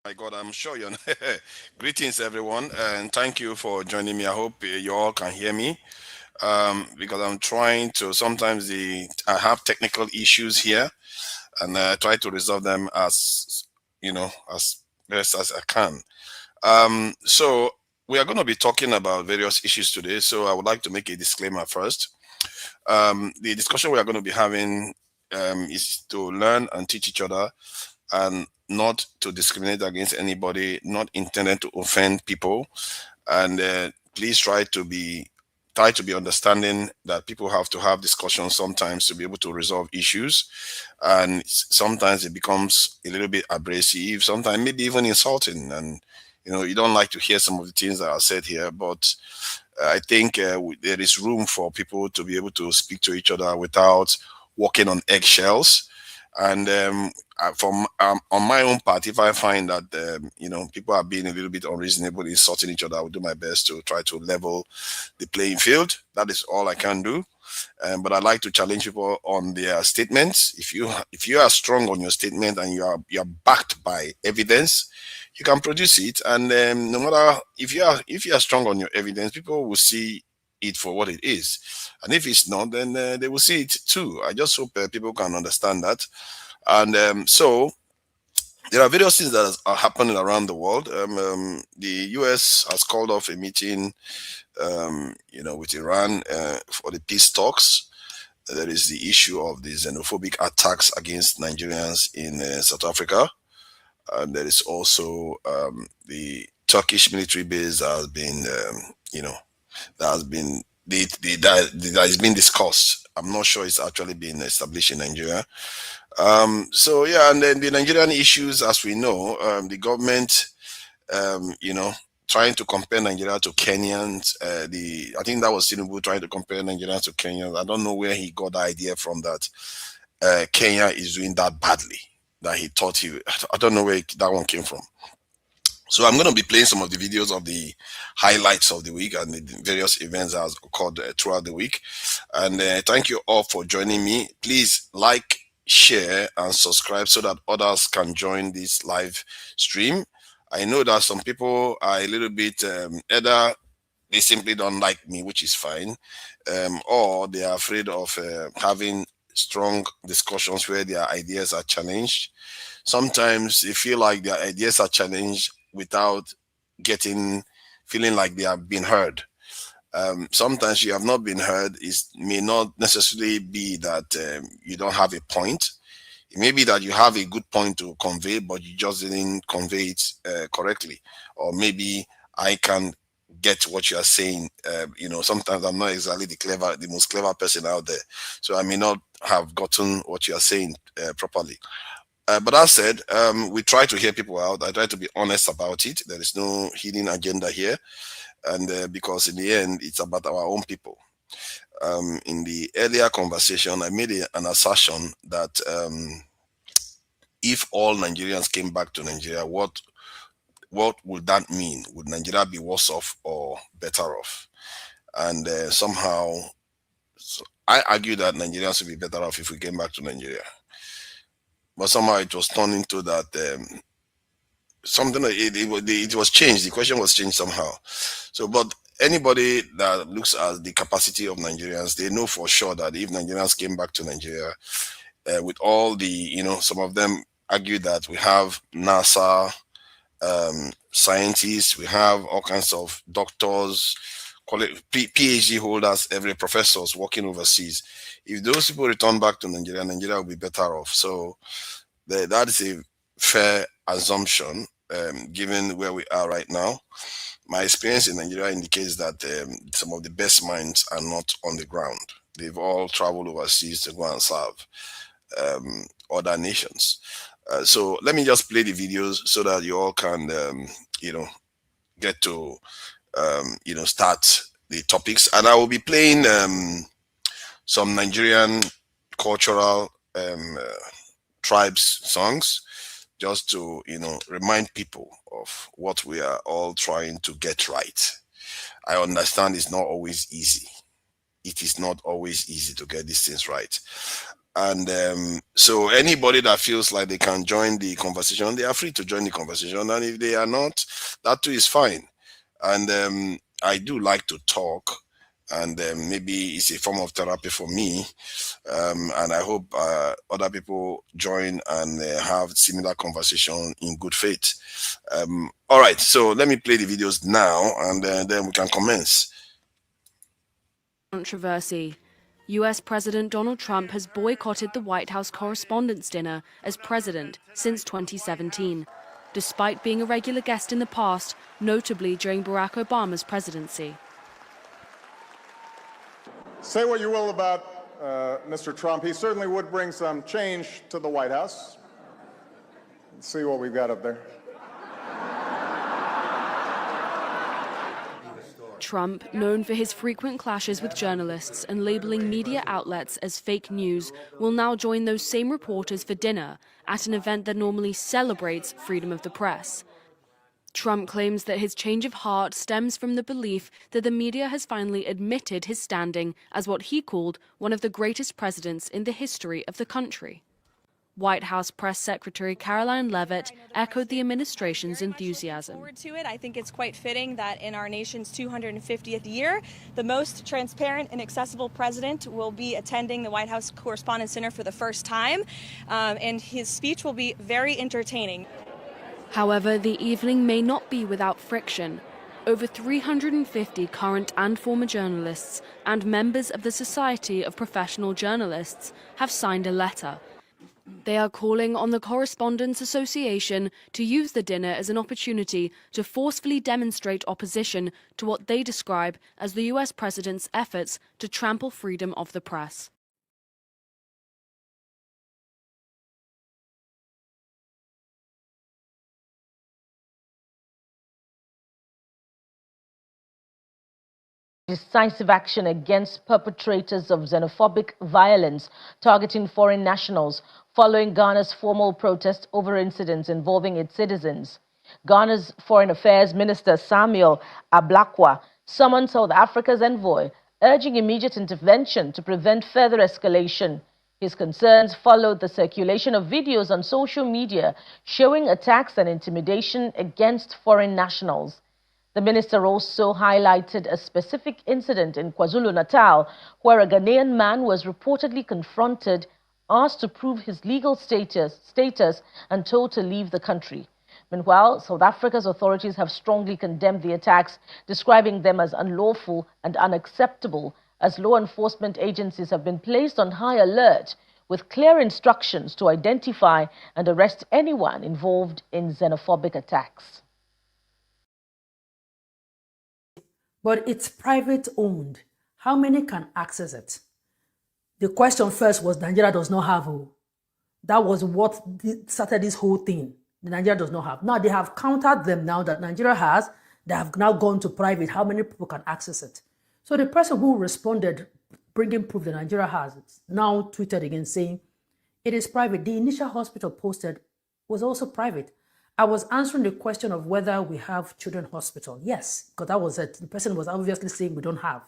My God, I'm sure you're. Greetings, everyone, and thank you for joining me. I hope you all can hear me because I'm trying to. Sometimes I have technical issues here, and I try to resolve them as as best as I can. So we are going to be talking about various issues today. So I would like to make a disclaimer first. The discussion we are going to be having is to learn and teach each other and not to discriminate against anybody, not intended to offend people. And please try to be understanding that people have to have discussions sometimes to be able to resolve issues. And sometimes it becomes a little bit abrasive, sometimes maybe even insulting. And you don't like to hear some of the things that are said here, but I think there is room for people to be able to speak to each other without walking on eggshells. And from on my own part, if I find that people are being a little bit unreasonable, insulting each other, I will do my best to try to level the playing field. That is all I can do. But I like to challenge people on their statements. If you are strong on your statement and you are backed by evidence, you can produce it. And no matter if you are strong on your evidence, people will see it for what it is. And if it's not, then they will see it too. I just hope people can understand that. And so there are various things that are happening around the world. The U.S. has called off a meeting, with Iran for the peace talks. There is the issue of the xenophobic attacks against Nigerians in South Africa. And there is also the Turkish military base that has been, that has been that has been discussed. I'm not sure it's actually been established in Nigeria. So yeah, and then the Nigerian issues, as we know, the government, trying to compare Nigeria to Kenyans. I think that was Tinubu trying to compare Nigeria to Kenyans. I don't know where he got the idea from that Kenya is doing that badly. That he thought he. I don't know where that one came from. So I'm going to be playing some of the videos of the highlights of the week and the various events that has occurred throughout the week. And thank you all for joining me. Please like, share, and subscribe so that others can join this live stream. I know that some people are a little bit either they simply don't like me, which is fine, or they are afraid of having strong discussions where their ideas are challenged. Sometimes they feel like their ideas are challenged without getting feeling like they have been heard. Sometimes you have not been heard. It may not necessarily be that you don't have a point. It may be that you have a good point to convey, but you just didn't convey it correctly. Or maybe I can get what you are saying. Sometimes I'm not exactly the most clever person out there, so I may not have gotten what you are saying properly. But that said, we try to hear people out. I try to be honest about it. There is no hidden agenda here, and because in the end, it's about our own people. In the earlier conversation, I made an assertion that if all Nigerians came back to Nigeria, what would that mean? Would Nigeria be worse off or better off? And somehow, I argue that Nigerians would be better off if we came back to Nigeria. But somehow it was turned into that something. It was changed. The question was changed somehow. So, but anybody that looks at the capacity of Nigerians, they know for sure that if Nigerians came back to Nigeria, with all the, some of them argue that we have NASA scientists, we have all kinds of doctors, PhD holders, every professors working overseas. If those people return back to Nigeria, Nigeria will be better off. So that is a fair assumption, given where we are right now. My experience in Nigeria indicates that some of the best minds are not on the ground. They've all traveled overseas to go and serve other nations. So let me just play the videos so that you all can, get to, start the topics. And I will be playing some Nigerian cultural tribes songs just to, remind people of what we are all trying to get right. I understand it's not always easy. It is not always easy to get these things right. And so anybody that feels like they can join the conversation, they are free to join the conversation. And if they are not, that too is fine. And I do like to talk, and maybe it's a form of therapy for me. And I hope other people join and have similar conversation in good faith. All right, so let me play the videos now, and then we can commence. Controversy. US President Donald Trump has boycotted the White House Correspondents' Dinner as president since 2017, despite being a regular guest in the past, notably during Barack Obama's presidency. Say what you will about Mr. Trump, he certainly would bring some change to the White House. Let's see what we've got up there. Trump, known for his frequent clashes with journalists and labeling media outlets as fake news, will now join those same reporters for dinner at an event that normally celebrates freedom of the press. Trump claims that his change of heart stems from the belief that the media has finally admitted his standing as what he called one of the greatest presidents in the history of the country. White House Press Secretary Caroline Leavitt echoed the administration's enthusiasm. Forward to it. I think it's quite fitting that in our nation's 250th year, the most transparent and accessible president will be attending the White House Correspondents' Dinner for the first time, and his speech will be very entertaining. However, the evening may not be without friction. Over 350 current and former journalists and members of the Society of Professional Journalists have signed a letter. They are calling on the Correspondents Association to use the dinner as an opportunity to forcefully demonstrate opposition to what they describe as the US president's efforts to trample freedom of the press. Decisive action against perpetrators of xenophobic violence targeting foreign nationals following Ghana's formal protest over incidents involving its citizens. Ghana's Foreign Affairs Minister Samuel Ablakwa summoned South Africa's envoy, urging immediate intervention to prevent further escalation. His concerns followed the circulation of videos on social media showing attacks and intimidation against foreign nationals. The minister also highlighted a specific incident in KwaZulu-Natal where a Ghanaian man was reportedly confronted, asked to prove his legal status and told to leave the country. Meanwhile, South Africa's authorities have strongly condemned the attacks, describing them as unlawful and unacceptable, as law enforcement agencies have been placed on high alert with clear instructions to identify and arrest anyone involved in xenophobic attacks. But it's private owned. How many can access it? The question first was Nigeria does not have. That was what started this whole thing. Nigeria does not have. Now they have countered them now that Nigeria has. They have now gone to private. How many people can access it? So the person who responded, bringing proof that Nigeria has, now tweeted again saying, it is private. The initial hospital posted was also private. I was answering the question of whether we have children's hospital. Yes, because that was it. The person was obviously saying we don't have.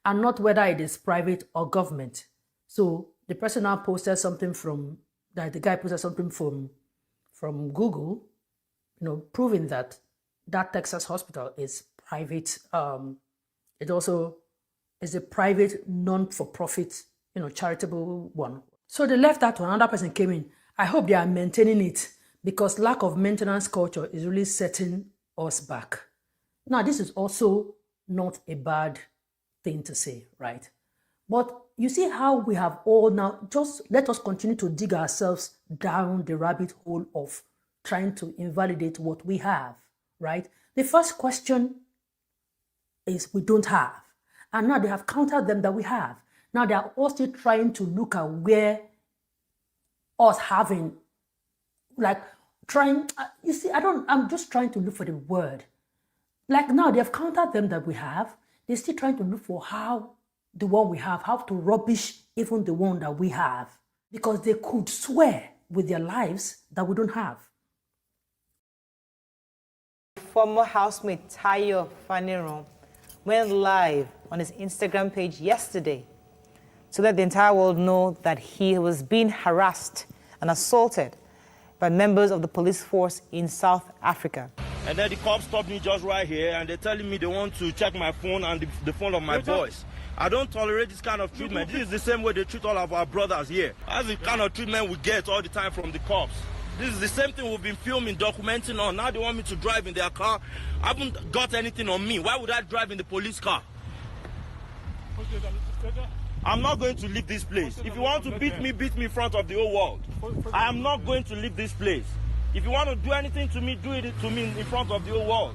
And not whether it is private or government. So the person now posted something from, the guy posted something from Google, proving that Texas hospital is private. It also is a private, non-for-profit, charitable one. So they left that one. Another person came in. I hope they are maintaining it, because lack of maintenance culture is really setting us back. Now, this is also not a bad thing to say, right? But you see how we have all now, just let us continue to dig ourselves down the rabbit hole of trying to invalidate what we have, right? The first question is we don't have. And now they have countered them that we have. Now they are also trying to look at where us having, like trying, you see, I'm just trying to look for the word. Like now they have countered them that we have. They're still trying to look for how the one we have, how to rubbish even the one that we have. Because they could swear with their lives that we don't have. Former housemate Tayo Faniro went live on his Instagram page yesterday, to let the entire world know that he was being harassed and assaulted by members of the police force in South Africa. And then the cops stopped me just right here, and they're telling me they want to check my phone and the phone of my boys. I don't tolerate this kind of treatment. This is the same way they treat all of our brothers here. That's the kind of treatment we get all the time from the cops. This is the same thing we've been filming, documenting on. Now they want me to drive in their car. I haven't got anything on me. Why would I drive in the police car? I'm not going to leave this place. If you want to beat me in front of the whole world. I am not going to leave this place. If you want to do anything to me, do it to me in front of the whole world.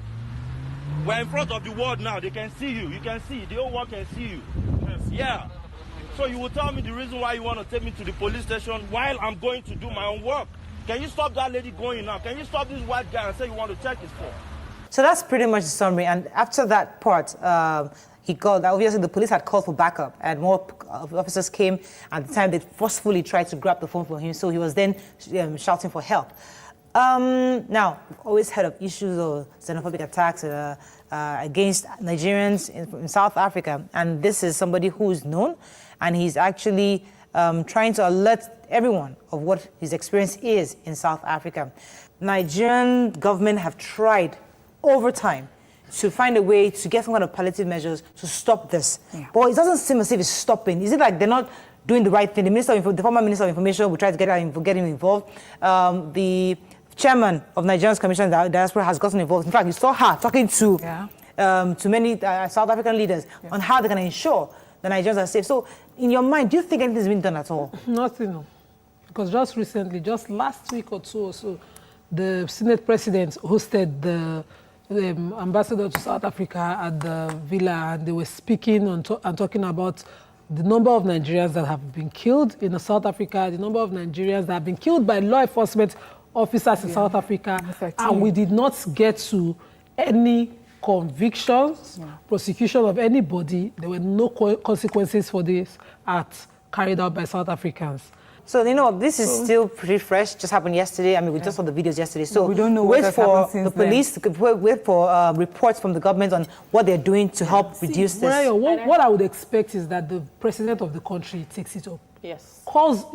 We're in front of the world now. They can see you. You can see. The whole world can see you. Yeah. So you will tell me the reason why you want to take me to the police station while I'm going to do my own work. Can you stop that lady going now? Can you stop this white guy and say you want to check his phone? So that's pretty much the summary. And after that part, he called. Obviously, the police had called for backup, and more officers came. At the time, they forcefully tried to grab the phone from him, so he was then shouting for help. Now, we've always heard of issues of xenophobic attacks against Nigerians in South Africa, and this is somebody who is known, and he's actually trying to alert everyone of what his experience is in South Africa. Nigerian government have tried over time to find a way to get some kind of palliative measures to stop this. Yeah. But it doesn't seem as if it's stopping. Is it like they're not doing the right thing? The former Minister of Information will try to get him involved. The chairman of Nigerian's Commission on Diaspora has gotten involved. In fact, you saw her talking to many South African leaders on how they can ensure the Nigerians are safe. So, in your mind, do you think anything's been done at all? Nothing, no. Because just recently, just last week or two or so, the Senate President hosted the ambassador to South Africa at the villa, and they were speaking and talking about the number of Nigerians that have been killed in South Africa, the number of Nigerians that have been killed by law enforcement officers in South Africa, and we did not get to any convictions, prosecution of anybody. There were no consequences for this act carried out by South Africans. So, this is still pretty fresh. Just happened yesterday. I mean, we just saw the videos yesterday. So we don't know what wait for the police, wait for reports from the government on what they're doing to help reduce this. What I would expect is that the president of the country takes it up. Yes. Calls,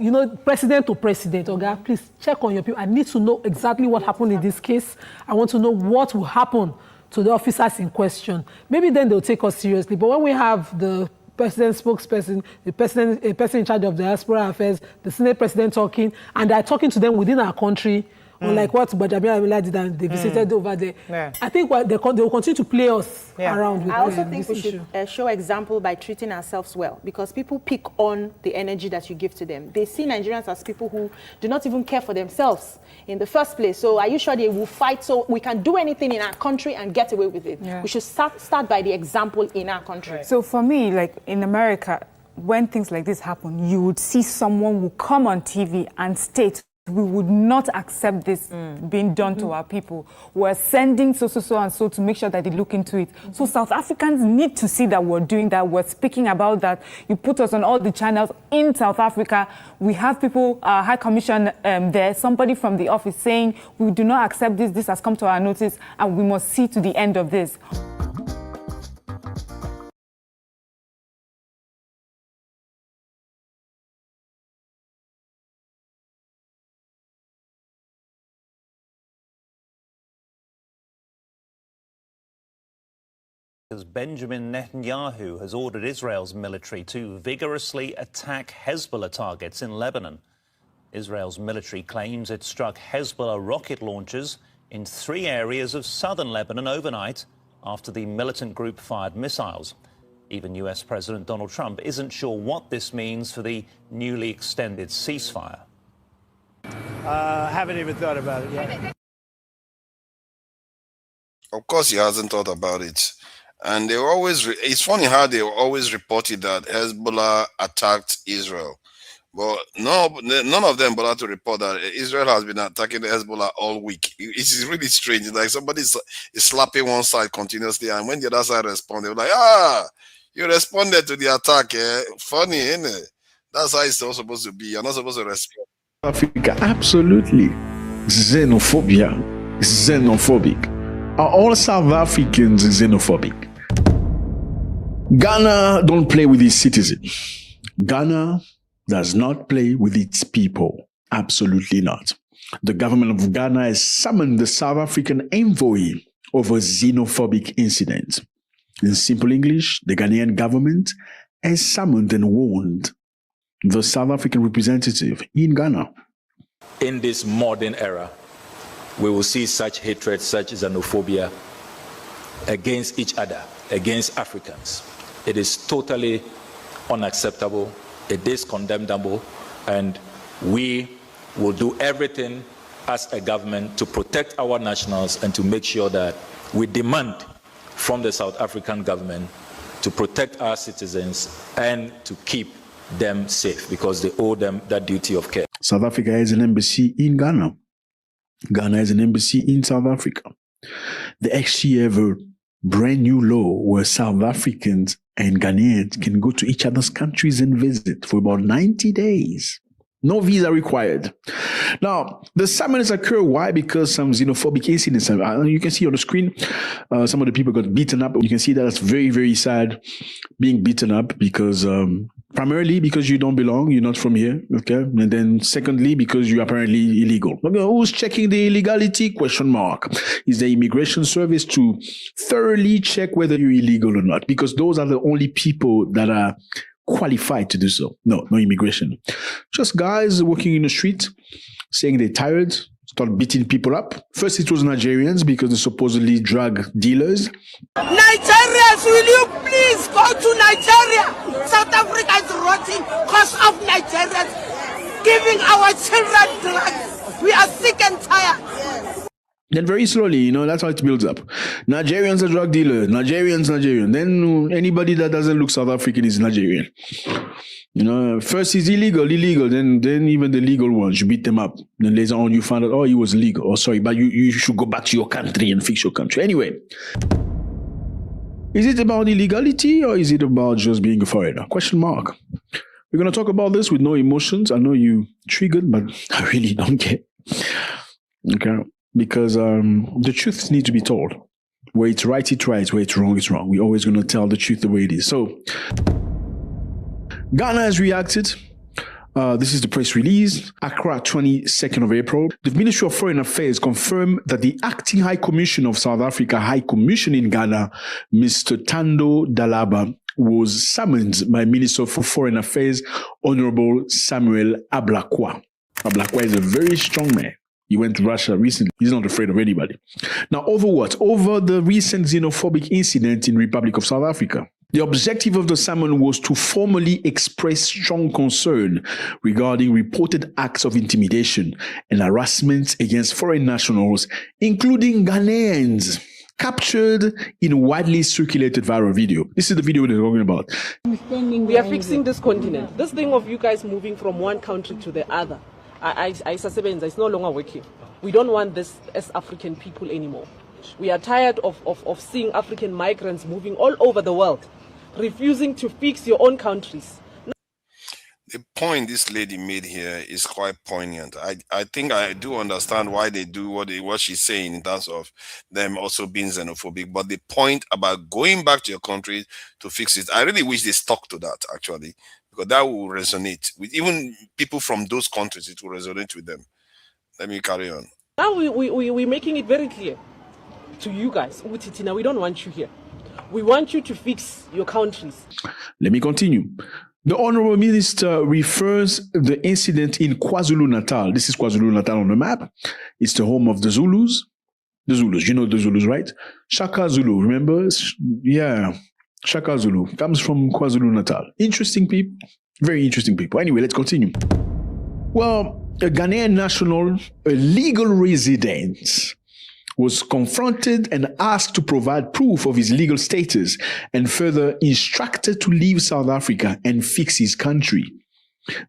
president to president, okay, please check on your people. I need to know exactly what happened in this case. I want to know what will happen to the officers in question. Maybe then they'll take us seriously. But when we have the president's spokesperson, a person in charge of diaspora affairs, the Senate president talking, and they're talking to them within our country, unlike what Bribery did and they visited over there. Yeah. I think they will continue to play us around with I also think we should show example by treating ourselves well, because people pick on the energy that you give to them. They see Nigerians as people who do not even care for themselves in the first place. So are you sure they will fight so we can do anything in our country and get away with it? Yeah. We should start by the example in our country. Right. So for me, like in America, when things like this happen, you would see someone who come on TV and state, we would not accept this being done to our people. We're sending so and so to make sure that they look into it. So South Africans need to see that we're doing that. We're speaking about that. You put us on all the channels in South Africa. We have people, High Commission there, somebody from the office saying, we do not accept this. This has come to our notice and we must see to the end of this. Benjamin Netanyahu has ordered Israel's military to vigorously attack Hezbollah targets in Lebanon. Israel's military claims it struck Hezbollah rocket launchers in 3 areas of southern Lebanon overnight after the militant group fired missiles. Even US President Donald Trump isn't sure what this means for the newly extended ceasefire. Haven't even thought about it yet. Of course, he hasn't thought about it. And they always, it's funny how they always reported that Hezbollah attacked Israel. But none of them bother to report that Israel has been attacking the Hezbollah all week. It's really strange. It's like somebody is slapping one side continuously, and when the other side responds, they're like, you responded to the attack. Funny, isn't it? That's how it's not supposed to be. You're not supposed to respond. Africa, absolutely. Xenophobia, xenophobic. Are all South Africans xenophobic? Ghana don't play with its citizens. Ghana does not play with its people. Absolutely not. The government of Ghana has summoned the South African envoy over xenophobic incident. In simple English, the Ghanaian government has summoned and warned the South African representative in Ghana. In this modern era, we will see such hatred, such xenophobia against each other, against Africans. It is totally unacceptable. It is condemnable, and we will do everything as a government to protect our nationals and to make sure that we demand from the South African government to protect our citizens and to keep them safe, because they owe them that duty of care. South Africa has an embassy in Ghana. Ghana has an embassy in South Africa. They actually have a brand new law where South Africans and Ghanaians can go to each other's countries and visit for about 90 days. No visa required. Now, the summons occur. Why? Because some xenophobic incidents. You can see on the screen, some of the people got beaten up. You can see that's very, very sad, being beaten up because primarily because you don't belong, you're not from here, okay? And then secondly, because you're apparently illegal. Okay, who's checking the illegality? Question mark. Is the immigration service to thoroughly check whether you're illegal or not? Because those are the only people that are qualified to do so. No immigration. Just guys walking in the street saying they're tired, start beating people up. First it was Nigerians because they're supposedly drug dealers. Nigerians, will you please go to Nigeria? South Africa is rotting because of Nigerians giving our children drugs. We are sick and tired. Then very slowly, that's how it builds up. Nigerians are drug dealers. Nigerians. Then anybody that doesn't look South African is Nigerian. First he's illegal. Then even the legal ones, you beat them up. Then later on you find out, he was legal. Oh, sorry, but you should go back to your country and fix your country. Anyway, is it about illegality or is it about just being a foreigner? Question mark. We're going to talk about this with no emotions. I know you triggered, but I really don't care. Okay. Because the truth needs to be told. Where it's right, it's right. Where it's wrong, it's wrong. We're always going to tell the truth the way it is. So, Ghana has reacted. This is the press release. Accra, 22nd of April. The Ministry of Foreign Affairs confirmed that the acting High Commissioner of South Africa, High Commission in Ghana, Mr. Thando Dalaba, was summoned by Minister for Foreign Affairs, Honorable Samuel Ablakwa. Ablakwa is a very strong man. He went to Russia recently. He's not afraid of anybody. Now, over what? Over the recent xenophobic incident in Republic of South Africa. The objective of the summon was to formally express strong concern regarding reported acts of intimidation and harassment against foreign nationals, including Ghanaians, captured in widely circulated viral video. This is the video they're talking about. We are fixing this continent. This thing of you guys moving from one country to the other, it's no longer working. We don't want this as African people anymore. We are tired of seeing African migrants moving all over the world, refusing to fix your own countries. The point this lady made here is quite poignant. I think I do understand why they do what she's saying in terms of them also being xenophobic. But the point about going back to your country to fix it, I really wish they stuck to that, actually. Because that will resonate with even people from those countries. It will resonate with them. Let me carry on. Now we're making it very clear to you guys. We don't want you here. We want you to fix your countries. Let me continue. The Honorable Minister refers the incident in KwaZulu-Natal. This is KwaZulu-Natal on the map. It's the home of the Zulus. The Zulus, you know the Zulus, right? Shaka Zulu, remember? Yeah. Shaka Zulu comes from KwaZulu-Natal. Interesting people. Very interesting people. Anyway, let's continue. Well, a Ghanaian national, a legal resident, was confronted and asked to provide proof of his legal status and further instructed to leave South Africa and fix his country.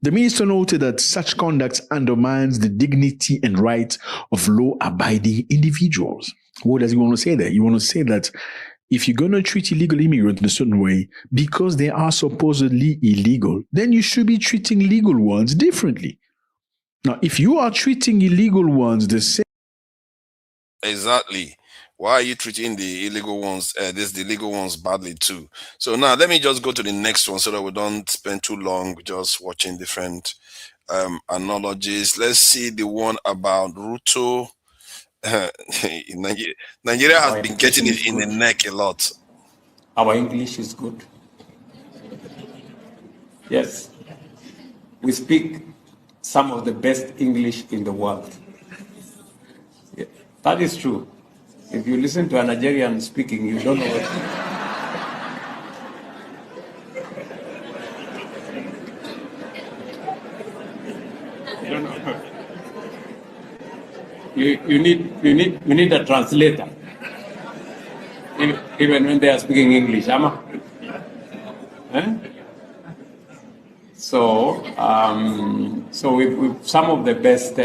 The minister noted that such conduct undermines the dignity and rights of law-abiding individuals. What does he want to say there? He wants to say that if you're going to treat illegal immigrants in a certain way because they are supposedly illegal, then you should be treating legal ones differently. Now, if you are treating illegal ones the same... Exactly. Why are you treating the illegal ones, the legal ones badly too? So now let me just go to the next one so that we don't spend too long just watching different analogies. Let's see the one about Ruto. Nigeria has Our been English getting is it in the good. neck a lot. Our English is good. Yes. We speak some of the best English in the world. Yeah, that is true. If you listen to a Nigerian speaking, you don't know what. You don't know. You need a translator. Even when they are speaking English, Ama. Eh? So we've some of the best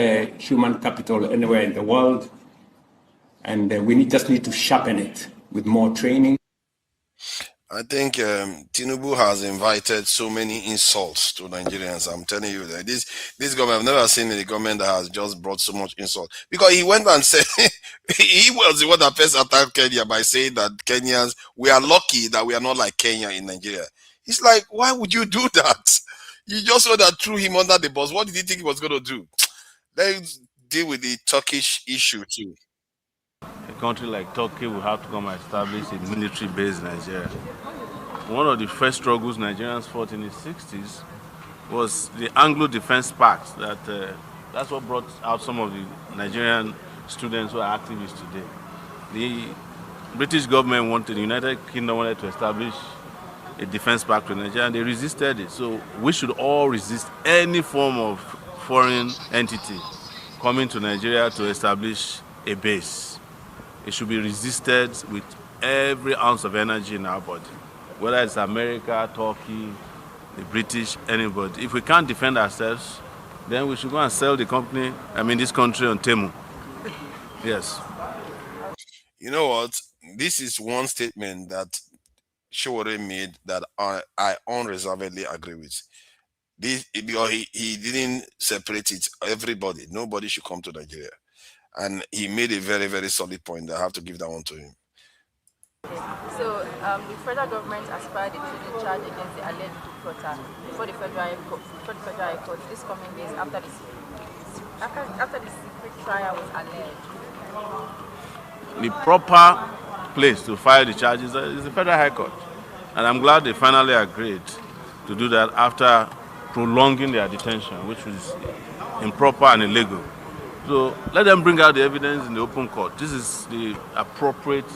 human capital anywhere in the world, and we just need to sharpen it with more training. I think Tinubu has invited so many insults to Nigerians. I'm telling you that this government, I've never seen a government that has just brought so much insult. Because he went and said he was the one that first attacked Kenya by saying that Kenyans, we are lucky that we are not like Kenya in Nigeria. It's like, why would you do that? You just saw that threw him under the bus. What did he think he was going to do? Let's deal with the Turkish issue too. A country like Turkey will have to come and establish a military base in Nigeria. One of the first struggles Nigerians fought in the 60s was the Anglo Defense Pact. That's what brought out some of the Nigerian students who are activists today. The British government the United Kingdom wanted to establish a defense pact with Nigeria, and they resisted it. So we should all resist any form of foreign entity coming to Nigeria to establish a base. It should be resisted with every ounce of energy in our body, whether it's America, Turkey, the British, anybody. If we can't defend ourselves, then we should go and sell this country on Temu. Yes. You know what? This is one statement that Showore made that I unreservedly agree with. This because he didn't separate it. Everybody, nobody should come to Nigeria, and he made a very, very solid point. I have to give that one to him. So the federal government aspired a trading charge against the alleged deporter before the federal court this coming days after the secret trial was alleged. The proper place to file the charges is the Federal High Court. And I'm glad they finally agreed to do that after prolonging their detention, which was improper and illegal. So let them bring out the evidence in the open court. This is the appropriate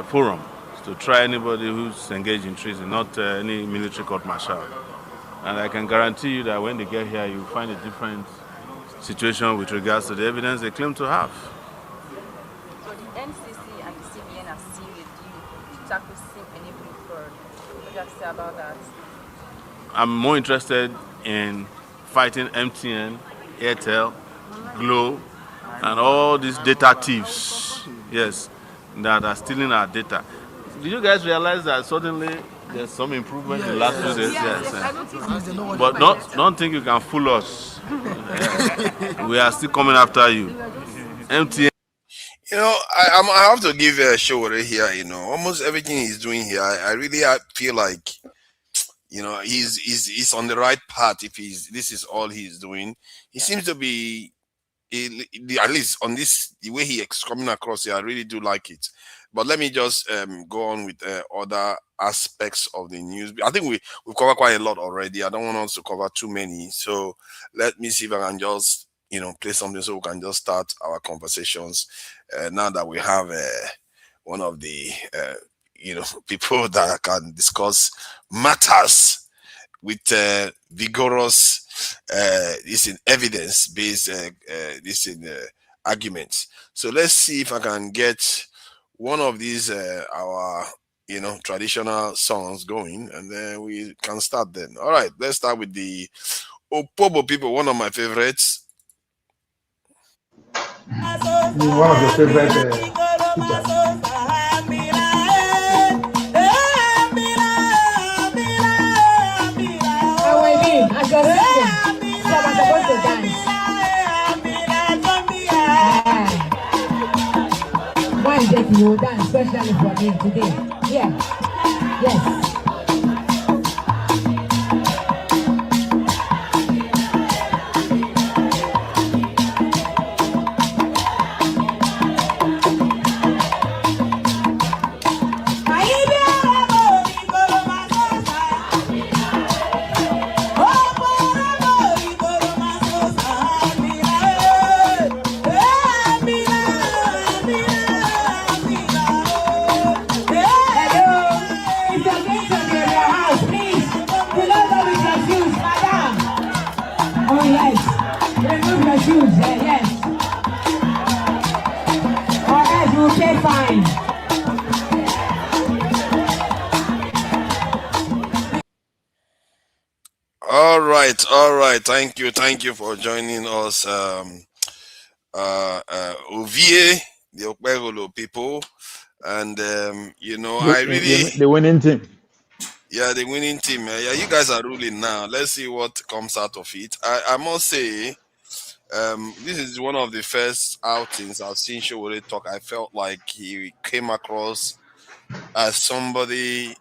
forum to try anybody who's engaged in treason, not any military court martial. And I can guarantee you that when they get here, you'll find a different situation with regards to the evidence they claim to have. So the NCC and the CBN are still with you to tackle SIM enabling fraud. What do you have to say about that? I'm more interested in fighting MTN, Airtel, Glo, and all these data thieves, yes, that are stealing our data. Did you guys realize that suddenly there's some improvement in the last 2 days? Yes. But don't think you can fool us. We are still coming after you. MTN. You know, I have to give a show here. You know, almost everything he's doing here, I feel like, you know, he's on the right path. If this is all he's doing, he seems to be, at least on this, the way he's coming across here, I really do like it. But let me just go on with other aspects of the news. I think we've covered quite a lot already. I don't want us to cover too many. So let me see if I can just, you know, play something so we can just start our conversations now that we have one of the, you know, people that can discuss matters with vigorous, this in evidence-based, this in arguments. So let's see if I can get one of these our, you know, traditional songs going, and then we can start then. All right, let's start with the Opobo people, one of my favorites. One of your favorite speakers. As you're singing, so I'm supposed to dance. you will dance especially for him today. Yeah. Yes. All right. Thank you for joining us, Ovie, the Okpegolo people, and I really, The winning team. yeah, the winning team. Yeah, you guys are ruling now. Let's see what comes out of it. I must say, this is one of the first outings I've seen Showore talk. I felt like he came across as somebody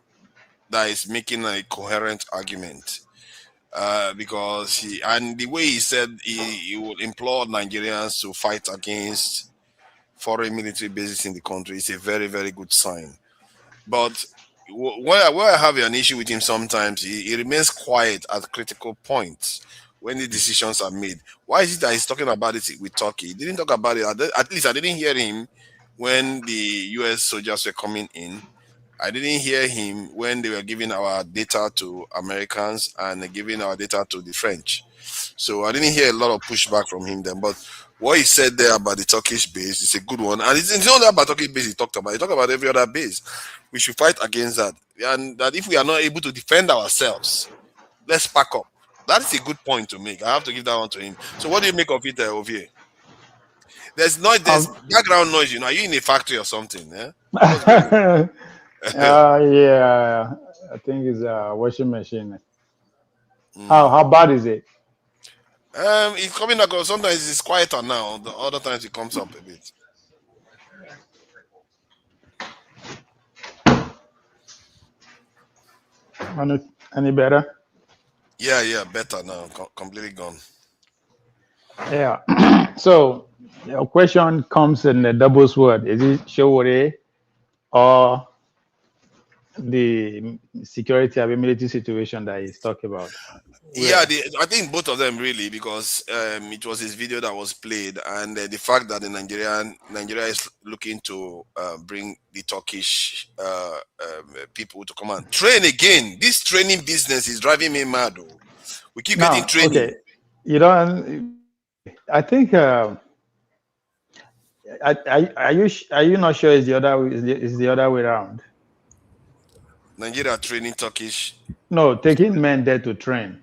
that is making a coherent argument. Because the way he said he would implore Nigerians to fight against foreign military bases in the country is a very, very good sign. But where I have an issue with him sometimes, he remains quiet at critical points when the decisions are made. Why is it that he's talking about it with Turkey? He didn't talk about it. At least I didn't hear him when the US soldiers were coming in. I didn't hear him when they were giving our data to Americans and giving our data to the French. So I didn't hear a lot of pushback from him then. But what he said there about the Turkish base is a good one. And it's not about Turkish base he talked about. He talked about every other base. We should fight against that. And that if we are not able to defend ourselves, let's pack up. That is a good point to make. I have to give that one to him. So what do you make of it, Ovie? There's background noise, Are you in a factory or something? Yeah? Yeah, I think it's a washing machine. How bad is it? It's coming across. Sometimes it's quieter now. The other times it comes up a bit. Any better? Yeah, better now. Completely gone. Yeah. So your question comes in a double sword. Is it Showore or the security and military situation that he's talking about? Yeah, I think both of them really, because it was his video that was played, and the fact that Nigeria is looking to bring the Turkish people to come and train again. This training business is driving me mad. Though. We keep getting training. Okay, I think. Are you not sure it's the other way around? Nigeria training Turkish. No, taking men there to train.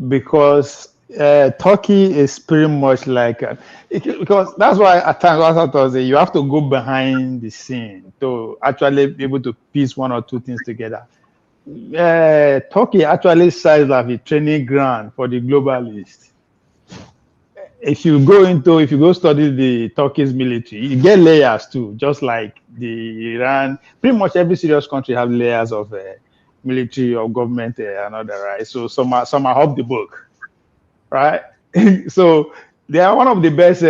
Because Turkey is pretty much like because that's why at times I thought you have to go behind the scene to actually be able to piece one or two things together. Turkey actually serves like a training ground for the globalists. If you go study the Turkish military, you get layers too, just like the Iran. Pretty much every serious country have layers of military or government and other, right? So some are off the book, right? So they are one of the best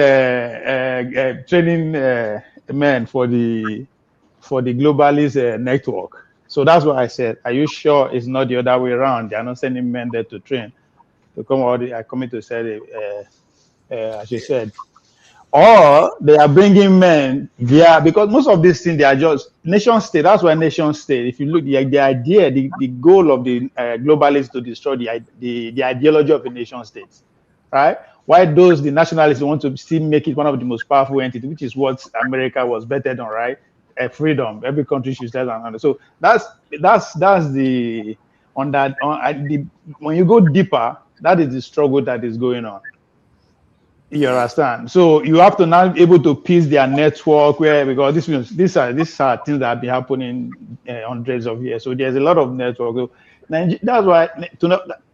training men for the globalist network. So that's why I said, are you sure it's not the other way around? They are not sending men there to train to come out. They are coming to say, as you said, or they are bringing men via, because most of these things they are just nation state. That's why nation state. If you look, the idea, the goal of the globalists to destroy the ideology of the nation states, right? Why the nationalists want to still make it one of the most powerful entities, which is what America was betted on, right? Freedom. Every country should stand on. So that's the when you go deeper, that is the struggle that is going on. You understand? So you have to now be able to piece their network because these are things that have been happening hundreds of years. So there's a lot of network. So that's why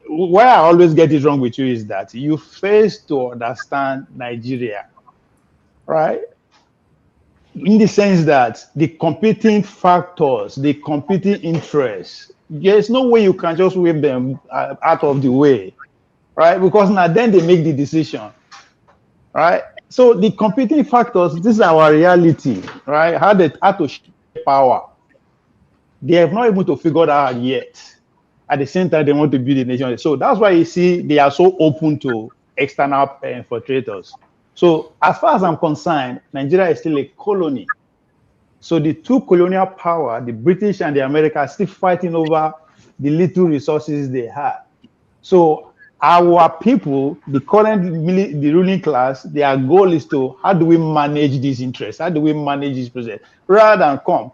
why I always get it wrong with you is that you fail to understand Nigeria, right? in the sense that the competing factors, the competing interests, there's no way you can just wave them out of the way, right? Because now then they make the decision, right? So the competing factors, this is our reality, right? How to share power. They have not able to figure that out yet. At the same time, they want to build a nation. So that's why you see they are so open to external infiltrators. So as far as I'm concerned, Nigeria is still a colony. So the two colonial power, the British and the Americans, are still fighting over the little resources they have. So our people, the the ruling class, their goal is to, how do we manage these interests? How do we manage this process? Rather than come,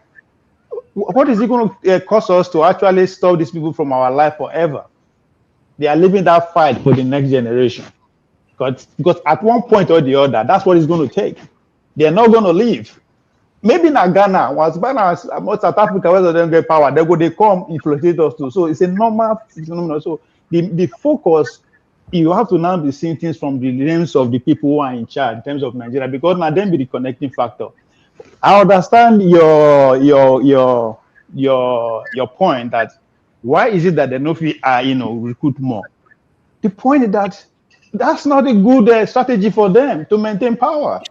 what is it going to cost us to actually stop these people from our life forever? They are living that fight for the next generation. Because at one point or the other, that's what it's going to take. They're not going to leave. Maybe in Ghana, once South Africa, where they get power, they come infiltrate us too. So it's a normal phenomenon. So the focus, you have to now be seeing things from the lens of the people who are in charge in terms of Nigeria, because now then be the connecting factor. I understand your point that why is it that the Nofi are recruit more? The point is that that's not a good strategy for them to maintain power.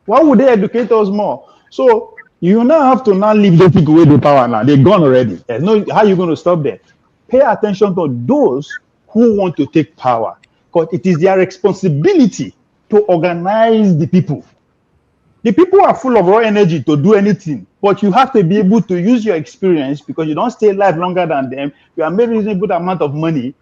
Why would they educate us more? So you now have to now leave those people with the power now. They're gone already. There's no how you going to stop them. Pay attention to those who want to take power, because it is their responsibility to organize the people. The people are full of raw energy to do anything, but you have to be able to use your experience, because you don't stay alive longer than them. You are made a reasonable amount of money.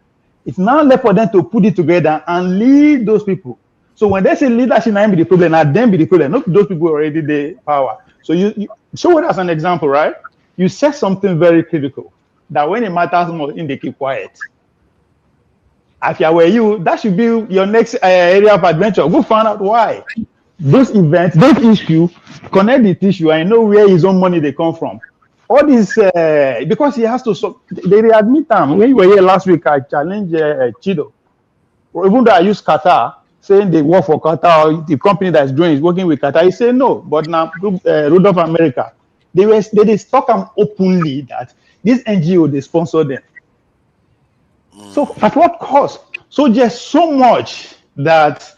It's now left for them to put it together and lead those people. So when they say leadership, not be the problem, not them be the problem. Not those people already the power. So you show it as an example, right? You said something very critical, that when it matters more, they keep quiet. If I were you, that should be your next area of adventure. Go find out why. Those events, those issues, connect the issue. I know where his own money they come from. All this, because he has to, they readmit him. When you were here last week, I challenged Chido. Even though I use Qatar, saying they work for Qatar, or the company that's doing is working with Qatar, he said no. But now, Rudolph America, they talk openly that this NGO, they sponsor them. So at what cost? So just so much that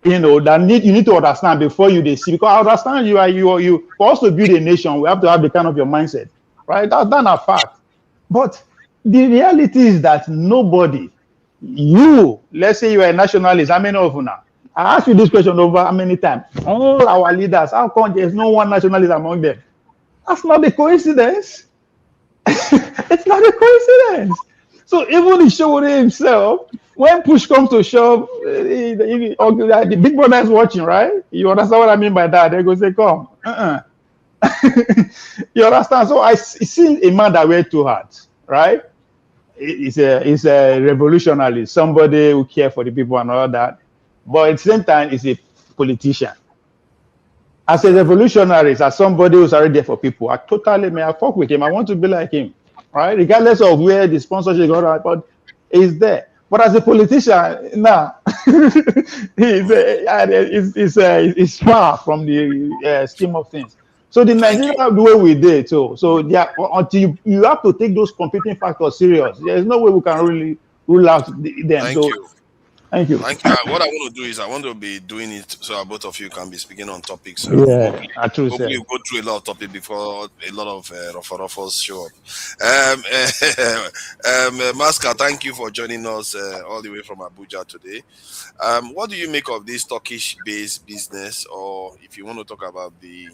you need to understand before you see. Because I understand you for us to build a nation, we have to have the kind of your mindset, right? That's a fact. But the reality is that nobody, let's say you are a nationalist, how many of you now? I asked you this question over how many times? All our leaders, how come there's no one nationalist among them? That's not a coincidence. It's not a coincidence. So even the Showore himself, when push comes to shove, the big brother is watching, right? You understand what I mean by that? They go say, come. You understand? So I see a man that wears two hats, right? He's a revolutionary, somebody who cares for the people and all that. But at the same time, he's a politician. As a revolutionary, as somebody who's already there for people, I fuck with him. I want to be like him, right? Regardless of where the sponsorship got, but he's there. But as a politician, nah, he's far from the scheme of things. So the Nigeria, the way we did, so until you have to take those competing factors serious, there's no way we can really rule out them. Thank you. What I want to do is I want to be doing it so both of you can be speaking on topics. Hopefully we'll go through a lot of topics before a lot of ruffles show up. Maska, thank you for joining us all the way from Abuja today. What do you make of this Turkish-based business, or if you want to talk about the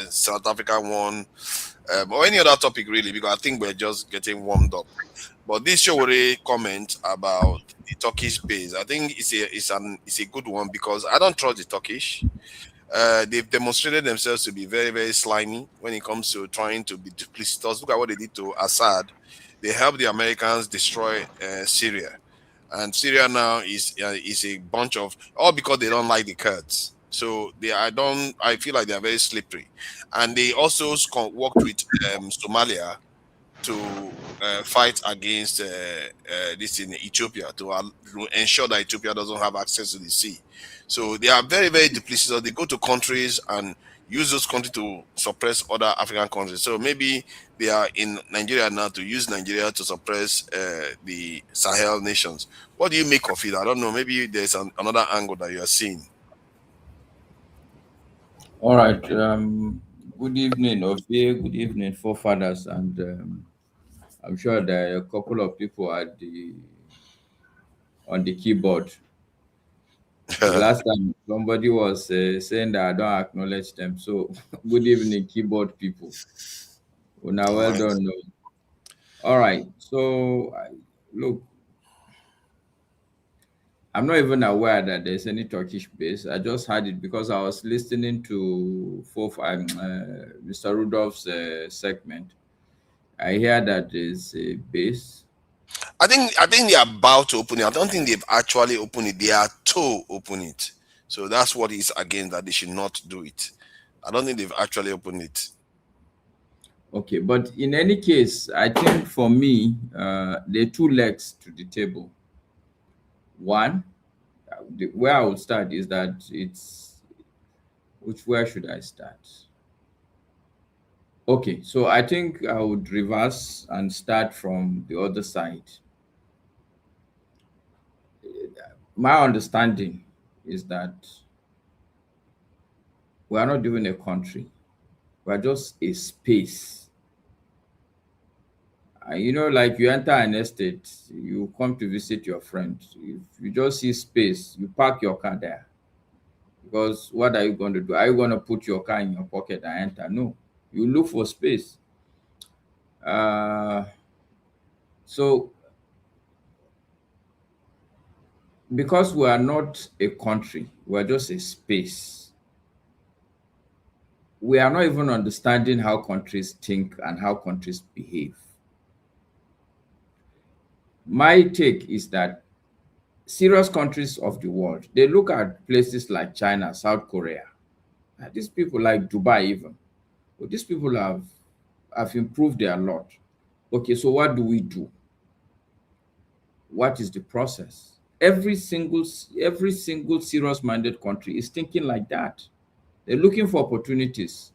South African one, or any other topic really, because I think we're just getting warmed up. But this Showore comment about the Turkish base, I think it's a good one, because I don't trust the Turkish. They've demonstrated themselves to be very, very slimy when it comes to trying to be duplicitous. Look at what they did to Assad. They helped the Americans destroy Syria, and Syria now is a bunch of, all because they don't like the Kurds. So I feel like they are very slippery, and they also worked with Somalia to fight against this in Ethiopia, to ensure that Ethiopia doesn't have access to the sea. So they are very, very duplicitous. They go to countries and use those countries to suppress other African countries. So maybe they are in Nigeria now to use Nigeria to suppress the Sahel nations. What do you make of it? I don't know. Maybe there's another angle that you are seeing. All right. Good evening, Ophir. Good evening, forefathers, and I'm sure there are a couple of people at on the keyboard. The last time somebody was saying that I don't acknowledge them. So good evening, keyboard people. Well, now, well done. All right. So look, I'm not even aware that there's any Turkish base. I just heard it because I was listening to Mr. Rudolph's segment. I hear that there's a base. I think they're about to open it. I don't think they've actually opened it. They are to open it. So that's what is against that they should not do it. I don't think they've actually opened it. Okay, but in any case, I think for me, there are two legs to the table. One, where I would start is that where should I start? Okay, so I think I would reverse and start from the other side. My understanding is that we are not even a country. We are just a space. You know, like you enter an estate, you come to visit your friend. If you just see space, you park your car there. Because what are you going to do? Are you going to put your car in your pocket and enter? No. You look for space. So, because we are not a country, we are just a space. We are not even understanding how countries think and how countries behave. My take is that serious countries of the world, they look at places like China, South Korea. These people like Dubai even. But these people have improved a lot. Okay, so what do we do? What is the process? Every single serious-minded country is thinking like that. They're looking for opportunities.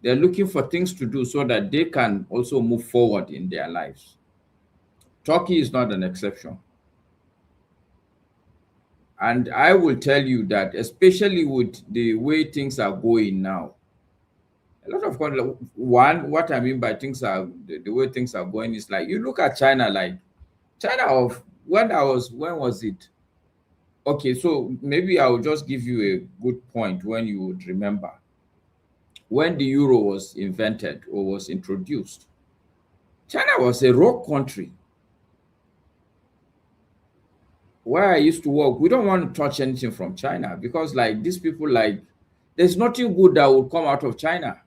They're looking for things to do so that they can also move forward in their lives. Turkey is not an exception. And I will tell you that, especially with the way things are going now, a lot of countries, what I mean by the way things are going is like, you look at China, when was it? Okay, so maybe I will just give you a good point when you would remember. When the euro was invented or was introduced, China was a rogue country. Where I used to work, we don't want to touch anything from China because like these people, like there's nothing good that will come out of China.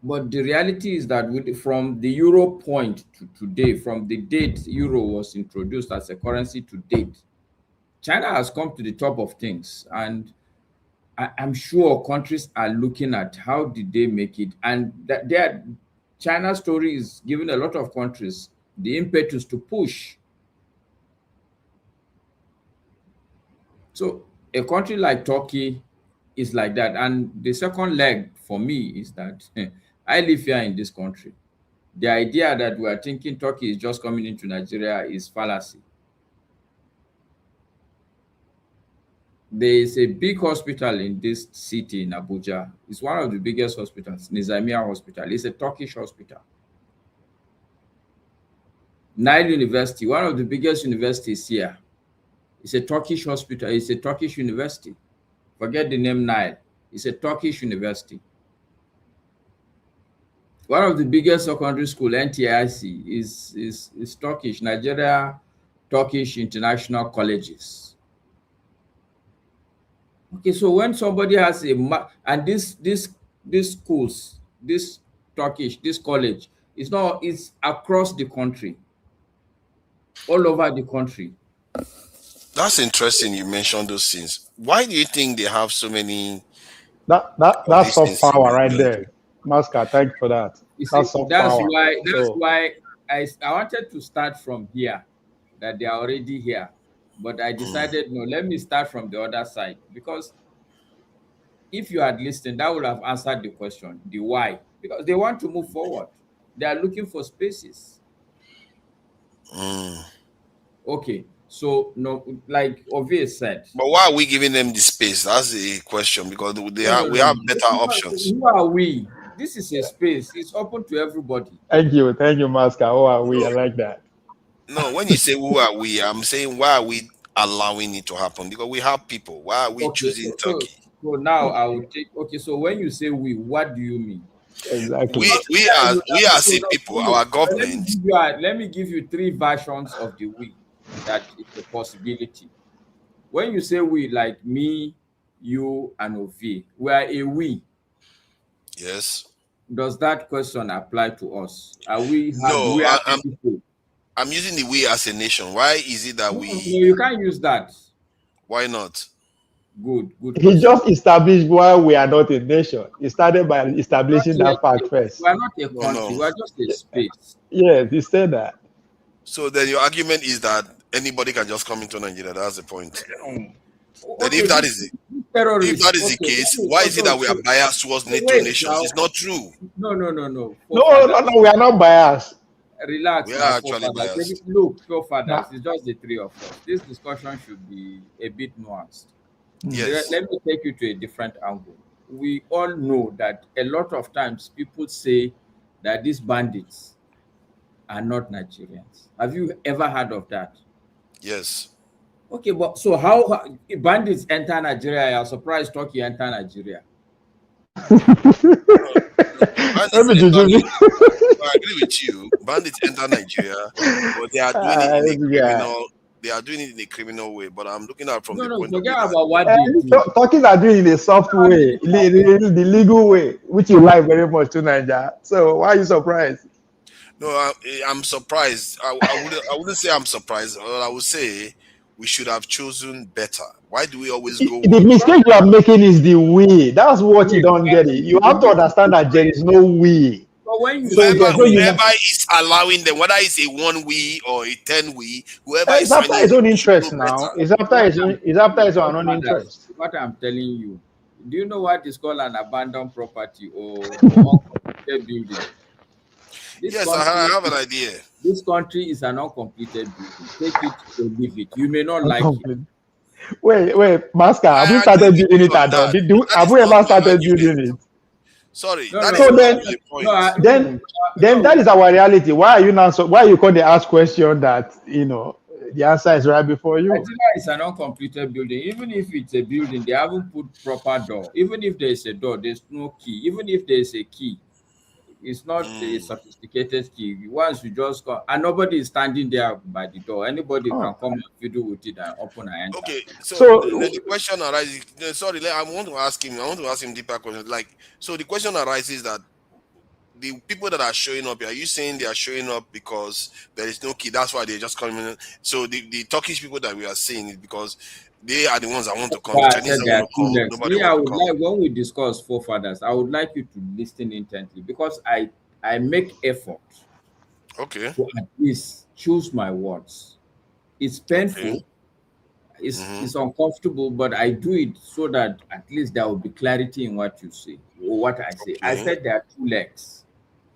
But the reality is that from the euro point to today, from the date euro was introduced as a currency to date, China has come to the top of things. And I'm sure countries are looking at how did they make it. And China's story is giving a lot of countries the impetus to push. So a country like Turkey is like that. And the second leg for me is that I live here in this country. The idea that we are thinking Turkey is just coming into Nigeria is fallacy. There is a big hospital in this city in Abuja. It's one of the biggest hospitals, Nizamiya Hospital. It's a Turkish hospital. Nile University, one of the biggest universities here. It's a Turkish hospital. It's a Turkish university. Forget the name Nile. It's a Turkish university. One of the biggest secondary school, NTIC, is Turkish, Nigeria Turkish International Colleges. Okay, so when somebody has and this schools, this college, it's across the country, all over the country. That's interesting you mentioned those things. Why do you think they have so many? That's soft power right there. Masca, thank you for that. That's why I wanted to start from here, that they are already here. But I decided, no, let me start from the other side. Because if you had listened, that would have answered the question, the why. Because they want to move forward. They are looking for spaces. Okay, so no, like Ovie said. But why are we giving them the space? That's the question, because we have better options. Who are we? This is a space. It's open to everybody. Thank you, Maska. Who are we? I like that. No, when you say who are we, I'm saying why are we allowing it to happen? Because we have people. Why are we choosing Turkey? So now I will take. Okay, so when you say we, what do you mean? Exactly. We are see people. Our government. Let me give you 3 versions of the we. That is a possibility. When you say we, like me, you, and Ovie, we are a we. Yes. Does that question apply to us? Are we? No, I'm using the we as a nation. Why is it that we? No, you can't use that. Why not? Good. He just established why we are not a nation. He started by establishing that fact first. We are not a country. We are just a space. Yes, he said that. So then your argument is that anybody can just come into Nigeria. That's the point. Then Okay, if that is the case, why is it that we are biased towards NATO nations? It's not true. No. No, we are not biased. Relax. We are actually biased. Look, forefathers, it's just the 3 of us. This discussion should be a bit nuanced. Yes. Let me take you to a different angle. We all know that a lot of times people say that these bandits are not Nigerians. Have you ever heard of that? Yes. Okay, but so how bandits enter Nigeria? You're surprised Turkey enter Nigeria. I agree with you. Bandits enter Nigeria, but they are doing it in a criminal. They are doing it in a criminal way. But I'm looking at from the point of view. About what they do. Turkeys are doing it in a soft way, the legal way, which you like very much to Nigeria. So why are you surprised? No, I'm surprised. I wouldn't say I'm surprised. I would say we should have chosen better. Why do we always go? The mistake you are making is the way. That's what you don't get it. You have to understand that there is no way. But when you whoever is allowing them, whether it's a 1 we or a 10 we, whoever is after his own interest now. It's after his own interest. What I'm telling you, do you know what is called an abandoned property or uncompleted building? Yes, I have an idea. This country is an uncompleted building. Take it or leave it. You may not like it. Wait, Maska, have we started building it at all? Have we ever started building it? Sorry. Then that is our reality. Why are you now? Why you call the ask question that the answer is right before you? Nigeria is an uncompleted building. Even if it's a building, they haven't put proper door. Even if there is a door, there's no key. Even if there is a key, it's not a sophisticated key. Once you just come, and nobody is standing there by the door. Anybody can come and fiddle with it and open and enter. Okay, so the question arises. Sorry, I want to ask him deeper questions. Like, so the question arises that the people that are showing up, are you saying they are showing up because there is no key? That's why they're just coming in. So the Turkish people that we are seeing is because they are the ones that want to come. The Chinese that want to come. I would like, when we discuss forefathers, I would like you to listen intently because I make effort. Okay. To at least choose my words. It's painful. Okay. It's uncomfortable, but I do it so that at least there will be clarity in what you say or what I say. Okay. I said there are 2 legs.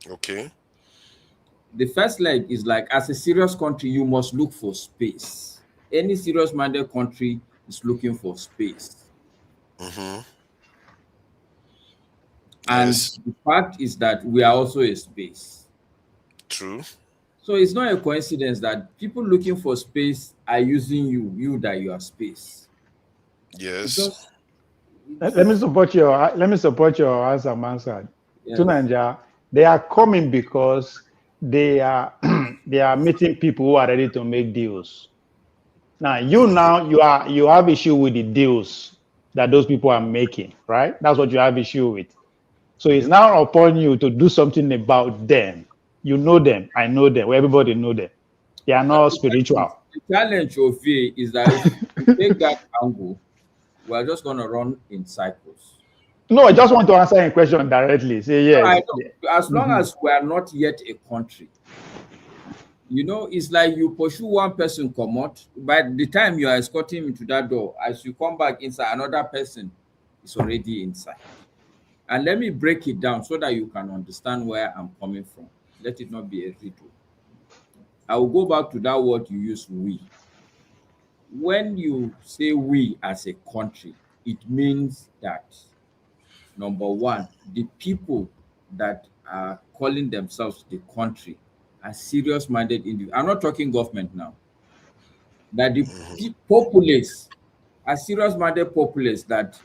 Okay. The first leg is like, as a serious country, you must look for space. Any serious-minded country is looking for space. And the fact is that we are also a space. True. So it's not a coincidence that people looking for space are using you that you are space. Yes. Let me support your answer, Mansard. Yes. To Nigeria, they are coming because they are meeting people who are ready to make deals. Now you have issue with the deals that those people are making, right? That's what you have issue with. So it's now upon you to do something about them. You know them, I know them, everybody know them. They are not spiritual. The challenge of it is that if you take that angle, we're just going to run in cycles. No, I just want to answer a question directly. Say yes. No, as long as we are not yet a country, it's like you pursue one person come out. By the time you are escorting him to that door, as you come back inside, another person is already inside. And let me break it down so that you can understand where I'm coming from. Let it not be a riddle. I will go back to that word you use, we. When you say we as a country, it means that, number one, the people that are calling themselves the country are serious-minded individuals. I'm not talking government now. That the populace are serious-minded populace that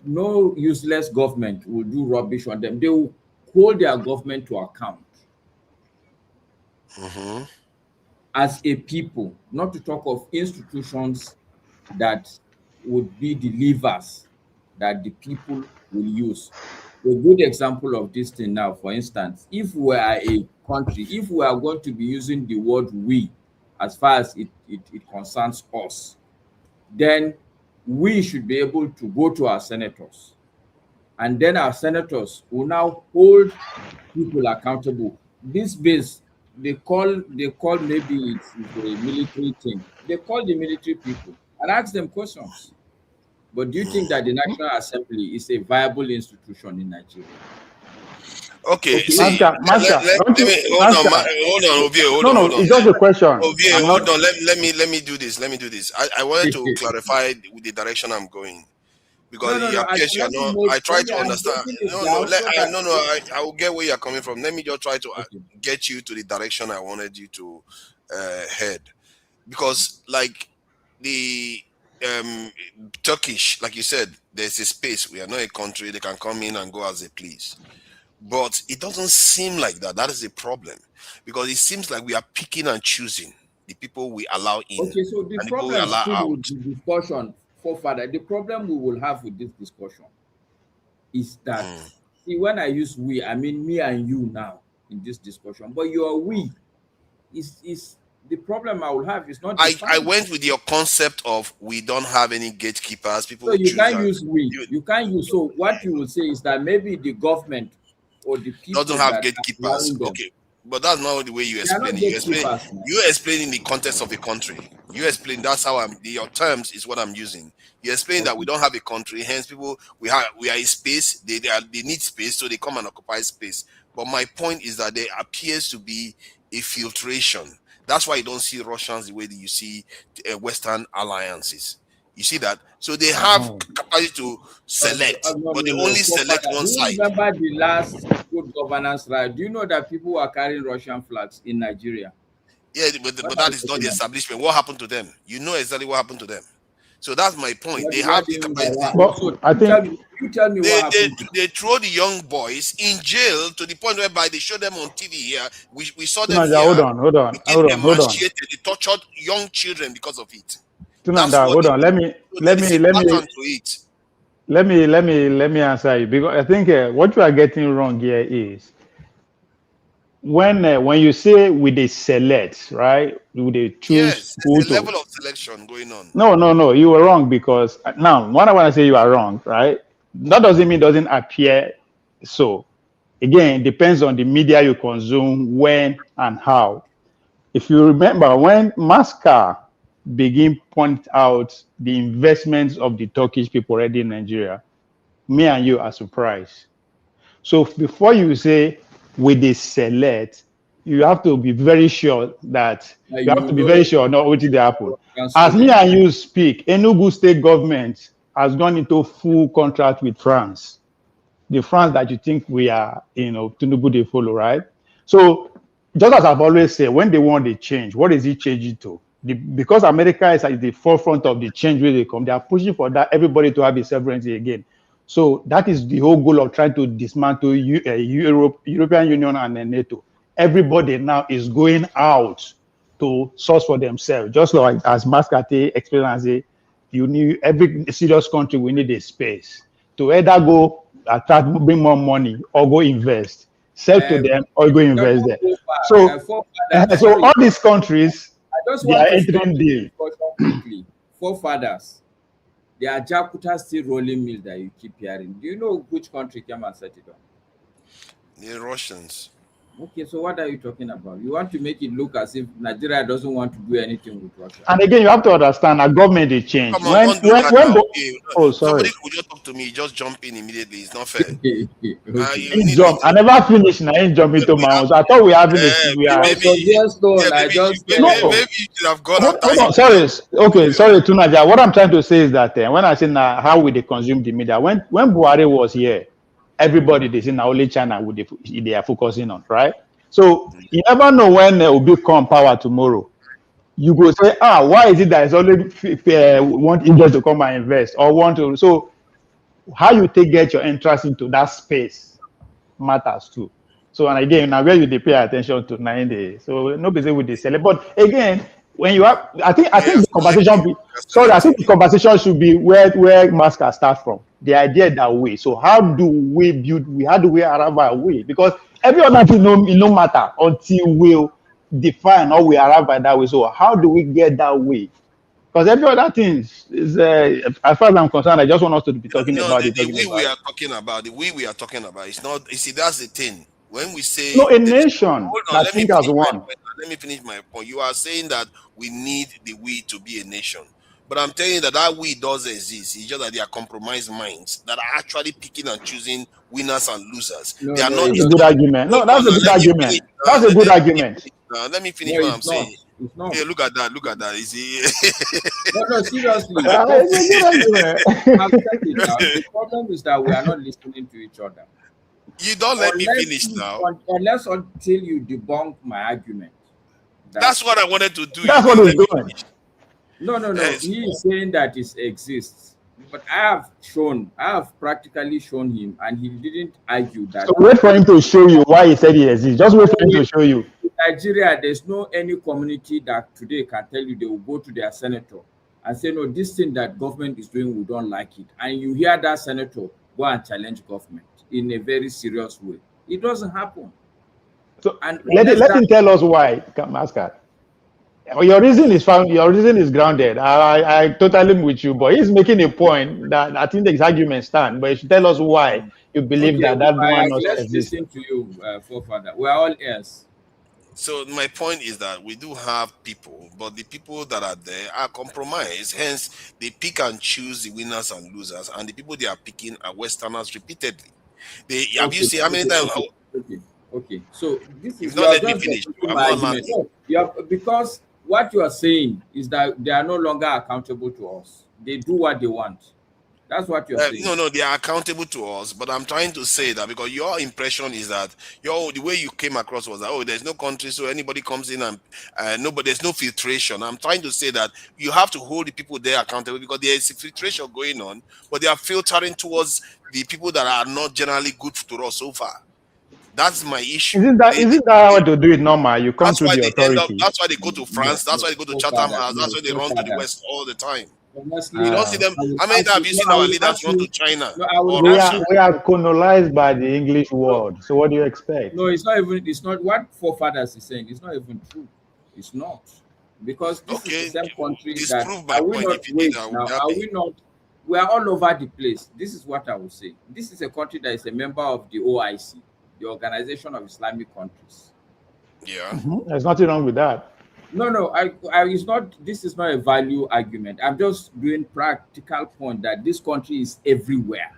no useless government will do rubbish on them. They will hold their government to account. As a people, not to talk of institutions that would be the levers that the people will use. A good example of this thing now, for instance, if we are a country, if we are going to be using the word we as far as it concerns us, then we should be able to go to our senators, and then our senators will now hold people accountable. This base, they call maybe it's a military thing. They call the military people and ask them questions. But do you think that the National Assembly is a viable institution in Nigeria? Okay, see, Master, let me hold on, Ovie, hold on. It's just a question. Ovie, hold on. Let me do this. I wanted to clarify with the direction I'm going, because it appears you are not. I try to understand. I will get where you're coming from. Let me just try to get you to the direction I wanted you to head, because like the Turkish, like you said, there's a space. We are not a country. They can come in and go as they please. But it doesn't seem like that. That is the problem, because it seems like we are picking and choosing the people we allow in. Okay, so the problem still with the discussion, forefather, the problem we will have with this discussion is that, see, when I use we, I mean me and you now in this discussion, but your we is the problem I will have is not. I went with your concept of we don't have any gatekeepers. People. So you can't use we. You can't use. So what you will say is that maybe the government or the people doesn't have gatekeepers. Okay, but that's not the way you explain it. You explain in the context of a country. You explain, that's how your terms is what I'm using. You explain that we don't have a country, hence people we are a space. They need space, so they come and occupy space. But my point is that there appears to be a filtration. That's why you don't see Russians the way that you see Western alliances. You see that? So they have capacity to select, but they only select one side. Do you remember the last good governance right? Do you know that people were carrying Russian flags in Nigeria? Yeah, but that is not the establishment. What happened to them? You know exactly what happened to them. So that's my point. They have the capacity. So I think you tell me what happened. They throw the young boys in jail to the point whereby they show them on TV here. We saw them here. Hold on. They tortured young children because of it. Hold on. Let me answer you, because I think what you are getting wrong here is when you say we they select, right? We they choose. Yes, there's a level of selection going on. No, you were wrong, because now when I want to say you are wrong, right? That doesn't mean it doesn't appear so. Again, it depends on the media you consume, when and how. If you remember, when Mascar begin point out the investments of the Turkish people already in Nigeria, me and you are surprised. So before you say we they select, you have to be very sure that not what did happen. As me and you speak, Enugu state government has gone into full contract with France. The France that you think we are, Tinubu they follow, right? So just as I've always said, when they want the change, what is it changing to? Because America is at the forefront of the change where they come, they are pushing for that everybody to have a sovereignty again. So that is the whole goal of trying to dismantle European Union and NATO. Everybody now is going out to source for themselves. Just like as Mascate explained, as you need every serious country, we need a space to either go attract, bring more money, or go invest, sell to them, or go invest there. So all these countries, they are entering deal. Forefathers, there are Jakarta steel rolling mills that you keep hearing. Do you know which country came and set it up? The Russians. Okay, so what are you talking about? You want to make it look as if Nigeria doesn't want to do anything with Russia. And again, you have to understand our government is changed. Come on, don't do that now. Okay. Oh, sorry. Somebody could just talk to me, just jump in immediately. It's not fair. I never finished. I ain't jumping into my own. So I thought we having this. We are. Maybe you should have gone after Hold on, sorry. Okay, sorry, Tunaja. What I'm trying to say is that when I say now how we they consume the media, when Buhari was here, everybody they say now only China they are focusing on, right? So you never know when Obi come power tomorrow. You go say, why is it that it's only want India to come and invest or want to? So how you get your interest into that space matters too. So and again, now where you pay attention to 9 days. So nobody say with the sell. But again, when you have, I think the conversation. I think the conversation should be where Masca start from. The idea that way. So how do we build? How do we arrive at way? Because every other thing no matter until we define how we arrive at that way. So how do we get that way? Because every other thing is, as far as I'm concerned, I just want us to be talking about it. The way we are talking about, it's not. You see, that's the thing. When we say a nation, I think as one. Let me finish my point. You are saying that we need the we to be a nation. But I'm telling you that we does exist. It's just that they are compromised minds that are actually picking and choosing winners and losers. They are not. That's a good argument. No, that's a good argument. That's a good argument. Let me finish what I'm saying. Hey, look at that. Look at that. Is he? No, seriously. The problem is that we are not listening to each other. You don't let me finish now. Unless until you debunk my argument. That's what I wanted to do. That's what he's doing. No. Yes. He is saying that it exists. But I have practically shown him, and he didn't argue that. So wait for him to show you why he said he exists. Just wait for him to show you. In Nigeria, there's no any community that today can tell you they will go to their senator and say, no, this thing that government is doing, we don't like it. And you hear that senator go and challenge government in a very serious way. It doesn't happen. So and let him tell us why, Mascot. Your reason is found. Your reason is grounded. I totally with you, but he's making a point that I think the argument stand. But you should tell us why you believe that one not exists. Listen to you, forefather. We are all ears. So my point is that we do have people, but the people that are there are compromised. Hence, they pick and choose the winners and losers, and the people they are picking are Westerners repeatedly. Have you seen how many times? Okay. So this is not let me finish. Because what you are saying is that they are no longer accountable to us. They do what they want. That's what you're saying. No, they are accountable to us. But I'm trying to say that because your impression is that the way you came across was that there's no country, so anybody comes in and there's no filtration. I'm trying to say that you have to hold the people there accountable because there is filtration going on, but they are filtering towards the people that are not generally good to us so far. That's my issue. Isn't that how to do it normal? You come to the authority. That's why they go to France. That's why they go to Chatham House. That's why they run to the West all the time. You don't see them. How many times have you seen our leaders run to China? We are colonized by the English world. So what do you expect? No, it's not even. It's not what forefathers is saying. It's not even true. It's not because this is the same country that are we not wait now? Are we not? We are all over the place. This is what I would say. This is a country that is a member of the OIC, the Organization of Islamic Countries. Yeah, there's nothing wrong with that. No, it's not. This is not a value argument. I'm just doing practical point that this country is everywhere.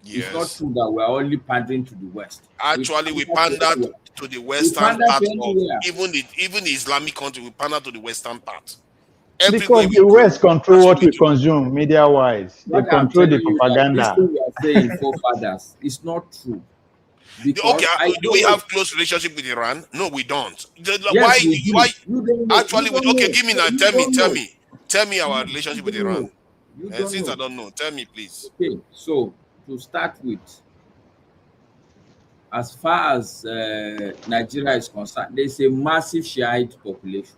Yes. It's not true that we're only pandering to the West. Actually, we pander to the western part of even the Islamic country. We pander to the western part. Because the West control what we consume media-wise. They control the propaganda. This thing we are saying, forefathers, it's not true. Because do we have close relationship with Iran? No, we don't. Why? Actually, give me now. Tell me our relationship with Iran. Since I don't know, tell me, please. Okay, so to start with, as far as Nigeria is concerned, there's a massive Shiite population.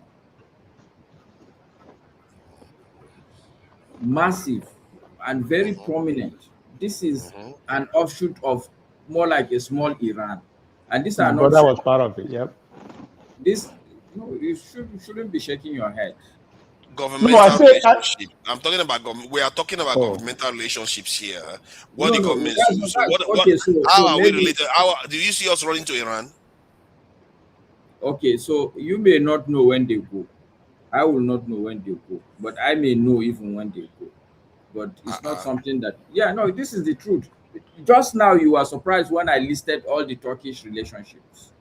Massive and very prominent. This is an offshoot of more like a small Iran, and these are not. That was part of it. Yep. You shouldn't be shaking your head. Governmental relationship. I'm talking about we are talking about governmental relationships here. What the government? How are we related? Do you see us running to Iran? Okay, so you may not know when they go. I will not know when they go, but I may know even when they go. But it's not something that, yeah, no, this is the truth. Just now, you were surprised when I listed all the Turkish relationships.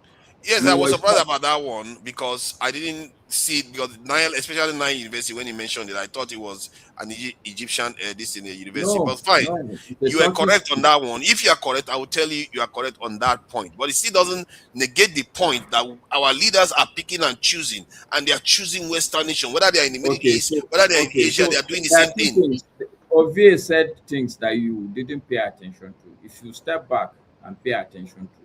Yes, I You was were surprised shocked. about that one because I didn't see it because Nile, especially Nile University, when he mentioned it, I thought it was an Egyptian this in the university. No, But fine, no, the you were Turkish. correct on that one. If you are correct, I will tell you you are correct on that point. But it still doesn't negate the point that our leaders are picking and choosing, and they are choosing Western nation, whether they are in the Middle Okay, East, so whether they are in okay, Asia, so they are doing the there are same two thing. things. Ovie said things that you didn't pay attention to. If you step back and pay attention to,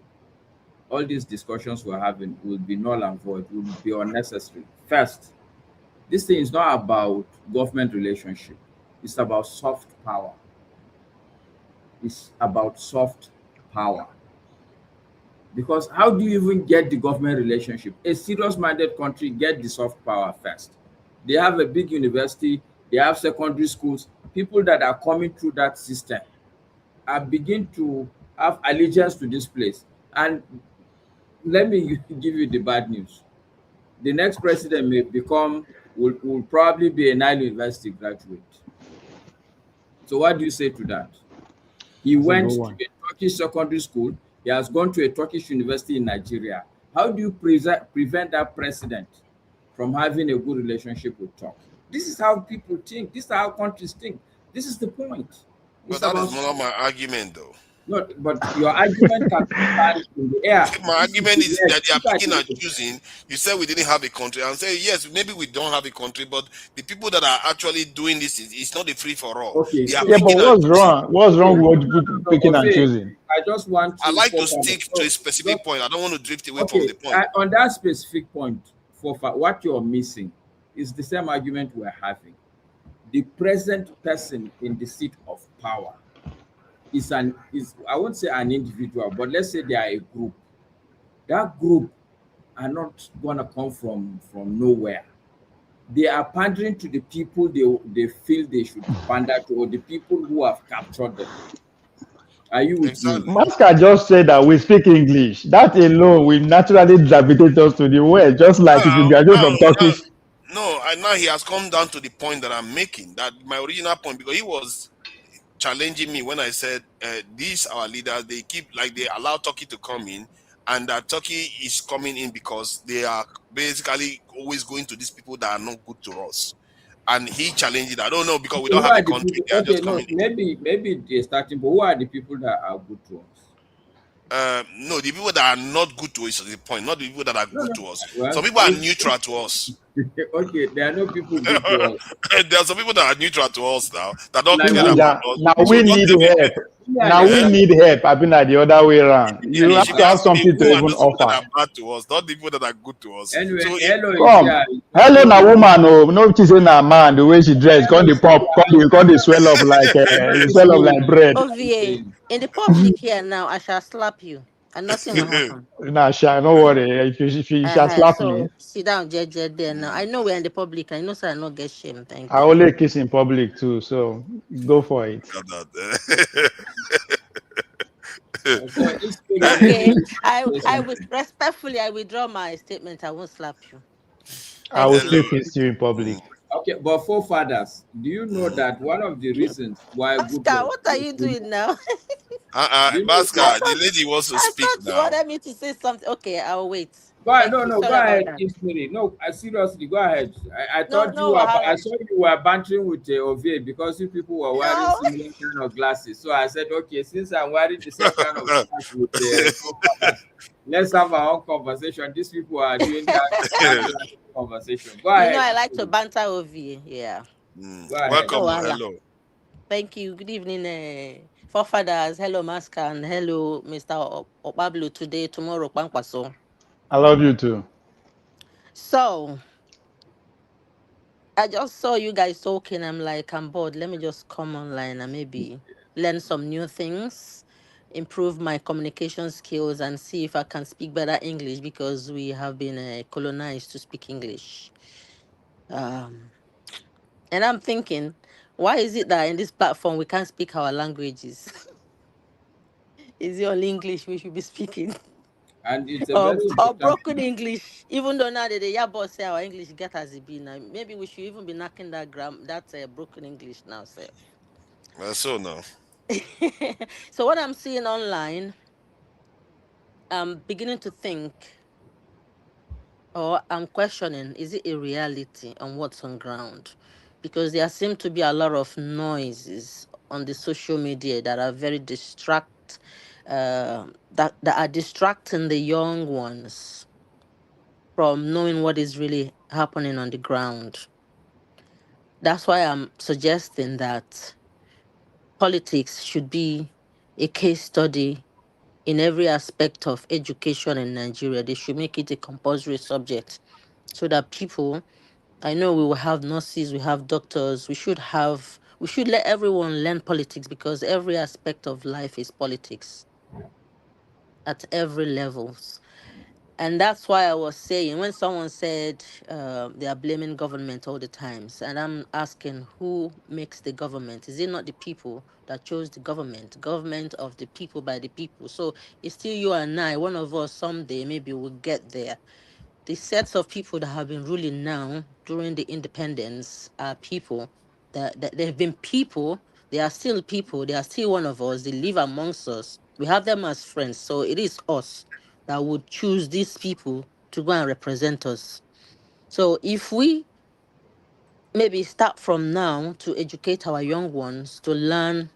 all these discussions we're having will be null and void, will be unnecessary. First, this thing is not about government relationship. It's about soft power. It's about soft power. Because how do you even get the government relationship? A serious-minded country get the soft power first. They have a big university, they have secondary schools. People that are coming through that system are begin to have allegiance to this place. And let me give you the bad news. The next president may become will probably be a Nile University graduate. So what do you say to that? He That's a went good to one. a Turkish secondary school. He has gone to a Turkish university in Nigeria. How do you prevent that president from having a good relationship with Turkey? This is how people think. This is how countries think. This is the point. But It's that about is not my argument, though. not, but your argument can stand in the air. My This is argument the is yes. that they are These are picking and the choosing. You said we didn't have a country, and say yes, maybe we don't have a country, but the people that are actually doing this is it's not a free for all. okay. They are So Yeah, but picking and what's choosing. wrong? What's okay, wrong with picking and okay. choosing? I just want I to like to focus on stick to a specific point. I don't want to drift away from okay, the point. on that specific point, what you're missing is the same argument we're having. The present person in the seat of power is I won't say an individual, but let's say they are a group. That group are not gonna come from nowhere. They are pandering to the people they feel they should pander to, or the people who have captured them. Are you with me? Exactly. Masca just said that we speak English. That alone will naturally gravitate us to the West, just like if you Now, graduate now, from now, Turkish. no, now he has come down to the point that I'm making. That my original point, because he was challenging me when I said these our leaders they keep like they allow Turkey to come in, and that Turkey is coming in because they are basically always going to these people that are not good to us. And he challenged it. I don't know because we Okay, don't who have are a the country. people? They are Okay, just no, coming in. maybe they're starting, but who are the people that are good to us? No, the people that are not good to us is the point, not the people that are No, good no. to us. Well, Some people are neutral to us. okay, there are no people good to us. There are some people that are neutral to us now that don't Like care who? about Now, us. now So we don't need even help. Who are Now the we eh? people? need help. I've been like the other way around. You You have should to have ask me something to who are even those people that offer. are bad to us, not the people that are good to us. Anyway, So hello is Come. here. Hello, Hello na is here. woman. Oh, no, she's in a man. The way she dressed, Hello call the is pop, call the swell up like, hello is swell up spirit. like bread. What are you OVA, saying? in the public here now, I shall slap you, and nothing will happen. Nah, Sha, no worry. If you shall slap me, So sit down, JJ, there now. I know we're in the public. I know, so I not get shame. I Thank you. only kiss in public too. So go for it. So this spirit, maybe Okay, you I say I would something. respectfully I withdraw my statement. I won't slap you. I Thank will you. still Hello. kiss you in public. Okay, but forefathers, do you know that one of the reasons why Oscar, Goodluck what are you doing now? do you know I Baska, the thought lady wants to I speak thought you now. wanted me to say something. Okay, I'll wait. go ahead, Thank no, you. no, go Sorry about ahead, that. Ismail. No, seriously, go ahead. I No, thought you no, were, I Wahala. saw you were bantering with Ovie because you people were wearing No. similar kind of glasses. So I said, okay, since I'm wearing the same kind of glasses with the forefathers, let's have our own conversation. These people are doing that classic conversation. Go You know ahead, I like to Ismail. banter OVA. Yeah. Go ahead. No, Welcome. Wahala. Hello. Thank you. Good evening, forefathers. Hello, Masker, and hello, Mr. Obablo. Today, tomorrow, Kwankwaso. I love you too. So, I just saw you guys talking. I'm like, I'm bored. Let me just come online and maybe learn some new things, improve my communication skills, and see if I can speak better English because we have been colonized to speak English. Um, and I'm thinking, why is it that in this platform we can't speak our languages? Is it only English we should be speaking? And it's a very Or important broken English. Even though now the yeah boss say our English get as it be now. Maybe we should even be knocking that broken English now, sir. So no. So what I'm seeing online, I'm beginning to think, or I'm questioning, is it a reality on what's on ground? Because there seem to be a lot of noises on the social media that are very that are distracting the young ones from knowing what is really happening on the ground. That's why I'm suggesting that politics should be a case study in every aspect of education in Nigeria. They should make it a compulsory subject so that people, I know we will have nurses, we have doctors, we should let everyone learn politics because every aspect of life is politics at every levels. And that's why I was saying when someone said they are blaming government all the times, and I'm asking who makes the government? Is it not the people that chose the government? Government of the people by the people. So it's still you and I. One of us someday maybe will get there. The sets of people that have been ruling now during the independence are people that they've been people. They are still people. They are still one of us. They live amongst us. We have them as friends. So it is us that would choose these people to go and represent us. So if we maybe start from now to educate our young ones to learn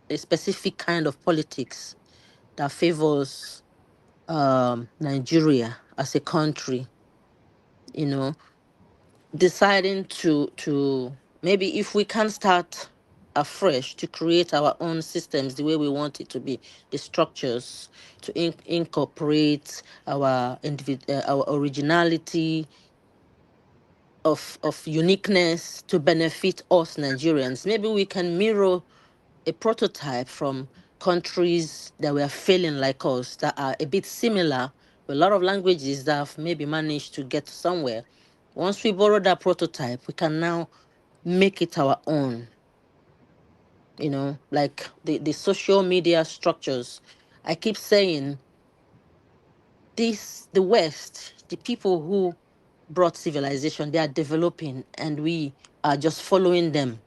a specific kind of politics that favors Nigeria as a country, you know, deciding to maybe if we can start afresh to create our own systems the way we want it to be, the structures to incorporate our originality of uniqueness to benefit us Nigerians. Maybe we can mirror a prototype from countries that were failing like us, that are a bit similar, with a lot of languages that have maybe managed to get somewhere. Once we borrow that prototype, we can now make it our own, like the social media structures. I keep saying the West, the people who brought civilization, they are developing and we are just following them.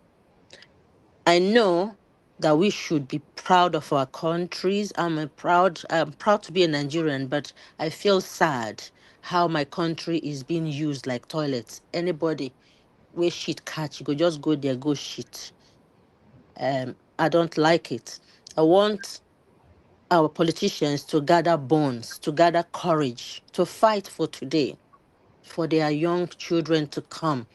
I know that we should be proud of our countries. I'm proud to be a Nigerian, but I feel sad how my country is being used like toilets. Anybody where shit catch, you go just go there, go shit. I don't like it. I want our politicians to gather bonds, to gather courage, to fight for today, for their young children to come.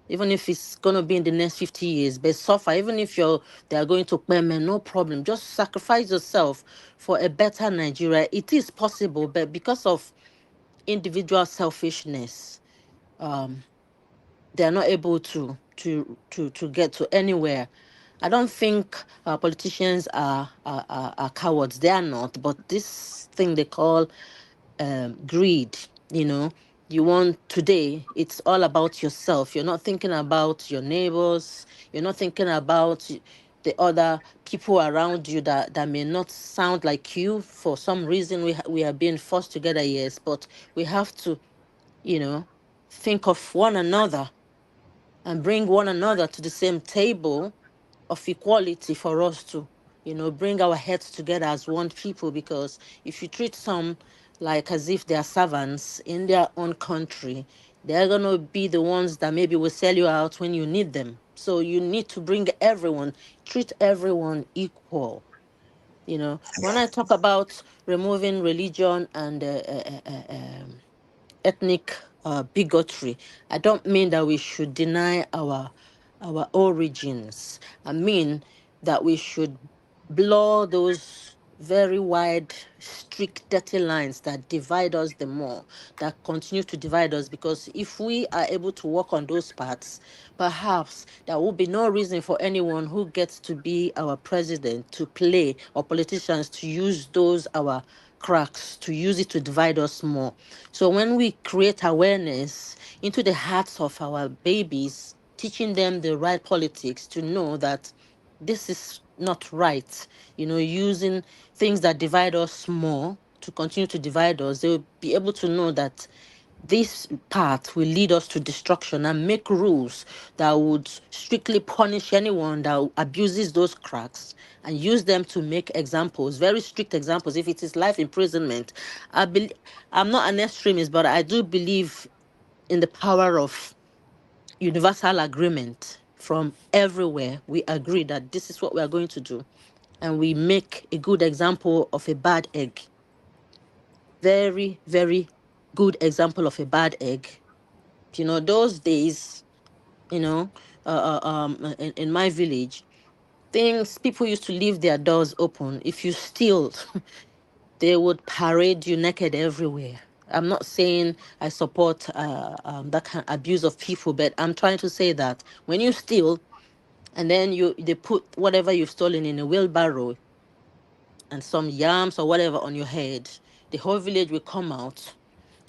Even if it's going to be in the next 50 years, but suffer, even if they are going to payment, no problem. Just sacrifice yourself for a better Nigeria. It is possible, but because of individual selfishness, they are not able to get to anywhere. I don't think politicians are cowards. They are not. But this thing they call greed, you want today, it's all about yourself. You're not thinking about your neighbors. You're not thinking about the other people around you that may not sound like you. For some reason, we are being forced together, yes, but we have to, think of one another and bring one another to the same table of equality for us to, bring our heads together as one people. Because if you treat some like as if they are servants in their own country, they're going to be the ones that maybe will sell you out when you need them. So you need to bring everyone, treat everyone equal. When I talk about removing religion and ethnic bigotry, I don't mean that we should deny our origins. I mean that we should blur those very wide, strict, dirty lines that divide us the more, that continue to divide us. Because if we are able to work on those parts, perhaps there will be no reason for anyone who gets to be our president to play, or politicians to use those our cracks, to use it to divide us more. So when we create awareness into the hearts of our babies, teaching them the right politics to know that this is not right, using things that divide us more to continue to divide us, they will be able to know that this path will lead us to destruction, and make rules that would strictly punish anyone that abuses those cracks and use them to make examples, very strict examples. If it is life imprisonment, I'm not an extremist, but I do believe in the power of universal agreement from everywhere. We agree that this is what we are going to do, and we make a good example of a bad egg. Very, very good example of a bad egg. You know, those days, you know, in my village, people used to leave their doors open. If you steal, they would parade you naked everywhere. I'm not saying I support that kind of abuse of people, but I'm trying to say that when you steal, and then they put whatever you've stolen in a wheelbarrow and some yams or whatever on your head, the whole village will come out.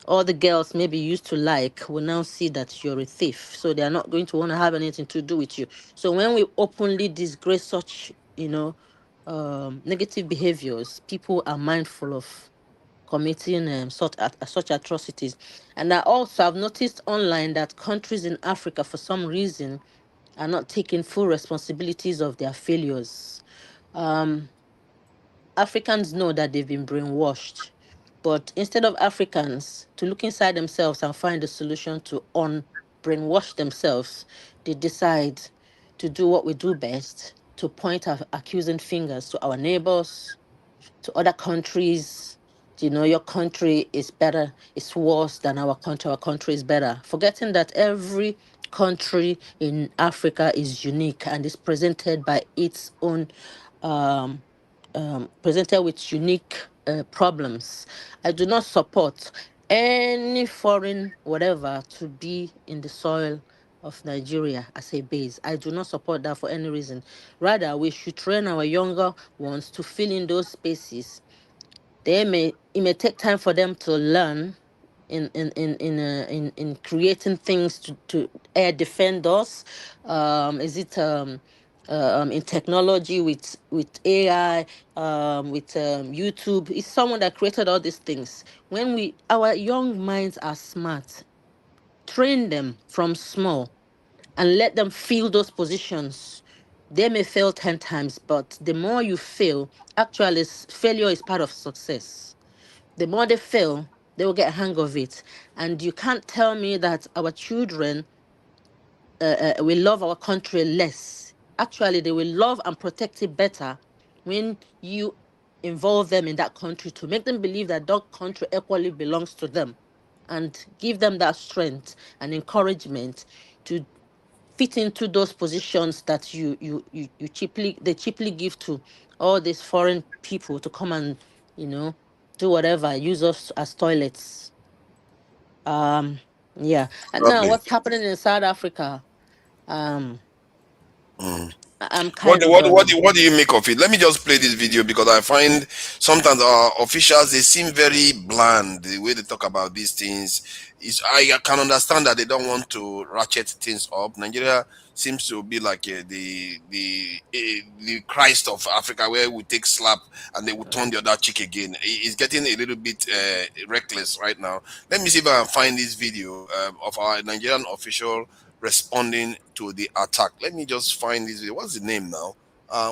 All the girls maybe used to like will now see that you're a thief, so they are not going to want to have anything to do with you. So when we openly disgrace such, you know, negative behaviors, people are mindful of committing such atrocities. And I also have noticed online that countries in Africa, for some reason, are not taking full responsibilities of their failures. Africans know that they've been brainwashed, but instead of Africans to look inside themselves and find a solution to brainwash themselves, they decide to do what we do best, to point our accusing fingers to our neighbors, to other countries. You know, your country is better, it's worse than our country is better. Forgetting that every country in Africa is unique and is presented by its own presented with unique problems. I do not support any foreign whatever to be in the soil of Nigeria as a base. I do not support that for any reason. Rather, we should train our younger ones to fill in those spaces. It may take time for them to learn in creating things to air defend us. Is it in technology with AI, with YouTube? It's someone that created all these things. When our young minds are smart, train them from small and let them feel those positions. They may fail 10 times, but the more you fail, actually failure is part of success. The more they fail, they will get a hang of it. And you can't tell me that our children will love our country less. Actually, they will love and protect it better when you involve them in that country to make them believe that that country equally belongs to them, and give them that strength and encouragement to fit into those positions that they cheaply give to all these foreign people to come and, you know, do whatever, use us as toilets. Yeah. And now Lovely. what's happening in South Africa? I'm What kind do, of what, do- what, do, what do you make of it? Let me just play this video because I find sometimes our officials, they seem very bland. The way they talk about these things I can understand that they don't want to ratchet things up. Nigeria seems to be like the Christ of Africa, where we take slap and they will turn the other cheek again. It's getting a little bit reckless right now. Let me see if I can find this video of our Nigerian official responding to the attack. Let me just find this video. What's the name now?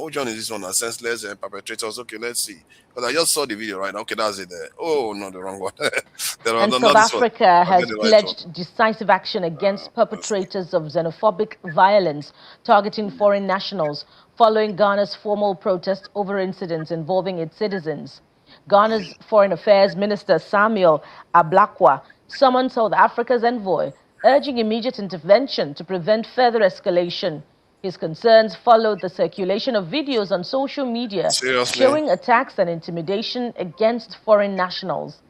Which one is this one? Senseless perpetrators. Okay, let's see. Because I just saw the video right now. Okay, that's it there. Oh no, the wrong one. And not South this one. Africa I'll get has the right one. pledged decisive action against perpetrators of xenophobic violence targeting foreign nationals following Ghana's formal protest over incidents involving its citizens. Ghana's Foreign Affairs Minister Samuel Ablakwa summoned South Africa's envoy, urging immediate intervention to prevent further escalation. His concerns followed the circulation of videos on social media Seriously? showing attacks and intimidation against foreign nationals.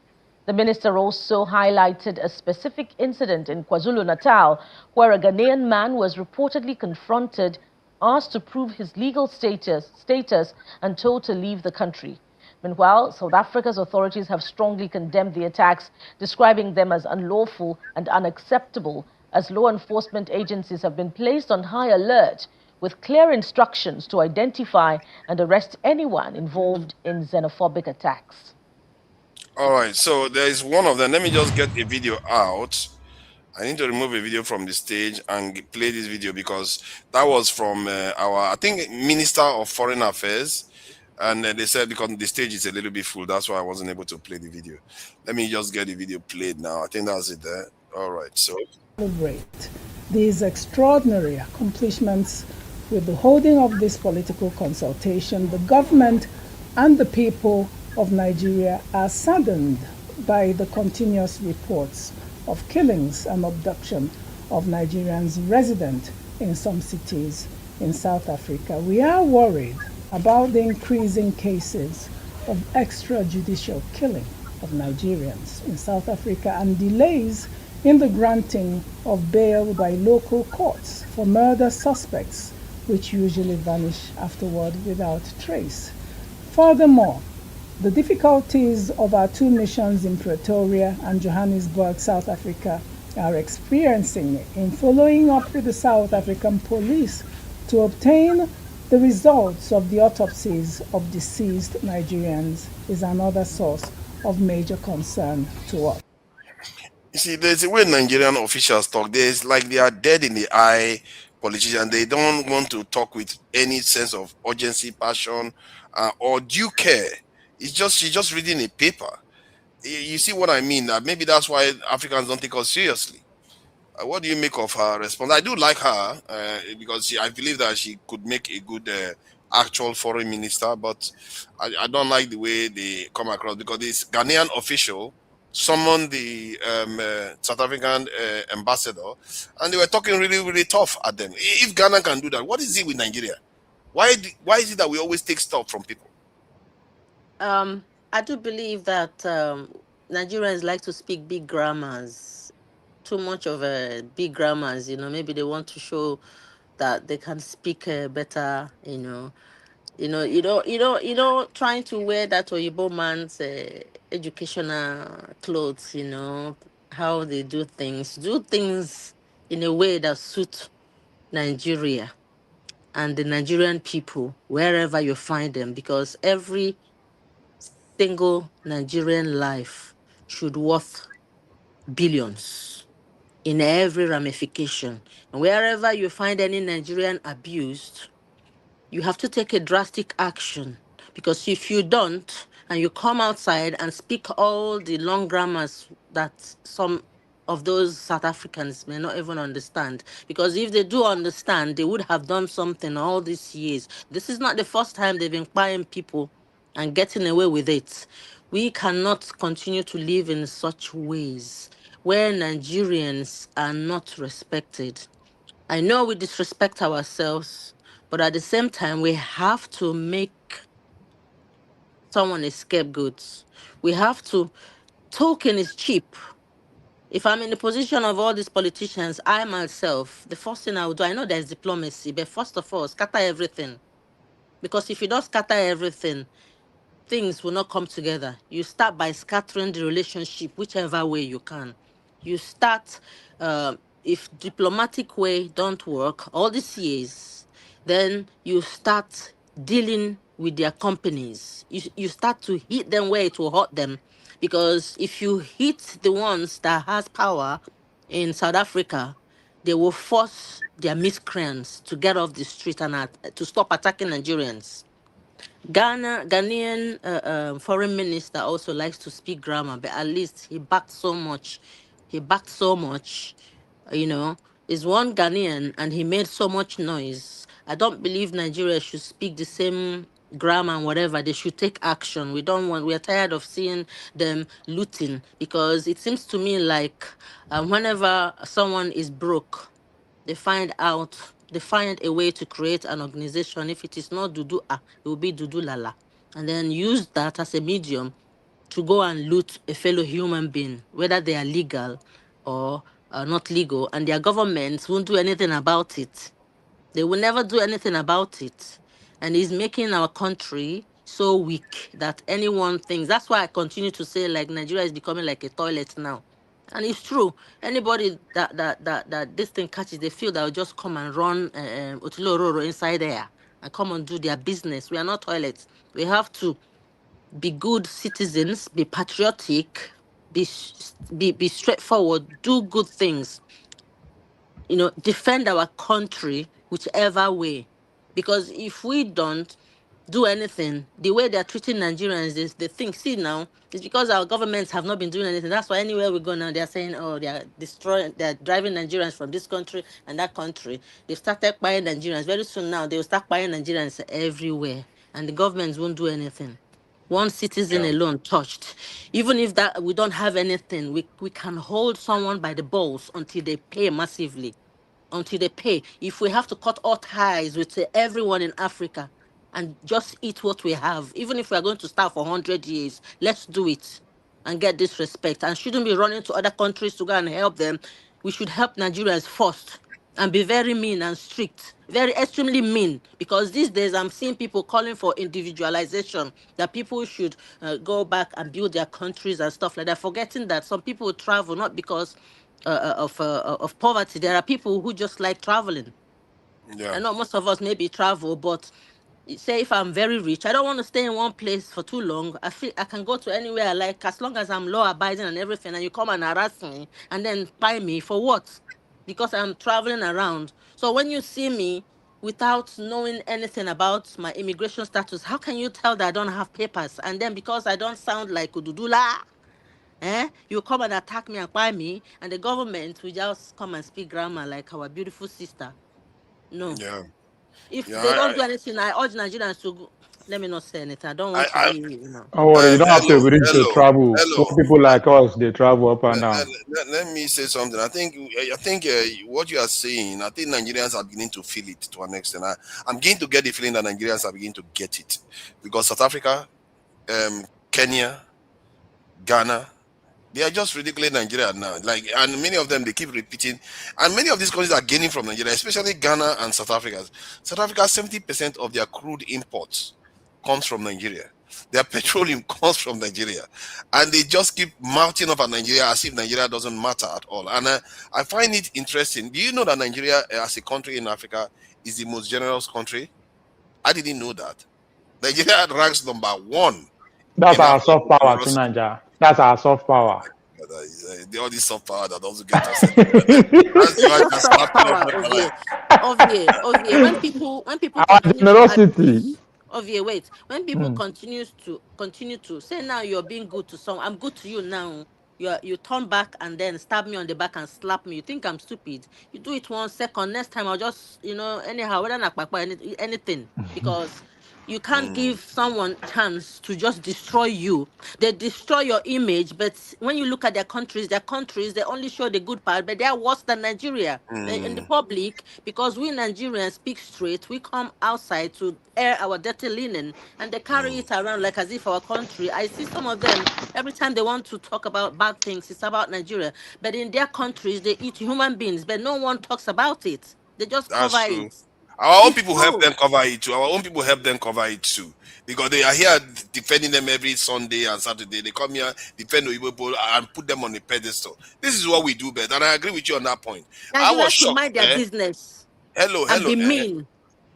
The minister also highlighted a specific incident in KwaZulu-Natal where a Ghanaian man was reportedly confronted, asked to prove his legal status and told to leave the country. Meanwhile, South Africa's authorities have strongly condemned the attacks, describing them as unlawful and unacceptable, as law enforcement agencies have been placed on high alert with clear instructions to identify and arrest anyone involved in xenophobic attacks. All right, so there is one of them. Let me just get a video out. I need to remove a video from the stage and play this video because that was from our, I think, Minister of Foreign Affairs. And they said because the stage is a little bit full, that's why I wasn't able to play the video. Let me just get the video played now. I think that's it there. All right, so. Celebrate these extraordinary accomplishments with the holding of this political consultation. The government and the people of Nigeria are saddened by the continuous reports of killings and abduction of Nigerians resident in some cities in South Africa. We are worried about the increasing cases of extrajudicial killing of Nigerians in South Africa and delays in the granting of bail by local courts for murder suspects, which usually vanish afterward without trace. Furthermore, the difficulties of our two missions in Pretoria and Johannesburg, South Africa, are experiencing in following up with the South African police to obtain the results of the autopsies of deceased Nigerians is another source of major concern to us. You see, there's a way Nigerian officials talk. There's like they are dead in the eye politicians. They don't want to talk with any sense of urgency, passion, or due care. It's just she's just reading a paper. You see what I mean? Maybe that's why Africans don't take us seriously. What do you make of her response? I do like her because I believe that she could make a good actual foreign minister, but I don't like the way they come across because this Ghanaian official summoned the South African ambassador and they were talking really, really tough at them. If Ghana can do that, what is it with Nigeria? Why is it that we always take stuff from people? I do believe that Nigerians like to speak big grammars, too much of big grammars. Maybe they want to show that they can speak better. Trying to wear that Oyibo man's educational clothes. How they do things in a way that suit Nigeria and the Nigerian people wherever you find them, because every single Nigerian life should worth billions in every ramification. And wherever you find any Nigerian abused, you have to take a drastic action, because if you don't and you come outside and speak all the long grammars that some of those South Africans may not even understand, because if they do understand, they would have done something all these years. This is not the first time they've been buying people and getting away with it. We cannot continue to live in such ways where Nigerians are not respected. I know we disrespect ourselves, but at the same time, we have to make someone a scapegoat. We have to, token is cheap. If I'm in the position of all these politicians, I myself, the first thing I would do, I know there's diplomacy, but first of all, scatter everything. Because if you don't scatter everything, things will not come together. You start by scattering the relationship whichever way you can. You start, if diplomatic way don't work all these years, then you start dealing with their companies. You start to hit them where it will hurt them. Because if you hit the ones that has power in South Africa, they will force their miscreants to get off the street and to stop attacking Nigerians. Ghanaian foreign minister also likes to speak grammar, but at least he backed so much. Is one Ghanaian and he made so much noise. I don't believe Nigeria should speak the same grammar and whatever. They should take action. We're tired of seeing them looting, because it seems to me like whenever someone is broke, they find a way to create an organization. If it is not Dudu it will be Dudu Lala. And then use that as a medium to go and loot a fellow human being, whether they are legal or not legal, and their governments won't do anything about it. They will never do anything about it. And it's making our country so weak that anyone thinks. That's why I continue to say, like, Nigeria is becoming like a toilet now. And it's true. Anybody that this thing catches, they feel they'll just come and run Otilo Roro inside there and come and do their business. We are not toilets. We have to be good citizens, be patriotic, be straightforward, do good things, defend our country whichever way. Because if we don't do anything, the way they're treating Nigerians is they think, see now, it's because our governments have not been doing anything. That's why anywhere we go now, they're saying, oh, they're driving Nigerians from this country and that country. They've started buying Nigerians. Very soon now, they'll start buying Nigerians everywhere. And the governments won't do anything. One citizen alone touched. Even if that we don't have anything, we can hold someone by the balls until they pay massively. Until they pay. If we have to cut all ties with everyone in Africa and just eat what we have, even if we are going to starve for 100 years, let's do it and get this respect. And shouldn't be running to other countries to go and help them. We should help Nigerians first and be very mean and strict, very extremely mean. Because these days I'm seeing people calling for individualization, that people should go back and build their countries and stuff like that, forgetting that some people travel not because of poverty. There are people who just like traveling. I know most of us maybe travel, but say if I'm very rich, I don't want to stay in one place for too long. I feel I can go to anywhere I like, as long as I'm law abiding and everything, and you come and harass me and then buy me for what? Because I'm traveling around. So when you see me without knowing anything about my immigration status, how can you tell that I don't have papers? And then because I don't sound like Ududula, you come and attack me and buy me, and the government will just come and speak grammar like our beautiful sister. No. If they don't do anything, I urge Nigerians to go. Let me not say anything. I don't want to be, Don't worry, you don't have to agree to travel. Some people like us, they travel up and down. Let me say something. I think what you are saying, I think Nigerians are beginning to feel it to an extent. I'm beginning to get the feeling that Nigerians are beginning to get it, because South Africa, Kenya, Ghana, they are just ridiculing Nigeria now. And many of them, they keep repeating. And many of these countries are gaining from Nigeria, especially Ghana and South Africa. South Africa, 70% of their crude imports comes from Nigeria. Their petroleum comes from Nigeria. And they just keep mounting up at Nigeria as if Nigeria doesn't matter at all. And I find it interesting. Do you know that Nigeria, as a country in Africa, is the most generous country? I didn't know that. Nigeria ranks number 1. That's our soft power to Nigeria. That's our soft power. All this soft power that doesn't get us. That's soft power. Ovie. When people our generosity. Wait. When people continue to say, now you're being good to someone, I'm good to you now. You turn back and then stab me on the back and slap me. You think I'm stupid? You do it 1 second. Next time I'll just anyhow, whether not anything, because you can't give someone chance to just destroy you. They destroy your image, but when you look at their countries, they only show the good part, but they are worse than Nigeria. In the public, because we Nigerians speak straight, we come outside to air our dirty linen, and they carry it around like as if our country. I see some of them, every time they want to talk about bad things, it's about Nigeria. But in their countries, they eat human beings, but no one talks about it. They just cover it. Our own people help them cover it too. Because they are here defending them every Sunday and Saturday. They come here, defend the people and put them on a pedestal. This is what we do best, and I agree with you on that point. I was shocked. Mind their business. Hello. And be mean.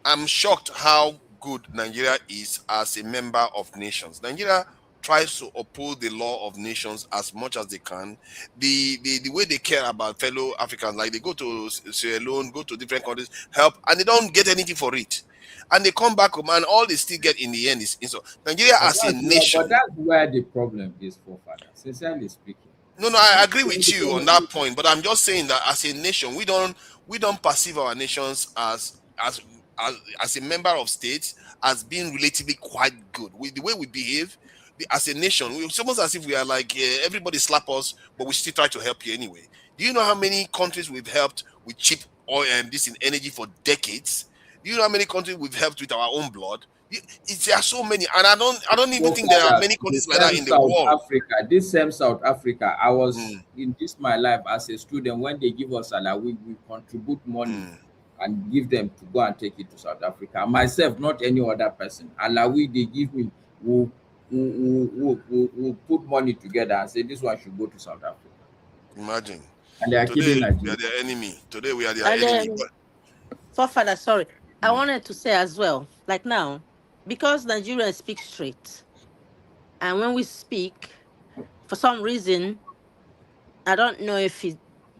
I'm shocked how good Nigeria is as a member of nations. Nigeria tries to uphold the law of nations as much as they can. The way they care about fellow Africans, like they go to Sierra Leone, go to different countries, help, and they don't get anything for it. And they come back home, and all they still get in the end is insult. Nigeria as a nation. But that's where the problem is, forefather. Sincerely speaking. No, I agree with you on that point. But I'm just saying that as a nation, we don't perceive our nations as a member of states as being relatively quite good. With the way we behave as a nation, it's almost as if we are like everybody slap us, but we still try to help you anyway. Do you know how many countries we've helped with cheap oil and this in energy for decades? Do you know how many countries we've helped with our own blood? There are so many, and I don't even think there are many countries like that in the world. Africa, this same South Africa, I was in my life as a student. When they give us salary, we contribute money and give them to go and take it to South Africa. Myself, not any other person. Alawi, they give me, we'll put money together and say this one should go to South Africa. Imagine. And they are killing Nigeria. We are their enemy. Today we are their enemy. Forefather, sorry. I wanted to say as well, like now, because Nigerians speak straight, And when we speak, for some reason, I don't know if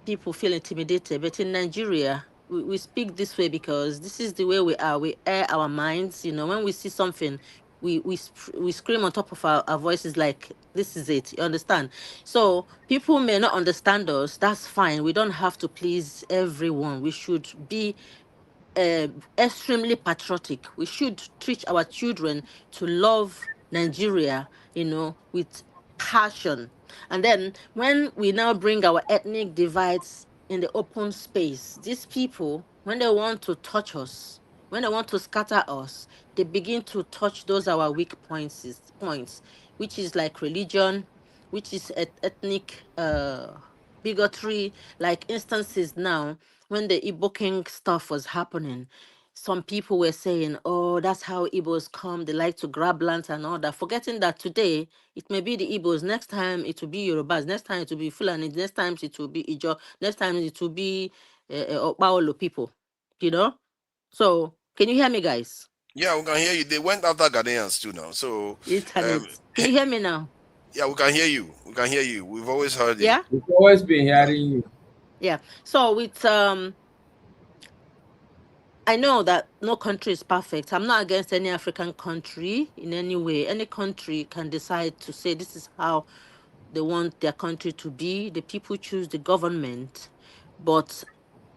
people feel intimidated, but in Nigeria, we speak this way because this is the way we are. We air our minds. When we see something, we scream on top of our voices like, this is it. You understand? So people may not understand us. That's fine. We don't have to please everyone. We should be extremely patriotic. We should teach our children to love Nigeria, with passion. And then when we now bring our ethnic divides in the open space, these people, when they want to touch us, when they want to scatter us, they begin to touch those our weak points, which is like religion, which is ethnic bigotry, like instances now when the Igbo King stuff was happening. Some people were saying, oh, that's how Igbos come. They like to grab lands and all that, forgetting that today it may be the Igbos, next time it will be Yorubas, next time it will be Fulani, next time it will be Ijo, next time it will be Okpaolo people, So, can you hear me, guys? Yeah, we can hear you. They went after Ghanaians too now. So, Internet. Can you hear me now? yeah, we can hear you. We can hear you. We've always heard you. Yeah? We've always been hearing you. Yeah. So with I know that no country is perfect. I'm not against any African country in any way. Any country can decide to say this is how they want their country to be. The people choose the government. But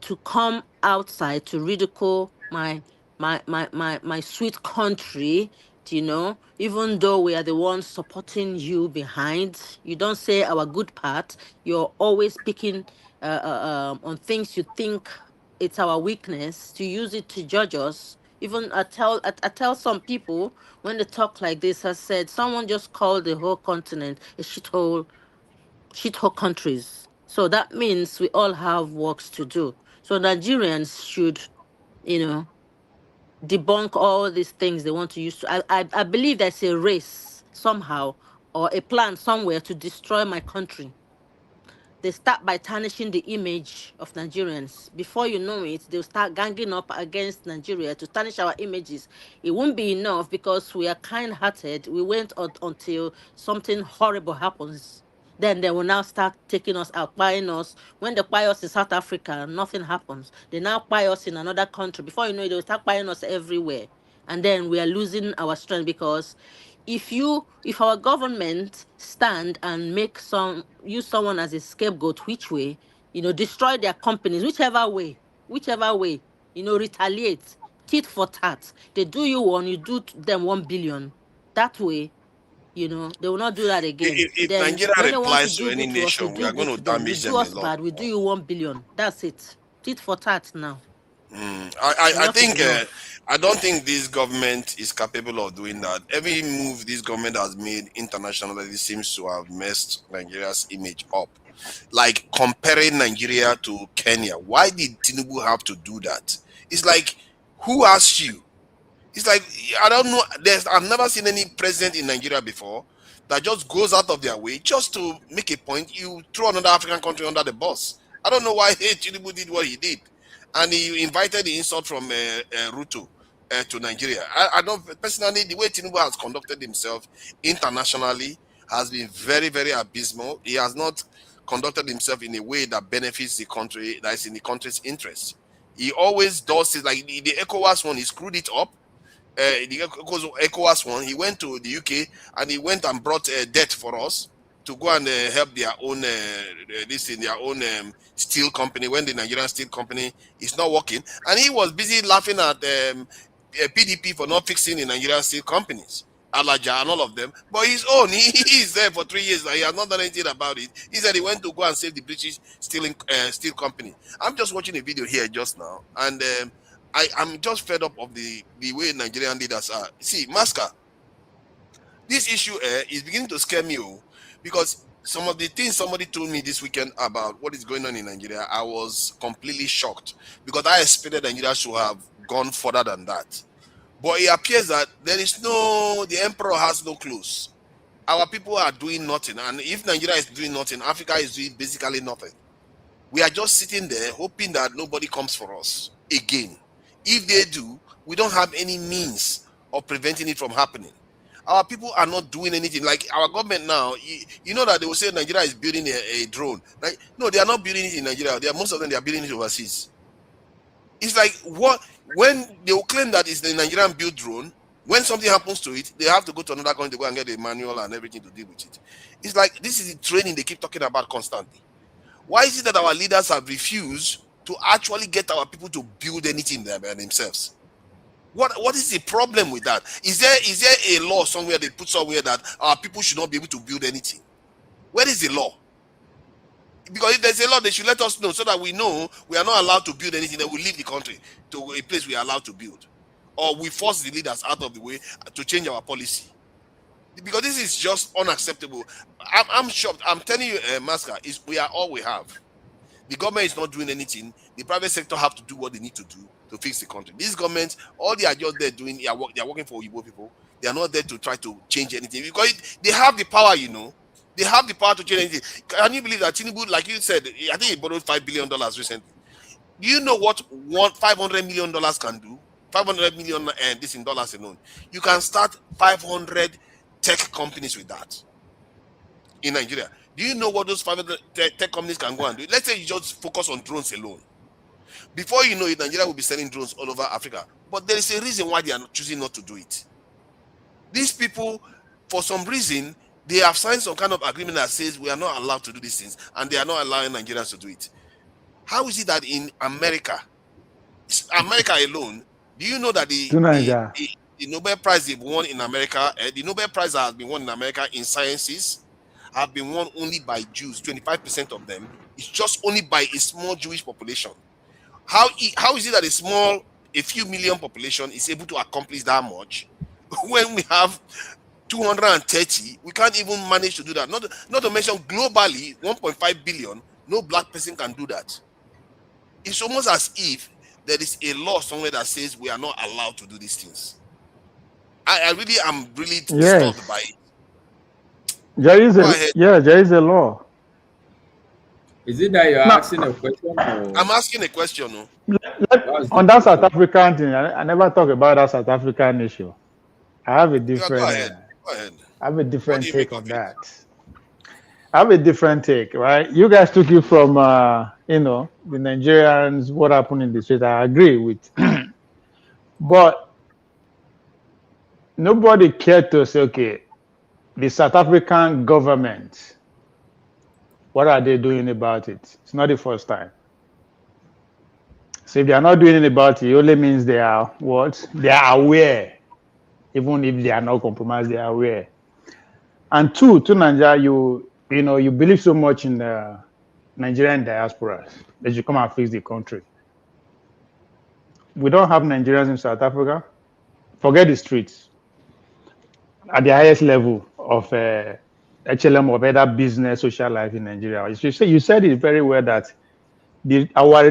to come outside to ridicule my sweet country, even though we are the ones supporting you behind, you don't say our good part. You're always picking on things you think it's our weakness to use it to judge us. Even I tell some people when they talk like this, I said someone just called the whole continent a shithole countries. So that means we all have works to do. So Nigerians should, debunk all these things they want to use. I believe there's a race somehow or a plan somewhere to destroy my country. They start by tarnishing the image of Nigerians. Before you know it, they'll start ganging up against Nigeria to tarnish our images. It won't be enough because we are kind-hearted. We wait until something horrible happens. Then they will now start taking us out, buying us. When they buy us in South Africa, nothing happens. They now buy us in another country. Before you know it, they'll start buying us everywhere. And then we are losing our strength because if our government stand and use someone as a scapegoat, which way, destroy their companies, whichever way, retaliate, tit for tat. They do you one, you do them 1 billion. That way, they will not do that again. If Then Nigeria when they want to replies to do any good to us, we nation, we do are going good to to them. You damage do them a us lot. bad, we do you 1 billion. That's it. Tit for tat now. I Enough is think enough. I don't think this government is capable of doing that. Every move this government has made internationally seems to have messed Nigeria's image up. Like comparing Nigeria to Kenya. Why did Tinubu have to do that? It's like, who asked you? It's like, I don't know. I've never seen any president in Nigeria before that just goes out of their way just to make a point. You throw another African country under the bus. I don't know why Tinubu did what he did, and he invited the insult from Ruto to Nigeria. I don't personally, the way Tinubu has conducted himself internationally has been very, very abysmal. He has not conducted himself in a way that benefits the country, that is in the country's interest. He always does it like the ECOWAS one. He screwed it up. The ECOWAS one, he went to the UK and he went and brought debt for us to go and help their own their own steel company when the Nigerian steel company is not working, and he was busy laughing at PDP for not fixing the Nigerian steel companies, Alaja and all of them. But his own, he is there for 3 years and he has not done anything about it. He said he went to go and save the British steel company. I'm just watching a video here just now, and I'm just fed up of the way Nigerian leaders are. See, Masker, this issue is beginning to scare me, because some of the things somebody told me this weekend about what is going on in Nigeria, I was completely shocked because I expected Nigeria should have gone further than that. But it appears that the emperor has no clues. Our people are doing nothing, and if Nigeria is doing nothing, Africa is doing basically nothing. We are just sitting there hoping that nobody comes for us again. If they do, we don't have any means of preventing it from happening. Our people are not doing anything. Like our government now, you know that they will say Nigeria is building a drone. Like, no, they are not building it in Nigeria. Most of them, they are building it overseas. It's like when they will claim that it's the Nigerian built drone, when something happens to it, they have to go to another country to go and get the manual and everything to deal with it. It's like this is the training they keep talking about constantly. Why is it that our leaders have refused to actually get our people to build anything there by themselves? What is the problem with that? Is there a law somewhere they put somewhere that our people should not be able to build anything? Where is the law? Because if there's a law, they should let us know so that we know we are not allowed to build anything. Then we leave the country to a place we are allowed to build, or we force the leaders out of the way to change our policy. Because this is just unacceptable. I'm shocked. I'm telling you, Masker, we are all we have. The government is not doing anything. The private sector have to do what they need to do to fix the country. These governments, all they are just there doing, they are working for Igbo people. They are not there to try to change anything because they have the power, you know. They have the power to change anything. Can you believe that Tinubu, like you said, I think he borrowed $5 billion recently. Do you know what $500 million can do? 500 million this in dollars alone. You can start 500 tech companies with that in Nigeria. Do you know what those 500 tech companies can go and do? Let's say you just focus on drones alone. Before you know it, Nigeria will be selling drones all over Africa. But there is a reason why they are choosing not to do it. These people, for some reason, they have signed some kind of agreement that says we are not allowed to do these things, and they are not allowing Nigerians to do it. How is it that in America alone, do you know that the Nobel Prize they've won in America, the Nobel Prize that has been won in America in sciences have been won only by Jews, 25% of them. It's just only by a small Jewish population. How is it that a few million population is able to accomplish that much when we have 230? We can't even manage to do that. Not to mention globally, 1.5 billion, no black person can do that. It's almost as if there is a law somewhere that says we are not allowed to do these things. I really am disturbed by it. There is a law. Is it that you're asking a question? Or? I'm asking a question. No? On that South African thing, I never talk about that South African issue. I have a different. Go ahead. I have a different take on that. I have a different take, right? You guys took it from, the Nigerians, what happened in the street. I agree with, but nobody cared to say, okay, the South African government, what are they doing about it? It's not the first time. So if they are not doing anything about it, it only means they are what? They are aware. Even if they are not compromised, they are aware. And two, to Nigeria, you believe so much in the Nigerian diaspora that you come and fix the country. We don't have Nigerians in South Africa. Forget the streets. At the highest level of HLM or better business, social life in Nigeria. You said it very well that our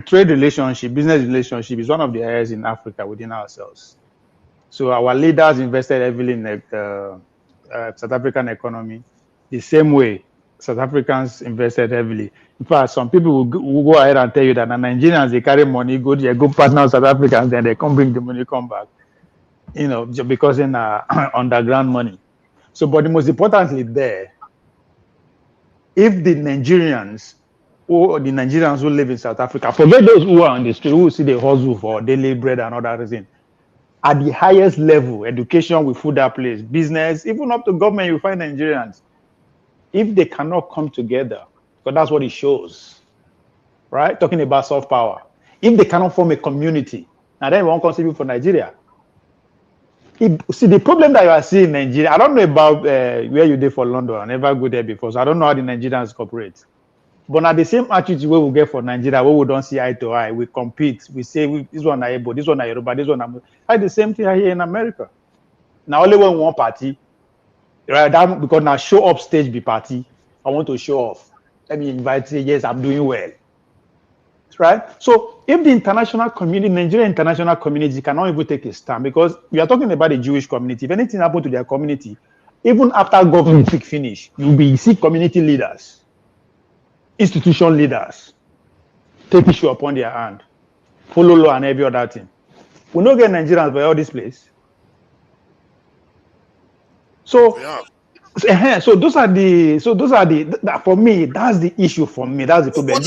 trade relationship, business relationship is one of the highest in Africa within ourselves. So our leaders invested heavily in the South African economy. The same way South Africans invested heavily. In fact, some people will go ahead and tell you that the Nigerians, they carry money, go partner with South Africans, then they come bring the money, come back. Just because in underground money. So, but the most importantly there, if the Nigerians or the Nigerians who live in South Africa, forget those who are on the street, who see the hustle for daily bread and other reasons, at the highest level, education will fill that place, business, even up to government, you find Nigerians. If they cannot come together, because that's what it shows, right? Talking about soft power. If they cannot form a community, and then we won't contribute for Nigeria. See, the problem that you are seeing in Nigeria, I don't know about where you did for London. I never go there before, so I don't know how the Nigerians cooperate. But now the same attitude we will get for Nigeria, where we don't see eye to eye, we compete, we say this one are Igbo, this one are Yoruba, this one are... Like the same thing here in America. Now only when one party, right? That, because now show up stage be party, I want to show off. Let me invite, say yes, I'm doing well. Right? So if the international community, Nigerian international community cannot even take a stand, because we are talking about the Jewish community. If anything happened to their community, even after government finish, you'll see community leaders, institution leaders, take issue upon their hand, follow law and every other thing. We don't get Nigerians by all this place. So, Yeah. so those are the for me, that's the issue for me. That's the problem.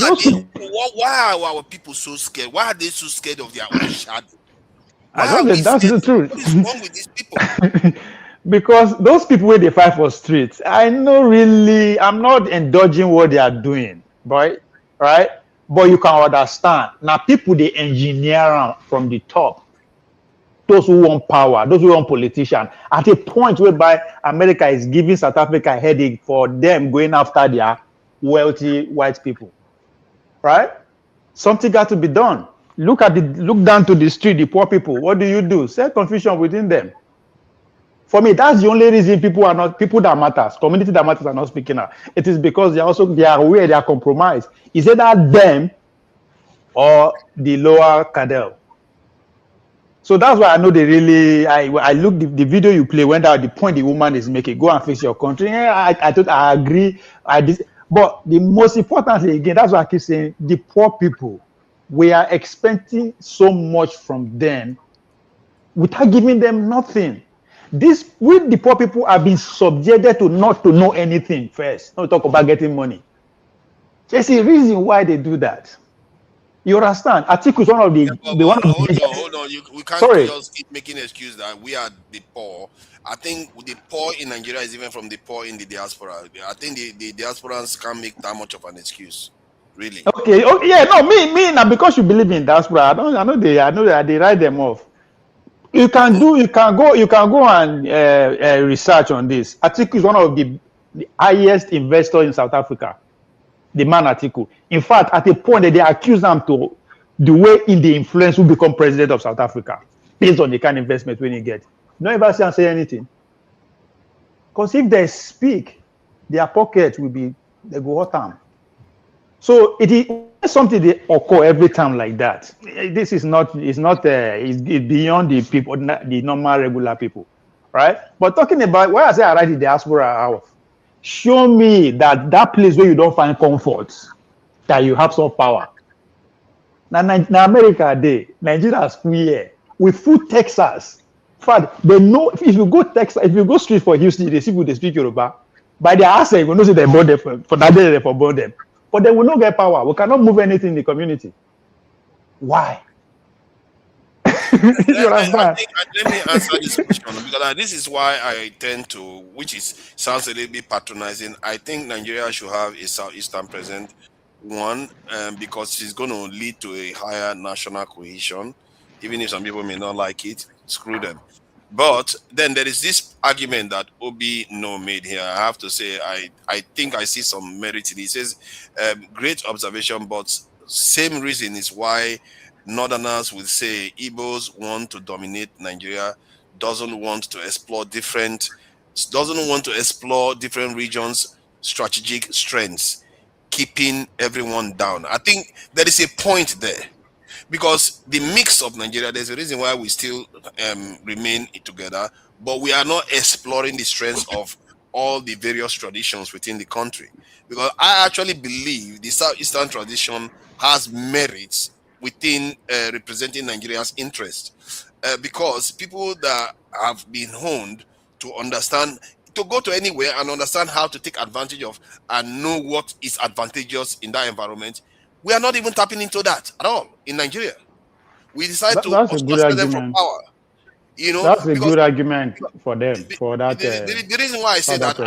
Why are our people so scared? Why are they so scared of their own shadow? I Why are don't we get that's scared? the truth. What is wrong with these people? Because those people where they fight for streets, I'm not indulging what they are doing, boy, right? But you can understand. Now people they engineer am from the top. Those who want power, those who want politician, at a point whereby America is giving South Africa a headache for them going after their wealthy white people, right? Something got to be done. Look down to the street, the poor people. What do? Set confusion within them. For me, that's the only reason people that matters, community that matters are not speaking out. It is because they are aware, they are compromised. Is it that them or the lower cadre? So that's why I know they really. I look the video you play when the point the woman is making. Go and fix your country. I agree. But the most important thing again, that's why I keep saying the poor people. We are expecting so much from them without giving them nothing. The poor people have been subjected to not to know anything first. Don't talk about getting money. There's a reason why they do that. You understand? Article is one of the Hold on. We can't just keep making excuse that we are the poor. I think the poor in Nigeria is even from the poor in the diaspora. I think the diasporans can't make that much of an excuse. Really? Okay. Oh, yeah. No, me now because you believe in diaspora. I know they write them off. You can go and research on this. Atiku is one of the highest investors in South Africa. The man Atiku. In fact, at a point that they accuse him to the way in the influence who become president of South Africa based on the kind of investment when he get. No ever see and say anything. Because if they speak, their pocket will be they go hot time. So it is something that occur every time like that. This is it's beyond the people, the normal regular people, right? But talking about why I say I write the diaspora out, show me that place where you don't find comfort, that you have some power. Now America Nigeria is free with full Texas. In fact, they know if you go Texas, if you go straight for Houston, they see people they speak Yoruba. By their accent, you know say they bought them for that day they bought them. But they will not get power. We cannot move anything in the community. Why? Let me answer this question because this is why I tend to, sounds a little bit patronizing. I think Nigeria should have a Southeastern president, because it's going to lead to a higher national cohesion, even if some people may not like it. Screw them. But then there is this argument that Obi made here. I have to say, I think I see some merit in it. He says, great observation, but same reason is why Northerners will say Igbos want to dominate Nigeria, doesn't want to explore different regions' strategic strengths, keeping everyone down. I think there is a point there. Because the mix of Nigeria, there's a reason why we still remain together, but we are not exploring the strengths of all the various traditions within the country. Because I actually believe the Southeastern tradition has merits within representing Nigeria's interest. Because people that have been honed to understand, to go to anywhere and understand how to take advantage of and know what is advantageous in that environment, we are not even tapping into that at all in Nigeria. We decide to ostracize them from power. That's a good argument for them for that. The reason why I say that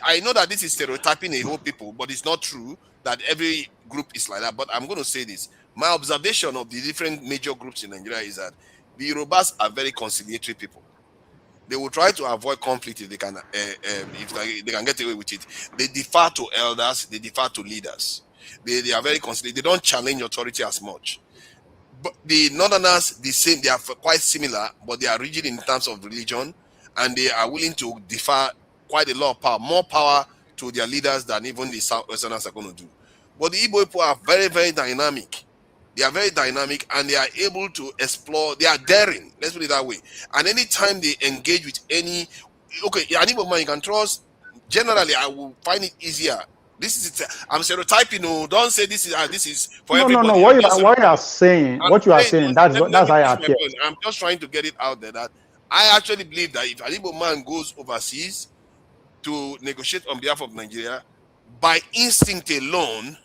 I know that this is stereotyping a whole people, but it's not true that every group is like that. But I'm going to say this: my observation of the different major groups in Nigeria is that the Yorubas are very conciliatory people. They will try to avoid conflict if they can, if they can get away with it. They defer to elders. They defer to leaders. They are very conciliatory. They don't challenge authority as much. But the Northerners, they are quite similar, but they are rigid in terms of religion, and they are willing to defer quite a lot of power, more power to their leaders than even the Southwesterners are going to do. But the Igbo people are very, very dynamic. They are very dynamic, and they are able to explore. They are daring. Let's put it that way. And anytime they engage with an Igbo man you can trust. Generally, I will find it easier. I'm stereotyping. Don't say this is for everybody. No. What you are saying, that's how I appear. I'm just trying to get it out there that I actually believe that if an Igbo man goes overseas to negotiate on behalf of Nigeria, by instinct alone,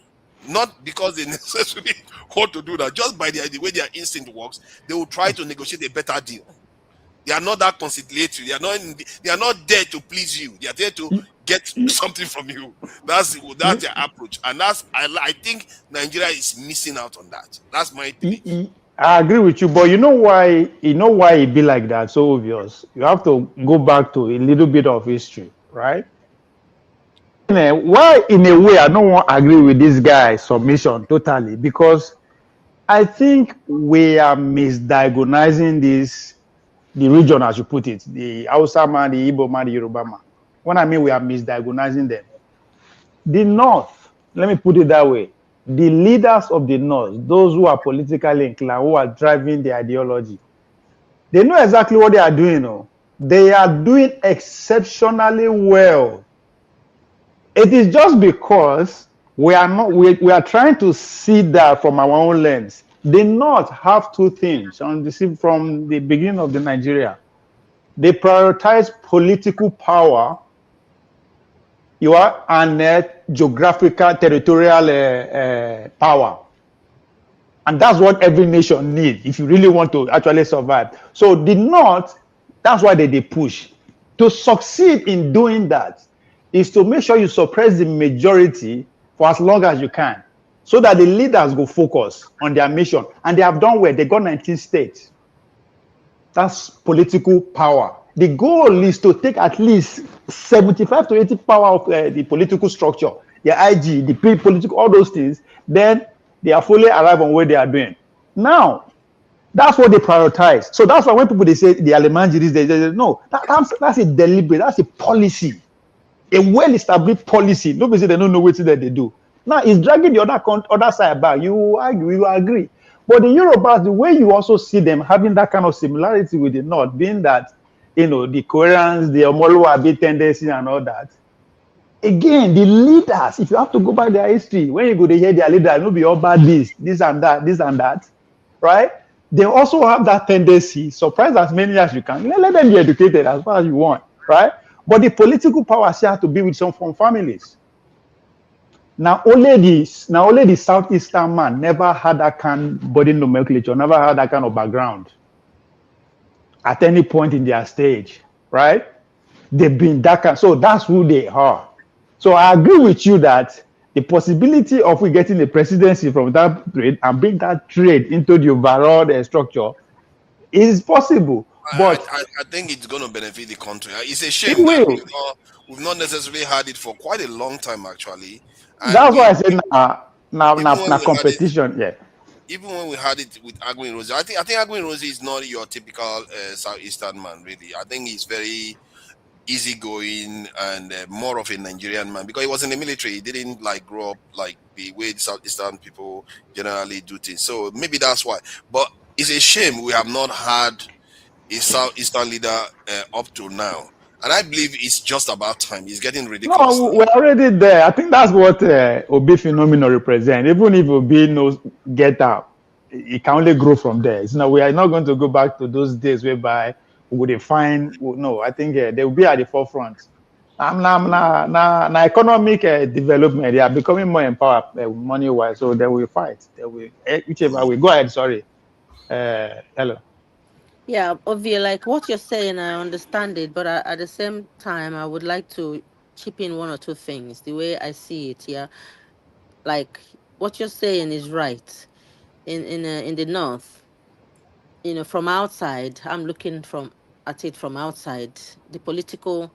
not because they necessarily want to do that, just by the way their instinct works, they will try to negotiate a better deal. They are not that conciliatory. They are not there to please you. They are there to get something from you. That's their approach, and I think Nigeria is missing out on that. That's my belief. I agree with you, but you know why? You know why it be like that? So obvious. You have to go back to a little bit of history, right? Why, in a way, I don't want to agree with this guy's submission totally, because I think we are misdiagnosing the region, as you put it, the Hausa man, the Igbo man, the Yoruba man. When I mean we are misdiagnosing them, the North, let me put it that way, the leaders of the North, those who are politically inclined, who are driving the ideology, they know exactly what they are doing. Oh. They are doing exceptionally well. It is just because we are trying to see that from our own lens. The North have two things from the beginning of the Nigeria. They prioritize political power, and geographical, territorial power. And that's what every nation needs if you really want to actually survive. So the North, that's why they push. To succeed in doing that is to make sure you suppress the majority for as long as you can, so that the leaders go focus on their mission. And they have done well. They got 19 states. That's political power. The goal is to take at least 75 to 80 power of the political structure, the IG, the political, all those things. Then they are fully arrived on what they are doing. Now, that's what they prioritize. So that's why when people they say the Alemanjiris, they say, no, that's a deliberate, that's a policy, a well-established policy. Nobody say they don't know what that they do. Now it's dragging the other side back. You argue, you agree. But the Yorubas, the way you also see them having that kind of similarity with the North, being that, the coherence, the Omoluabi tendency and all that. Again, the leaders, if you have to go by their history, when you go to hear their leaders, it'll be all about this and that, right? They also have that tendency, surprise as many as you can. Let them be educated as far as you want, right? But the political power still has to be with some from families. Now only the Southeastern man never had that kind of body nomenclature, never had that kind of background at any point in their stage, right? They've been that kind, so that's who they are. So I agree with you that the possibility of we getting the presidency from that trade and bring that trade into the overall structure is possible. But I think it's going to benefit the country. It's a shame that we've not necessarily had it for quite a long time, actually. And that's why I said now competition, yeah. Even when we had it with Agwin Rosie, I think Agwin Rosie is not your typical Southeastern man, really. I think he's very easygoing and more of a Nigerian man, because he was in the military. He didn't grow up like the way the Southeastern people generally do things. So maybe that's why. But it's a shame we have not had a Southeastern leader up to now. And I believe it's just about time. It's getting ridiculous. No, we're already there. I think that's what Obi phenomenon represents. Even if Obi knows get out, it can only grow from there. We are not going to go back to those days whereby we would find. No, I think they will be at the forefront. Now, economic development, they are becoming more empowered money-wise, so they will fight. They will, whichever way. Go ahead, sorry. Hello. Yeah, obviously, like what you're saying, I understand it, but at the same time, I would like to chip in one or two things. The way I see it, yeah, like what you're saying is right. In the North, from outside, I'm looking at it from outside. The political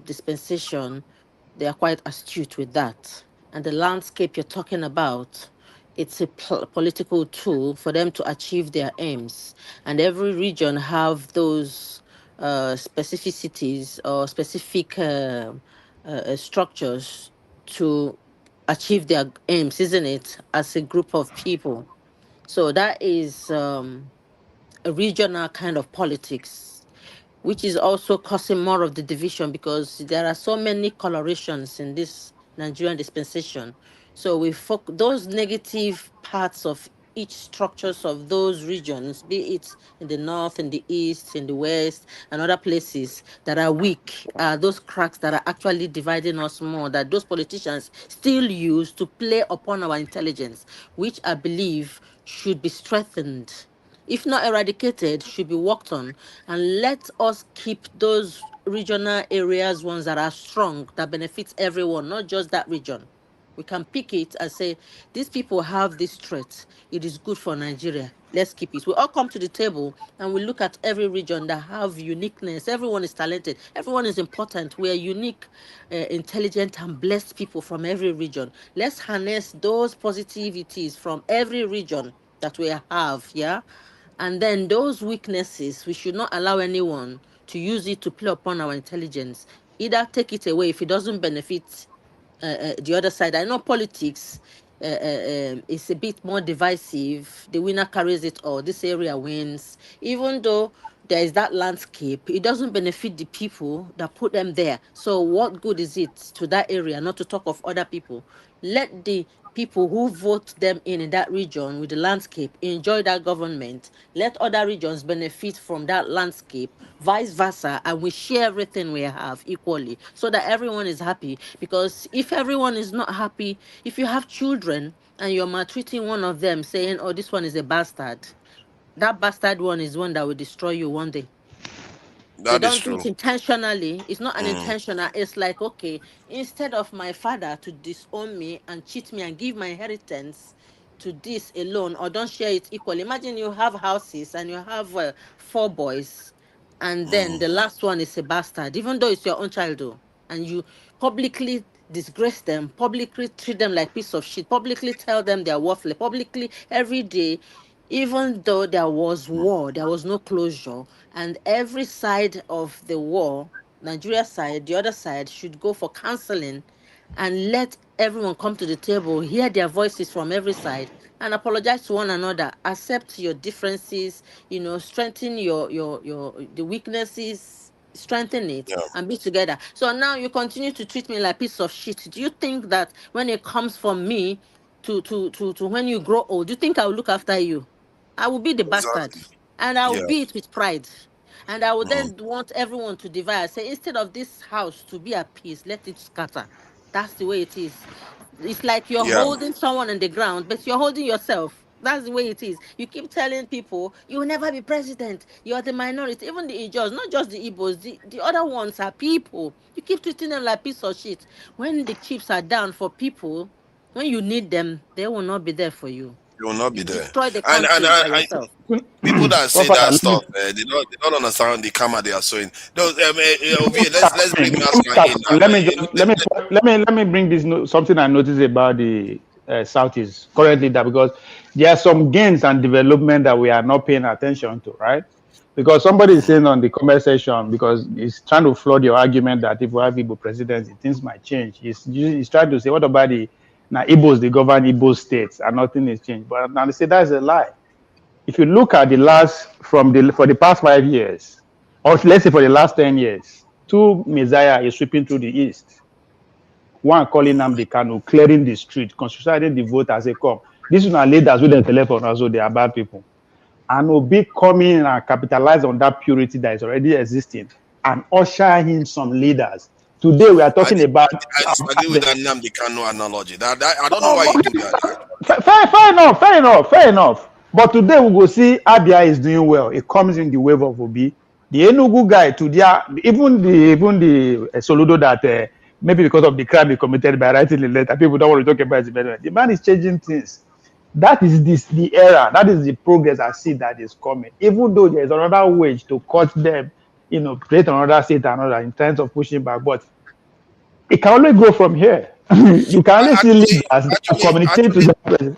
dispensation, they are quite astute with that, and the landscape you're talking about, it's a political tool for them to achieve their aims. And every region have those specificities or specific structures to achieve their aims, isn't it, as a group of people? So that is a regional kind of politics, which is also causing more of the division, because there are so many colorations in this Nigerian dispensation. So those negative parts of each structures of those regions, be it in the north, in the east, in the west, and other places that are weak, those cracks that are actually dividing us more, that those politicians still use to play upon our intelligence, which I believe should be strengthened, if not eradicated, should be worked on. And let us keep those regional areas, ones that are strong, that benefits everyone, not just that region. We can pick it and say, these people have this threat. It is good for Nigeria. Let's keep it. We all come to the table and we look at every region that have uniqueness. Everyone is talented. Everyone is important. We are unique, intelligent, and blessed people from every region. Let's harness those positivities from every region that we have, yeah? And then those weaknesses, we should not allow anyone to use it to play upon our intelligence. Either take it away if it doesn't benefit the other side. I know politics is a bit more divisive. The winner carries it all. This area wins. Even though there is that landscape, it doesn't benefit the people that put them there. So what good is it to that area, not to talk of other people? Let the people who vote them in that region with the landscape enjoy that government. Let other regions benefit from that landscape, vice versa, and we share everything we have equally so that everyone is happy. Because if everyone is not happy, if you have children and you're maltreating one of them, saying, oh, this one is a bastard, that bastard one is one that will destroy you one day. They That is don't do true. it intentionally. It's not unintentional. It's like, okay, instead of my father to disown me and cheat me and give my inheritance to this alone, or don't share it equally. Imagine you have houses and you have 4 boys, and then the last one is a bastard, even though it's your own child, though, and you publicly disgrace them, publicly treat them like piece of shit, publicly tell them they're worthless, publicly every day. Even though there was war, there was no closure, and every side of the war, Nigeria side, the other side, should go for counseling and let everyone come to the table, hear their voices from every side, and apologize to one another, accept your differences, strengthen the weaknesses, strengthen it, Yeah. and be together. So now you continue to treat me like piece of shit. Do you think that when it comes from me to when you grow old, do you think I will look after you? I will be the bastard, Exactly. and I will Yeah. be it with pride. And I would then want everyone to divide. Say, instead of this house to be at peace, let it scatter. That's the way it is. It's like you're Yeah. holding someone on the ground, but you're holding yourself. That's the way it is. You keep telling people, you will never be president. You're the minority. Even the Ijaws, not just the Igbos, the other ones are people. You keep treating them like piece of shit. When the chips are down for people, when you need them, they will not be there for you. You will not be You there. destroy the And country by yourself. people that say Professor, that let me stuff, they don't understand the karma they are sowing. Those, Ovie, Before let's bring before we Masca start in coming, and let me bring this something I noticed about the Southeast currently, that because there are some gains and development that we are not paying attention to, right? Because somebody is saying on the comment section, because he's trying to flood your argument that if we have Igbo presidency, things might change. He's trying to say, what about the now Igbos, they govern Igbo states and nothing is changed. But now they say that's a lie. If you look at the last for the past 5 years, or let's say for the last 10 years, 2 Messiah is sweeping through the east. One calling Nnamdi Kanu, clearing the street, constituting the vote as they come. These are leaders with the telephone, also they are bad people. And Obi come in and capitalize on that purity that is already existing and usher in some leaders. Today we are talking about. I disagree with that Nnamdi Kanu analogy. That I don't know why you do that. Fair enough. But today we will see Abia is doing well. It comes in the wave of Obi. The Enugu guy, even the Soludo that maybe because of the crime he committed by writing the letter, people don't want to talk about it. The man is changing things. That is the era. That is the progress I see that is coming. Even though there is another wage to cut them, create another state, another in terms of pushing back, but it can only go from here. You can only see leaders that communicate to the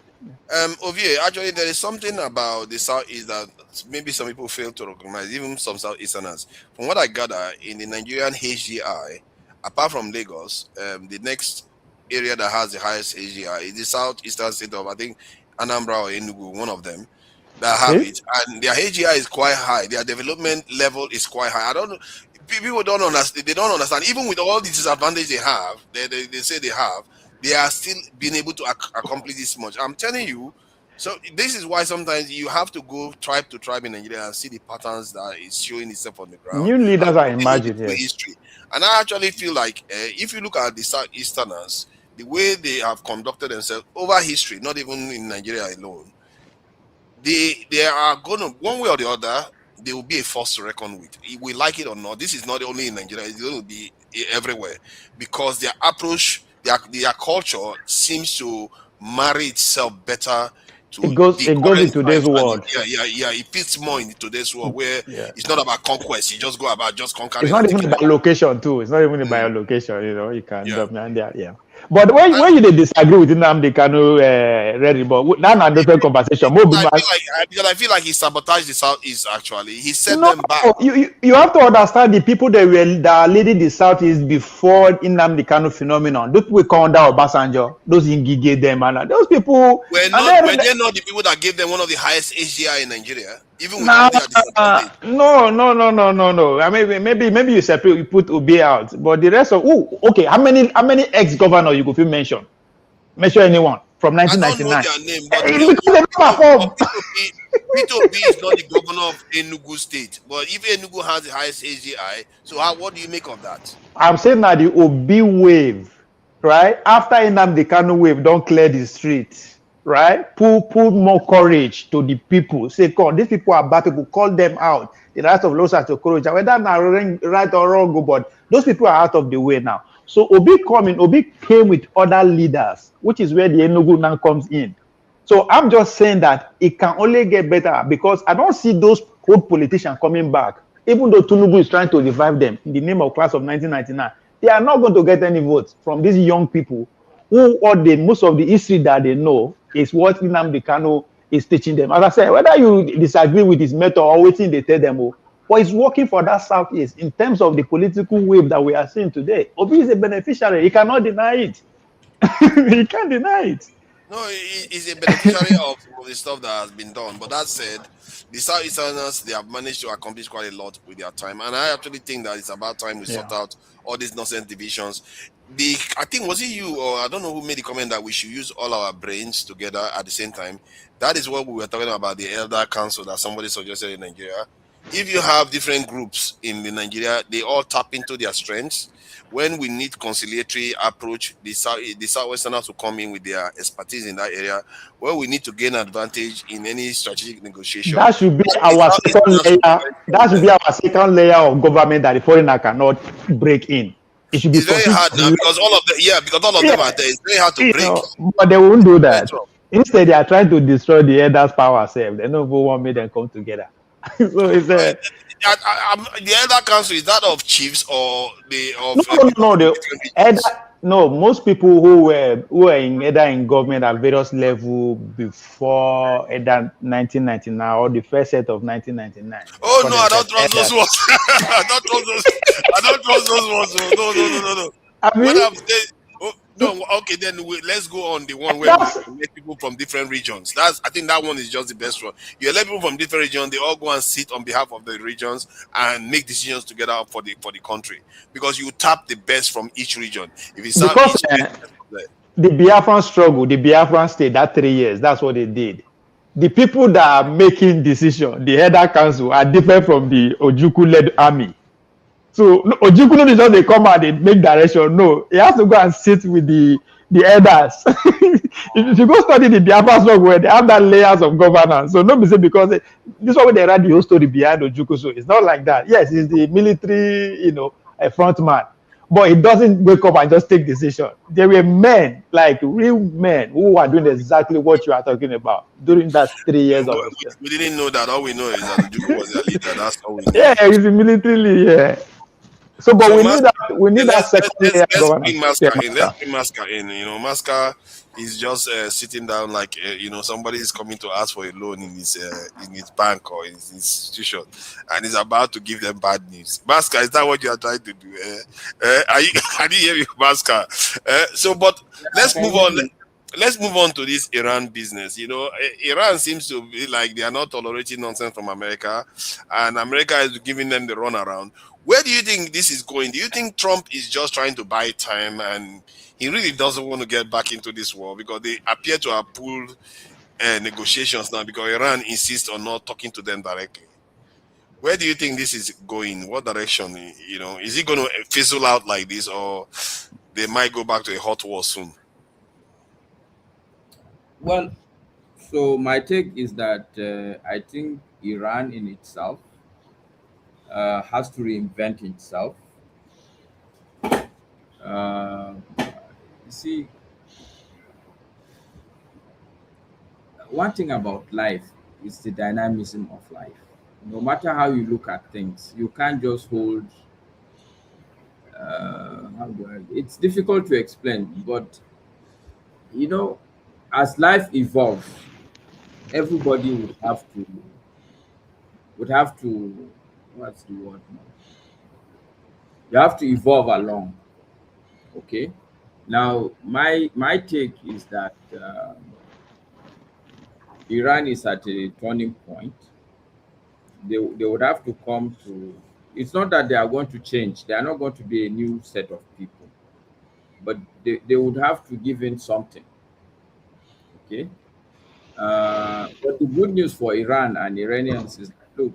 Ovie, actually, there is something about the Southeast that maybe some people fail to recognize, even some Southeasterners. From what I gather, in the Nigerian HGI, apart from Lagos, the next area that has the highest HGI is the southeastern state of, I think, Anambra or Enugu, one of them, that have it. And their HGI is quite high. Their development level is quite high. I don't know. People don't understand. They don't understand. Even with all the disadvantage they have, they say they have, they are still being able to accomplish this much. I'm telling you, So this is why sometimes you have to go tribe to tribe in Nigeria and see the patterns that is showing itself on the ground. New leaders And are continue emerging, through yes. history. And I actually feel like if you look at the Southeasterners, the way they have conducted themselves over history, not even in Nigeria alone, they are going to, one way or the other, they will be a force to reckon with. If we like it or not, this is not only in Nigeria, it's going to be everywhere, because their approach, their culture seems to marry itself better to It goes the in current today's times. And world. it fits more in today's world, where Yeah. it's not about conquest. You just go about just It's conquering not and even taking by location too. It's not even by location. You can Yeah. dominate there. Yeah. But when you disagree with Nnamdi Kanu, ready, but now a different conversation. Because I feel like he sabotaged the Southeast. Actually, he set No, them back. you have to understand the people that are leading the Southeast before Nnamdi Kanu phenomenon. Those people come under Obasanjo, those Ngige them, and those people. Were they not the people that gave them one of the highest HDI in Nigeria? Even with all their disadvantage. No. I mean, maybe you separate, you put Obi out, but the rest of okay. How many ex-governors you could mention? Mention anyone from 1999? I don't know their name, but Peter Obi is not the governor of Enugu State. But if Enugu has the highest HDI, so what do you make of that? I'm saying that the Obi wave, right? After Nnamdi Kanu wave, don't clear the streets, right? Put more courage to the people. Say, come, these people are bad people. Call them out. The rest of Los Angeles, whether not right or wrong, but those people are out of the way now. So Obi came with other leaders, which is where the Enugu now comes in. So I'm just saying that it can only get better, because I don't see those old politicians coming back. Even though Tinubu is trying to revive them in the name of class of 1999, they are not going to get any votes from these young people who most of the history that they know is what Nnamdi Kanu is teaching them. As I said, whether you disagree with his method or waiting they tell them, but it's working for that Southeast in terms of the political wave that we are seeing today. Obi is a beneficiary. He cannot deny it. He can't deny it. No, he's a beneficiary of the stuff that has been done. But that said, the Southeasterners, they have managed to accomplish quite a lot with their time. And I actually think that it's about time we sort out all these nonsense divisions. I think, was it you, or I don't know who made the comment that we should use all our brains together at the same time? That is what we were talking about, the Elder Council that somebody suggested in Nigeria. If you have different groups in Nigeria, they all tap into their strengths. When we need conciliatory approach, the Southwesterners will come in with their expertise in that area. Where we need to gain advantage in any strategic negotiation, that should be our second layer. That should be our second layer of government that the foreigner cannot break in. It should be very hard now, because all of them are there. It's very hard to break. But they won't do that. Instead, they are trying to destroy the elders' power self. They don't want me to come together. So it's the Elder Council, is that of chiefs or no, most people who were in government at various levels before 1999 or the first set of 1999. Oh no, I don't trust those ones. I don't trust those ones. No. I mean, okay, then let's go on the one where we let people from different regions. I think that one is just the best one. You let people from different regions, they all go and sit on behalf of the regions and make decisions together for the country, because you tap the best from each region. If it's the Biafran struggle, the Biafran state, that 3 years, that's what they did. The people that are making decisions, the Elder Council, are different from the Ojukwu-led army. So Ojukwu is not they come out and make direction. No, he has to go and sit with the elders. If you go study the Biafra struggle, where they have that layers of governance. So nobody say because this is why they write the whole story behind Ojukwu. So it's not like that. Yes, he's the military, a front man, but he doesn't wake up and just take decision. There were men, like real men, who are doing exactly what you are talking about during that 3 years of. We didn't know that. All we know is that Ojukwu was their leader. That's all we know. Yeah, he's a military. Yeah. So, but we need that second layer. Let's bring Masca in. Masca is just sitting down like somebody is coming to ask for a loan in his bank or in his institution, and is about to give them bad news. Masca, is that what you are trying to do? Can you hear me, Masca? But let's move on. Let's move on to this Iran business. Iran seems to be like they are not tolerating nonsense from America, and America is giving them the runaround. Where do you think this is going? Do you think Trump is just trying to buy time and he really doesn't want to get back into this war, because they appear to have pulled negotiations now because Iran insists on not talking to them directly. Where do you think this is going? What direction? Is it going to fizzle out like this, or they might go back to a hot war soon? Well, so my take is that I think Iran in itself has to reinvent itself. You see, one thing about life is the dynamism of life. No matter how you look at things, you can't just hold. It's difficult to explain, but as life evolves, everybody would have to what's the word now? You have to evolve along. Okay. Now, my take is that Iran is at a turning point. They would have to come to. It's not that they are going to change. They are not going to be a new set of people, but they would have to give in something. Okay. But the good news for Iran and Iranians is that, look,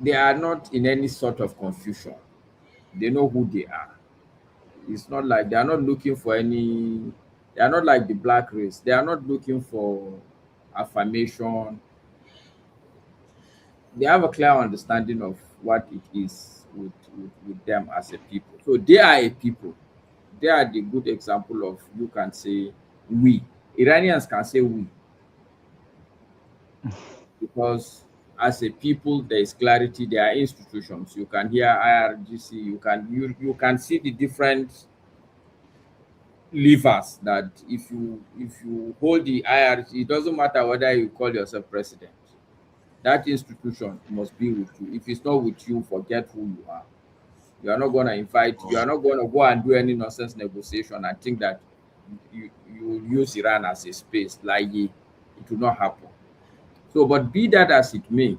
they are not in any sort of confusion. They know who they are. It's not like they are not looking for any. They are not like the black race. They are not looking for affirmation. They have a clear understanding of what it is with them as a people. So they are a people. They are the good example of, you can say we. Iranians can say we. Because as a people, there is clarity, there are institutions. You can hear IRGC, you can see the different levers that if you hold the IRGC, it doesn't matter whether you call yourself president. That institution must be with you. If it's not with you, forget who you are. You are not going to you are not going to go and do any nonsense negotiation and think that you will use Iran as a space. Like it will not happen. So, but be that as it may,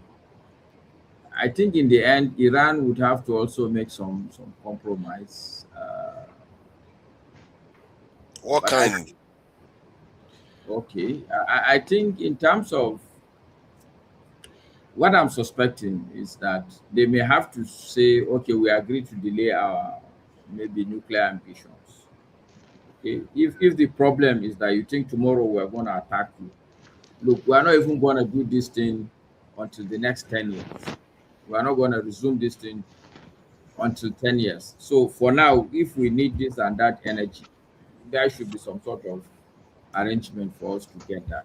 I think in the end, Iran would have to also make some compromise. What kind? Okay, I think in terms of what I'm suspecting is that they may have to say, okay, we agree to delay our maybe nuclear ambitions. Okay, if the problem is that you think tomorrow we're going to attack you, look, we're not even going to do this thing until the next 10 years. We're not going to resume this thing until 10 years. So for now, if we need this and that energy, there should be some sort of arrangement for us to get that.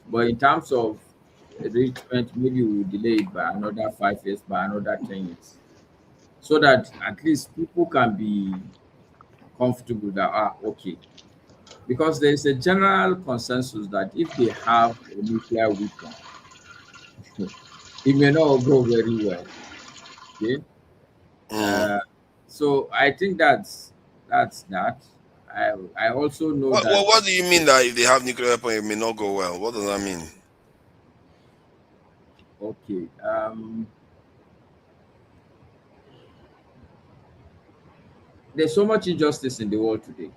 But in terms of arrangement, maybe we will delay it by another 5 years, by another 10 years. So that at least people can be comfortable that, okay. Because there is a general consensus that if they have a nuclear weapon, it may not go very well. Okay. So I think that's that. I also know that. What do you mean that if they have nuclear weapon, it may not go well? What does that mean? Okay. There's so much injustice in the world today.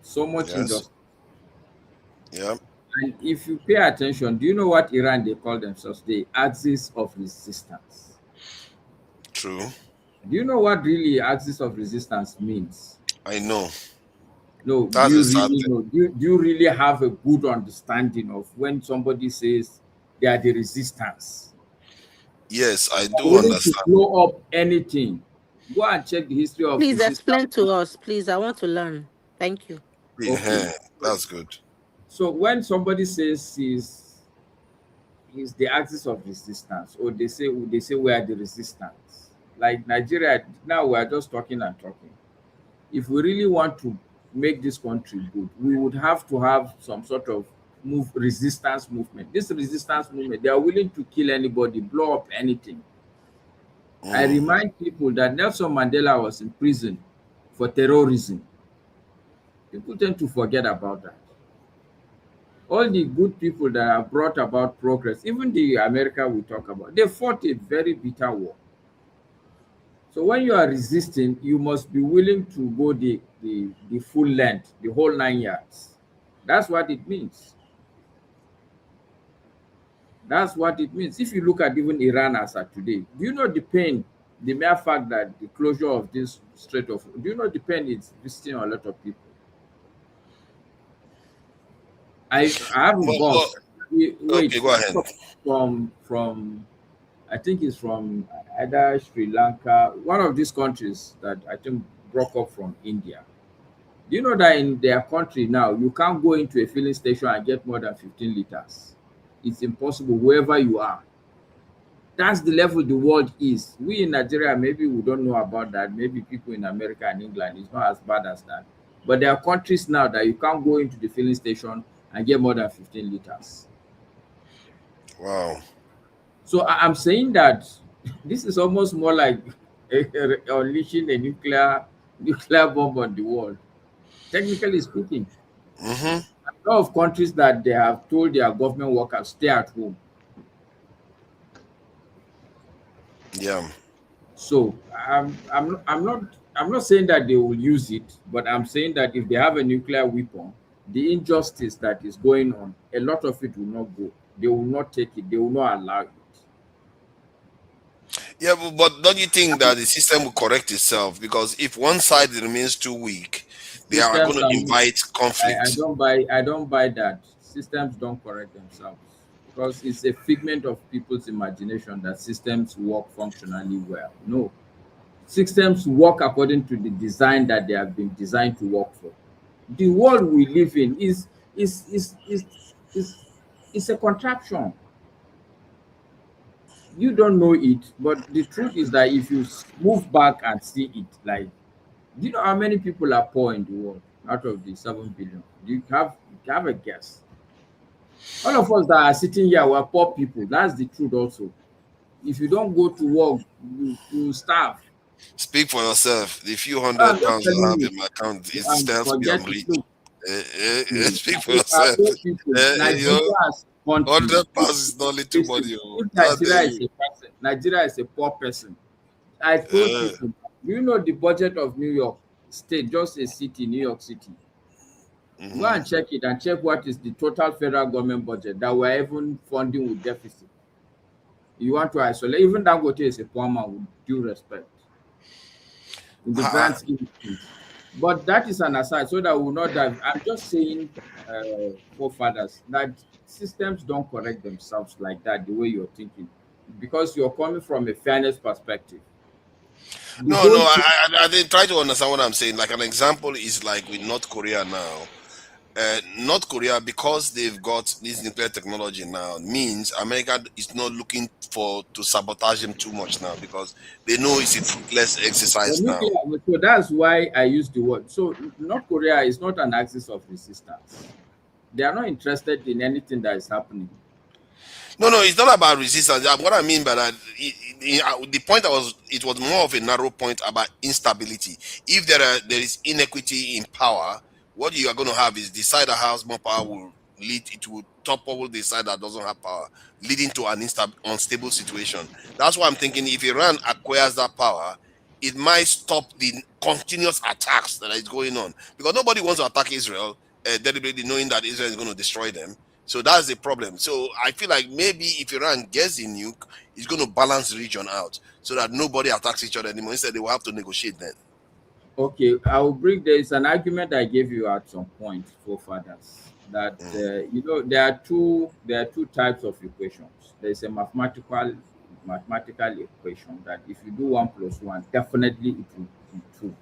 So much injustice. Yeah. And if you pay attention, do you know what Iran they call themselves? The axis of resistance. True. Do you know what really axis of resistance means? I know. No, do you really know? Do you really have a good understanding of when somebody says they are the resistance? Yes, I do willing understand. to blow up anything. Go and check the history of Please resistance. explain to us, please. I want to learn. Thank you. Okay. That's good. So when somebody says he's the axis of resistance, or they say we are the resistance, like Nigeria now, we are just talking and talking. If we really want to make this country good, we would have to have some sort of resistance movement. This resistance movement, they are willing to kill anybody, blow up anything. I remind people that Nelson Mandela was in prison for terrorism. People tend to forget about that. All the good people that have brought about progress, even the America we talk about, they fought a very bitter war. So when you are resisting, you must be willing to go the full length, the whole 9 yards. That's what it means. That's what it means. If you look at even Iran as of today, do you know the pain, the mere fact that the closure of this Strait of, do you know the pain it's visiting a lot of people? I haven't gone. Wait, okay, go ahead. From I think it's from either Sri Lanka, one of these countries that I think broke up from India. Do you know that in their country now, you can't go into a filling station and get more than 15 liters? It's impossible wherever you are. That's the level the world is. We in Nigeria, maybe we don't know about that. Maybe people in America and England, it's not as bad as that. But there are countries now that you can't go into the filling station and get more than 15 liters. Wow. So I'm saying that this is almost more like unleashing a nuclear bomb on the world, technically speaking. Mm-hmm. A lot of countries that they have told their government workers stay at home. Yeah. So I'm not saying that they will use it, but I'm saying that if they have a nuclear weapon, the injustice that is going on, a lot of it will not go. They will not take it. They will not allow it. Yeah, but don't you think that the system will correct itself? Because if one side remains too weak, they are going to invite conflict. I don't buy that. Systems don't correct themselves, because it's a figment of people's imagination that systems work functionally well. No, systems work according to the design that they have been designed to work for. The world we live in is a contraption. You don't know it, but the truth is that if you move back and see it, like, do you know how many people are poor in the world out of the 7 billion? Do you have a guess? All of us that are sitting here were poor people. That's the truth also. If you don't go to work, you starve. Speak for yourself. The few £100 I have in my account, it stands to be I'm rich. Speak for yourself. £100 is not little money. Nigeria is a poor person. I told people, do you know the budget of New York State, just a city, New York City? Go and check it and check what is the total federal government budget that we're even funding with deficit. You want to isolate, even Dangote is a poor man, with due respect. In the grand scheme of things. But that is an aside, so that we will not dive. I'm just saying, forefathers, that systems don't correct themselves like that, the way you're thinking, because you're coming from a fairness perspective. No, I didn't try to understand what I'm saying. Like, an example is like with North Korea now. North Korea, because they've got this nuclear technology now, means America is not looking to sabotage them too much now, because they know it's a fruitless exercise now. So that's why I use the word. So North Korea is not an axis of resistance. They are not interested in anything that is happening. No, it's not about resistance. What I mean by that, the point it was more of a narrow point about instability. If there is inequity in power, what you are going to have is the side that has more power will topple the side that doesn't have power, leading to an unstable situation. That's why I'm thinking if Iran acquires that power, it might stop the continuous attacks that is going on, because nobody wants to attack Israel deliberately, knowing that Israel is going to destroy them. So that's the problem. So I feel like maybe if Iran gets the nuke, it's going to balance the region out so that nobody attacks each other anymore. Instead, they will have to negotiate then. Okay, I will bring, there is an argument I gave you at some point, forefathers, that there are two types of equations. There is a mathematical equation that if you do 1 + 1, definitely it will be 2.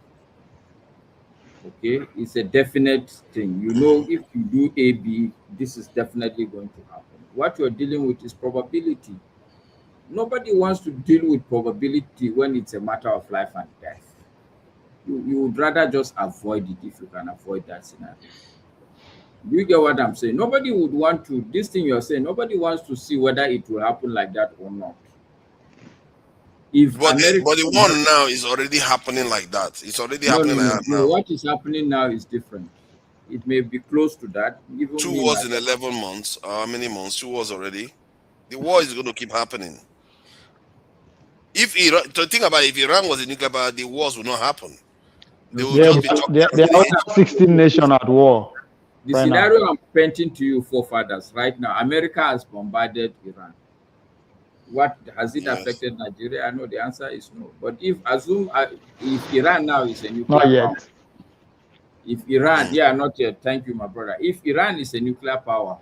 Okay, it's a definite thing. You know, if you do AB, this is definitely going to happen. What you're dealing with is probability. Nobody wants to deal with probability when it's a matter of life and death. You would rather just avoid it if you can avoid that scenario. Do you get what I'm saying? Nobody would want to, this thing you're saying, nobody wants to see whether it will happen like that or not. But the one now is already happening like that. It's already happening like that now. What is happening now is different. It may be close to that. Even 2 wars in 11 months. How many months? 2 wars already. The war is going to keep happening. If Iran, to think about it, if Iran was a nuclear power, the wars would not happen. They will There just be talking there around are the over 16 nations at war The right now. scenario I'm painting to you, forefathers, right now, America has bombarded Iran. What has it affected Nigeria? I know the answer is no. But if Iran now is a nuclear Not power, yet. if Iran, yeah, not yet. Thank you, my brother. If Iran is a nuclear power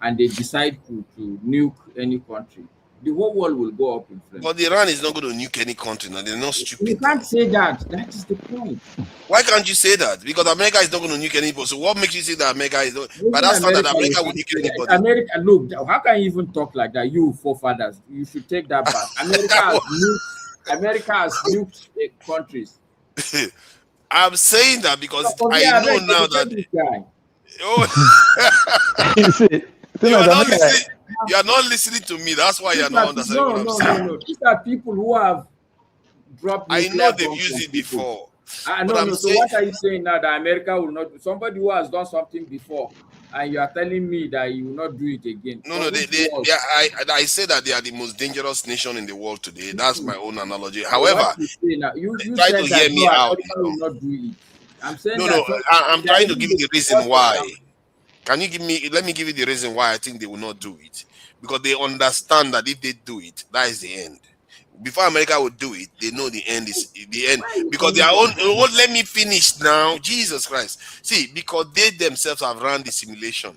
and they decide to nuke any country, the whole world will go up in flames. But Iran is not going to nuke any country now. They're not You stupid. can't say that. That is the point. Why can't you say that? Because America is not going to nuke anybody. So what makes you say that America is not? By that standard, America will nuke anybody. America, look, how can you even talk like that? You forefathers, you should take that back. America has nuked countries. I'm saying that because I know now that. You are not listening to me. That's why you are not understanding what I'm saying. No. These are people who have dropped. I know they've used it before. No. So what are you saying now that America will not? Somebody who has done something before, and you are telling me that you will not do it again? No. I say that they are the most dangerous nation in the world today. That's my own analogy. However, you try to hear me out. America will not do it. I'm saying I'm trying to give you the reason why. Can you give me? Let me give you the reason why I think they will not do it. Because they understand that if they do it, that is the end. Before America would do it, they know the end is the end. Because their own. Let me finish now. Jesus Christ. See, because they themselves have run the simulation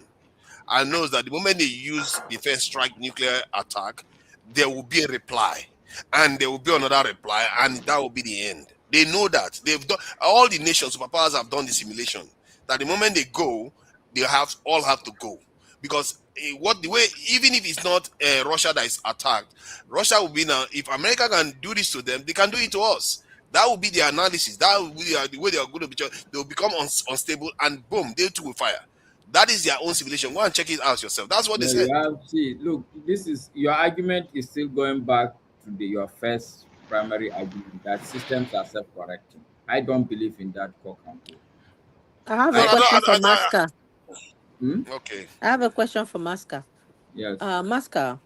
and knows that the moment they use defense strike nuclear attack, there will be a reply, and there will be another reply, and that will be the end. They know that they've done. All the nations, superpowers, have done the simulation. That the moment they go, they all have to go, because even if it's not Russia that is attacked, Russia will be now. If America can do this to them, they can do it to us. That will be the analysis. That will be the way they are going to be. They will become unstable, and boom, they too will fire. That is their own simulation. Go and check it out yourself. That's what they said. See, look, this is your argument is still going back to your first primary argument that systems are self-correcting. I don't believe in that core campaign. I have a question for Maska. Okay. I have a question for Maska. Yes. Maska.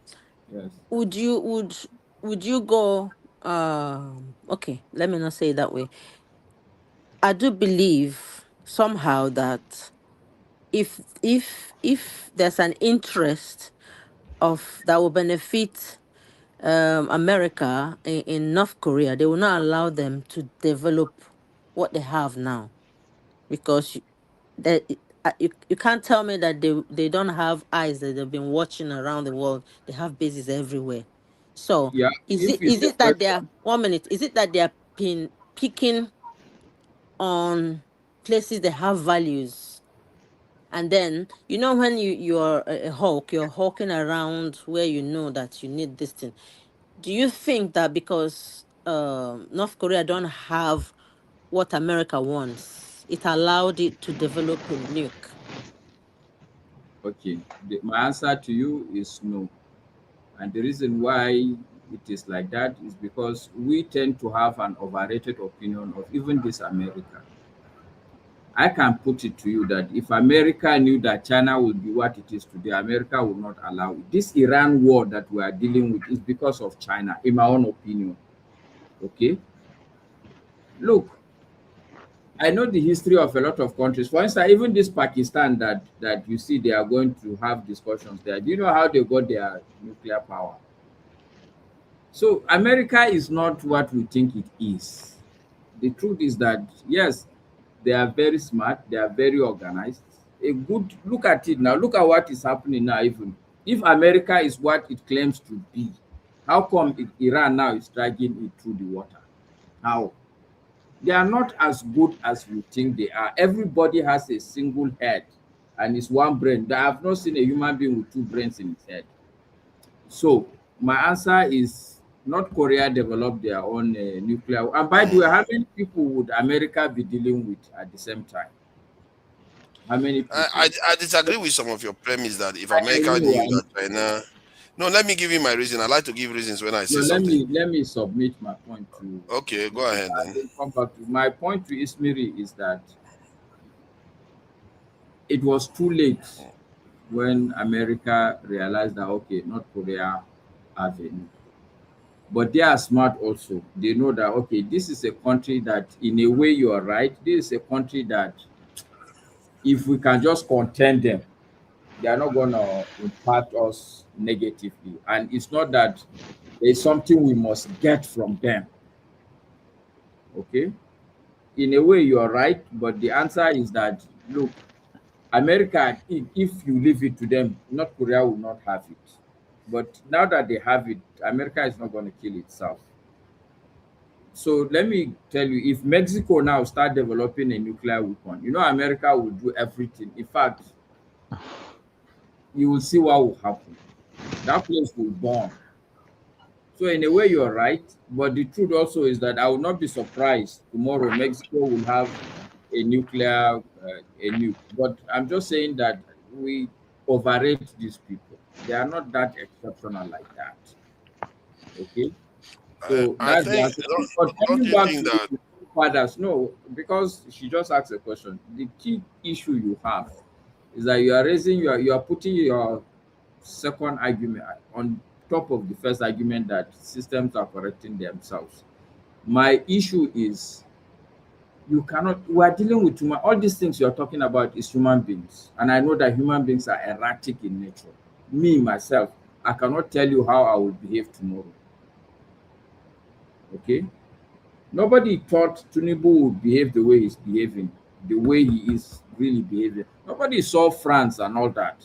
Yes. Would you go? Okay, let me not say it that way. I do believe somehow that if there's an interest that will benefit America in North Korea, they will not allow them to develop what they have now, because you can't tell me that they don't have eyes that they've been watching around the world. They have bases everywhere. So yeah, is it that they are 1 minute? Is it that they are picking on places that have values? And then, when you're a hawk, you're hawking around where you know that you need this thing. Do you think that because North Korea don't have what America wants, it allowed it to develop a nuke? Okay, my answer to you is no. And the reason why it is like that is because we tend to have an overrated opinion of even this America. I can put it to you that if America knew that China would be what it is today, America would not allow it. This Iran war that we are dealing with is because of China, in my own opinion. Okay? Look, I know the history of a lot of countries. For instance, even this Pakistan that you see they are going to have discussions there. Do you know how they got their nuclear power? So America is not what we think it is. The truth is that, yes, they are very smart. They are very organized. Look at it now. Look at what is happening now. Even if America is what it claims to be, how come Iran now is dragging it through the water? How? They are not as good as we think they are. Everybody has a single head and it's one brain. I have not seen a human being with two brains in his head. So my answer is North Korea developed their own nuclear. And by the way, how many people would America be dealing with at the same time? How many people? I disagree with some of your premise that if America knew that China... No, let me give you my reason. I like to give reasons when I say something. Let me submit my point to... Okay, go ahead then. Come back to my point to Ismiri is that it was too late when America realized that, okay, North Korea have a nuke. But they are smart also. They know that, okay, this is a country that, in a way, you are right. This is a country that, if we can just contain them, they are not going to impact us negatively. And it's not that there's something we must get from them. Okay? In a way, you are right. But the answer is that, look, America, if you leave it to them, North Korea will not have it. But now that they have it, America is not going to kill itself. So let me tell you, if Mexico now start developing a nuclear weapon, you know, America will do everything. In fact, you will see what will happen. That place will burn. So in a way, you're right. But the truth also is that I will not be surprised tomorrow Mexico will have a nuclear, a nuke. But I'm just saying that we overrate these people. They are not that exceptional like that. Okay? So I that's the think, answer. But don't coming you back think to that the fathers, no, because she just asked a question. The key issue you have is that you are raising you are putting your second argument on top of the first argument that systems are correcting themselves. My issue is you cannot, we are dealing with human, all these things you are talking about is human beings. And I know that human beings are erratic in nature. Me, myself, I cannot tell you how I will behave tomorrow. Okay? Nobody thought Tinubu would behave the way he's behaving, the way he is really behaving. Nobody saw France and all that.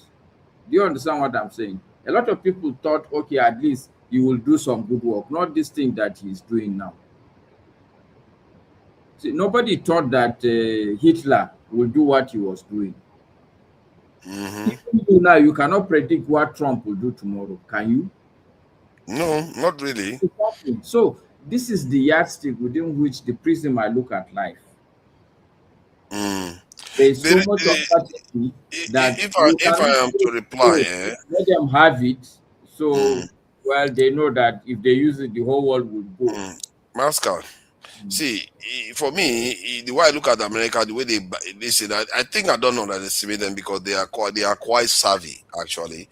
Do you understand what I'm saying? A lot of people thought, okay, at least he will do some good work, not this thing that he's doing now. See, nobody thought that Hitler will do what he was doing. Even though now you cannot predict what Trump will do tomorrow, can you? no, not really. So this is the yardstick within which the prism I look at life. There is so much uncertainty that If you I cannot am to reply, let them have it. So well, they know that if they use it, the whole world will go. Mascal, see, for me, the way I look at America, the way they say that, I think I don't underestimate them because they are quite savvy actually.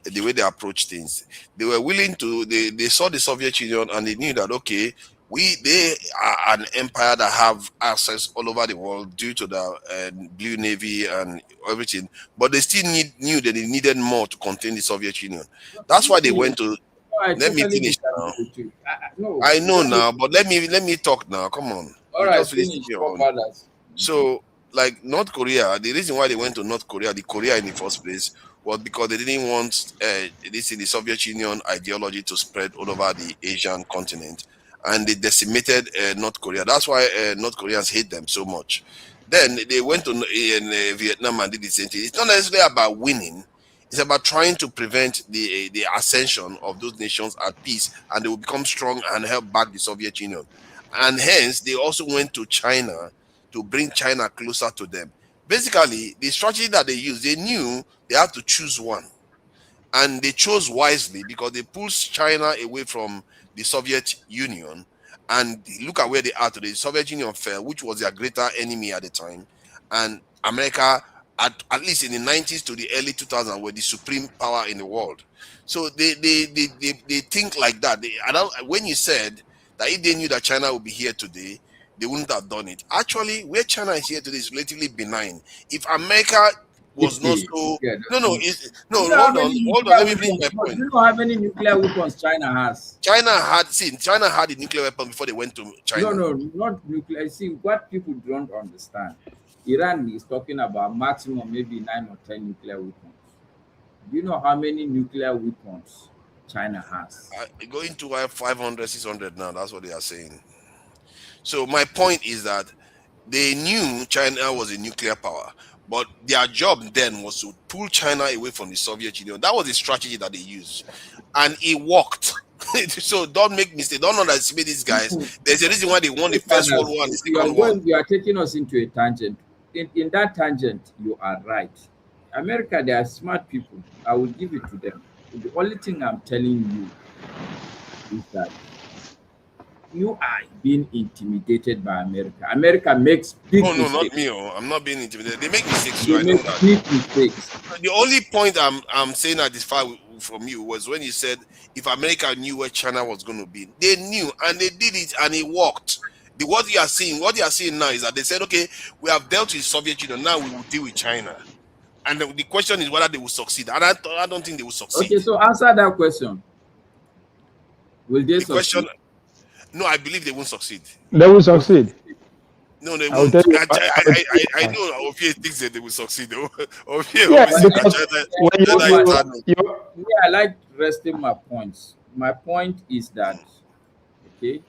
The way they approach things, they were willing to. They saw the Soviet Union and they knew that, okay, they are an empire that have access all over the world due to the blue navy and everything, but they still knew that they needed more to contain the Soviet Union. That's why they went to. I Let me totally finish disagree now. with you. No, I know now, but let me talk now. Come on, all you right, just finished finish. your own. So, like North Korea, the reason why they went to North Korea, the Korea in the first place, was because they didn't want this in the Soviet Union ideology to spread all over the Asian continent, and they decimated North Korea. That's why North Koreans hate them so much. Then they went to Vietnam and did the same thing. It's not necessarily about winning. It's about trying to prevent the ascension of those nations at peace, and they will become strong and help back the Soviet Union. And hence, they also went to China to bring China closer to them. Basically, the strategy that they used, they knew they have to choose one. And they chose wisely because they pulled China away from the Soviet Union. And look at where they are today. The Soviet Union fell, which was their greater enemy at the time. And America, at least in the 90s to the early 2000s, were the supreme power in the world. So they think like that. When you said that if they knew that China would be here today, they wouldn't have done it. Actually, where China is here today is relatively benign. If America was not so hold on, let me finish my point. Do you know how many nuclear weapons China has? China had the nuclear weapon before they went to China. No, not nuclear. See, what people don't understand, Iran is talking about maximum maybe 9 or 10 nuclear weapons. Do you know how many nuclear weapons China has? Going to 500, 600 now. That's what they are saying. So my point is that they knew China was a nuclear power, but their job then was to pull China away from the Soviet Union. That was the strategy that they used, and it worked. So don't make mistakes. Don't underestimate these guys. There's a reason why they won the First World War and the Second War. You are taking us into a tangent. In that tangent, you are right. America, they are smart people. I will give it to them. The only thing I'm telling you is that you are being intimidated by America. America makes big mistakes. No, not me. I'm not being intimidated. They make mistakes. They make big mistakes. The only point I'm saying that is far from you was when you said if America knew where China was going to be, they knew and they did it and it worked. What you are seeing now is that they said, okay, we have dealt with Soviet Union, now we will deal with China. And the question is whether they will succeed. And I don't think they will succeed. Okay, so answer that question. Will they succeed? No, I believe they won't succeed. They will succeed. No, they won't. I know Opie thinks that they will succeed. I like resting my points. My point is that, okay,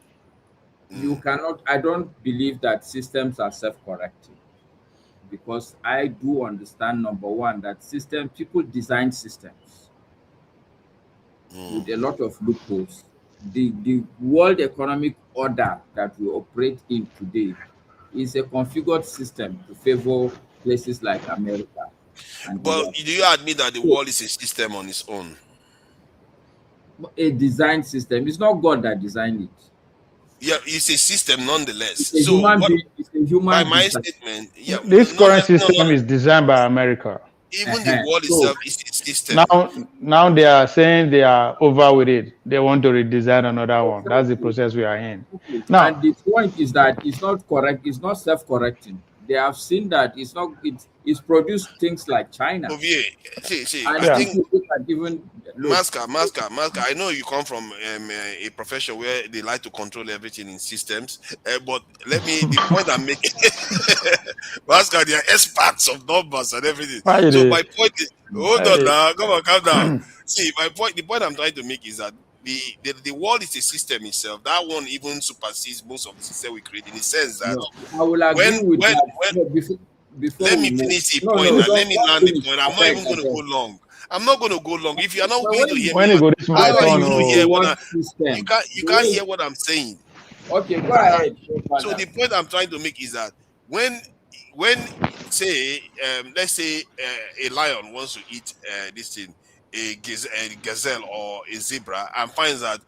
you cannot, I don't believe that systems are self-correcting, because I do understand, number one, that people design systems with a lot of loopholes. The world economic order that we operate in today is a configured system to favor places like America. But do you admit that the world is a system on its own? A design system. It's not God that designed it. Yeah, it's a system nonetheless. It's a human by my statement, this current system is designed by America. Even the world itself is a system. Now they are saying they are over with it. They want to redesign another one. That's the process we are in. Now, and the point is that it's not correct. It's not self-correcting. They have seen that it's not. It's produced things like China. See, and I think even Maska, I know you come from a profession where they like to control everything in systems. But the point I'm making, Maska, they are experts of numbers and everything. So my point is, hold on now, come on, calm down. See, the point I'm trying to make is that the world is a system itself. That one even supersedes most of the system we create, in the sense that I will agree with that. Let me finish the point and let me land the point. I'm not even going to go long. I'm not going to go long. If you are not going to hear me, you can't hear what I'm saying. Okay, go ahead. So the point I'm trying to make is that when say let's say a lion wants to eat this thing, a gazelle or a zebra, and finds that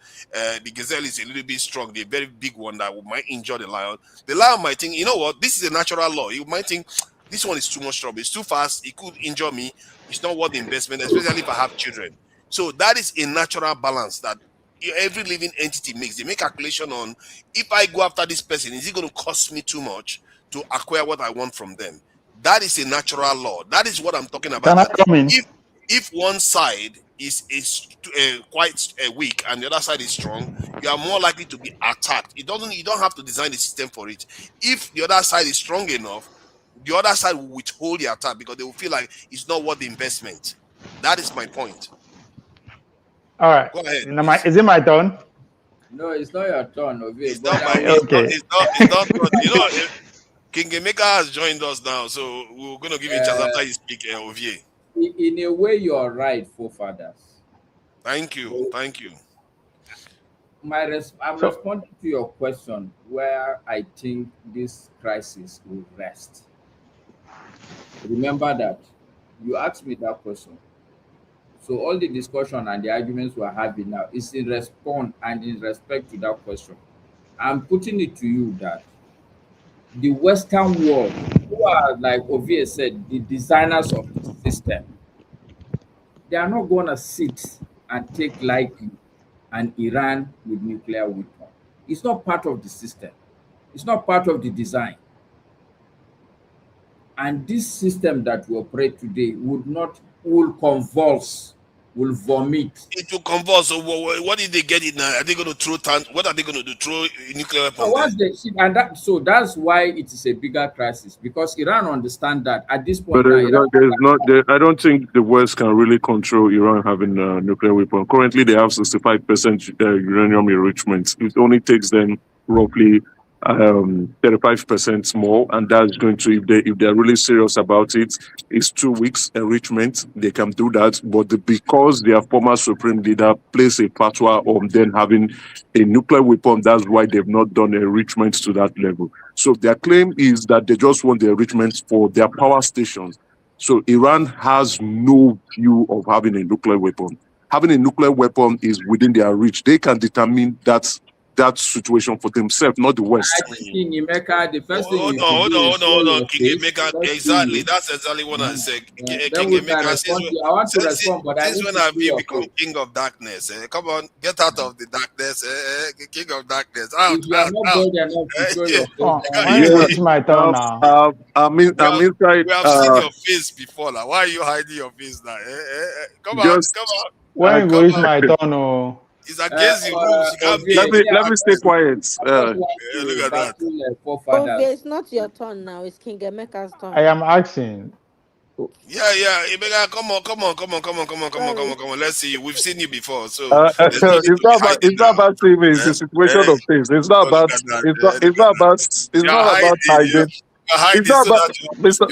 the gazelle is a little bit strong, the very big one that might injure the lion might think, you know what, this is a natural law. You might think this one is too much trouble, it's too fast, it could injure me, it's not worth the investment, especially if I have children. So that is a natural balance that every living entity makes. They make calculation on, if I go after this person, is it going to cost me too much to acquire what I want from them? That is a natural law. That is what I'm talking about. Can I come in? If one side is quite weak and the other side is strong, you are more likely to be attacked. You don't have to design the system for it. If the other side is strong enough, the other side will withhold the attack because they will feel like it's not worth the investment. That is my point. All right. Go ahead. Is it my turn? No, it's not your turn. It's not. You know, King Emeka has joined us now, so we're going to give you a chance after you speak, Ovie. In a way, you are right, forefathers. Thank you. I'm responding to your question where I think this crisis will rest. Remember that you asked me that question. So all the discussion and the arguments we're having now is in response and in respect to that question. I'm putting it to you that the Western world, who are, like Ovie said, the designers of the system, they are not going to sit and take lightly an Iran with nuclear weapon. It's not part of the system. It's not part of the design. And this system that we operate today will convulse, will vomit. It will convulse. So what did they get it now? Are they going to throw what are they going to do? Throw nuclear weapons? So that's why it is a bigger crisis, because Iran understand that at this point. But I don't think the West can really control Iran having a nuclear weapon. Currently, they have 65% uranium enrichment. It only takes them roughly 35% more, and that's going to, if they're really serious about it, it's 2 weeks enrichment. They can do that, but because their former supreme leader placed a fatwa on them having a nuclear weapon, that's why they've not done enrichment to that level. So their claim is that they just want the enrichment for their power stations. So Iran has no view of having a nuclear weapon. Having a nuclear weapon is within their reach. They can determine that that situation for themselves, not the West. I think in Emeka, the first thing Hold you on, should hold do on, is hold on, show hold on, your King face. Emeka. Let's see Exactly, you. that's exactly what I said. Then King we can Emeka, respond to you. I want to respond, but I since need when to have see you your become face. king of darkness? Come on, get out of the darkness, king of darkness. Out, If you are out, not out. bold enough to show your face, Oh, then when Yeah. it's my turn now. I'm inside. We have seen your face before. Like, why are you hiding your face now? Come on, Just come on, When come it's on. my turn, oh. It's against the rules. You can't be. let me stay quiet. I just want Look to at that. battle Ovia, forefathers. it's not your turn now. It's King Emeka's turn. I am asking. Yeah, Emeka, come on, come on, come on, come on, come on, come on, come Sorry. on, come on. Let's see you. We've seen you before, so there's no need It's to be not about hiding now. seeing me. It's a situation of things. It's not Oh, look about at that. it's Look at not that. about it's You're not hiding. about hiding. You're It's hiding not so about that Mr.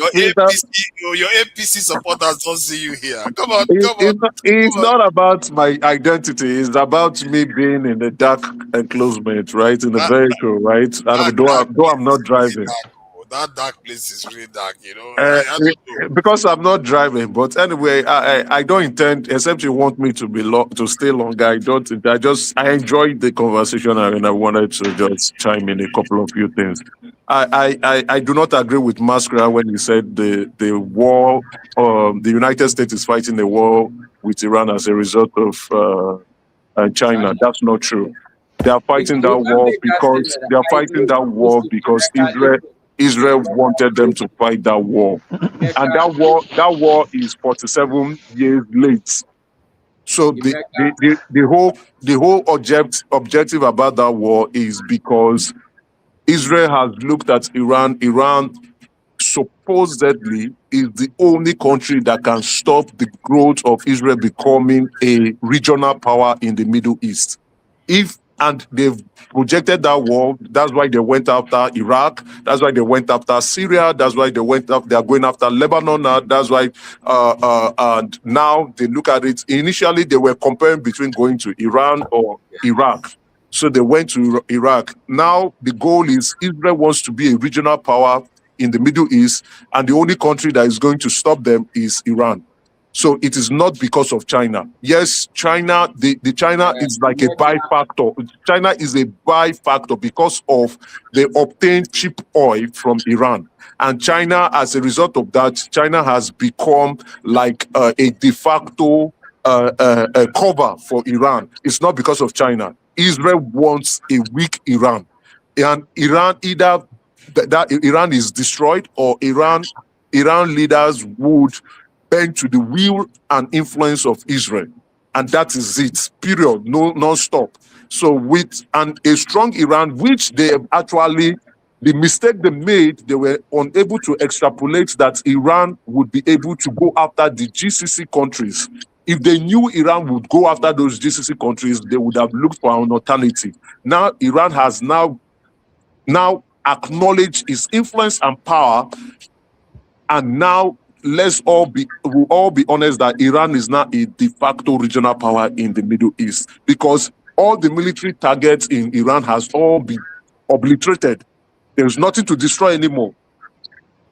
your APC supporters don't see you here. Come on, It, come on, it's come on. not about my identity. It's about me being in the dark enclosement, right, in the That, vehicle, right. And that though I'm place not is really driving, dark. Oh. That dark place is really dark. uh, I don't know. because I'm not driving. But anyway, I don't intend, except you want me to be to stay longer. I don't. I enjoyed the conversation, and I wanted to just chime in a couple of few things. I do not agree with Mascara when he said the war, the United States is fighting a war with Iran as a result of China. That's not true. They are fighting that You can war make that because statement. I know listen, Israel wanted them to fight that war, and Emeka, that war is 47 years late. So Emeka, the whole objective about that war is because Israel has looked at Iran. Iran supposedly is the only country that can stop the growth of Israel becoming a regional power in the Middle East. And they've projected that war. That's why they went after Iraq. That's why they went after Syria. That's why they are going after Lebanon now. That's why, and now they look at it. Initially, they were comparing between going to Iran or Iraq. So they went to Iraq. Now the goal is Israel wants to be a regional power in the Middle East, and the only country that is going to stop them is Iran. So it is not because of China. Yes, China, the China is like a byfactor. China is a byfactor because of they obtain cheap oil from Iran. And China, as a result of that, China has become like a de facto cover for Iran. It's not because of China. Israel wants a weak Iran. And Iran either that Iran is destroyed or Iran leaders would bend to the will and influence of Israel. And that is it, period, non-stop. So with a strong Iran, which they actually, the mistake they made, they were unable to extrapolate that Iran would be able to go after the GCC countries. If they knew Iran would go after those GCC countries, they would have looked for an alternative. Now, Iran has now acknowledged its influence and power, and now we'll all be honest that Iran is now a de facto regional power in the Middle East because all the military targets in Iran has all been obliterated. There's nothing to destroy anymore.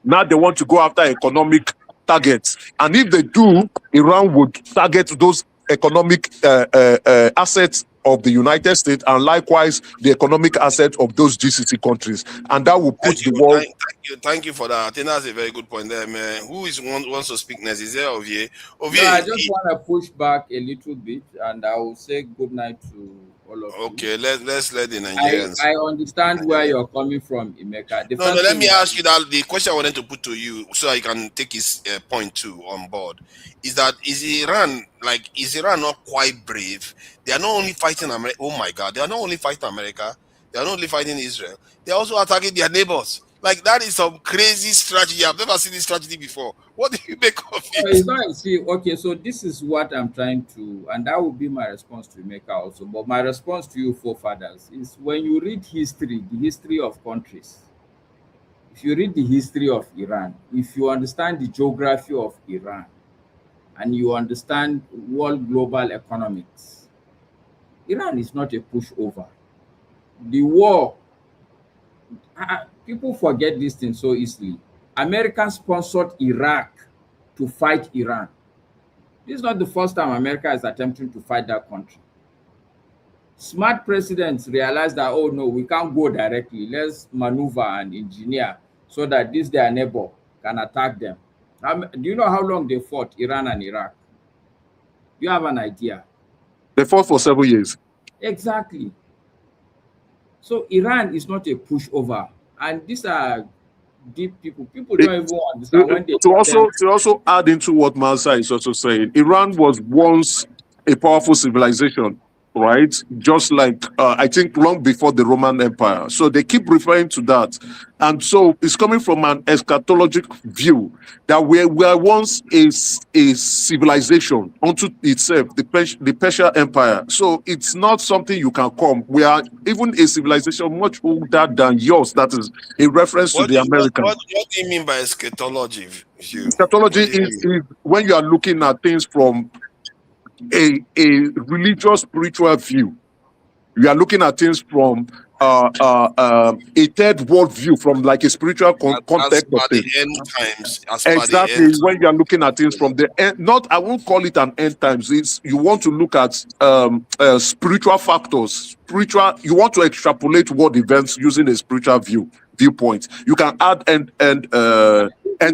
Now they want to go after economic targets. And if they do, Iran would target those economic assets of the United States and likewise the economic assets of those GCC countries. And that will put the world... Thank you for that. I think that's a very good point there, man. Who wants to speak next? Is there Ovie? No, I just want to push back a little bit, and I will say good night to all of you. Okay, let's let the Nigerians. I understand where you're coming from, Emeka. No, let me ask you that the question I wanted to put to you so I can take his point too on board is Iran not quite brave? They are not only fighting America. Oh my God, they are not only fighting America. They are not only fighting Israel. They are also attacking their neighbors. Like that is some crazy strategy. I've never seen this strategy before. What do you make of it? Okay, so this is what I'm trying to, and that will be my response to Emeka also. But my response to you forefathers is when you read history, the history of countries, if you read the history of Iran, if you understand the geography of Iran, and you understand world global economics, Iran is not a pushover. The war, people forget this thing so easily. America sponsored Iraq to fight Iran. This is not the first time America is attempting to fight that country. Smart presidents realize that, oh no, we can't go directly. Let's maneuver and engineer so that this their neighbor can attack them. Do you know how long they fought Iran and Iraq? Do you have an idea? They fought for several years. Exactly. So Iran is not a pushover, and these are deep people. People don't even understand when they to also add into what Mansa is also saying. Iran was once a powerful civilization, right? Just like I think long before the Roman Empire. So they keep referring to that, and so it's coming from an eschatologic view that we were once a civilization unto itself, the Persian Empire. So it's not something you can come. We are even a civilization much older than yours. That is a reference to the Americans. What do you mean by eschatology view? Eschatology is when you are looking at things from a religious spiritual view. You are looking at things from a third world view, from like a spiritual context of things. End times, exactly. When you are looking at things from the end, not, I won't call it an end times. It's, you want to look at spiritual factors, you want to extrapolate world events using a spiritual viewpoint. You can add end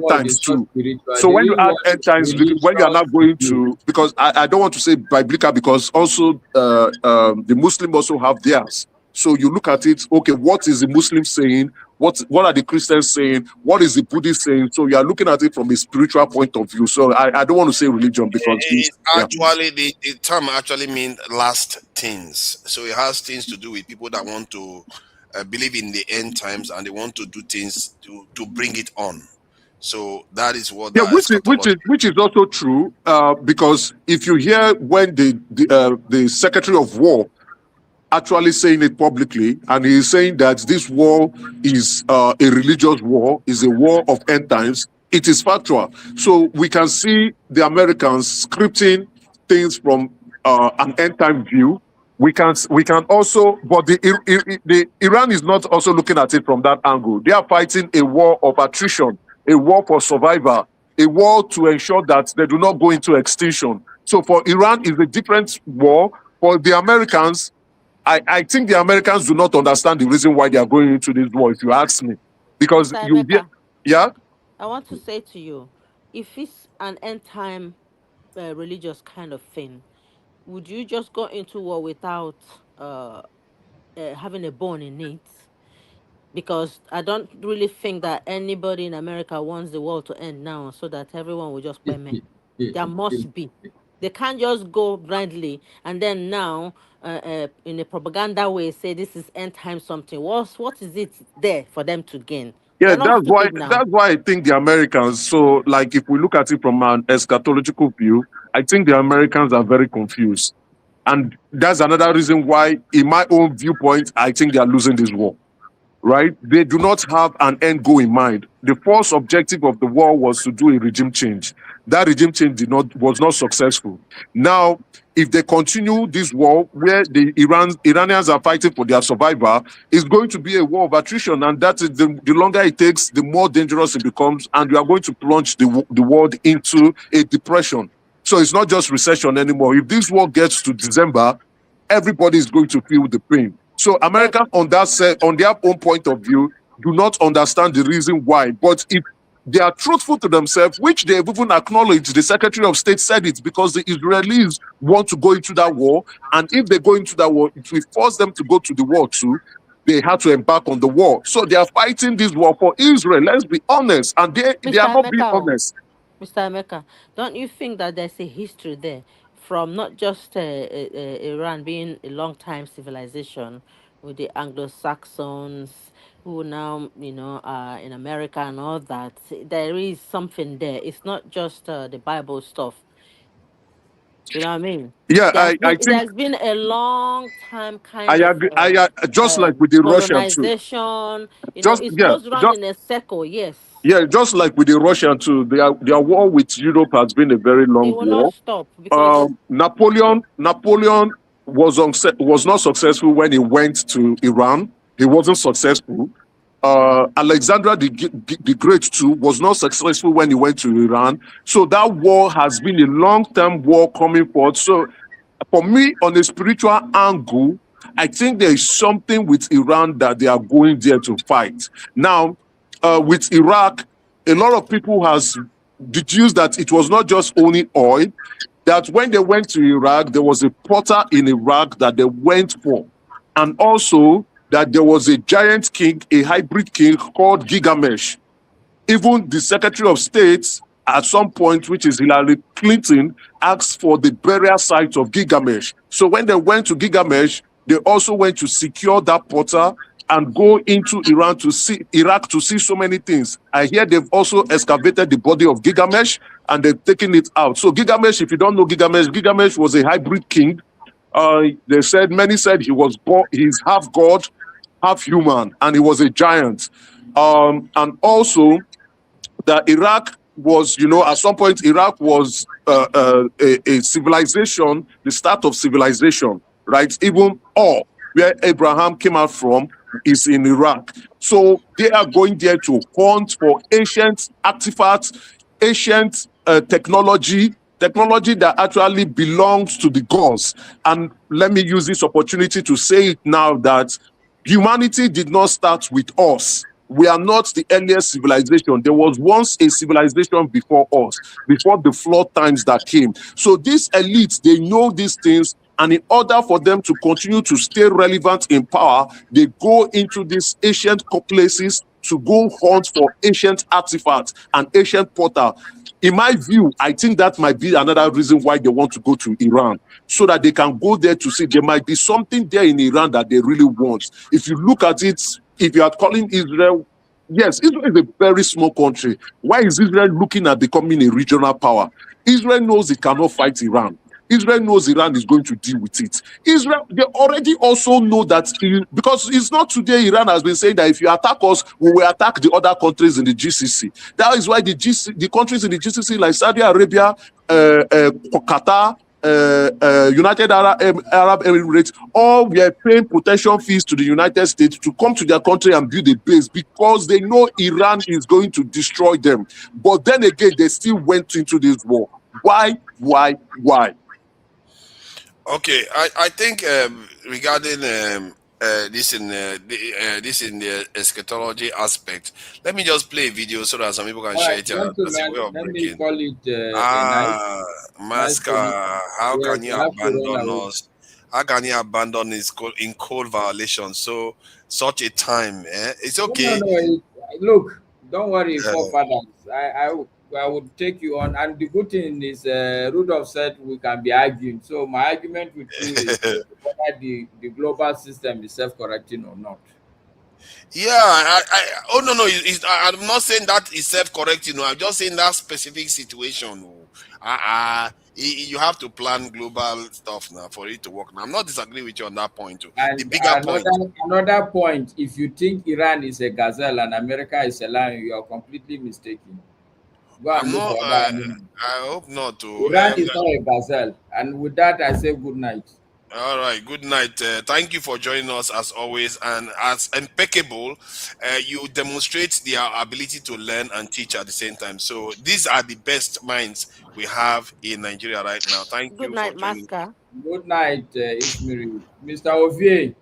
times too. So when you add end times, when you are not going to, because I don't want to say biblical, because also the Muslims also have theirs. So you look at it, okay, what is the Muslim saying? What are the Christians saying? What is the Buddhist saying? So you are looking at it from a spiritual point of view. So I don't want to say religion, because actually the term actually means last things. So it has things to do with people that want to believe in the end times, and they want to do things to bring it on. So that is what. Which is also true, because if you hear when the Secretary of War actually saying it publicly, and he is saying that this war is a religious war, is a war of end times, it is factual. So we can see the Americans scripting things from an end time view. We can also, but the Iran is not also looking at it from that angle. They are fighting a war of attrition, a war for survival, a war to ensure that they do not go into extinction. So for Iran, it's a different war. For the Americans, I think the Americans do not understand the reason why they are going into this war, if you ask me. Because I want to say to you, if it's an end time religious kind of thing, would you just go into war without having a bone in it? Because I don't really think that anybody in America wants the world to end now, so that everyone will just pay me. There must be. They can't just go blindly and then now, in a propaganda way, say this is end time something. What is it there for them to gain? Yeah, that's why I think the Americans, so like if we look at it from an eschatological view, I think the Americans are very confused. And that's another reason why, in my own viewpoint, I think they are losing this war. Right? They do not have an end goal in mind. The first objective of the war was to do a regime change. That regime change was not successful. Now, if they continue this war where the Iranians are fighting for their survival, it's going to be a war of attrition, and that is the longer it takes, the more dangerous it becomes, and we are going to plunge the world into a depression. So it's not just recession anymore. If this war gets to December, everybody is going to feel the pain. So America, on their own point of view, do not understand the reason why. But if they are truthful to themselves, which they've even acknowledged, the Secretary of State said it, because the Israelis want to go into that war. And if they go into that war, it will force them to go to the war too. They had to embark on the war. So they are fighting this war for Israel. Let's be honest. And they are not being honest. Mr. Emeka, don't you think that there's a history there from not just Iran being a long-time civilization with the Anglo-Saxons who now, are in America and all that? There is something there. It's not just the Bible stuff. You know what I mean? Yeah, I think there's been a long time kind I of agree. Just like with the Russians too. colonization. It goes round in a circle. Yes. Yeah, just like with the Russian too. Their war with Europe has been a very long war. It will not stop because Napoleon was not successful when he went to Iran. He wasn't successful. Alexander the Great too was not successful when he went to Iran. So that war has been a long-term war coming forth. So for me, on a spiritual angle, I think there is something with Iran that they are going there to fight. Now, with Iraq, a lot of people has deduced that it was not just only oil, that when they went to Iraq, there was a potter in Iraq that they went for. And also that there was a giant king, a hybrid king called Gilgamesh. Even the Secretary of State at some point, which is Hillary Clinton, asked for the burial site of Gilgamesh. So when they went to Gilgamesh, they also went to secure that potter and go into Iraq to see so many things. I hear they've also excavated the body of Gilgamesh and they've taken it out. So Gilgamesh, if you don't know Gilgamesh was a hybrid king. Many said he was born, he's half god, half human, and he was a giant. And also that Iraq was, at some point, Iraq was a civilization, the start of civilization, right? Even where Abraham came out from is in Iraq. So they are going there to hunt for ancient artifacts, ancient technology that actually belongs to the gods. And let me use this opportunity to say it now that humanity did not start with us. We are not the earliest civilization. There was once a civilization before us, before the flood times that came. So these elites, they know these things, and in order for them to continue to stay relevant in power, they go into these ancient places to go hunt for ancient artifacts and ancient potter. In my view, I think that might be another reason why they want to go to Iran, so that they can go there to see there might be something there in Iran that they really want. If you look at it, if you are calling Israel, yes, Israel is a very small country. Why is Israel looking at becoming a regional power? Israel knows it cannot fight Iran. Israel knows Iran is going to deal with it. Israel, they already also know that, because it's not today Iran has been saying that if you attack us, we will attack the other countries in the GCC. That is why the countries in the GCC like Saudi Arabia, Qatar, United Arab Emirates, all were paying protection fees to the United States to come to their country and build a base because they know Iran is going to destroy them. But then again, they still went into this war. Why? Okay, I think regarding this in the eschatology aspect, let me just play a video so that some people can share it. As a way of let breaking. me call it Masca, how can you abandon us? How can you abandon us in cold violation? So such a time, it's okay. No, look, don't worry, forefathers. I would take you on, and the good thing is, Rudolph said we can be arguing. So my argument with you is whether the global system is self-correcting or not. Yeah, no, I'm not saying that is self-correcting. I'm just saying that specific situation. You have to plan global stuff now for it to work. Now, I'm not disagreeing with you on that point too. And the bigger point. Another point: if you think Iran is a gazelle and America is a lion, you are completely mistaken. I hope not to. Iran is not a gazelle. And with that, I say good night. All right, good night. Thank you for joining us as always, and as impeccable, you demonstrate their ability to learn and teach at the same time. So these are the best minds we have in Nigeria right now. Thank you. Good night, Masca. Good night, Ismiri. Mr. Ovie,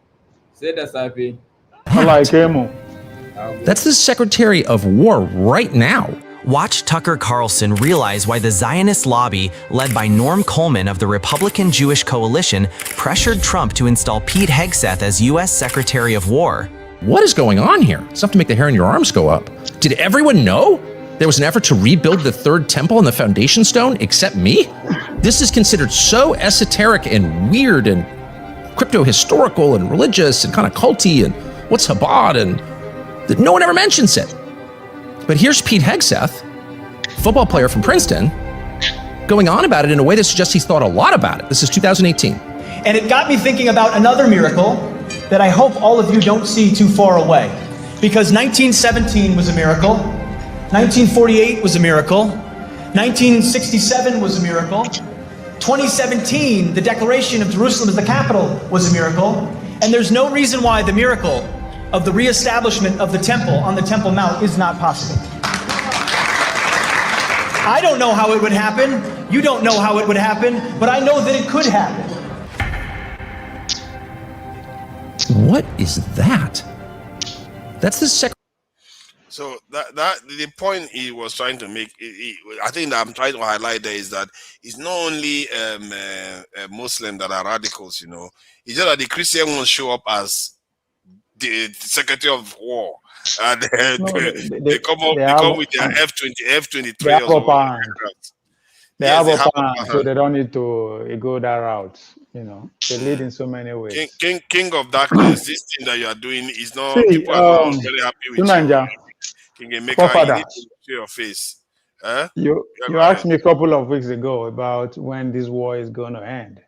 say the Safi. That's the Secretary of War right now. Watch Tucker Carlson realize why the Zionist lobby, led by Norm Coleman of the Republican Jewish Coalition, pressured Trump to install Pete Hegseth as U.S. Secretary of War. What is going on here? It's enough to make the hair on your arms go up. Did everyone know there was an effort to rebuild the third temple and the foundation stone except me? This is considered so esoteric and weird and crypto-historical and religious and kind of culty and what's Chabad, and that no one ever mentions it. But here's Pete Hegseth, football player from Princeton, going on about it in a way that suggests he's thought a lot about it. This is 2018. And it got me thinking about another miracle that I hope all of you don't see too far away. Because 1917 was a miracle, 1948 was a miracle, 1967 was a miracle, 2017, the declaration of Jerusalem as the capital was a miracle, and there's no reason why the miracle of the reestablishment of the temple on the Temple Mount is not possible. I don't know how it would happen, you don't know how it would happen, but I know that it could happen. What is that? That's the secretary. So that the point he was trying to make, I think that I'm trying to highlight there is that it's not only Muslim that are radicals, It's just that the Christian ones show up as the Secretary of War, and they come with their F-23 They have or upper hand. They Yes, have upper hand, so they don't need to go that route. They lead in so many ways. King of darkness, this thing that you are doing is not. See, People are not very happy with Tunanja, you. King Emeka, you forefather, need to show your face. You asked me a couple of weeks ago about when this war is going to end.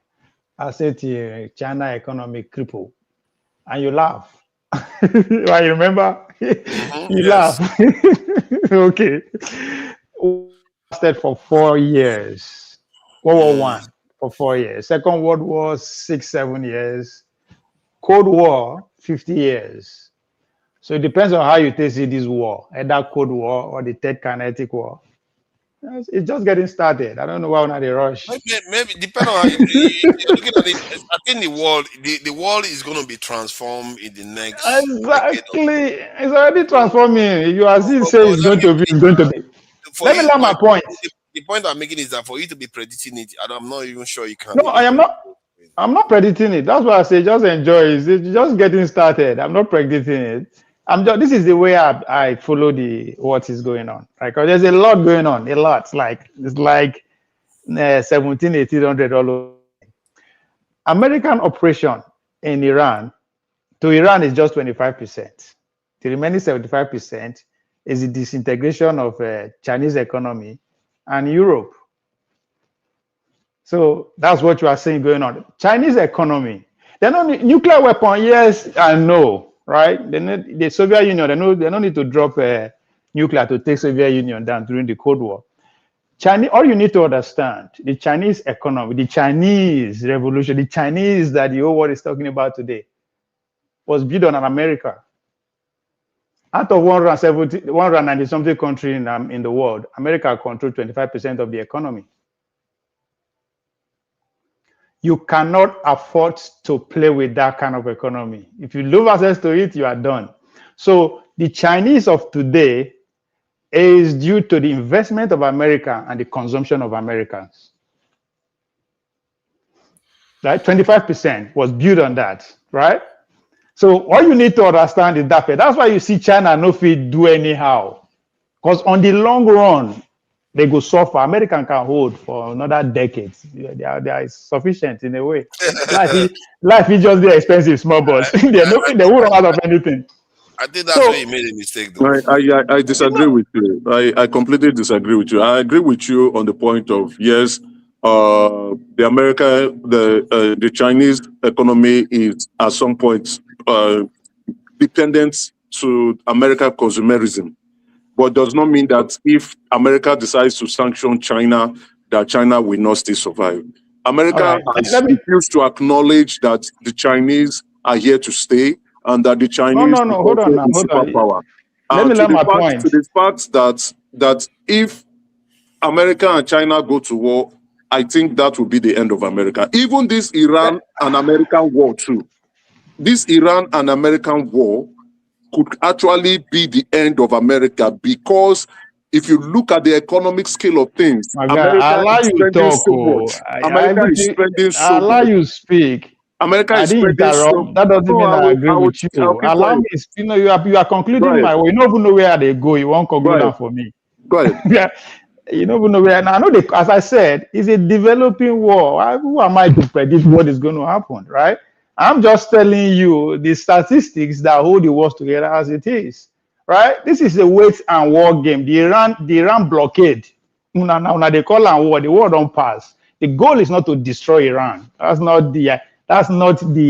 I said to you, China economic cripple, and you laugh. I remember you laugh. Okay. Lasted for 4 years. World War I for 4 years. Second World War 6-7 years. Cold War 50 years. So it depends on how you see this war, either Cold War or the Third Kinetic War. It's just getting started. I don't know why we're not in a rush. Maybe depending on how you're looking at it. I think the world is going to be transformed in the next. Exactly, it's already transforming. You are still saying it's going to be. It's going to be. Let me learn my point. The point I'm making is that for you to be predicting it, I'm not even sure you can. No, I am not. I'm not predicting it. That's why I say just enjoy it. It's just getting started. I'm not predicting it. This is the way I follow what is going on. Because there's a lot going on. A lot. It's like 17, 1800 all over. American operation in Iran to Iran is just 25%. The remaining 75% is the disintegration of Chinese economy and Europe. So that's what you are saying going on. Chinese economy, they're not nuclear weapon, yes and no, right? The Soviet Union, they don't need to drop nuclear to take Soviet Union down during the Cold War. All you need to understand, the Chinese economy, the Chinese revolution, the Chinese that the whole world is talking about today, was built on America. Out of 190-something country in the world, America controls 25% of the economy. You cannot afford to play with that kind of economy. If you lose access to it, you are done. So the Chinese of today is due to the investment of America and the consumption of Americans. Right? 25% was built on that, right? So all you need to understand is that. That's why you see China no fit do anyhow. Because on the long run, they go suffer. American can hold for another decade. They are sufficient in a way. Life is just very expensive, small boys. They won't run out of anything. I think that's where you made a mistake, though. I disagree with you. I completely disagree with you. I agree with you on the point of, yes, the Chinese economy is at some point dependent to American consumerism, but does not mean that if America decides to sanction China, that China will not still survive. America has refused to acknowledge that the Chinese are here to stay and that the Chinese hold on. superpower. Let me learn my point. To the fact that if America and China go to war, I think that will be the end of America. Even this Iran and American war too. This Iran and American war could actually be the end of America, because if you look at the economic scale of things, America is spending so much. America is spending so much. Allow you speak. America is spending so. That doesn't mean I agree with you. Allow me. You are concluding my way. You don't even know where they go. You won't conclude that for me. Go ahead. You don't even know where. Now, I know, as I said, it's a developing war. Who am I to predict what is going to happen, right? I'm just telling you the statistics that hold the world together as it is, right? This is a wait and war game. The Iran blockade. Now they call it war. The war don't pass. The goal is not to destroy Iran. That's not the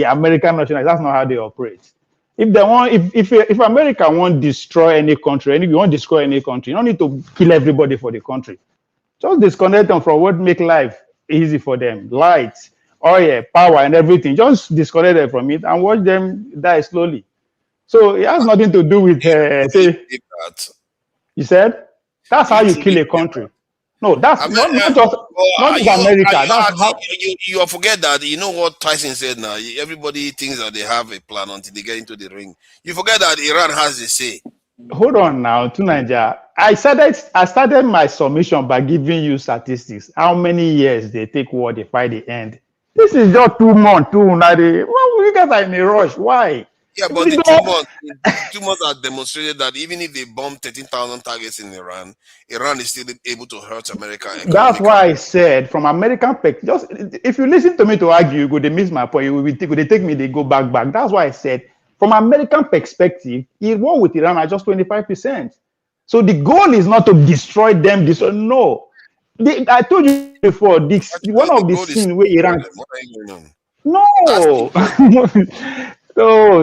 American national. That's not how they operate. If America won't destroy any country, and if you want to destroy any country, you don't need to kill everybody for the country. Just disconnect them from what make life easy for them. Light, oil, power, and everything. Just disconnect them from it and watch them die slowly. So it has nothing to do with you said that's how you kill a country. No, that's not just America. That's how you forget that. You know what Tyson said now. Everybody thinks that they have a plan until they get into the ring. You forget that Iran has a say. Hold on now, to Nigeria. I started my submission by giving you statistics. How many years they take war, they fight the end. This is just 2 months, well, you guys are in a rush. Why? Yeah, but the 2 months have demonstrated that even if they bomb 13,000 targets in Iran, Iran is still able to hurt America. That's why I said, from American perspective, just if you listen to me to argue, they miss my point. They take me, they go back. That's why I said, from American perspective, war with Iran are just 25%. So the goal is not to destroy them. No. I told you before, one of the scenes where Iran... No. No.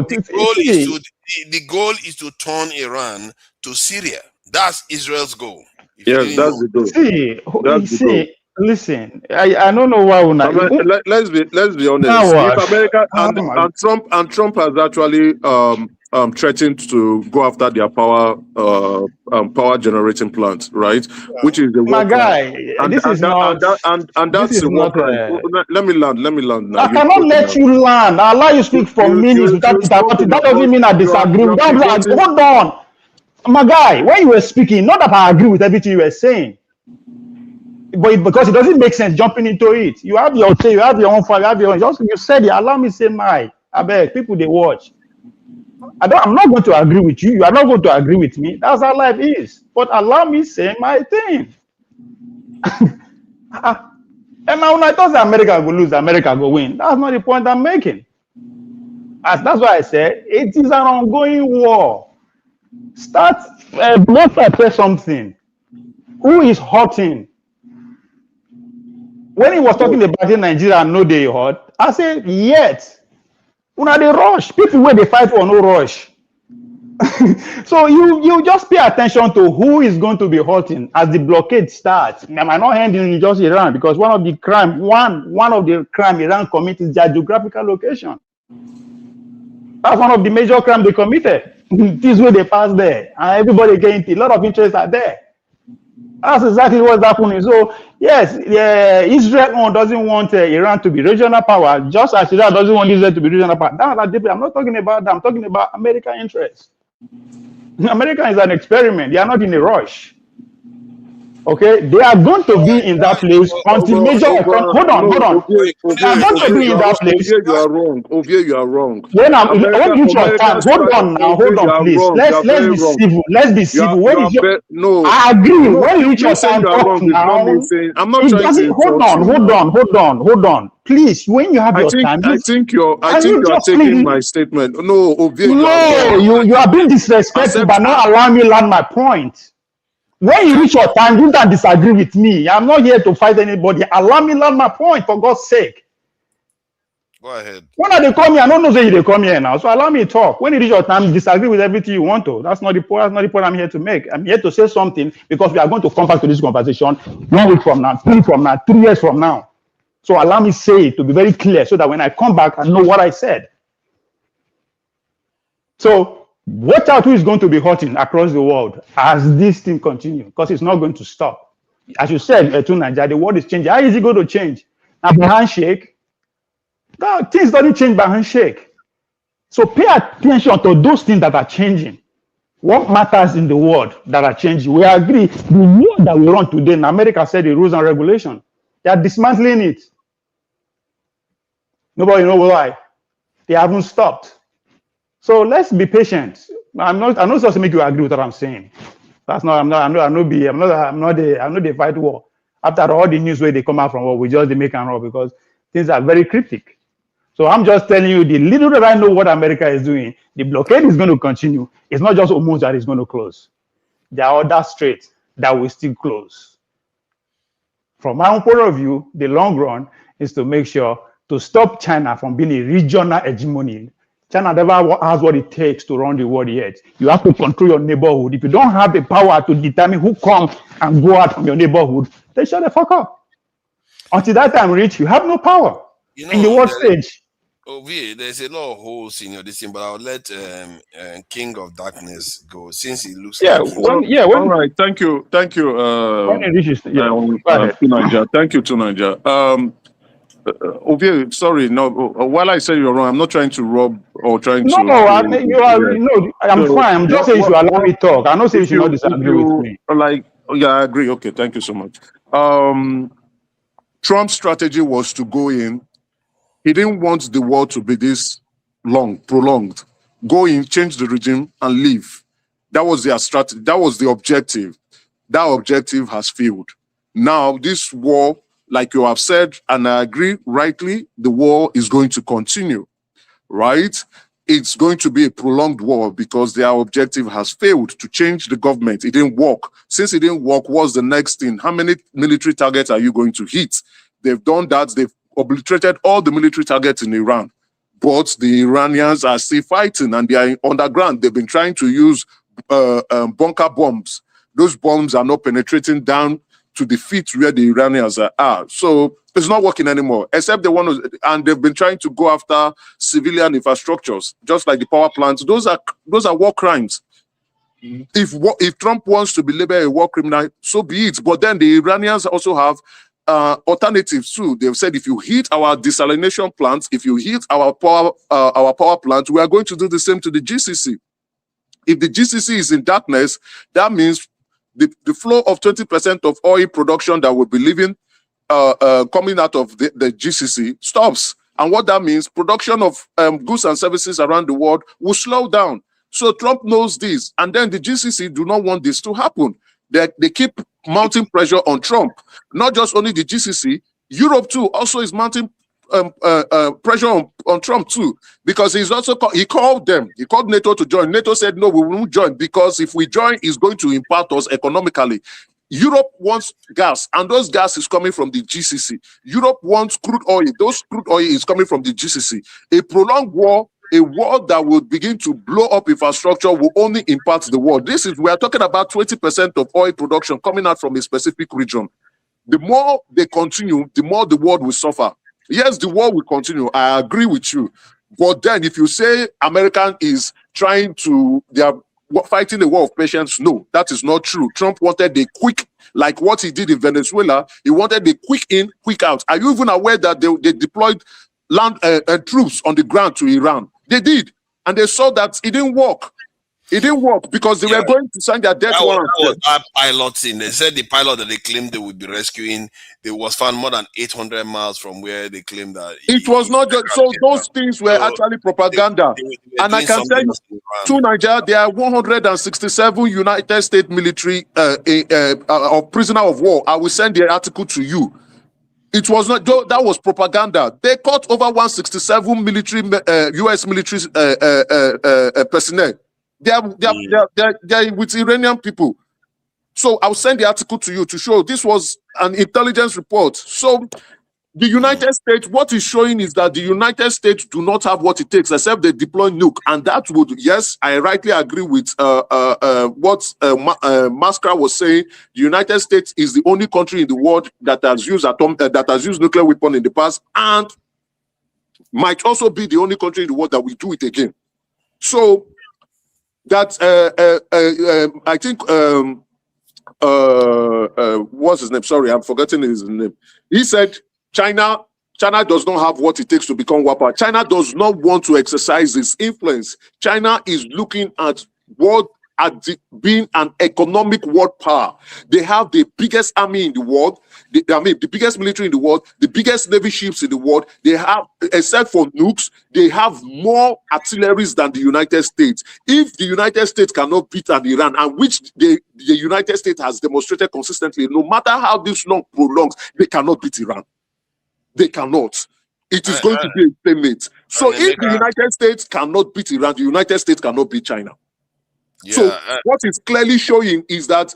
The goal is to turn Iran to Syria. That's Israel's goal. Yes, that's the goal. Listen, I don't know why. Let's be honest. If America and Trump has actually threatened to go after their power generating plants, right? Which is the my guy. That's the work. Let me land now. I cannot let you land. I allow you speak for minutes without interrupting. That doesn't mean I disagree. Hold on, my guy. When you were speaking, not that I agree with everything you were saying, but because it doesn't make sense jumping into it. You have your say, you have your own fire, you have your own. You said it. Allow me to say my. I beg people they watch. I'm not going to agree with you. You are not going to agree with me. That's how life is. But allow me to say my thing. And now when I thought America will lose, America will win. That's not the point I'm making. That's why I said it is an ongoing war. Let's say something. Who is hurting? When he was talking about in Nigeria, no they hurt. I said, yet. Una they rush. People where they fight for no rush. So you just pay attention to who is going to be hurting as the blockade starts. I might not end in just Iran because one of the crime Iran commits is their geographical location. That's one of the major crimes they committed. This way they pass there, and everybody getting a lot of interests are there. That's exactly what's happening. So yes, Israel doesn't want Iran to be regional power, just as Iran doesn't want Israel to be regional power. I'm not talking about that. I'm talking about American interests. America is an experiment. They are not in a rush. Okay, they are going to be in that place until major. Hold on. They are going to be in that place. You are wrong. You are wrong. When you reach your time, hold on, please. Let's be civil. Let's be civil. No, I agree. When you reach your time, talk now. I'm not trying to. Hold on. Please, when you have your time, I think you are taking my statement. No, you are being disrespectful by not allowing me to land my point. When you reach your time, you don't disagree with me. I'm not here to fight anybody. Allow me to land my point, for God's sake. Go ahead. When they come here, I don't know say they come here now. So allow me to talk. When you reach your time, disagree with everything you want to. That's not the point. That's not the point I'm here to make. I'm here to say something because we are going to come back to this conversation 1 week from now, 3 years from now. So allow me to say it to be very clear so that when I come back, I know what I said. So watch out who is going to be hurting across the world as this thing continues, because it's not going to stop. As you said, to Nigeria, the world is changing. How is it going to change? Now, by handshake? No, things don't change by handshake. So pay attention to those things that are changing. What matters in the world that are changing? We agree. The world that we run today in America said the rules and regulations. They are dismantling it. Nobody knows why. They haven't stopped. So let's be patient. I'm not supposed to make you agree with what I'm saying. That's not. I'm not the fight war. After all the news where they come out from war, we just make and roll because things are very cryptic. So I'm just telling you the little that I know what America is doing. The blockade is going to continue. It's not just Hormuz that is going to close. There are other straits that will still close. From my own point of view, the long run is to make sure to stop China from being a regional hegemony. China never has what it takes to run the world yet. You have to control your neighborhood. If you don't have the power to determine who comes and go out from your neighborhood, then shut the fuck up. Until that time reach, you have no power in the world stage. There's a lot of holes in your this thing, but I'll let King of Darkness go since it looks Yeah, like all right. Thank you. Thank you. When it reaches, go ahead. Tunanja. Thank you, Tunanja. Ovie, sorry, no. While I say you're wrong, I'm not trying to rob or trying No, to. you are. No, I'm So, fine. I'm just saying you should allow me talk. I don't say you should not disagree with me. Like, yeah, I agree. Okay, thank you so much. Trump's strategy was to go in. He didn't want the war to be this long, prolonged. Go in, change the regime, and leave. That was their strategy. That was the objective. That objective has failed. Now, this war, like you have said, and I agree rightly, the war is going to continue, right? It's going to be a prolonged war because their objective has failed to change the government. It didn't work. Since it didn't work, what's the next thing? How many military targets are you going to hit? They've done that. They've obliterated all the military targets in Iran. But the Iranians are still fighting and they are underground. They've been trying to use bunker bombs. Those bombs are not penetrating down to the feet where the Iranians are. So it's not working anymore, except they want to, and they've been trying to go after civilian infrastructures, just like the power plants. Those are war crimes. If Trump wants to be labeled a war criminal, so be it. But then the Iranians also have alternatives too. They've said if you hit our desalination plants, if you hit our power plant, we are going to do the same to the GCC. If the GCC is in darkness, that means the flow of 20% of oil production that will be leaving, coming out of the GCC stops. And what that means, production of goods and services around the world will slow down. So Trump knows this. And then the GCC do not want this to happen. They keep mounting pressure on Trump. Not just only the GCC, Europe too also is mounting pressure on Trump too, because he called them. He called NATO to join. NATO said, no, we won't join because if we join, it's going to impact us economically. Europe wants gas, and those gas is coming from the GCC. Europe wants crude oil. Those crude oil is coming from the GCC. A prolonged war, a war that will begin to blow up infrastructure, will only impact the world. We are talking about 20% of oil production coming out from a specific region. The more they continue, the more the world will suffer. Yes, the war will continue. I agree with you. But then if you say American is they are fighting a war of patience, no, that is not true. Trump wanted a quick, like what he did in Venezuela, he wanted a quick in, quick out. Are you even aware that they deployed land troops on the ground to Iran? They did. And they saw that it didn't work. It didn't work because they were going to sign their death warrant. That pilots in. They said the pilot that they claimed they would be rescuing, they was found more than 800 miles from where they claimed that. It was not just so. Those things were actually propaganda. And I can tell you, to Nigeria, there are 167 United States military prisoner of war. I will send the article to you. It was not that was propaganda. They caught over 167 military U.S. military personnel. They are with Iranian people. So I'll send the article to you to show this was an intelligence report. So the United States, what is showing is that the United States do not have what it takes except they deploy nuke. And that would, yes, I rightly agree with what Maskra was saying. The United States is the only country in the world that has used nuclear weapon in the past, and might also be the only country in the world that will do it again. So that I think what's his name? Sorry, I'm forgetting his name. He said China does not have what it takes to become world power. China does not want to exercise its influence. China is looking at being an economic world power. They have the biggest army in the world. The biggest military in the world, the biggest navy ships in the world. They have, except for nukes, they have more artilleries than the United States. If the United States cannot beat an Iran, and which the United States has demonstrated consistently, no matter how this long prolongs, they cannot beat Iran. They cannot. It is going to be a stalemate. So if the United States cannot beat Iran, the United States cannot beat China. Yeah, so what it's clearly showing is that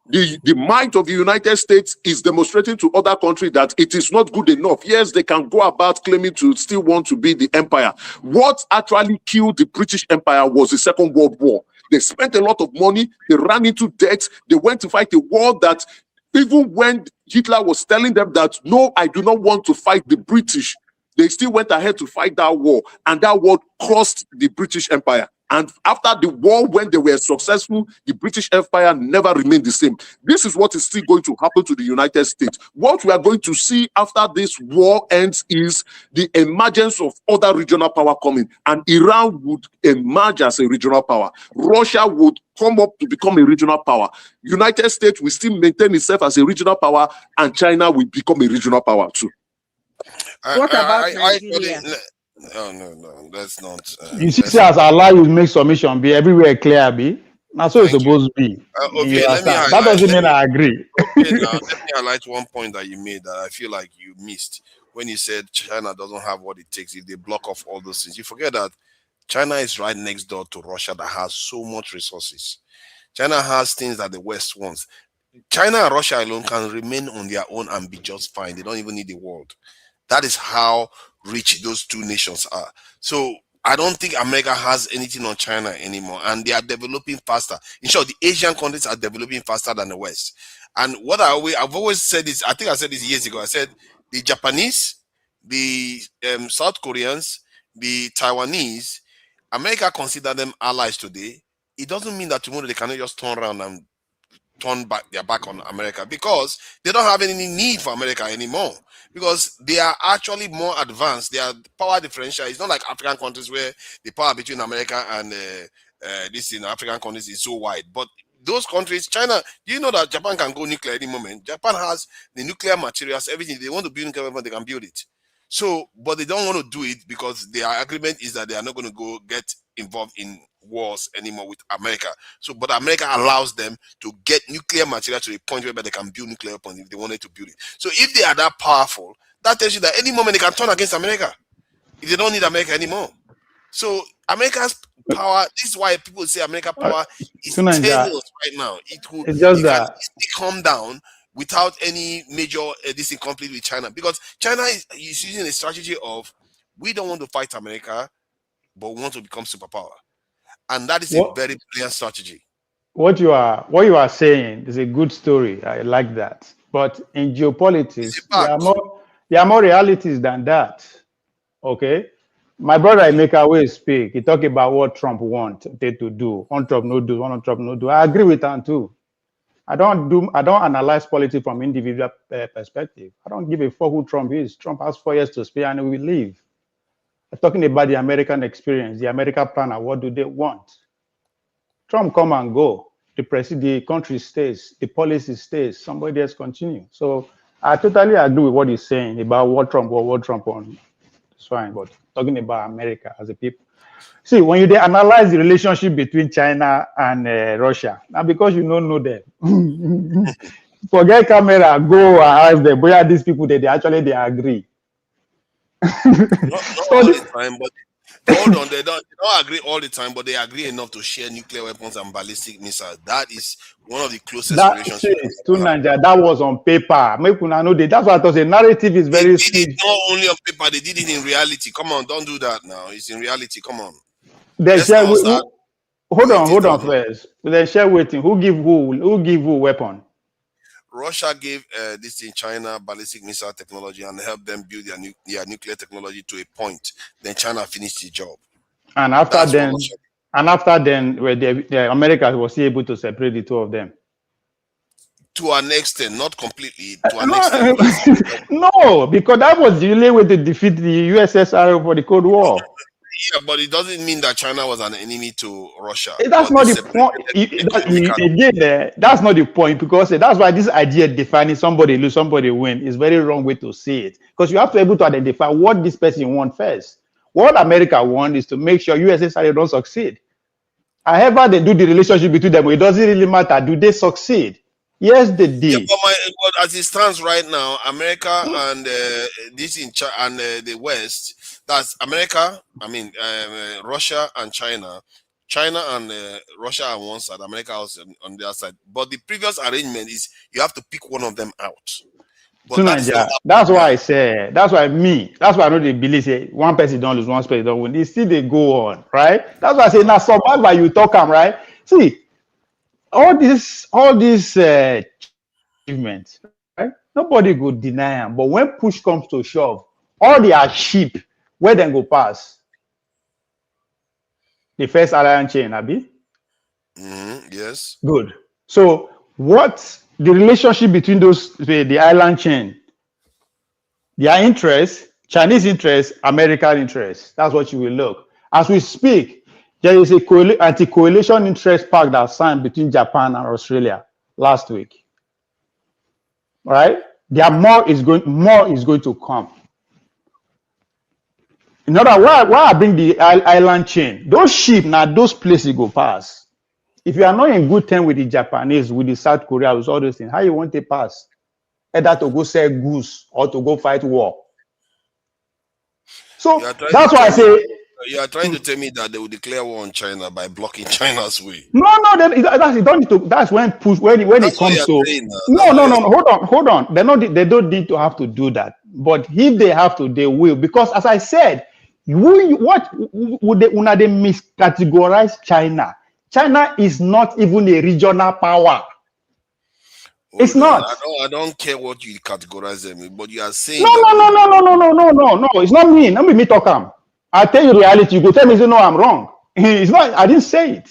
the might of the United States is demonstrating to other countries that it is not good enough. Yes, they can go about claiming to still want to be the empire. What actually killed the British Empire was the Second World War. They spent a lot of money. They ran into debt. They went to fight a war that even when Hitler was telling them that, no, I do not want to fight the British, They still went ahead to fight that war, and that war crossed the British Empire. And after the war, when they were successful, the British Empire never remained the same. This is what is still going to happen to the United States. What we are going to see after this war ends is the emergence of other regional power coming, and Iran would emerge as a regional power. Russia would come up to become a regional power. United States will still maintain itself as a regional power, and China will become a regional power too. What about Nigeria? No, that's not. You see, as Allah will make submission be everywhere clear, be. Now, so it's supposed to be. Okay, That doesn't mean I agree. Okay, now, let me highlight one point that you made that I feel like you missed when you said China doesn't have what it takes if they block off all those things. You forget that China is right next door to Russia that has so much resources. China has things that the West wants. China and Russia alone can remain on their own and be just fine. They don't even need the world. That is how rich those two nations are. So I don't think America has anything on China anymore, and they are developing faster. In short, the Asian countries are developing faster than the West. And what I've always said is, I think I said this years ago, I said the Japanese, the South Koreans, the Taiwanese, America consider them allies today. It doesn't mean that tomorrow they cannot just turn around and turn back their back on America, because they don't have any need for America anymore, because they are actually more advanced. Their power differential is not like African countries where the power between America and this in African countries is so wide. But those countries, China, do you know that Japan can go nuclear any moment? Japan has the nuclear materials, everything. They want to build nuclear weapons, they can build it. So, but they don't want to do it because their agreement is that they are not going to go get involved in wars anymore with America. So, but America allows them to get nuclear material to the point where they can build nuclear weapons if they wanted to build it. So, if they are that powerful, that tells you that any moment they can turn against America if they don't need America anymore. So, America's power, this is why people say America's power is tenuous right now. It will can come down without any major conflict with China, because China is using a strategy of, we don't want to fight America, but we want to become superpower, and that is a very brilliant strategy. What you are saying is a good story. I like that, but in geopolitics, there are more realities than that. Okay, my brother Emeka will speak. He talk about what Trump wanted to do. One Trump no do, one Trump no do. I agree with him too. I don't analyze politics from individual perspective. I don't give a fuck who Trump is. Trump has 4 years to spare and he will leave. I'm talking about the American experience, the American planner. What do they want? Trump come and go. The country stays. The policy stays. Somebody else continue. So I totally agree with what he's saying about what Trump on. It's fine, but talking about America as a people. See, when you analyze the relationship between China and Russia, now because you don't know them, forget camera, go and ask them where these people they agree. Not all the time, but hold on, they don't agree all the time, but they agree enough to share nuclear weapons and ballistic missiles. That is one of the closest relationships. That was on paper. Make una know that. That's what I thought. The narrative is very sweet. Not only on paper, they did it in reality. Come on, don't do that now. It's in reality. Come on. They share. Hold on first. They share waiting. Who give who weapon? Russia gave this in China ballistic missile technology and helped them build their nuclear technology to a point. Then China finished the job. And after then, where the America was able to separate the two of them. To an extent, not completely. To an extent. No, because that was the only way to defeat the USSR for the Cold War. Yeah, but it doesn't mean that China was an enemy to Russia. That's not the point. That's not the point, because that's why this idea defining somebody lose, somebody win is very wrong way to see it. Because you have to be able to identify what this person wants first. What America wants is to make sure USSR don't succeed. However they do the relationship between them, it doesn't really matter. Do they succeed? Yes, they did. Yeah, but as it stands right now, America and the West. That's America, Russia and China. China and Russia on one side, America on the other side. But the previous arrangement is you have to pick one of them out. But that's why I say, that's why I know they believe say one person don't lose, one person don't win. They still they go on, right? That's why I say now survival you talk them, right? See, all these achievements, right? Nobody could deny them. But when push comes to shove, all their ship, where they go pass? The first island chain, Abi? Yes. Good. So what the relationship between those, the island chain, their interest, Chinese interest, American interest. That's what you will look. As we speak, there is a anti-coalition interest pact that signed between Japan and Australia last week. Right? There more is going to come. In other words, why I bring the island chain? Those ships now, those places go pass. If you are not in good terms with the Japanese, with the South Korea, with all those things, how you want to pass? Either to go sell goose or to go fight war. So that's why I say you are trying to tell me that they will declare war on China by blocking China's way. no, you don't need to. That's when push when it comes to hold on. They don't need to have to do that. But if they have to, they will, because as I said, what would they miscategorize China? China is not even a regional power. It's not. I don't care what you categorize them in, but you are saying no. It's not me. Not me talk. I tell you reality. You go tell me, no, I'm wrong. It's not. I didn't say it.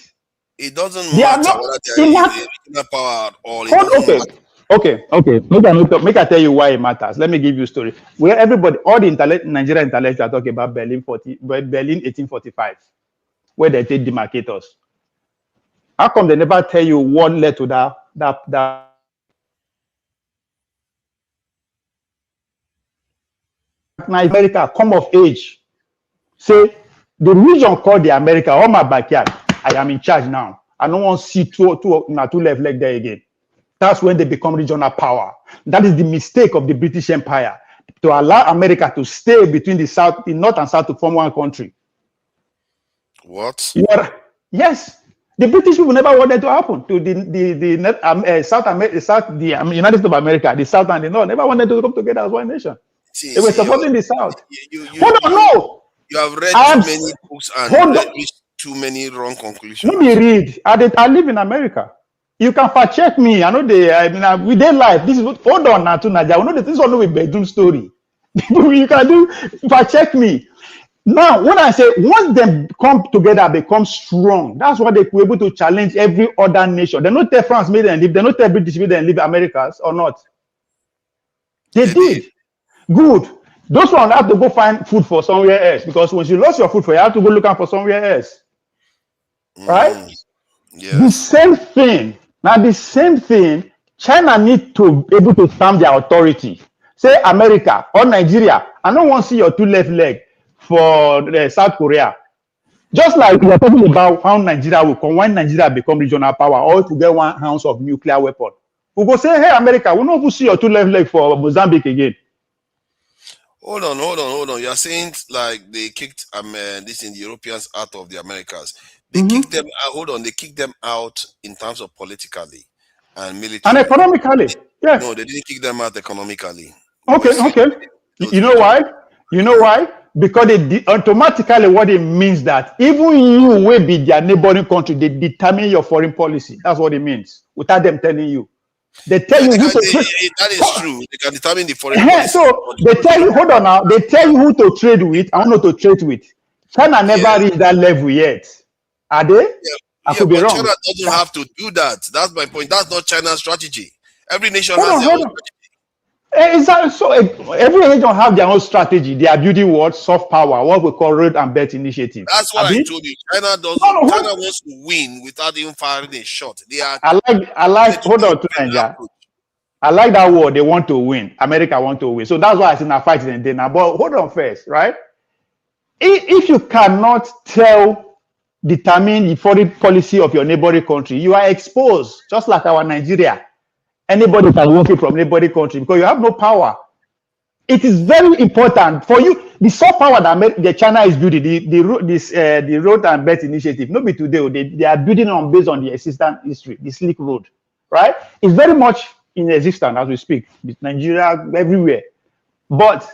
It doesn't matter whether they are regional power or Make I tell you why it matters. Let me give you a story. Where everybody, all the Nigerian intellectuals are talking about Berlin 1845, where they take demarcators. How come they never tell you what led to that America come of age? Say the region called the America, all my backyard, I am in charge now. I don't want to see two left leg there again. That's when they become regional power. That is the mistake of the British Empire, to allow America to stay between the North and South to form one country. What? Yes. The British people never wanted to happen to the United States of America, the South and the North never wanted to come together as one nation. They were supporting the South. You have read too many books and reached too many wrong conclusions. Let me read. I live in America. You can fact check me. I know we did live. This is what, hold on now to Nigeria. I know this is all a bedroom story. You can do fact check me. Now, when I say once they come together, become strong, that's why they were able to challenge every other nation. They not tell France made them leave, they not tell British made them leave Americas or not. They did. Good. Those ones have to go find food for somewhere else, because once you lost your food, you have to go looking for somewhere else. Right? Yes. The same thing. Now, the same thing, China need to be able to stamp their authority. Say America or Nigeria, I don't want to see your two left leg for South Korea. Just like we are talking about how Nigeria will come, when Nigeria become regional power, or to get 1 ounce of nuclear weapon. We go say, hey, America, we don't see your two left leg for Mozambique again. Hold on. You are saying like they kicked the Europeans out of the Americas. They kicked them out. They kicked them out in terms of politically and military. And economically. Yes. No, they didn't kick them out economically. Okay. You know why? Because automatically what it means that even you will be their neighboring country, they determine your foreign policy. That's what it means, without them telling you. They tell you who to trade. That is true. They can determine the foreign policy. So they tell you, hold on now, they tell you who to trade with and who not to trade with. China never reached that level yet. Are they? I could be wrong. China doesn't have to do that. That's my point. That's not China's strategy. Every nation has their own strategy. So every region have their own strategy. They are building what? Soft power, what we call road and belt initiative. That's what I told you. China doesn't. China wants to win without even firing a shot. They are. I like. Hold on to Nigeria. I like that word. They want to win. America want to win. So that's why I say now fighting and then. But hold on first, right? If you cannot determine the foreign policy of your neighboring country, you are exposed. Just like our Nigeria. Anybody can walk in from neighboring country because you have no power. It is very important for you. The soft power that China is building, the road and belt initiative, not be today. They are building on based on the existing history, the Silk Road, right? It's very much in existence as we speak. Nigeria, everywhere, but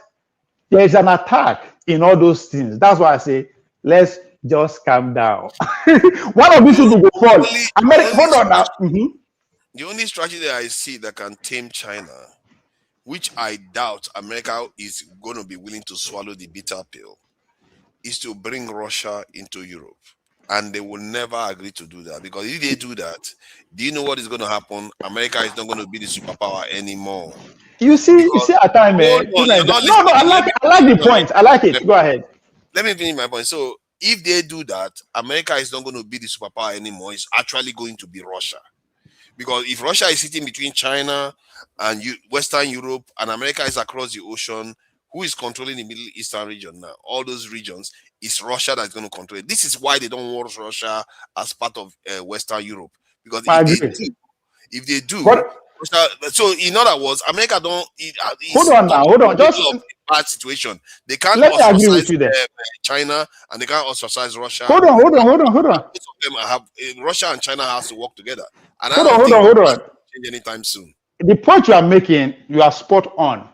there is an attack in all those things. That's why I say let's just calm down. One of these people will fall. America, hold on now. The only strategy that I see that can tame China which I doubt America is going to be willing to swallow the bitter pill, is to bring Russia into Europe. And they will never agree to do that, because if they do that, do you know what is going to happen? America is not going to be the superpower anymore. You see at time, no, I like the point. I like it. Go ahead. Let me finish my point. So if they do that, America is not going to be the superpower anymore. It's actually going to be Russia. Because if Russia is sitting between China and Western Europe, and America is across the ocean, who is controlling the Middle Eastern region now? All those regions, it's Russia that's going to control it. This is why they don't want Russia as part of Western Europe. Because if they do, Russia, so in other words, America don't. Hold on. Just a bad situation. They can't let me agree with you there. China, and they can't ostracize Russia. Hold on. Both of them Russia and China has to work together. And hold on. Change anytime soon. The point you are making, you are spot on,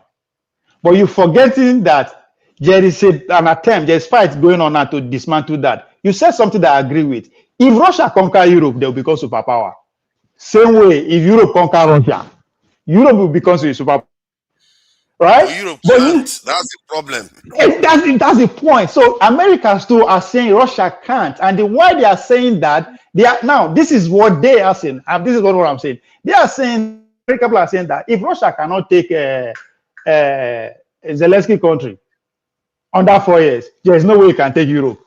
but you're forgetting that there is an attempt, there's fight going on now to dismantle that. You said something that I agree with. If Russia conquer Europe, they will become superpower. Same way, if Europe conquer Russia, Europe will become a superpower. Right? Europe can't. That's the problem. That's the point. So Americans too are saying Russia can't, and why they are saying that, now this is what they are saying. This is what I'm saying. They are saying, people are saying that if Russia cannot take Zelensky country under 4 years, there is no way you can take Europe.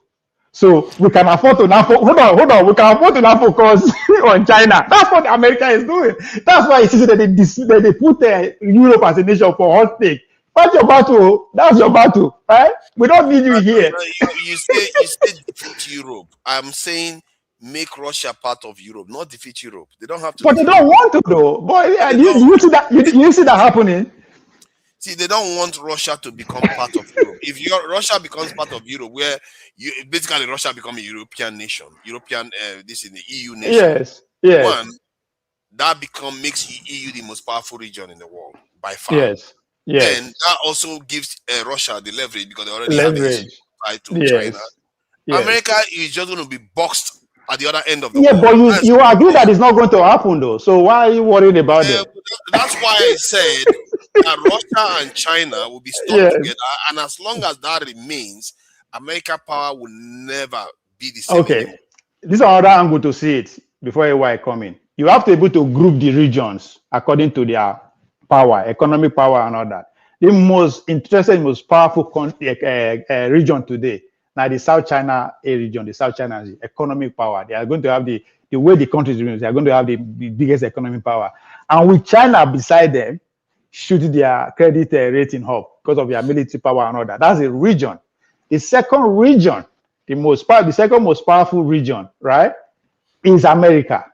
So we can afford to now hold on. We can afford to now focus on China. That's what America is doing. That's why it is that they put Europe as a nation for hot take. That's your battle. That's your battle, right? We don't need you here. You say defeat Europe. I'm saying make Russia part of Europe, not defeat Europe. They don't have to. But they don't want to, though. Boy, you see that? You see that happening? See, they don't want Russia to become part of Europe. If Russia becomes part of Europe, where basically Russia become a European nation, this is the EU nation. Yes. One, that makes EU the most powerful region in the world by far. Yes. Then that also gives Russia the leverage, because they already have a tied to China. Yes. America is just going to be boxed at the other end of the world. But you agree that it's not going to happen, though. So why are you worried about it? That's why I said that Russia and China will be stuck together, and as long as that remains, American power will never be the same. Okay, this is another angle to see it before AY come in. You have to be able to group the regions according to their power, economic power, and all that. The most interesting, most powerful region today, now the South China region, the South China economic power. They are going to have the way the countries are, they are going to have the biggest economic power, and with China beside them, shoot their credit rating up because of their military power and all that. That's a region. The second region, the second most powerful region, right, is America,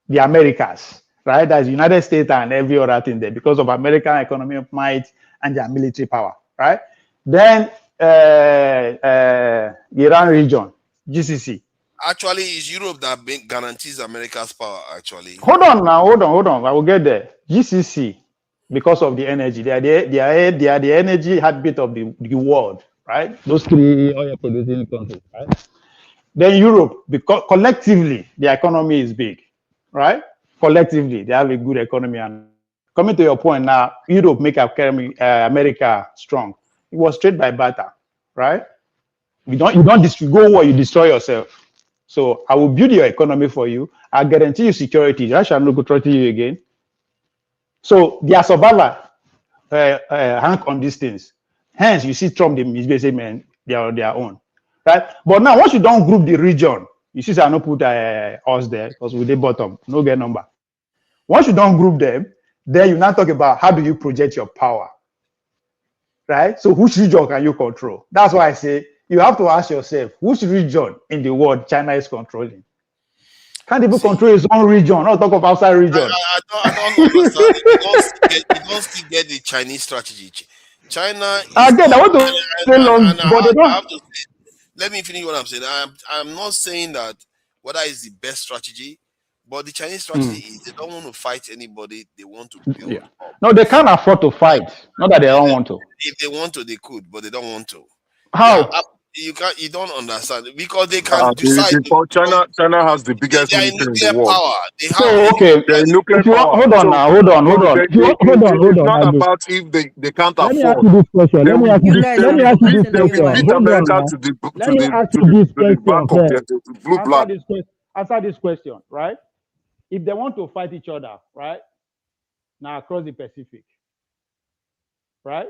the Americas, right? That's the United States and every other thing there because of American economic might and their military power, right? Then the Iran region, GCC. Actually, it's Europe that guarantees America's power, actually. Hold on. I will get there. GCC, because of the energy. They are the energy heartbeat of the world, right? Those three oil producing countries, right? Then Europe, because collectively, the economy is big, right? Collectively, they have a good economy. And coming to your point now, Europe make America strong. It was trade by barter, right? You go where you destroy yourself. So I will build your economy for you. I guarantee you security. I shall not go threaten you again. So their survivor hang on these things. Hence, you see Trump, is basically man, they are on their own, right? But now, once you don't group the region, you see, I not put us there because we the bottom, no get number. Once you don't group them, then you now talk about how do you project your power, right? So which region can you control? That's why I say you have to ask yourself, which region in the world China is controlling? Can't even control his own region, not talk of outside region. I don't understand. You don't still get the Chinese strategy. China is I want to say long, but they don't. Let me finish what I'm saying. I'm not saying that whether it's the best strategy, but the Chinese strategy is they don't want to fight anybody. They want to build. Yeah. No, they can't afford to fight. Not that they don't want to. If they want to, they could, but they don't want to. How? You don't understand because they can decide. China has the biggest They are a military in the nuclear world. power. They have. So okay, They're a nuclear if you want, power. hold on So, now, hold on. If you want, hold it's on. not about if they can't Let me ask afford. you this question. They Let me will ask you beat, this. they Let will me ask you beat, this they will question. beat Hold on America now. to the Let me ask you this question back of first. the blue black. Answer this question, right? If they want to fight each other, right? Now across the Pacific, right?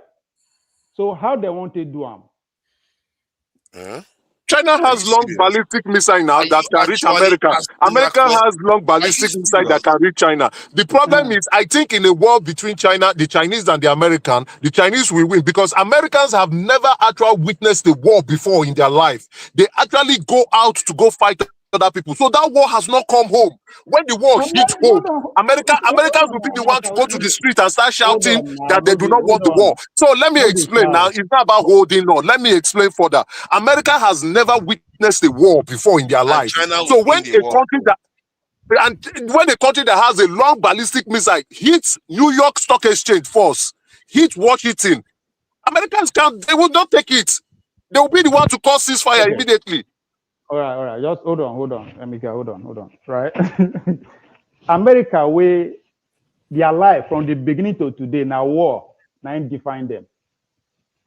So how they want to do them? China Are you has long serious? ballistic missile now Are that you can reach actually America. asking that America question? has long Are you ballistic missile serious? that can reach China. The problem is, I think in a war between China, the Chinese and the American, the Chinese will win because Americans have never actually witnessed a war before in their life. They actually go out to go fight other people. So that war has not come home. When the war hits home, Americans will be the one to go to the street and start shouting that they do not want the war. So let me explain now. It's not about holding on. Let me explain further. America has never witnessed a war before in their And life. China So will when win the war. a country that has a long ballistic missile hits New York Stock Exchange first, hits Washington, Americans they will not take it. They will be the one to cause ceasefire immediately. All right. Just hold on. Emeka, hold on. Right? America, where their life from the beginning to today, now war, now define them.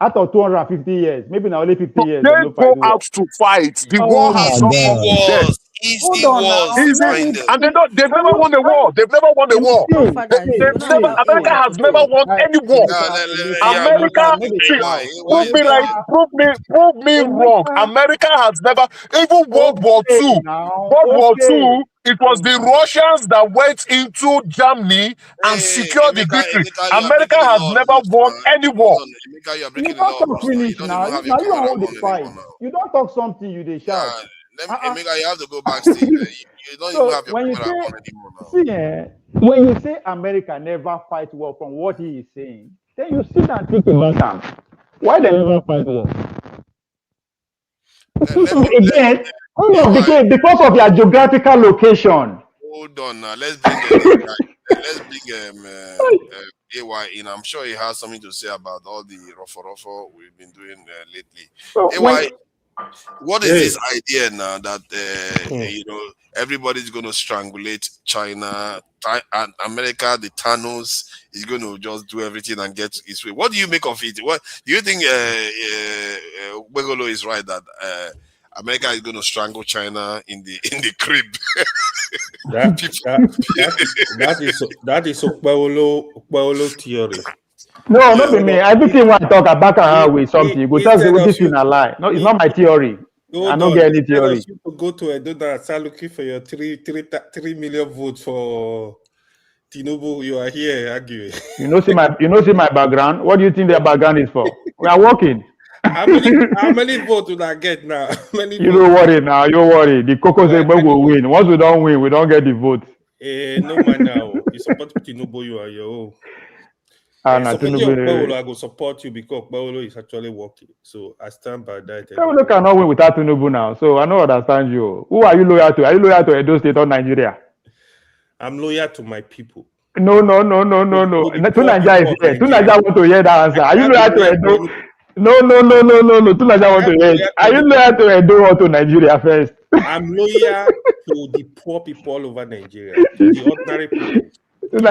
After 250 years, maybe now only 50 years, They they no go fight war. out to fight. The war Oh has my not Easy God. come dead. wars. Easy Hold on wars. now. Let Find me, them. And they've never won a war. They've never won a war. America has never won any war. America, see, prove me wrong. America has never, even World War II. It was the Russians that went into Germany and secured the victory. You are America breaking the has law of never Roots won now. any Hold war. on, Emeka, you are you breaking the don't law of talk Roots now. You finish don't now. even have your Now you camera are hold on the fight. anymore now. You don't talk something, you they shout. Emeka, you have to go backstage. You don't even So have your when you camera say, on anymore now. when you say America never fight war from what he is saying, then you sit and think about them. Why they never fight war? Again, because of their geographical location. Hold on now. Let's bring let's bring AY in. I'm sure he has something to say about all the ruffle we've been doing lately. So AY, what is this Yes. idea now that everybody's going to strangulate China, and America, the Thanos is going to just do everything and get its way? What do you make of it? What do you think? Begolo is right that America is going to strangle China in the crib. That is Okpewolo theory. No, not be me. Everything when I talk about with something, you go tell Instead me of this is a lie. No, it's not my theory. I don't get any Instead of theory. you to go to Edo and start looking for your 3 million votes for Tinubu, you are here arguing. You know, see my background. What do you think their background is for? We are working. How many votes will I get now? You don't worry now. You worry. The Cocos will win. Once we don't win, we don't get the vote. No man now. You support Tinubu, you are your own. Support your Okpewolo, I go support you because Okpewolo is actually working. So I stand by that. Okpewolo cannot win without Tinubu now. So I don't understand you. Who are you loyal to? Are you loyal to Edo State or Nigeria? I'm loyal to my people. No. Tunaja is here. Tunaja want to hear that answer. Are you loyal to Edo? No. Tunaja want to hear. Are you loyal to Edo or to Nigeria first? I'm loyal to the poor people all over Nigeria, to the ordinary people. You see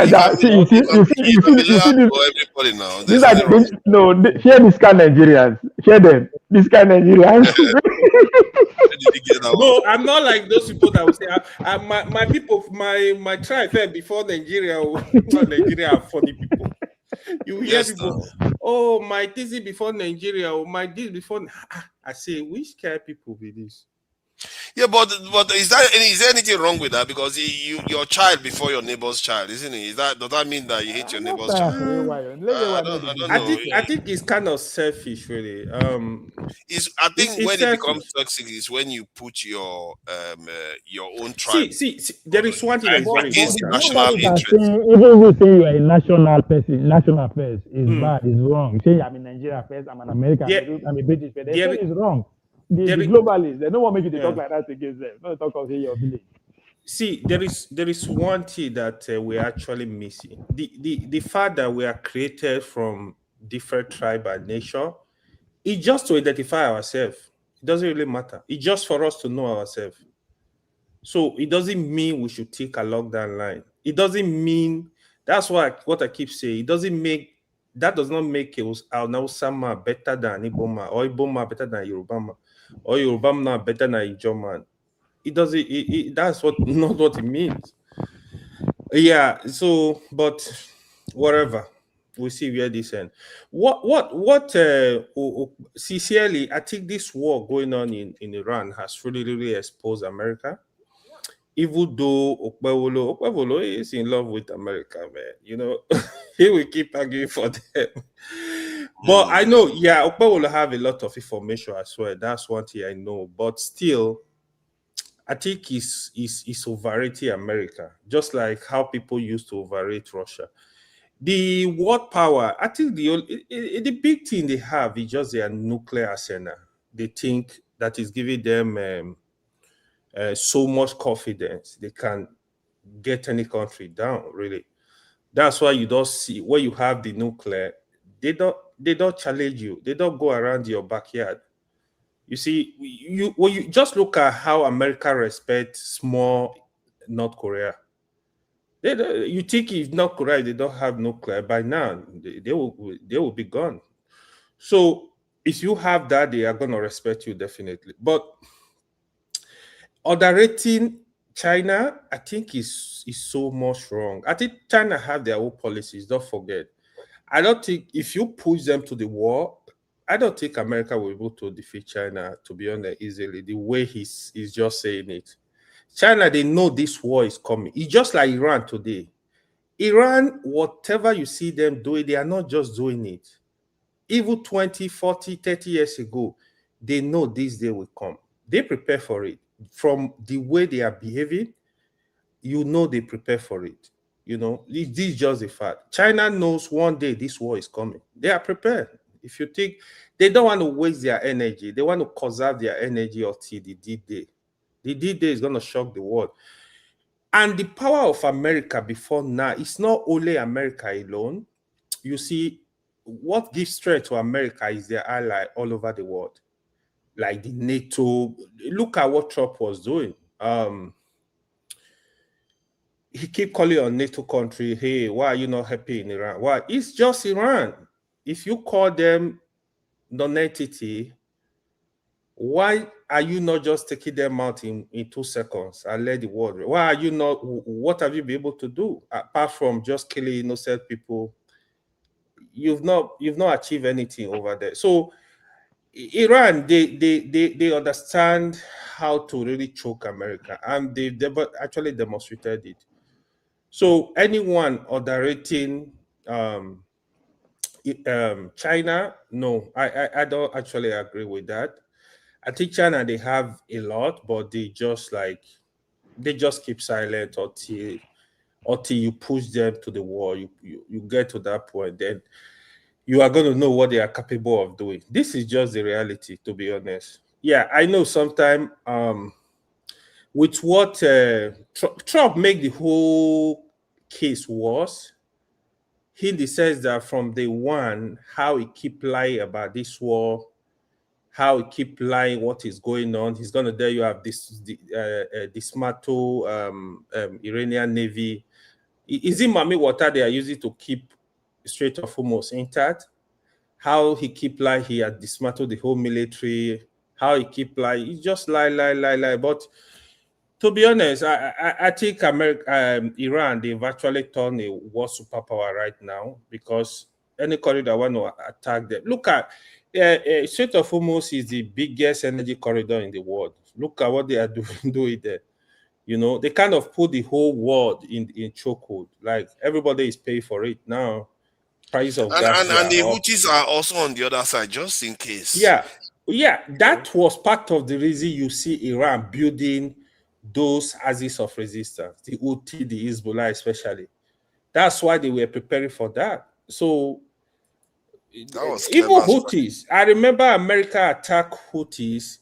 everybody now. Share this kind of Nigerians. Share them. This kind of Nigerians. No, I'm not like those people that will say, my people, my tribe before Nigeria, not Nigeria are funny people. You hear people, my this before Nigeria, or my this before. I say, which kind of people be this? Yeah, but is there anything wrong with that? Because your child before your neighbor's child, isn't it? Does that mean that you hate your neighbor's child? I don't know. I think it's kind of selfish, really. I think when it becomes toxic is when you put your own tribe. See, there is one thing that is very important. National interest. Even if you say you are a national person, national first is bad, is wrong. Say I'm in Nigeria first, I'm an American, I'm a British first. They say it's wrong. The globalists, they don't want to make you talk like that against them. Don't talk of your village. See, there is one thing that we're actually missing. The fact that we are created from different tribe and nation is just to identify ourselves. It doesn't really matter. It's just for us to know ourselves. So it doesn't mean we should take a lockdown line. It doesn't mean, that's what I keep saying. It doesn't make, that does not make Nausama better than Iboma, or Iboma better than Yorubama, or Yorubama better than Ijoman. It doesn't, that's not what it means. Yeah, so, but whatever. We'll see where this ends. Sincerely, I think this war going on in Iran has really exposed America. Even though Okpewolo is in love with America, man, you know, he will keep arguing for them. But I know, yeah, Okpewolo have a lot of information as well. That's one thing I know. But still, I think he's overrating America, just like how people used to overrate Russia. The world power, I think the big thing they have is just their nuclear arsenal. They think that is giving them so much confidence they can get any country down. Really, that's why you don't see where you have the nuclear. They don't challenge you. They don't go around your backyard. You see, you just look at how America respects small North Korea. You think if North Korea they don't have nuclear by now, they will be gone. So if you have that, they are gonna respect you definitely. But underrating China, I think is so much wrong. I think China have their own policies. Don't forget. I don't think if you push them to the war, I don't think America will be able to defeat China, to be honest, easily. The way he's just saying it. China, they know this war is coming. It's just like Iran today. Iran, whatever you see them doing, they are not just doing it. Even 20, 40, 30 years ago, they know this day will come. They prepare for it. From the way they are behaving, you know they prepare for it. You know, this is just a fact. China knows one day this war is coming. They are prepared. If you think, they don't want to waste their energy. They want to conserve their energy until the D-Day. The D-Day is going to shock the world. And the power of America before now, it's not only America alone. You see, what gives strength to America is their ally all over the world. Like the NATO. Look at what Trump was doing. He keep calling on NATO country, hey, why are you not happy in Iran? Why? It's just Iran. If you call them non-entity, why are you not just taking them out in 2 seconds and let the world? Why are you not? What have you been able to do apart from just killing innocent people? You've not achieved anything over there. So Iran, they understand how to really choke America, and they actually demonstrated it. So anyone underrating China, no, I don't actually agree with that. I think China, they have a lot, but they just keep silent until you push them to the wall. You get to that point, then you are going to know what they are capable of doing. This is just the reality, to be honest. Yeah, I know sometimes with what Trump make the whole case worse, in the sense that from day one, how he keep lying about this war, how he keep lying what is going on. He's going to tell you have dismantle Iranian Navy. Is it Mami water they are using to keep Strait of Hormuz intact? How he keep lying he had dismantled the whole military. How he keep lying. He just lie. But to be honest, I think Iran, they've actually turned a war superpower right now, because any country that want to attack them. Look at Strait of Hormuz is the biggest energy corridor in the world. Look at what they are doing there. You know, they kind of put the whole world in chokehold. Like everybody is paying for it now. Price of gas and the Houthis are also on the other side, just in case. Yeah, that was part of the reason you see Iran building those axes of resistance, the Houthi, the Hezbollah especially. That's why they were preparing for that. So even Houthis, I remember America attacked Houthis.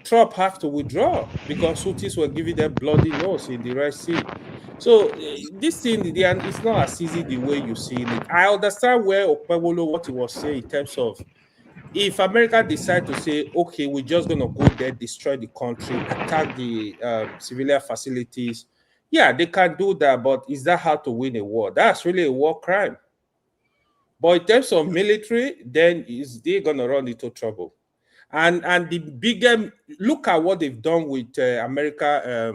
Trump have to withdraw because Houthis were giving them bloody nose in the Red Sea. So this thing, it's not as easy the way you see it. I understand where Okpewolo, what he was saying in terms of if America decide to say, okay, we're just going to go there, destroy the country, attack the civilian facilities, yeah, they can do that. But is that how to win a war? That's really a war crime. But in terms of military, then they're going to run into trouble. And the bigger, look at what they've done with America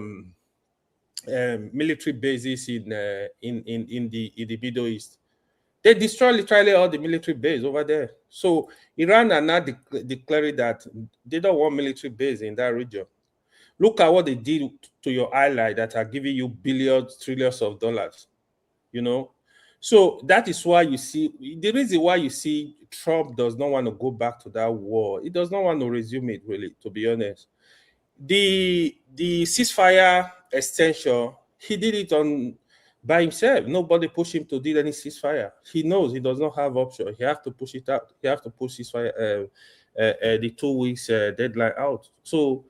military bases in the Middle East. They destroy literally all the military base over there. So Iran are now declaring that they don't want military base in that region. Look at what they did to your ally that are giving you billions, trillions of dollars, you know. So that is why you see, the reason why you see Trump does not want to go back to that war. He does not want to resume it, really, to be honest. The ceasefire extension, he did it by himself. Nobody pushed him to do any ceasefire. He knows he does not have option. He has to push it out. He has to push ceasefire, the 2 weeks deadline out. So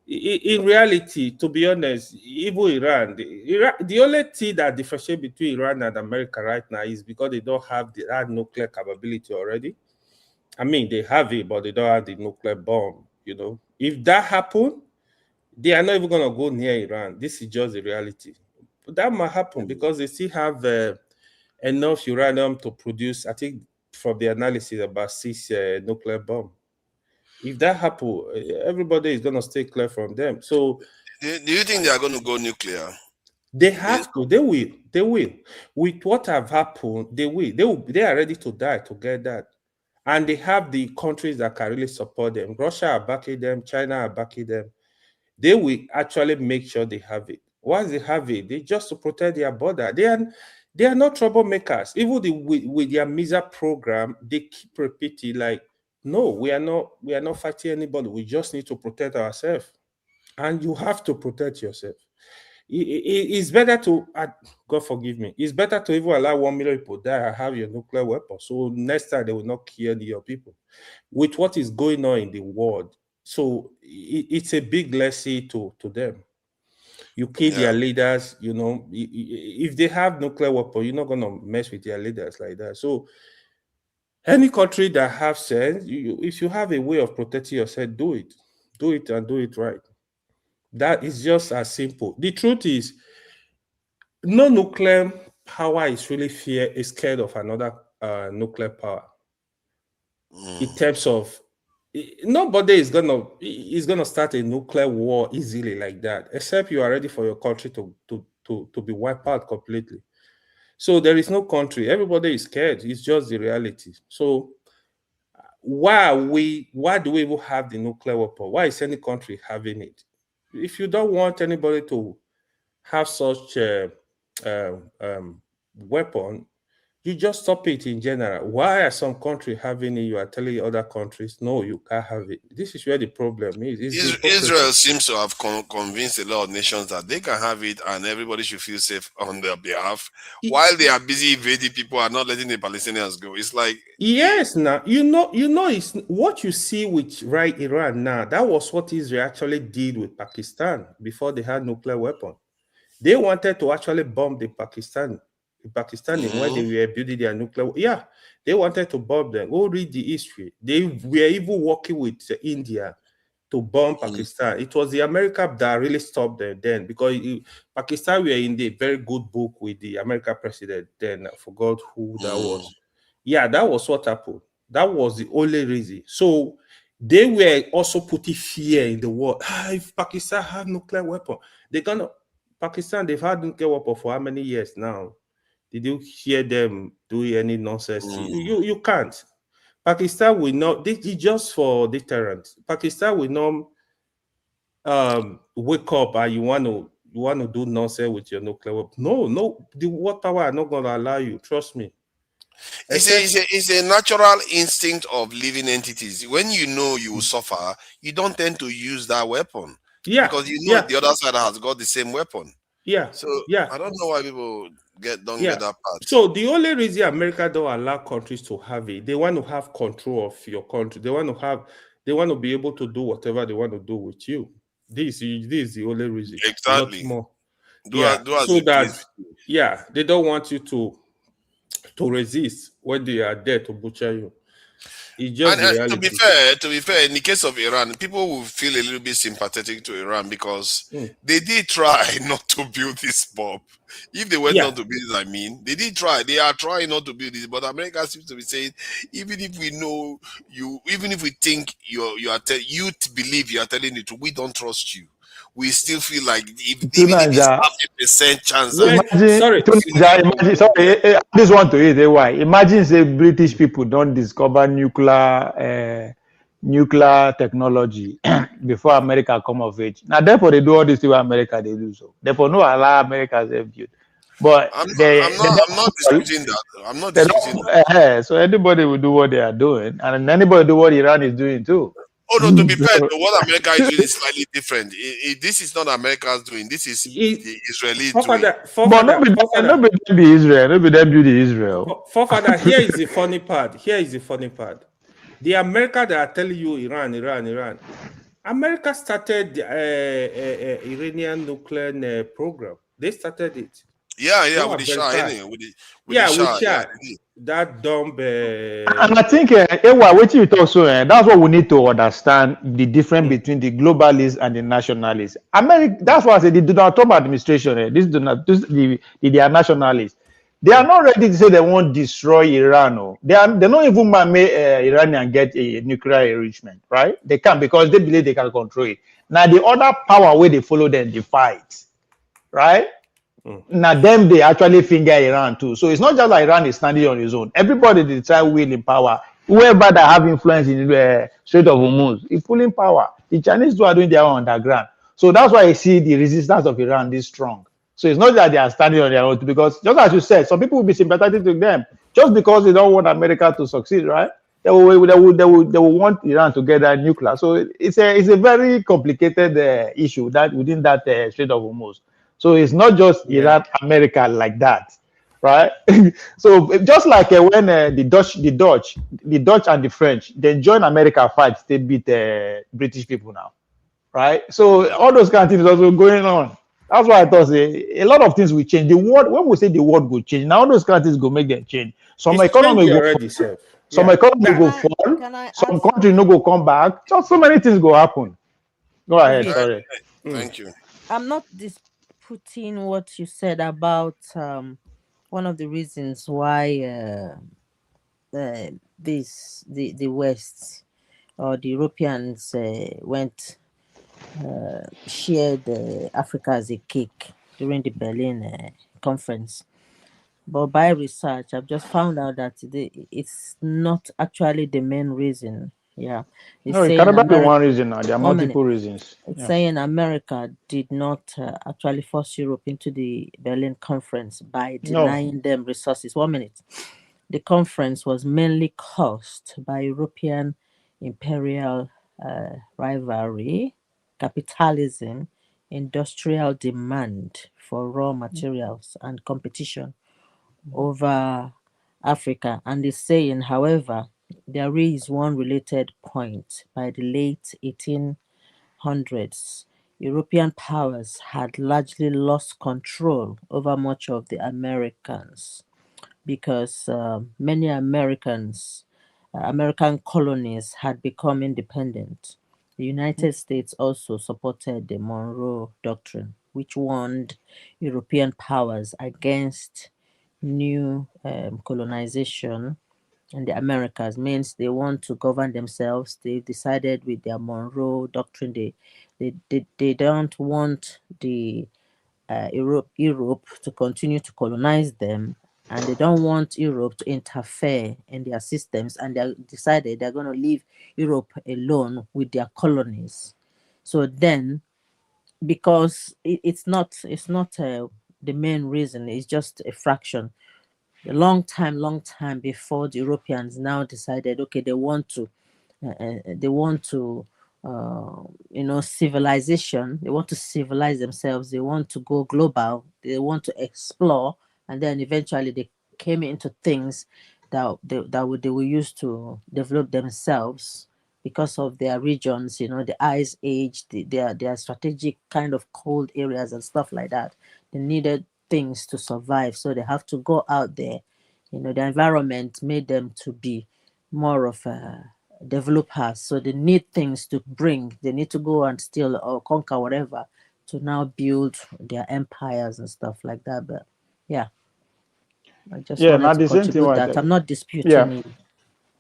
in reality, to be honest, even Iran, the only thing that differentiates between Iran and America right now is because they don't have that nuclear capability already. I mean, they have it, but they don't have the nuclear bomb, you know. If that happened, they are not even going to go near Iran. This is just the reality. But that might happen because they still have enough uranium to produce, I think, from the analysis, about 6 nuclear bombs. If that happens, everybody is going to stay clear from them. So, do you think they are going to go nuclear? They have to. They will. They will. With what have happened, they will. They are ready to die to get that. And they have the countries that can really support them. Russia are backing them. China are backing them. They will actually make sure they have it. Once they have it, they just to protect their border. They are not troublemakers. Even with their MISA program, they keep repeating like, no, we are not fighting anybody. We just need to protect ourselves. And you have to protect yourself. It's better to, God forgive me, it's better to even allow 1 million people die and have your nuclear weapon. So next time they will not kill your people. With what is going on in the world, so it's a big lesson to them. You kill their leaders, you know. If they have nuclear weapon, you're not going to mess with their leaders like that. So any country that have sense, if you have a way of protecting yourself, do it. Do it and do it right. That is just as simple. The truth is, no nuclear power is really scared of another nuclear power. In terms of, nobody is gonna start a nuclear war easily like that, except you are ready for your country to be wiped out completely. So there is no country. Everybody is scared. It's just the reality. So why do we even have the nuclear weapon? Why is any country having it? If you don't want anybody to have such weapon, you just stop it in general. Why are some countries having it? You are telling other countries, no, you can't have it. This is where the problem is. Israel seems to have convinced a lot of nations that they can have it and everybody should feel safe on their behalf, while they are busy invading people and not letting the Palestinians go. It's like, yes, now you know, it's what you see with Iran now. That was what Israel actually did with Pakistan before they had nuclear weapon. They wanted to actually bomb the Pakistan where they were building their nuclear. Yeah, they wanted to bomb them. Go read the history. They were even working with India to bomb Pakistan. It was the America that really stopped them then, because Pakistan were in the very good book with the American president then. I forgot who that was. Yeah, that was what happened. That was the only reason. So they were also putting fear in the world. If Pakistan had nuclear weapon, Pakistan, they've had nuclear weapon for how many years now? Did you hear them doing any nonsense? You can't. Pakistan will not. This is just for deterrence. Pakistan will not wake up and you want to do nonsense with your nuclear weapon. No. The world power are not going to allow you. Trust me. It's a natural instinct of living entities. When you know you will suffer, you don't tend to use that weapon. Yeah, because you know the other side has got the same weapon. Yeah. So I don't know why people don't get that part. So the only reason America don't allow countries to have it, they want to have control of your country. They want to be able to do whatever they want to do with you. This is the only reason. Exactly. Not more. So that they don't want you to resist when they are there to butcher you. It's just the To be reality. fair, in the case of Iran, people will feel a little bit sympathetic to Iran because Mm. they did try not to build this bomb. If they were Yeah. not to build it, I mean, they did try. They are trying not to build this, but America seems to be saying, even if we know you, even if we think you believe you are telling the truth, we don't trust you. We still feel like even if it's Naija, half a percent chance Well, that imagine, sorry. imagine, sorry, this one to eat, why? Imagine say British people don't discover nuclear technology before America come of age. Now, therefore, they do all this thing what America they do so. Therefore, no allow America to build. But I'm not disputing that. I'm not disputing that. so anybody will do what they are doing, and anybody do what Iran is doing too. Oh no, to be fair, So- though, what America is doing is slightly different. This is not America's doing. This is the Israelis doing. But not be them be Israel, not be them build Israel. Forefather, here is the funny part. Here is the funny part. The America that are telling you Iran. America started the Iranian nuclear program. They started it. Yeah, with the Shah, anyway, with the Shah. With Shah. That dumb. And I think, what you talk so, that's what we need to understand the difference between the globalists and the nationalists. America, that's why I said the Donald Trump administration, they are nationalists. They are not ready to say they won't destroy Iran. Oh. They don't even make Iranian get a nuclear enrichment, right? They can't because they believe they can control it. Now, the other power where they follow them, they fight, right? Now, them, they actually finger Iran too. So it's not just like Iran is standing on its own. Everybody they try will in power. Whoever that have influence in the Strait of Hormuz is pulling power. The Chinese too are doing their own underground. So that's why I see the resistance of Iran this strong. So it's not that they are standing on their own, because just as you said, some people will be sympathetic to them just because they don't want America to succeed, right? They will want Iran to get that nuclear. So it's a very complicated issue that within that Strait of Hormuz. So it's not just Iran, America like that, right? So just like when the Dutch and the French, they join America fight, they beat British people now, right? So all those kind of things also going on. That's why I thought a lot of things will change. The world, when we say the world will change, now all those kind of things go make them change. Some economy go fall, some economy go fall, some country no go come back. Just so many things go happen. Go ahead, sorry. Thank you. I'm not disputing what you said about one of the reasons why the West or the Europeans shared Africa as a cake during the Berlin conference. But by research, I've just found out that it's not actually the main reason. Yeah, No, it cannot be one reason now. There are multiple reasons. It's saying America did not actually force Europe into the Berlin conference by denying them resources. 1 minute. The conference was mainly caused by European imperial rivalry, capitalism, industrial demand for raw materials, and competition over Africa. And is saying, however, there is one related point. By the late 1800s, European powers had largely lost control over much of the Americas because many American colonies had become independent. The United States also supported the Monroe Doctrine, which warned European powers against new colonization in the Americas. Means they want to govern themselves. They decided with their Monroe Doctrine they don't want the Europe to continue to colonize them, and they don't want Europe to interfere in their systems, and they decided they're going to leave Europe alone with their colonies. So then, because it's not the main reason, it's just a fraction. A long time before the Europeans now decided, okay, they want to civilization. They want to civilize themselves. They want to go global. They want to explore, and then eventually they came into things that they will use to develop themselves because of their regions. The Ice Age, their strategic kind of cold areas and stuff like that. They needed things to survive, so they have to go out there. The environment made them to be more of developers. So they need things to bring. They need to go and steal or conquer whatever to now build their empires and stuff like that. But yeah, I just wanted to contribute that. I'm not disputing you.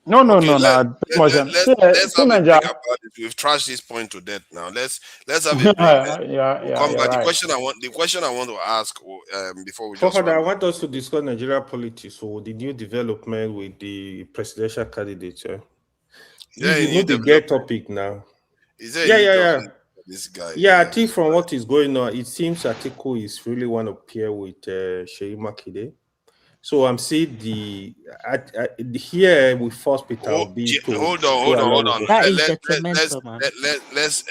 No. Let's have a break about it. We've trashed this point to death now. Let's have a break. We'll come back. Right. The question I want to ask before we just I want us to discuss Nigeria politics, so the new development with the presidential candidate. The get topic now. This guy. Yeah, I think from what is going on, it seems Atiku is really want to pair with Sheyi Makinde. So I'm saying here with first Peter. Hold on. Let's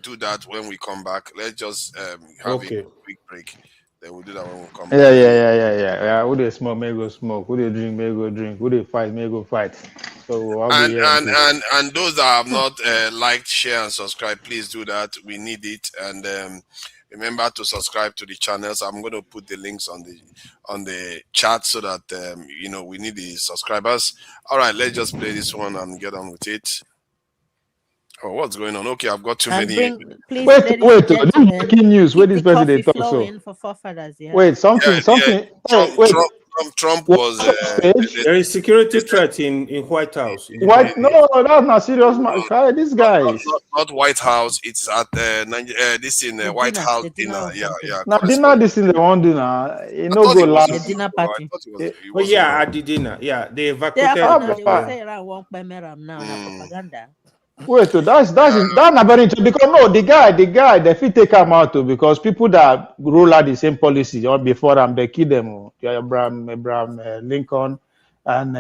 do that when we come back. Let's just have a quick break. Then we'll do that when we come back. Yeah. Who they smoke, may go smoke. Who they drink, may go drink. Who they fight, may go fight. So and those that have not liked, share, and subscribe, please do that. We need it. And remember to subscribe to the channels. I'm going to put the links on the chat so that we need the subscribers. All right, let's just play this one and get on with it. Oh, what's going on? Okay, I've got too many. Wait. Breaking news. Where this person they talk so? Wait, something. Trump was there is security threat in White House. No, that's not serious. This guy not White House. It's at this in the White House dinner. Yeah. Now dinner, this is the one dinner. You know, go last dinner party. At the dinner. Yeah, they evacuated. Propaganda. Wait, so that's not very interesting because the guy they fit take him out too because people that roll out the same policy or before them they kill them. Abraham Lincoln and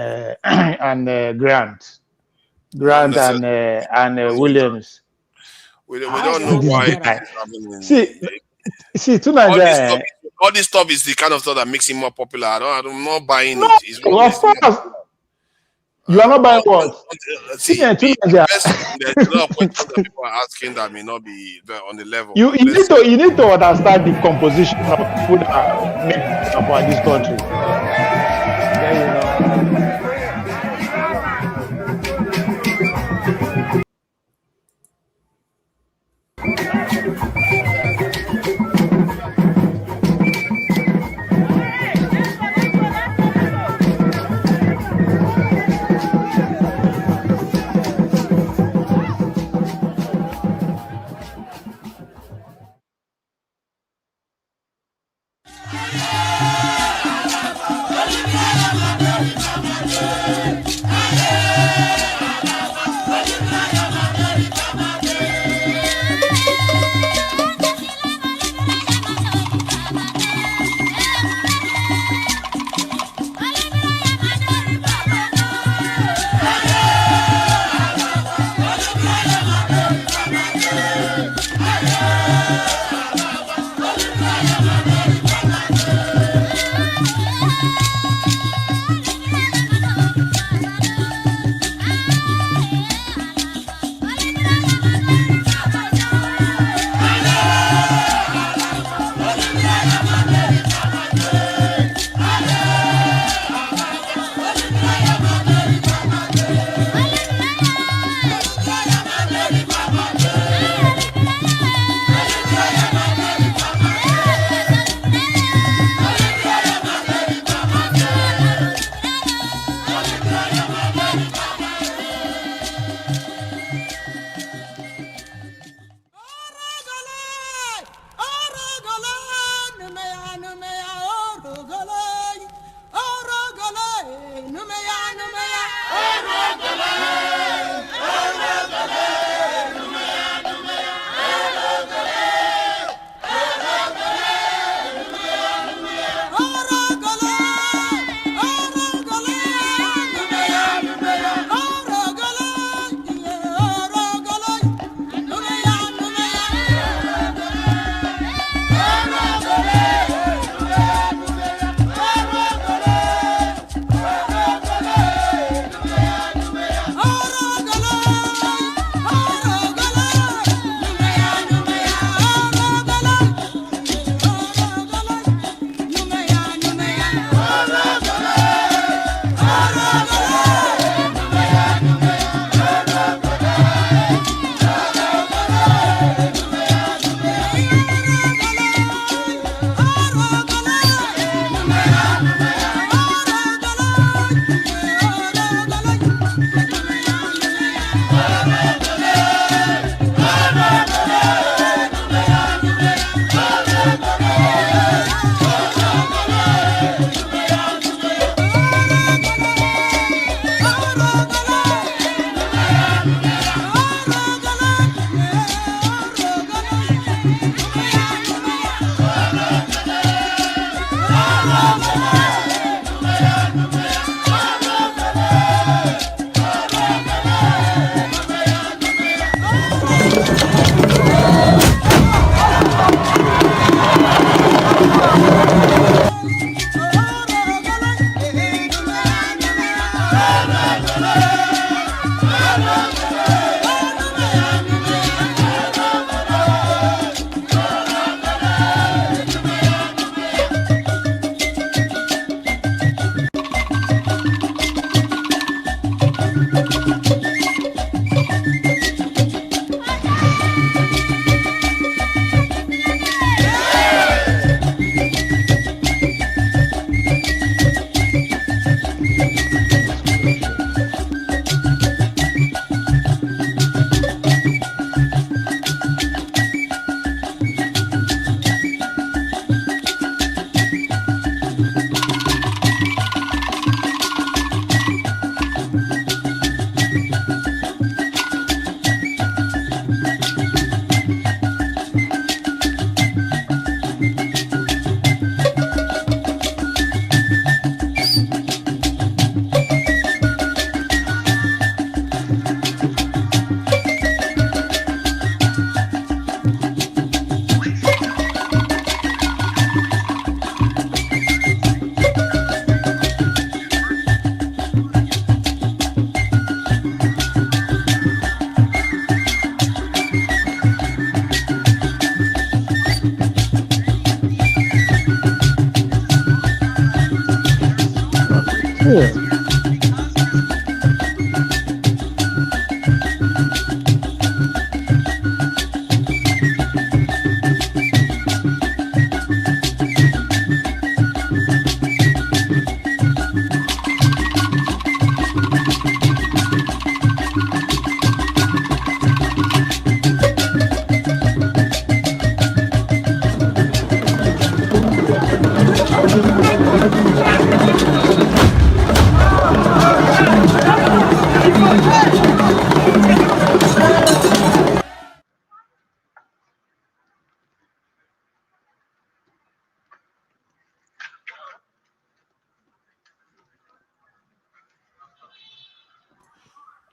Grant and Williams. We don't know why. See, to Nigeria. All this stuff is the kind of stuff that makes him more popular. I'm not buying it. Of course. You are not buying what? See, there's a lot of questions that people are asking that may not be on the level. You need to understand the composition of people that make about this country.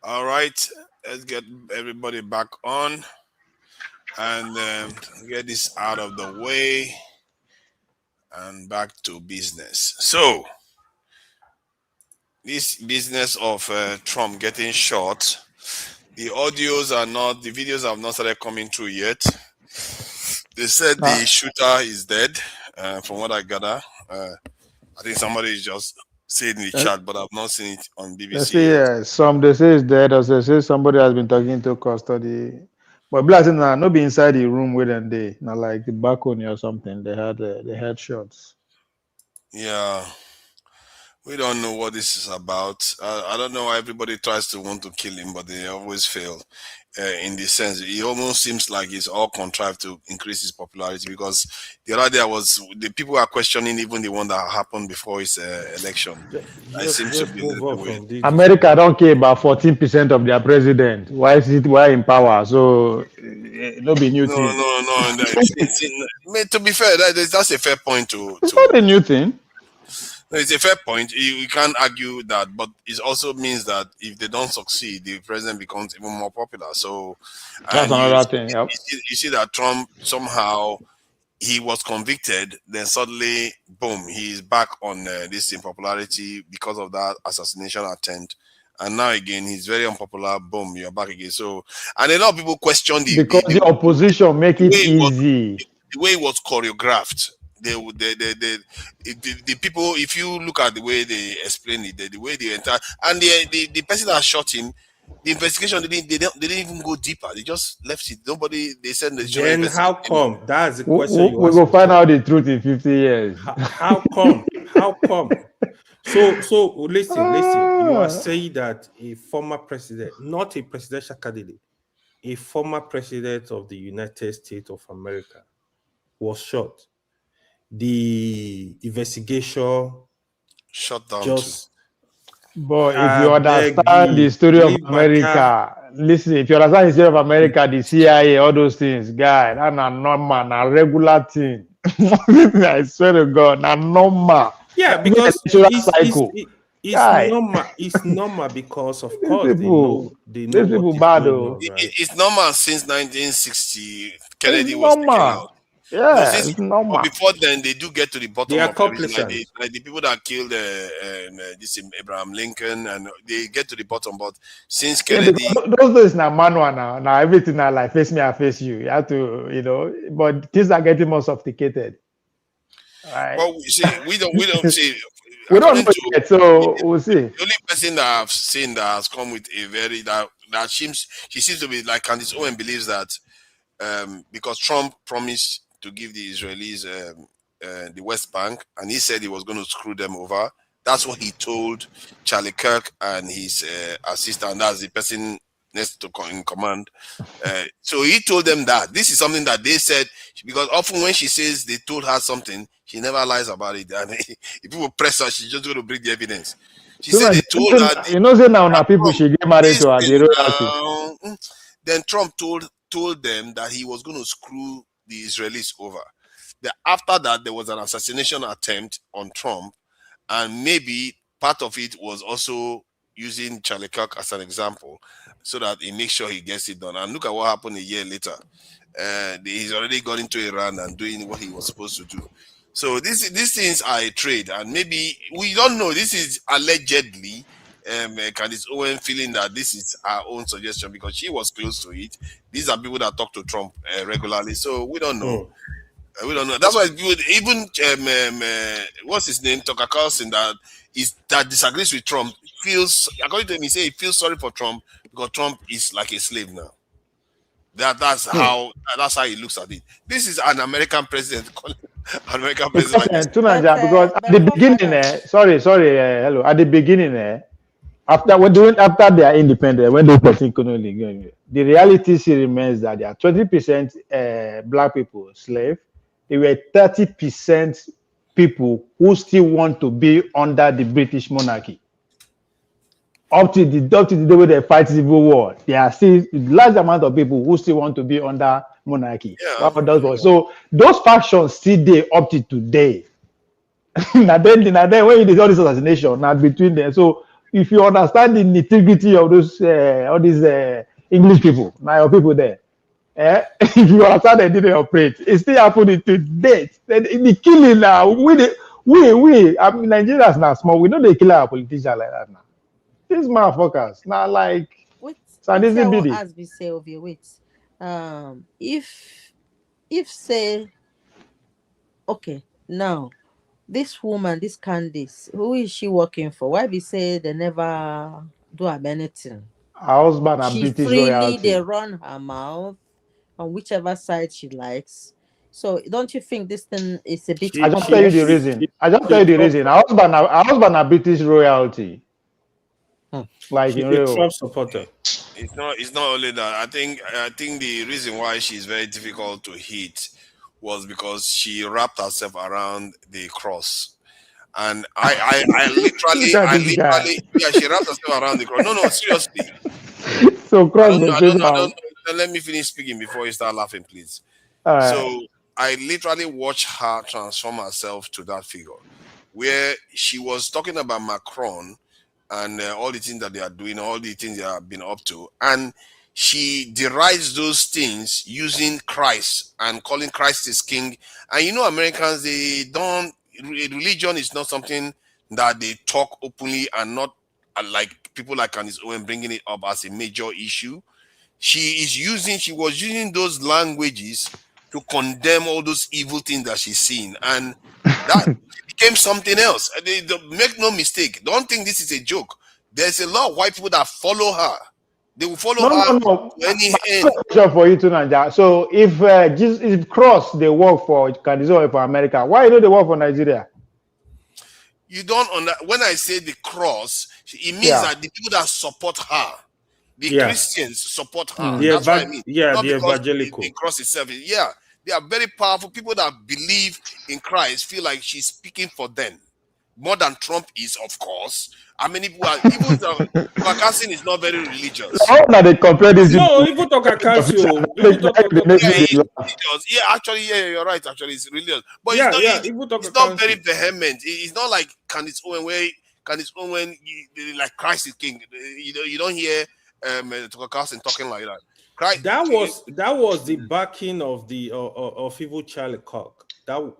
All right, let's get everybody back on and get this out of the way and back to business. So, this business of Trump getting shot, the audios are not, the videos have not started coming through yet. They said the shooter is dead, from what I gather. I think somebody just said in the chat, but I've not seen it on BBC. They say it's dead, or they say somebody has been talking to custody. But blessing now, not be inside the room with them day, not like the balcony or something. They had shots. Yeah, we don't know what this is about. I don't know why everybody tries to want to kill him, but they always fail. In the sense, it almost seems like it's all contrived to increase his popularity, because the other day was the people are questioning even the one that happened before his election. It seems to be the way. America don't care about 14% of their president. Why in power? So no be new thing. No. To be fair, that's a fair point to. It's not a new thing. No, it's a fair point. You can't argue that, but it also means that if they don't succeed, the president becomes even more popular. So that's another thing. Yep. You see that Trump somehow he was convicted, then suddenly, boom, he's back on this impopularity because of that assassination attempt. And now again, he's very unpopular. Boom, you're back again. So, and a lot of people question the opposition make it easy. The way it was choreographed. The people, if you look at the way they explain it, the way the entire and the person that shot him, the investigation they didn't even go deeper. They just left it. Nobody. They said the then how come? That's the question. We will find out the truth in 50 years. How come? How come? So listen. You are saying that a former president, not a presidential candidate, a former president of the United States of America was shot. The investigation shut down just. But if you understand the story of America, listen, if you understand the story of America, the CIA, all those things, guy, that's a normal, a regular thing. I swear to God, a normal. Yeah, because it's normal because of course they know these what people is bad going though. on, right? It's normal since 1960. Kennedy It's was taken normal. out. Yeah, it's normal. But before then, they do get to the bottom They are of everything. complicit. Like the people that killed this Abraham Lincoln, and they get to the bottom. But since Kennedy, those days now manual now everything now like face me, I face you. You have to, but things are getting more sophisticated. Right? Well, we don't see. We don't know yet, so we'll see. The only person that I've seen that has come with a very she seems to be like Candace Owen believes that because Trump promised to give the Israelis the West Bank, and he said he was going to screw them over. That's what he told Charlie Kirk and his assistant. That's the person next to in command. So he told them that this is something that they said, because often when she says they told her something, she never lies about it. And if people press her, she's just going to bring the evidence. She said they told her. Say now people should get married to her. The then Trump told them that he was going to screw the Israelis over. After that, there was an assassination attempt on Trump, and maybe part of it was also using Charlie Kirk as an example, so that he makes sure he gets it done. And look at what happened a year later. He's already got into Iran and doing what he was supposed to do. So these things are a trade, and maybe we don't know. This is allegedly Candace Owen feeling that this is our own suggestion because she was close to it. These are people that talk to Trump regularly, so we don't know. We don't know. That's why even what's his name, Tucker Carlson, that disagrees with Trump, feels, according to him, he say he feels sorry for Trump because Trump is like a slave now. That's how he looks at it. This is an American president. American president. Because at the beginning, hello. At the beginning, after they are independent, when they continue colonial, the reality still remains that there are 20% black people slave. There were 30% people who still want to be under the British monarchy. Up to the day when they fight civil war, there are still a large amount of people who still want to be under monarchy. Yeah. So those factions still there up to today. Now then when you do all this assassination, not between them. So if you understand the nitty-gritty of those all these English people, now your people there. If you understand they didn't operate, it's still happening to date. The killing now, we Nigerians now small, we know they kill our politicians like that now. These motherfuckers now like wait, as we say of you, wait. If say okay, now this woman, this Candice, who is she working for? Why we say they never do have anything? Her husband and she British freely royalty. They run her mouth on whichever side she likes. So don't you think this thing is a bit? I just tell you the reason. Her husband are British royalty. Like she's in real. a Trump supporter. It's not only that. I think the reason why she's very difficult to hit was because she wrapped herself around the cross. And I literally, she wrapped herself around the cross. No, seriously. So cross I don't know. Let me finish speaking before you start laughing, please. So I literally watched her transform herself to that figure, where she was talking about Macron and all the things that they are doing, all the things they have been up to, and she derides those things using Christ and calling Christ his king. And you know, Americans, religion is not something that they talk openly, and not like people like Candace Owen bringing it up as a major issue. She was using those languages to condemn all those evil things that she's seen, and that became something else. Make no mistake, don't think this is a joke. There's a lot of white people that follow her. They will follow her to any end. For you to Nigeria. So if Cross they work for Candice Owen for America, why don't they work for Nigeria? you don't when I say the cross, it means Yeah. that the people that support her, the Yeah. Christians support her. The That's what I mean. yeah, Not the because evangelical. the cross itself. Yeah, they are very powerful. People that believe in Christ feel like she's speaking for them more than Trump is, of course. I mean, people are, even Carson is not very religious. How now they compare this? No, even Tucker Carlson. Yeah, actually, yeah, you're right. Actually, it's religious, but Yeah, it's not very vehement. It's not like Candace Owen like Christ is king. You don't hear Tucker Carlson talking like that. Christ, That was the backing of the of evil Charlie Cock. That was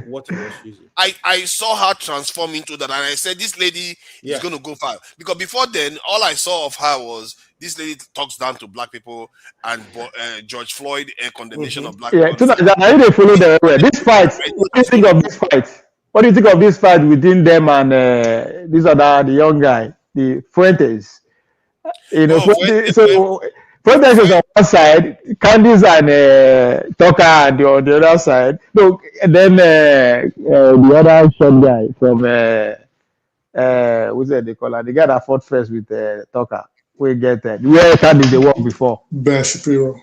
what he was using. I saw her transform into that, and I said, this lady is going to go far. Because before then, all I saw of her was this lady talks down to black people and George Floyd condemnation of black people. I need to follow the way. This fight. What do you think of this fight? What do you think of this fight within them and this other the young guy, the Fuentes? You know, Fuentes is on one side, Candice and Tucker on the other side. Look, and then the other short guy from what's that they call her? The guy that fought first with Tucker. We get that. Where Candice they worked before? Ben Shapiro.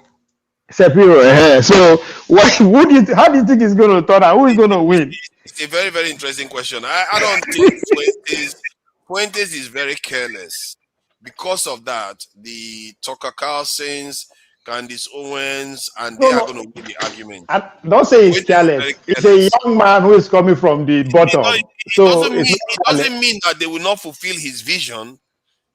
So, how do you think it's going to turn out? Who is going to win? It's a very, very interesting question. I don't think Fuentes is very careless. Because of that, the Tucker Carlsons, Candace Owens, and they are going to win the argument. Don't say he's careless. It's a young man who is coming from the bottom. It doesn't mean that they will not fulfill his vision.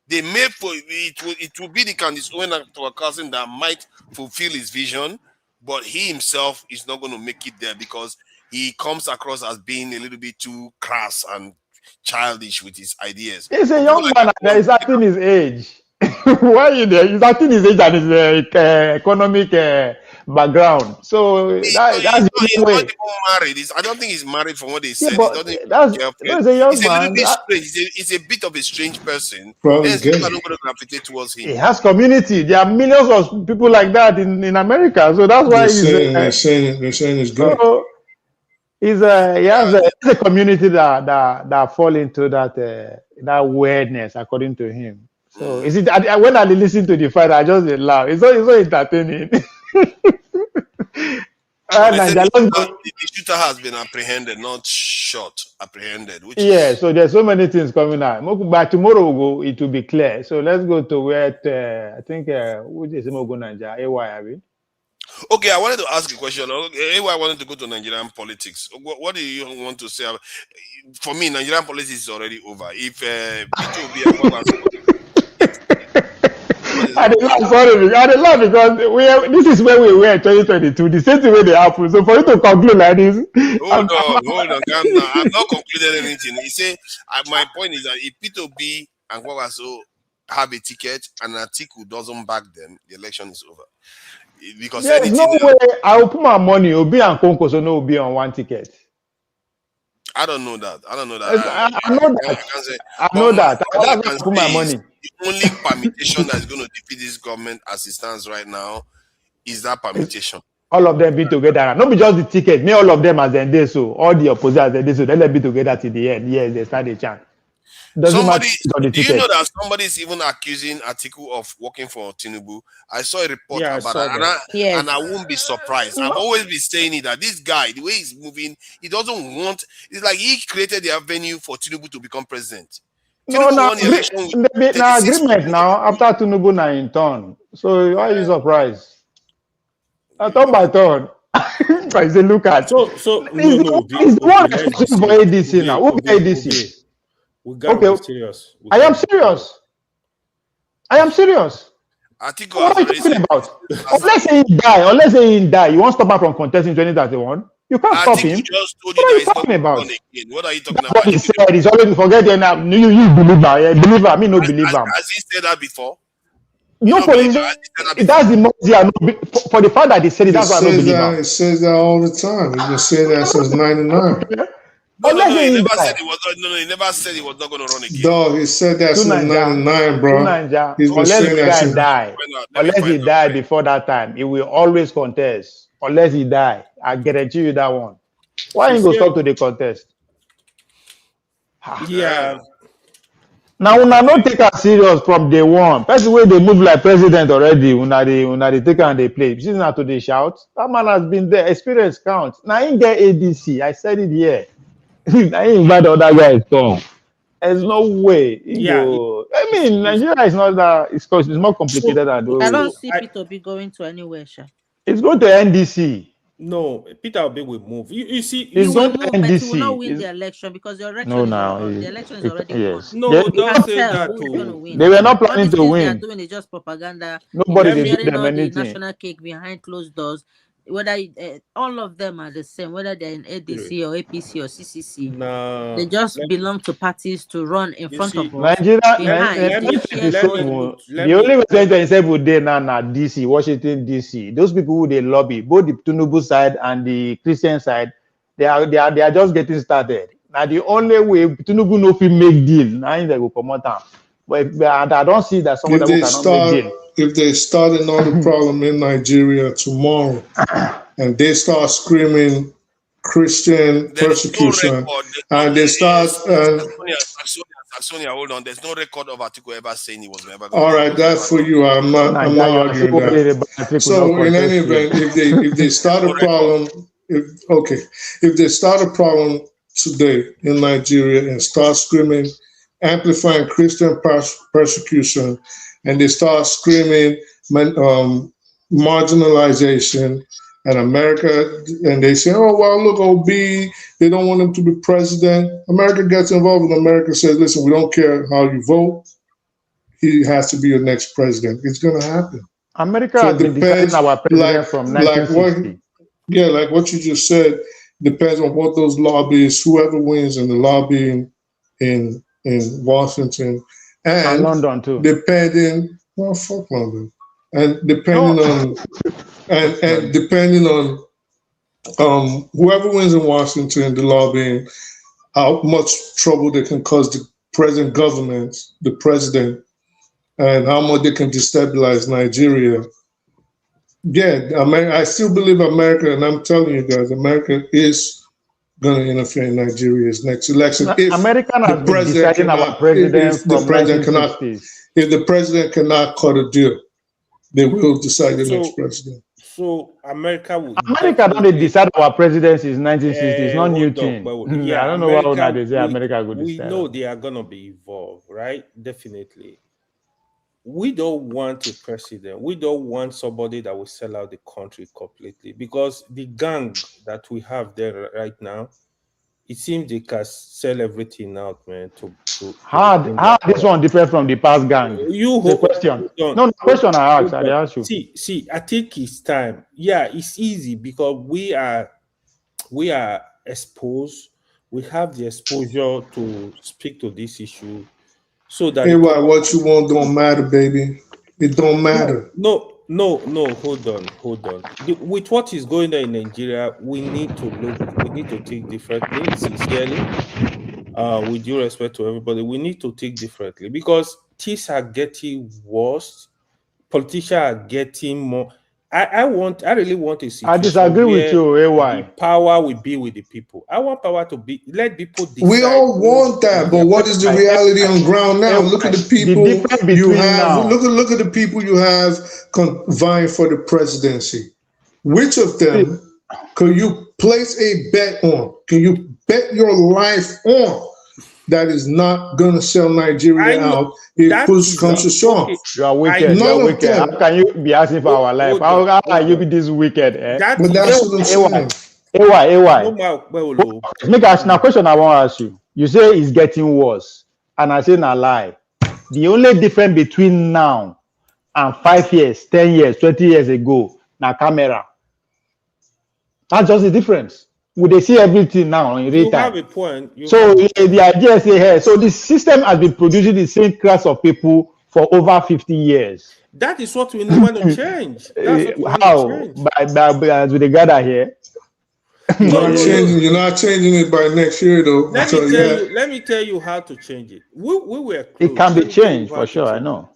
They may it will be the Candace Owens and Tucker Carlson that might fulfill his vision, but he himself is not going to make it there because he comes across as being a little bit too crass and childish with his ideas. He's a young man that is acting his age. Why are you there? He's acting his age and his economic background. So he's that's not even married. I don't think he's married from what they said. That's a young man. He's a bit of a strange person. Probably people are not going to gravitate towards him. He has community. There are millions of people like that in America. So that's why they're saying it's good. So, he has a community that fall into that weirdness, according to him. So is it when I listen to the fight, I just laugh. It's so entertaining. The shooter has been apprehended, not shot, apprehended. So there's so many things coming out. But tomorrow it will be clear. So let's go to where I think which is Nigeria, AY. Okay, I wanted to ask a question. I wanted to go to Nigerian politics. What do you want to say? For me, Nigerian politics is already over. If Peter Obi I did laugh because this is where we were in 2022. The same thing way they happen. So for you to conclude like this, hold on, I'm not concluding anything. You say my point is that if Peter Obi and Kwakwaso have a ticket and Atiku doesn't back them, the election is over. Because there's no way I will put my money. Obi and Konkoso will be on one ticket. I don't know that. I know that. That's where I put my money. The only permutation that is going to defeat this government as it stands right now is that permutation. All of them be together. Not be just the ticket. Me all of them as they do so. All the opposite as they do so. They let be together till the end. Yes, they start a chant. Do you know that somebody is even accusing Atiku of working for Tinubu? I saw a report about that, and I won't be surprised. I've always been saying it that this guy, the way he's moving, he doesn't want. It's like he created the avenue for Tinubu to become president. Agreement now after Tinubu na in turn. So why are you surprised? Turn by turn. I say look at it's the one for ADC now. Who ADC? Serious. I am serious. Atiku, what are you talking about? Unless he die, you won't stop him from contesting 2031. You can't stop him. What are you talking about? What are you talking about? He said he's already forget it now. You believe him. Me no believe him. Has he said that before? No, that's the most for the fact that he said it. That's why I don't believe him. He says that all the time. He's been saying that since '99. He never said he was not going to run again. Dog, he said that since '99, bro. He's been saying that since. Unless he died before that time, he will always contest. Unless he die, I guarantee you that one. Why ain't go stop to the contest? Yeah. Now, una not take us serious from day one. Person way they move like president already. Una they take and they play. This is not to they shout. That man has been there. Experience counts. Now he get ADC. I said it here. Now he invite other guys come. There's no way. I mean, Nigeria is not that. It's more complicated than I those. don't see Peter be going to anywhere, Sha. It's going to NDC. No, Peter Obi will move. You see, He's he will going to move, but he will NDC. not win the election because the election the election is already won. No, You don't can't say tell that. who's going to win. They were not All planning these to things they are win. doing is just propaganda. Nobody did Sharing them all the anything. national cake behind closed doors. Whether all of them are the same, whether they're in ADC or APC or CCC, they just belong to parties to run in front of us. Nigeria, behind. the only way 2027 would day now DC, Washington DC. Those people who they lobby, both the Tinubu side and the Christian side, they are just getting started. Now the only way Tinubu no fit make deal, now they go come out. But I don't see that someone that cannot make deal. If they start another problem in Nigeria tomorrow, and they start screaming Christian persecution, and they start. Saxonia, hold on. There's no record of Atiku ever saying he was never. All right, that's for you. I'm not arguing that. So in any event, if they start a problem, if they start a problem today in Nigeria and start screaming, amplifying Christian persecution, and they start screaming marginalization and America, and they say, oh, well, look, OB, they don't want him to be president. America gets involved, and America says, listen, we don't care how you vote. He has to be your next president. It's going to happen. America has been deciding our president from 1960. Like what you just said, depends on what those lobbyists, whoever wins in the lobbying in Washington, and London too. Depending, well, fuck London, and depending on depending on whoever wins in Washington, the lobbying, how much trouble they can cause the present government, the president, and how much they can destabilize Nigeria. Yeah, I still believe America, and I'm telling you guys, America is going to interfere in Nigeria's next election. American has been deciding our president from 1960s. If the president cannot cut a deal, they will decide the next president. So America don't decide our president since 1960s. It's not new thing. I don't know why they say America will decide. We know they are going to be involved, right? Definitely. We don't want a president. We don't want somebody that will sell out the country completely, because the gang that we have there right now, it seems they can sell everything out, man. How this one different from the past gang? The question. No, the question I asked. I asked you. See, I think it's time. Yeah, it's easy because we are exposed. We have the exposure to speak to this issue. So that what you want don't matter, baby. It don't matter. No. Hold on. With what is going on in Nigeria, we need to think differently, sincerely. With due respect to everybody, we need to think differently because things are getting worse. Politicians are getting more. I really want a situation. I disagree with you, AY. Power will be with the people. I want power to be, let people decide. We all want that, but what is the reality on ground now? Look at the people you have. Look at the people you have vying for the presidency. Which of them can you place a bet on? Can you bet your life on that is not going to sell Nigeria out if push comes to shove? You are wicked. You are wicked. How can you be asking for our life? How can you be this wicked? But that's what I'm saying. AY. Make us now question I want to ask you. You say it's getting worse, and I say na lie. The only difference between now and 5 years, 10 years, 20 years ago, na camera. That's just the difference. Would they see everything now in real time? You have a point. The idea is here. So the system has been producing the same class of people for over 50 years. That is what we want to change. How? By with the gather here. You're not changing it by next year, though. Let me tell you how to change it. We were close. It can be changed for sure. I know.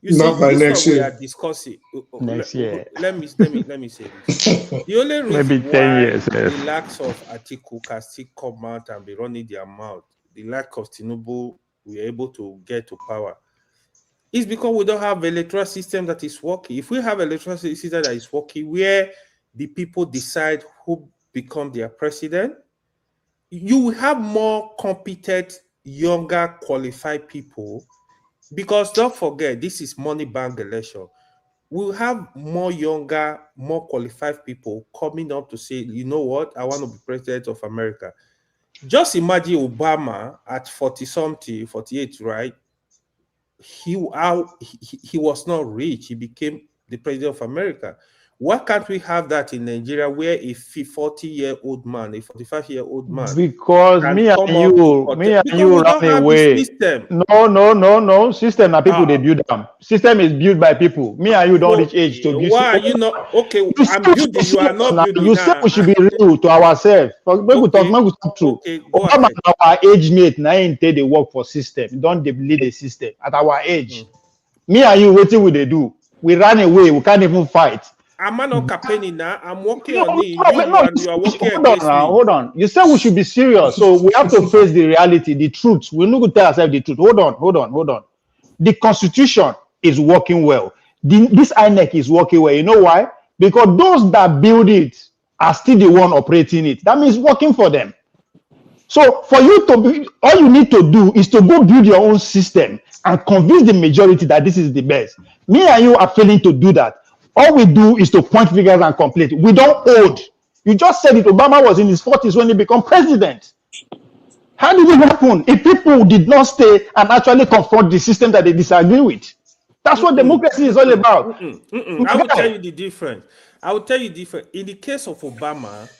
Not by next year. We are discussing next year. Let me say this. The only reason maybe 10 years. The likes of Atiku can still come out and be running their mouth, the lack of Tinubu, we are able to get to power. It's because we don't have an electoral system that is working. If we have an electoral system that is working, where the people decide who become their president, you will have more competent, younger, qualified people. Because don't forget, this is money bank election. We'll have more younger, more qualified people coming up to say, you know what, I want to be president of America. Just imagine Obama at 40-something, 48, right? He was not rich. He became the president of America. Why can't we have that in Nigeria, where a 40-year-old man, a 45-year-old man, because me and you run away. No. System are people they build them. System is built by people. Me and you don't reach age to build. Why are you not okay? I'm building. You are not building. You say we should be real to ourselves. When we talk true. Obama, our age mate, now ain't they work for system. Don't they lead the system at our age? Me and you, what will they do? We run away. We can't even fight. I'm not campaigning now. I'm working on it. You are working against me. Hold on. You said we should be serious, so we have to face the reality, the truth. We need to tell ourselves the truth. Hold on. The Constitution is working well. This INEC is working well. You know why? Because those that build it are still the one operating it. That means working for them. So for you to be, all you need to do is to go build your own system and convince the majority that this is the best. Me and you are failing to do that. All we do is to point fingers and complain. We don't hold. You just said it. Obama was in his 40s when he became president. How did it happen? If people did not stay and actually confront the system that they disagree with. That's what democracy is all about. I will tell you the difference. In the case of Obama,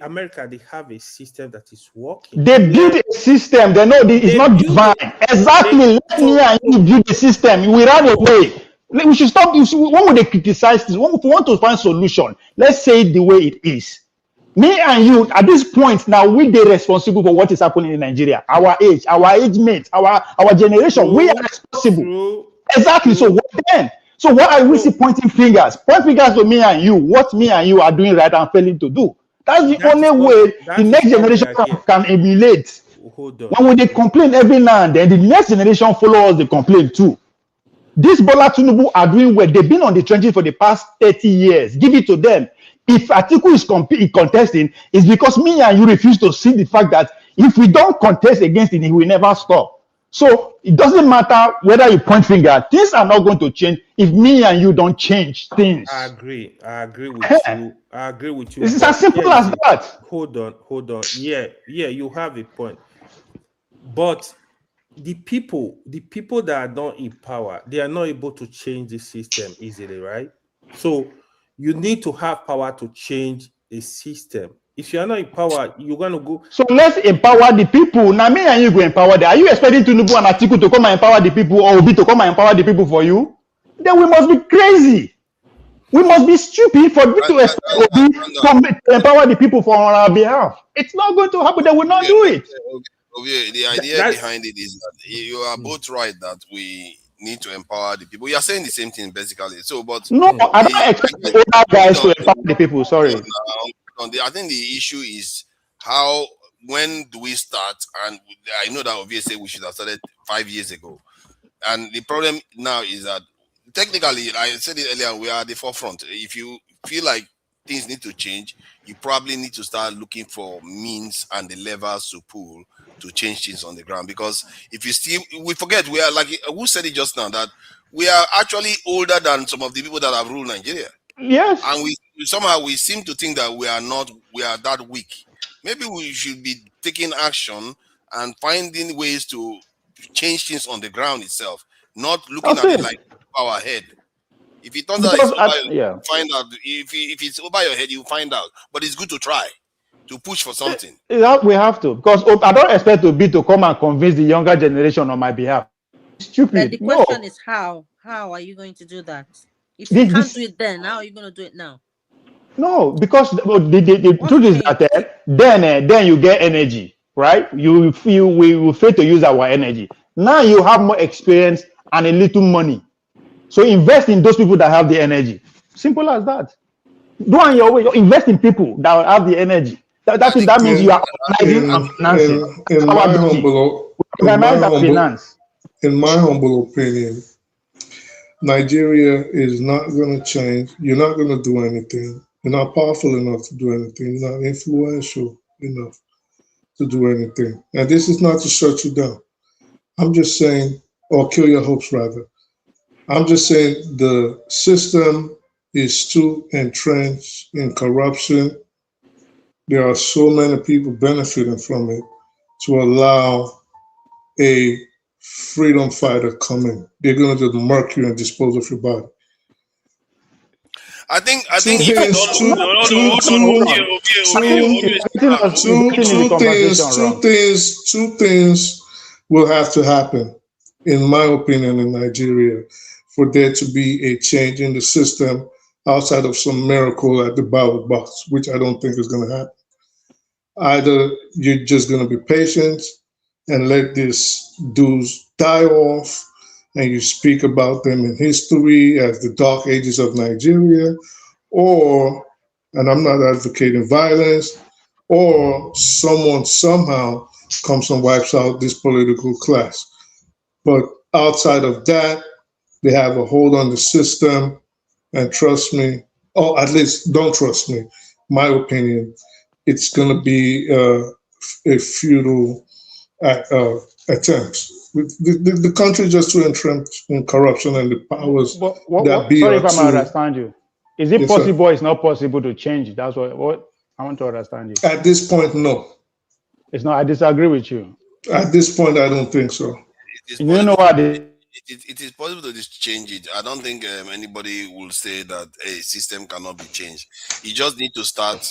America, they have a system that is working. They build a system. They know it's not divine. Exactly. Let me and you build a system. We ran away. We should stop. When would they criticize this? When we want to find solution, let's say it the way it is. Me and you, at this point, now we are responsible for what is happening in Nigeria. Our age mates, our generation, we are responsible. Exactly. So what then? So why are we still pointing fingers? Point fingers to me and you. What me and you are doing right and failing to do. That's the only way the next generation can emulate. When they complain every now and then, the next generation follow us, they complain too. These Bola Tinubu are doing well. They've been on the trenches for the past 30 years. Give it to them. If Atiku is contesting, it's because me and you refuse to see the fact that if we don't contest against it, he will never stop. So it doesn't matter whether you point finger. Things are not going to change if me and you don't change things. I agree with you. It's as simple as that. Hold on. Yeah, you have a point. But the people that are not in power, they are not able to change the system easily, right? So you need to have power to change a system. If you are not in power, you're going to go. So let's empower the people. Now, me and you go empower them. Are you expecting Tinubu and Atiku to come and empower the people, or Obi to come and empower the people for you? Then we must be crazy. We must be stupid for me to expect Obi to empower the people for our behalf. It's not going to happen. They will not do it. The idea behind it is that you are both right that we need to empower the people. You are saying the same thing basically. So, but no, I don't expect other guys to empower the people. Sorry. I think the issue is when do we start? And I know that obviously we should have started 5 years ago. And the problem now is that technically, I said it earlier, we are at the forefront. If you feel like things need to change, you probably need to start looking for means and the levers to pull to change things on the ground. Because if we forget, we are like, who said it just now, that we are actually older than some of the people that have ruled Nigeria. Yes. And we seem to think that we are that weak. Maybe we should be taking action and finding ways to change things on the ground itself, not looking at it like our head. If it turns out it's over, you find out. If it's over your head, you find out. But it's good to try to push for something. We have to, because I don't expect Obi to come and convince the younger generation on my behalf. Stupid. But the question is how? How are you going to do that? If you can't do it then, how are you going to do it now? No, because the truth is that then you get energy, right? We will fail to use our energy. Now you have more experience and a little money. So invest in those people that have the energy. Simple as that. Do on your way. Invest in people that have the energy. That means you are organizing and financing. In my humble opinion, Nigeria is not going to change. You're not going to do anything. You're not powerful enough to do anything. You're not influential enough to do anything. And this is not to shut you down. I'm just saying, or kill your hopes rather. I'm just saying the system is too entrenched in corruption. There are so many people benefiting from it to allow a freedom fighter come in. They're going to just murk you and dispose of your body. I think two things will have to happen, in my opinion, in Nigeria, for there to be a change in the system outside of some miracle at the ballot box, which I don't think is going to happen. Either you're just going to be patient and let these dudes die off, and you speak about them in history as the dark ages of Nigeria, or, and I'm not advocating violence, or someone somehow comes and wipes out this political class. But outside of that, they have a hold on the system, and trust me, or at least don't trust me, my opinion, it's going to be a futile attempt. The country is just too entrenched in corruption and the powers that be. Sorry if I understand you. Is it Yes, possible or it's not possible to change? That's what I want to understand you. At this point, no. It's not. I disagree with you. At this point, I don't think so. You know what? It is possible to just change it. I don't think anybody will say that a system cannot be changed. You just need to start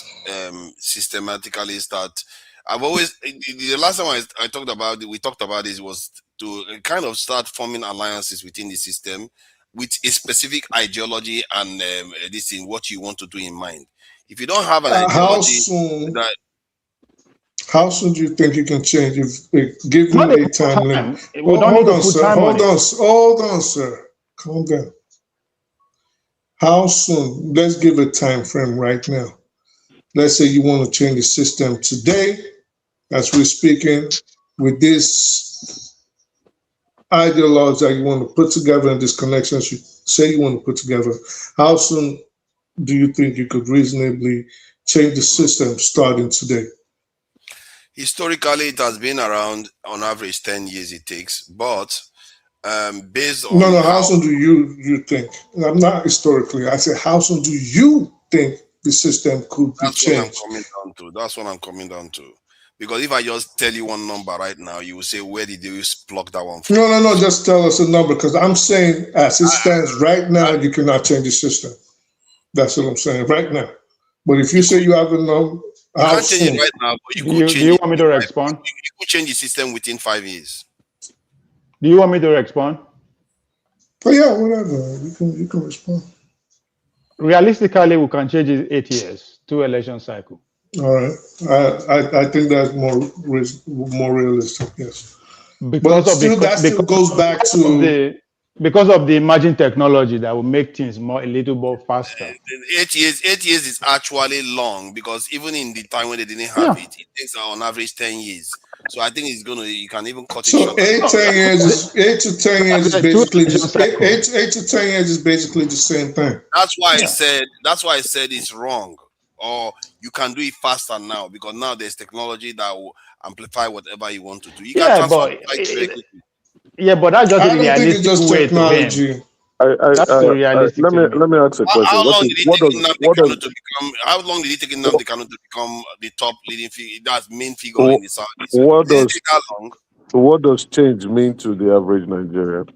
systematically start. I've always, the last time I talked about it, we talked about this, was to kind of start forming alliances within the system with a specific ideology and this thing, what you want to do in mind. If you don't have an ideology, how soon do you think you can change? Give me a time limit. Hold on, sir. Calm down. How soon? Let's give a time frame right now. Let's say you want to change the system today, as we're speaking, with this ideology that you want to put together and these connections you say you want to put together. How soon do you think you could reasonably change the system starting today? Historically, it has been around, on average, 10 years it takes. But based on... No, how soon do you think? I'm not historically. I said, how soon do you think the system could be changed? That's what I'm coming down to. Because if I just tell you one number right now, you will say, where did you pluck that one from? No, just tell us a number. Because I'm saying, as it stands right now, you cannot change the system. That's what I'm saying right now. But if you say you have a number... You can't change it right now, but you could change it. Do you want me to respond? You could change the system within 5 years. Do you want me to respond? Oh yeah, whatever. You can respond. Realistically, we can change it 8 years, 2 election cycle. All right. I think that's more realistic, yes. Because of the emerging technology that will make things a little more faster. 8 years is actually long, because even in the time when they didn't have it takes on average 10 years. So I think you can even cut it short. 8 to 10 years is basically the same thing. That's why I said it's wrong. Or you can do it faster now, because now there's technology that will amplify whatever you want to do. You can but that's just a realistic way to win. Let me ask a question. How long did it take Nnamdi Kanu to become the top leading figure? That's main figure in the South. What does change mean to the average Nigerian?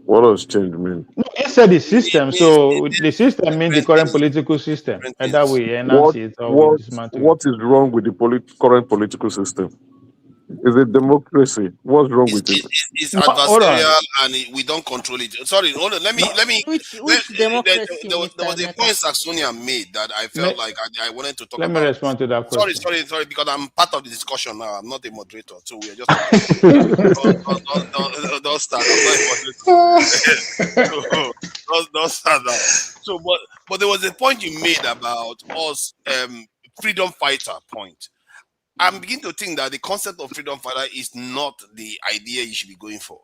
What does change mean? No, it said the system. So the system means the current political system. And that we enhance it or we dismantle it. What is wrong with the current political system? Is it democracy? What's wrong with it? It's adversarial and we don't control it. Sorry, hold on. Let me. Which democracy? There was a point Saxonia made that I felt like I wanted to talk about. Let me respond to that question. Sorry, because I'm part of the discussion now. I'm not a moderator, so we are just. Don't start. I'm not a moderator. Don't start that. So, but there was a point you made about us freedom fighter point, I'm beginning to think that the concept of freedom fighter is not the idea you should be going for.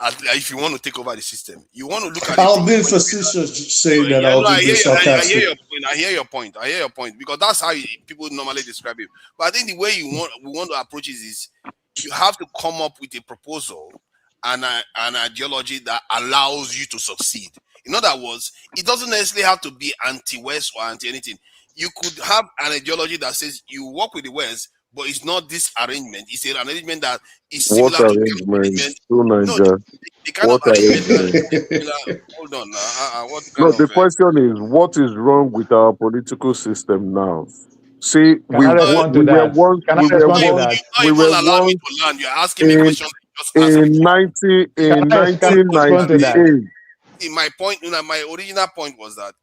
If you want to take over the system, you want to look at I'll be facetious saying that. yeah, I'll no, I be hear sarcastic. your point. I hear your point because that's how people normally describe it. But I think the way we want to approach it is you have to come up with a proposal and an ideology that allows you to succeed. In other words, it doesn't necessarily have to be anti-West or anti-anything. You could have an ideology that says you work with the West, but it's not this arrangement. It's an arrangement that is What similar to the kind of arrangement? arrangement. To No, Niger. the kind What of arrangement that arrangement? is similar. Hold on. What No, kind the of? question is, what is wrong with our political system now? See, Can I respond to that? Can I respond to that? You not even allow me to land. You're asking me in questions. Just answer in before. 1998. My point, my original point was that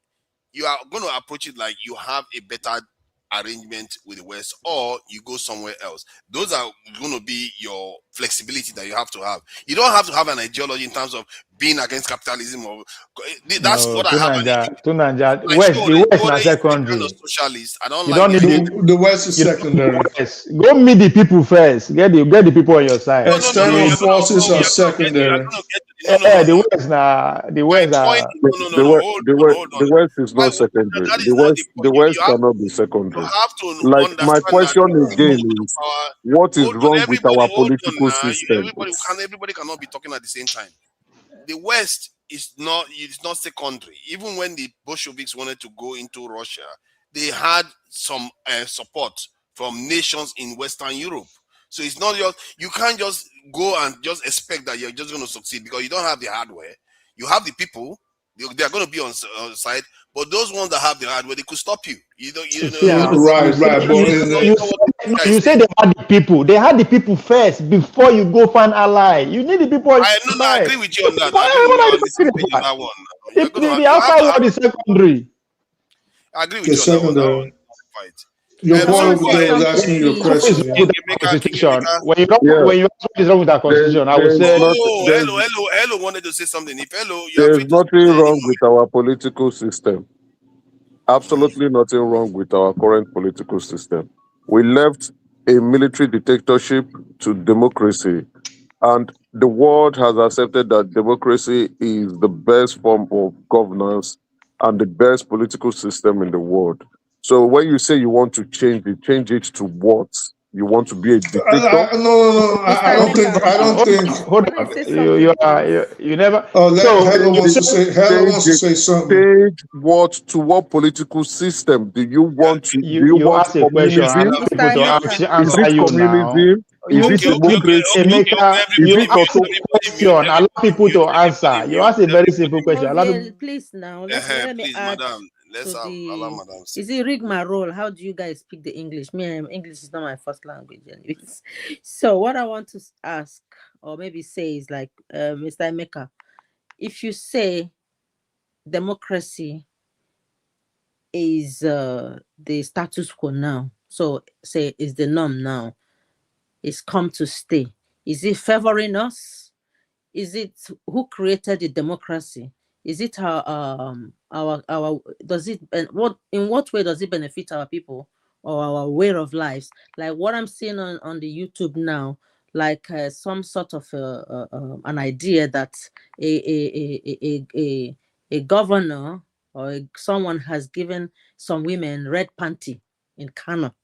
you are going to approach it like you have a better arrangement with the West, or you go somewhere else. Those are going to be your flexibility that you have to have. You don't have to have an ideology in terms of being against capitalism, or that's No, what I have. Tunanja, My West, show, the West is is secondary. kind of socialist. I don't You like don't need the West is secondary. Go meet the people first. Get the people on your side. External forces are secondary. The West now, the West are The West is not secondary. The West cannot be secondary. Like my question again is, what is wrong with our political system? Everybody cannot be talking at the same time. The West is not secondary. Even when the Bolsheviks wanted to go into Russia, they had some support from nations in Western Europe. So it's not you can't just go and just expect that you're just going to succeed because you don't have the hardware. You have the people; they are going to be on side. But those ones that have the hardware, they could stop you. You say they had the people. They had the people first before you go find ally. You need the people. I agree with you on that. The outside world is secondary. I agree with you on that one. Your boy was asking you a question. When you ask what is wrong with our constitution, I would say. Hello wanted to say something. If Hello, there's nothing wrong with our political system. Absolutely nothing wrong with our current political system. We left a military dictatorship to democracy, and the world has accepted that democracy is the best form of governance and the best political system in the world. So when you say you want to change it to what? You want to be a dictator? No. I don't think. You never. Hello wants to say something. Change what to what political system do you want to? Do you want ask a question? Is it communism? Is it democracy? You ask a question. Allow people to answer. You ask a very simple question. Please now, let me add. Is it rigmarole? How do you guys speak the English? English is not my first language, anyways. So what I want to ask, or maybe say, is like, Mr. Emeka, if you say democracy is the status quo now, so say is the norm now, it's come to stay. Is it favoring us? Is it who created the democracy? Is it our does it, and in what way does it benefit our people or our way of lives? Like what I'm seeing on the YouTube now, like some sort of an idea that a governor or someone has given some women red panty in Kano.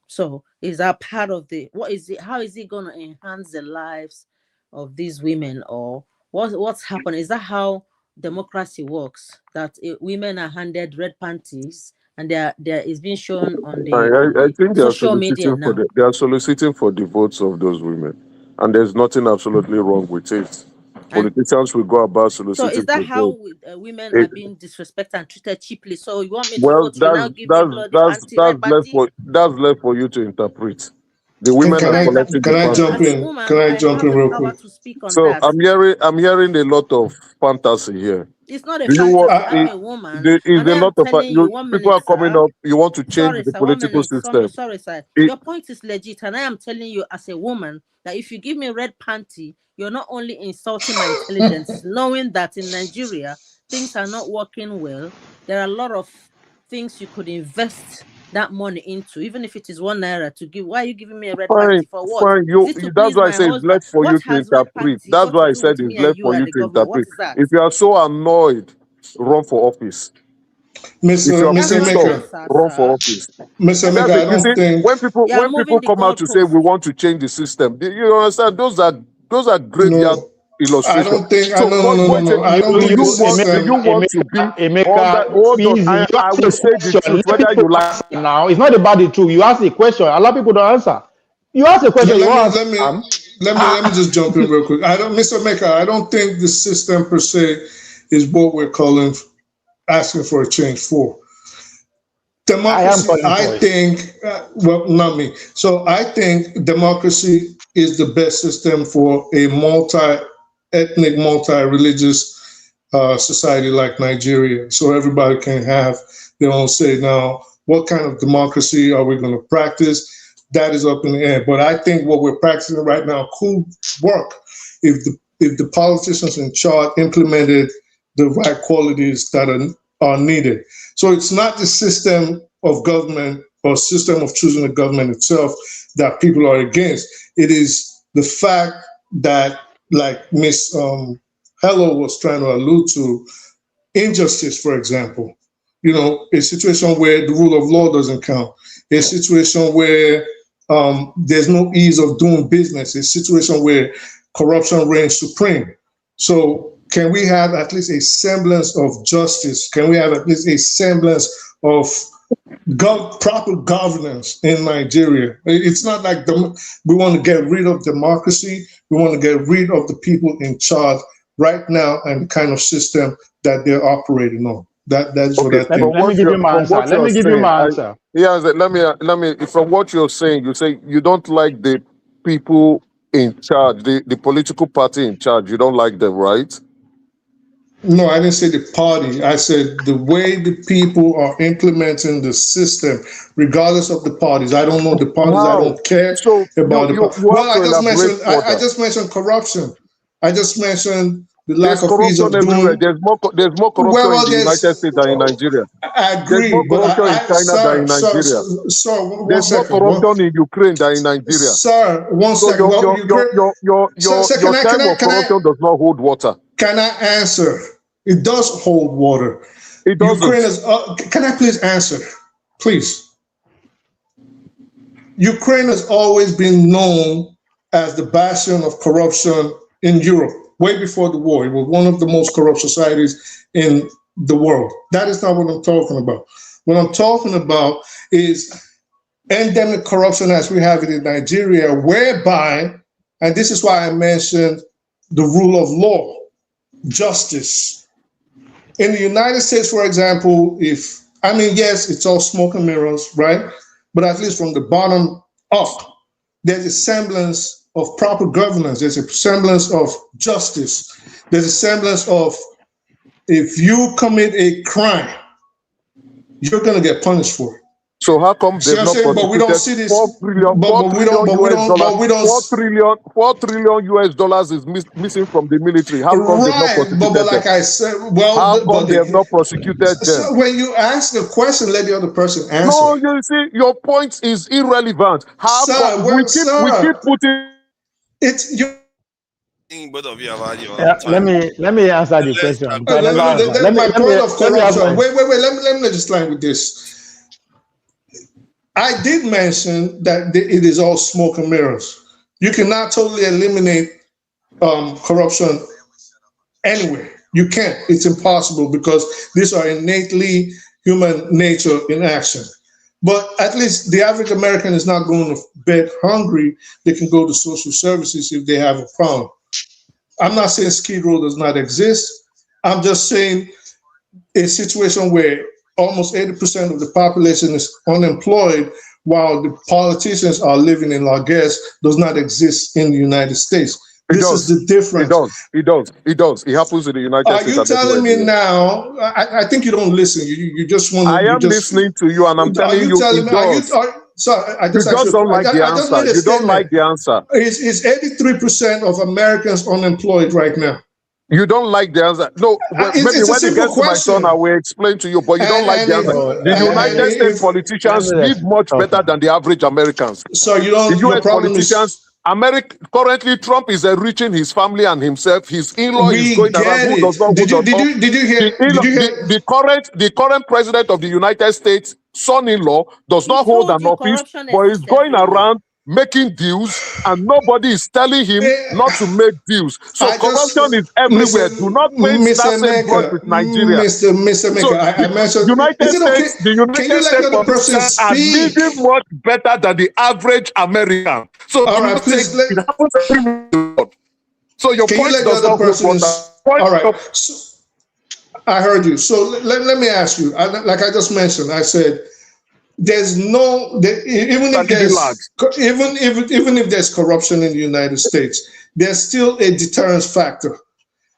So is that part of what is it? How is it going to enhance the lives of these women, or what's happening? Is that how democracy works? That women are handed red panties, and there is being shown on the I think social media now. They are soliciting for the votes of those women, and there's nothing absolutely wrong with it. Politicians will go about soliciting. So is that how women are being disrespected and treated cheaply? So you want me to vote? You now give me bloody that's left for you to interpret. The women are collecting. Can I jump in? Can I jump in real quick? So I'm hearing a lot of fantasy here. It's not a fantasy. I'm a woman. There is a lot of people are coming up. You want to change the political system. Sorry, sir. Your point is legit, and I am telling you as a woman that if you give me red panty, you're not only insulting my intelligence, knowing that in Nigeria things are not working well. There are a lot of things you could invest that money into, even if it is 1 naira to give? Why are you giving me a red Fine, party for what? fine. Is it to That's please why I my say it's husband? left for you What to has red interpret. party That's got to why I do said with it's me and left you for and you the to government? What interpret. is that? If you are so annoyed, run for office. If you are That's pissed not the off, answer, run for sir. office. Mr. That's Emeka, not I the You don't see, answer. think You are when moving people the come out to say goalpost. we want to change the system, you understand those are graveyard no. I illustrations. don't think. So No. what point I don't do think you the want system. to be under? Emeka, Hold on, easy. You I ask will a say the question. truth Let whether you people like. answer now. It's not about the truth. You ask a question. A lot of people don't answer. You ask a question. You won't answer. Let me just jump in real quick. Mr. Emeka, I don't think the system per se is what we're asking for a change for. Democracy, I think, well, not me. So I think democracy is the best system for a multi-ethnic, multi-religious society like Nigeria. So everybody can have their own say. Now, what kind of democracy are we going to practice? That is up in the air. But I think what we're practicing right now could work if the politicians in charge implemented the right qualities that are needed. So it's not the system of government or system of choosing the government itself that people are against. It is the fact that, like Miss Hello was trying to allude to, injustice, for example. A situation where the rule of law doesn't count, a situation where there's no ease of doing business, a situation where corruption reigns supreme. So can we have at least a semblance of justice? Can we have at least a semblance of proper governance in Nigeria? It's not like we want to get rid of democracy. We want to get rid of the people in charge right now and the kind of system that they're operating on. That's what I think. Let me give you my answer. Let me give you my answer. Let me. From what you're saying, you say you don't like the people in charge, the political party in charge. You don't like them, right? No, I didn't say the party. I said the way the people are implementing the system, regardless of the parties. I don't know the parties. I don't care about the parties. Well, I just mentioned corruption. I just mentioned the lack of ease of doing. Everywhere. There's more corruption in the United States than in Nigeria. I agree. There's more corruption in China than in Nigeria. There's more corruption in Ukraine than in Nigeria. Sir, one second. Your term of corruption does not hold water. Can I answer? It does hold water. It does. Can I please answer? Please. Ukraine has always been known as the bastion of corruption in Europe, way before the war. It was one of the most corrupt societies in the world. That is not what I'm talking about. What I'm talking about is endemic corruption as we have it in Nigeria, whereby, and this is why I mentioned the rule of law, justice. In the United States, for example, yes, it's all smoke and mirrors, right? But at least from the bottom up, there's a semblance of proper governance. There's a semblance of justice. There's a semblance of, if you commit a crime, you're going to get punished for it. So how come they've not prosecuted? But we don't see this. $4 trillion US dollars is missing from the military. How come they've not prosecuted but like them? I said, well, how come they have not prosecuted them? So when you ask a question, let the other person answer. No, you see, your point is irrelevant. How come we keep putting it's you. Both of you have had your let me answer the question. My point of corruption. Wait. Let me just line with this. I did mention that it is all smoke and mirrors. You cannot totally eliminate corruption anywhere. You can't. It's impossible because these are innately human nature in action. But at least the average American is not going to bed hungry. They can go to social services if they have a problem. I'm not saying Skid Row does not exist. I'm just saying a situation where almost 80% of the population is unemployed while the politicians are living in largesse does not exist in the United States. This is the difference. It does. It happens in the United States. Are you telling me now? I think you don't listen. You just want to. I am listening to you, and I'm telling you. Sorry, I you just don't like the answer. You don't like the answer. Is 83% of Americans unemployed right now? You don't like the answer. No, maybe it's when it gets to my son, I will explain to you, but you don't like the answer. The United States politicians live much better than the average Americans. So you don't, the US politicians, currently Trump is enriching his family and himself. His in-law is going around who does not. Did you hear? The current president of the United States, son-in-law, does not hold an office, but is going around making deals, and nobody is telling him not to make deals. So corruption is everywhere. Do not paint that same brush with Nigeria. Mr. Maker, I mentioned the United States politicians are living much better than the average American. So all right, please it happens everywhere. So your can point you let does the other not person? All right. Of, so, I heard you. So let me ask you. Like I just mentioned, I said there's no even if there's corruption in the United States, there's still a deterrence factor.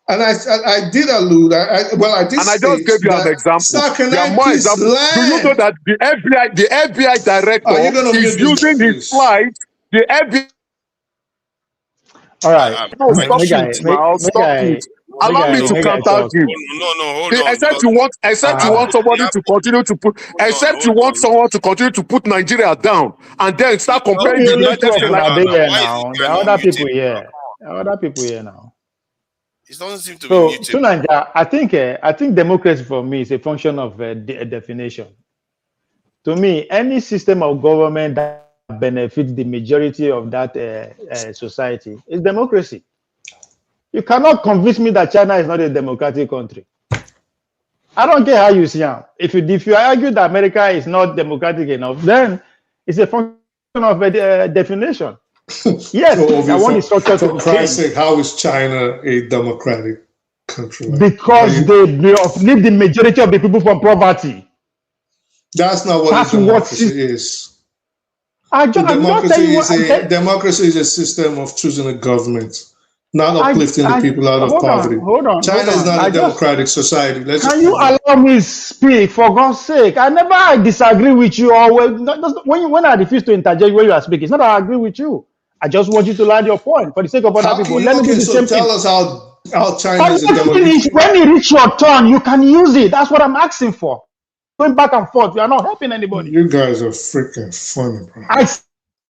And I did allude. I did. And I just gave you an example. Sir, there are more examples. Do you know that the FBI director is using his flight? The FBI. All right. Stop it. Allow me to counter you. Hold on. Except you want somebody to continue to put. You want someone to continue to put Nigeria down, and then start comparing the United States. There are other people here. Now. It doesn't seem to be muted. So Nigeria, I think democracy for me is a function of a definition. To me, any system of government that benefits the majority of that society is democracy. You cannot convince me that China is not a democratic country. I don't care how you see it. If you argue that America is not democratic enough, then it's a function of a definition. Yes, so I want the structure to for Christ's sake, how is China a democratic country? Because they uplift the majority of the people from poverty. That's not what democracy is. Democracy is a system of choosing a government, not uplifting the people out of poverty. China is not a democratic society. Can you allow me speak, for God's sake? I never disagree with you. When I refuse to interject when you are speaking, it's not that I agree with you. I just want you to land your point for the sake of other people. Let me do the same thing. Tell us how China is a democracy. When you reach your turn, you can use it. That's what I'm asking for. Going back and forth, we are not helping anybody. You guys are freaking funny, bro. I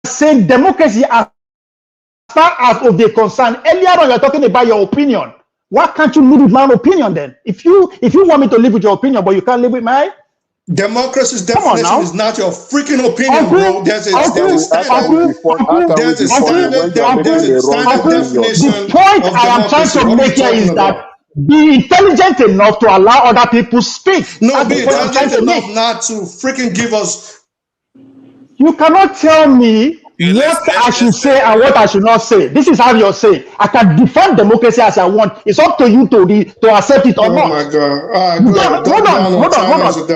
said democracy as far as of the concern. Earlier on, you are talking about your opinion. Why can't you live with my opinion then? If you want me to live with your opinion, but you can't live with my democracy's definition is not your freaking opinion, bro. There's a standard definition. The point I am trying to make here is that be intelligent enough to allow other people to speak. No, be intelligent enough not to freaking give us. You cannot tell me what I should say and what I should not say. This is how you're saying. I can defend democracy as I want. It's up to you to accept it or not. Oh my God! Hold on.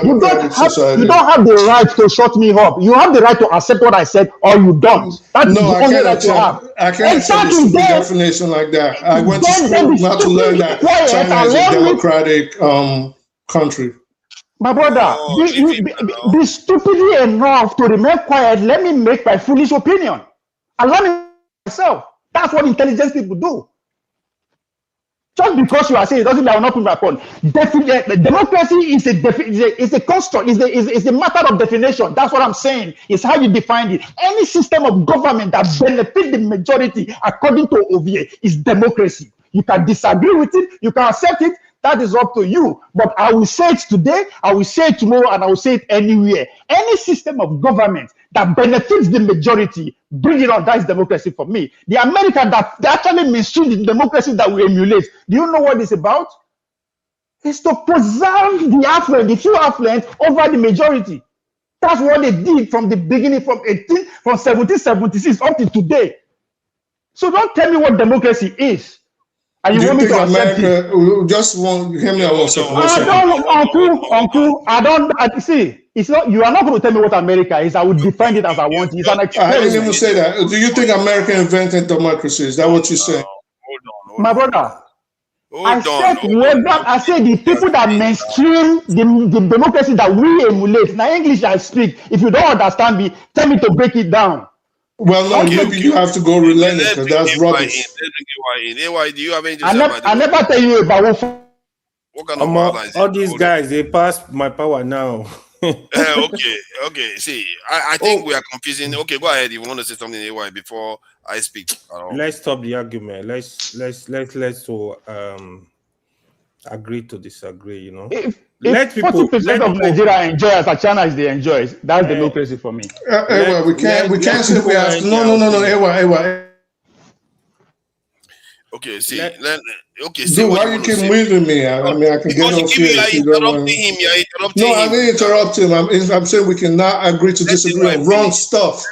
You don't have the right to shut me up. You have the right to accept what I said, or you don't. That's the only right you have. I can't accept this definition like that. I went to school not to learn that China is a democratic country. My brother, be stupidly enough to remain quiet. Let me make my foolish opinion. Allow me myself. That's what intelligent people do. Just because you are saying it doesn't mean I will not put my point. Democracy is a construct, is a matter of definition. That's what I'm saying. It's how you define it. Any system of government that benefits the majority, according to OVA, is democracy. You can disagree with it, you can accept it. That is up to you. But I will say it today, I will say it tomorrow, and I will say it anywhere. Any system of government that benefits the majority, bring it on. That is democracy for me. The American that actually mistreat the democracy that we emulate. Do you know what it's about? It's to preserve the affluent, the few affluent, over the majority. That's what they did from the beginning, from 1776 up to today. So don't tell me what democracy is. And you want me to accept it? Just want hear me out one second. Uncle, see. It's not. You are not going to tell me what America is. I will defend it as I want. It's an experiment. I didn't even say that. Do you think America invented democracy? Is that what you say? Hold my brother. I said the people that mainstream the democracy that we emulate. Now English I speak. If you don't understand me, tell me to break it down. Well, no, maybe you have to go relent it because that's rubbish. AY, do you have anything to I say never, about I never tell you about what kind of wahala is all it? these guys, they passed my power now. Okay. See, I think we are confusing. Okay, go ahead. If you want to say something, AY, before I speak. Let's stop the argument. Let's agree to disagree. You know, If let people 40% of Nigeria enjoy as China is they enjoy, that's democracy for me. We can't say we have to. No. AY. Okay, see, Dude, why you keep moving me? I mean, I can get no fear if you don't want. No, I didn't interrupt him. I'm saying we cannot agree to disagree on wrong stuff.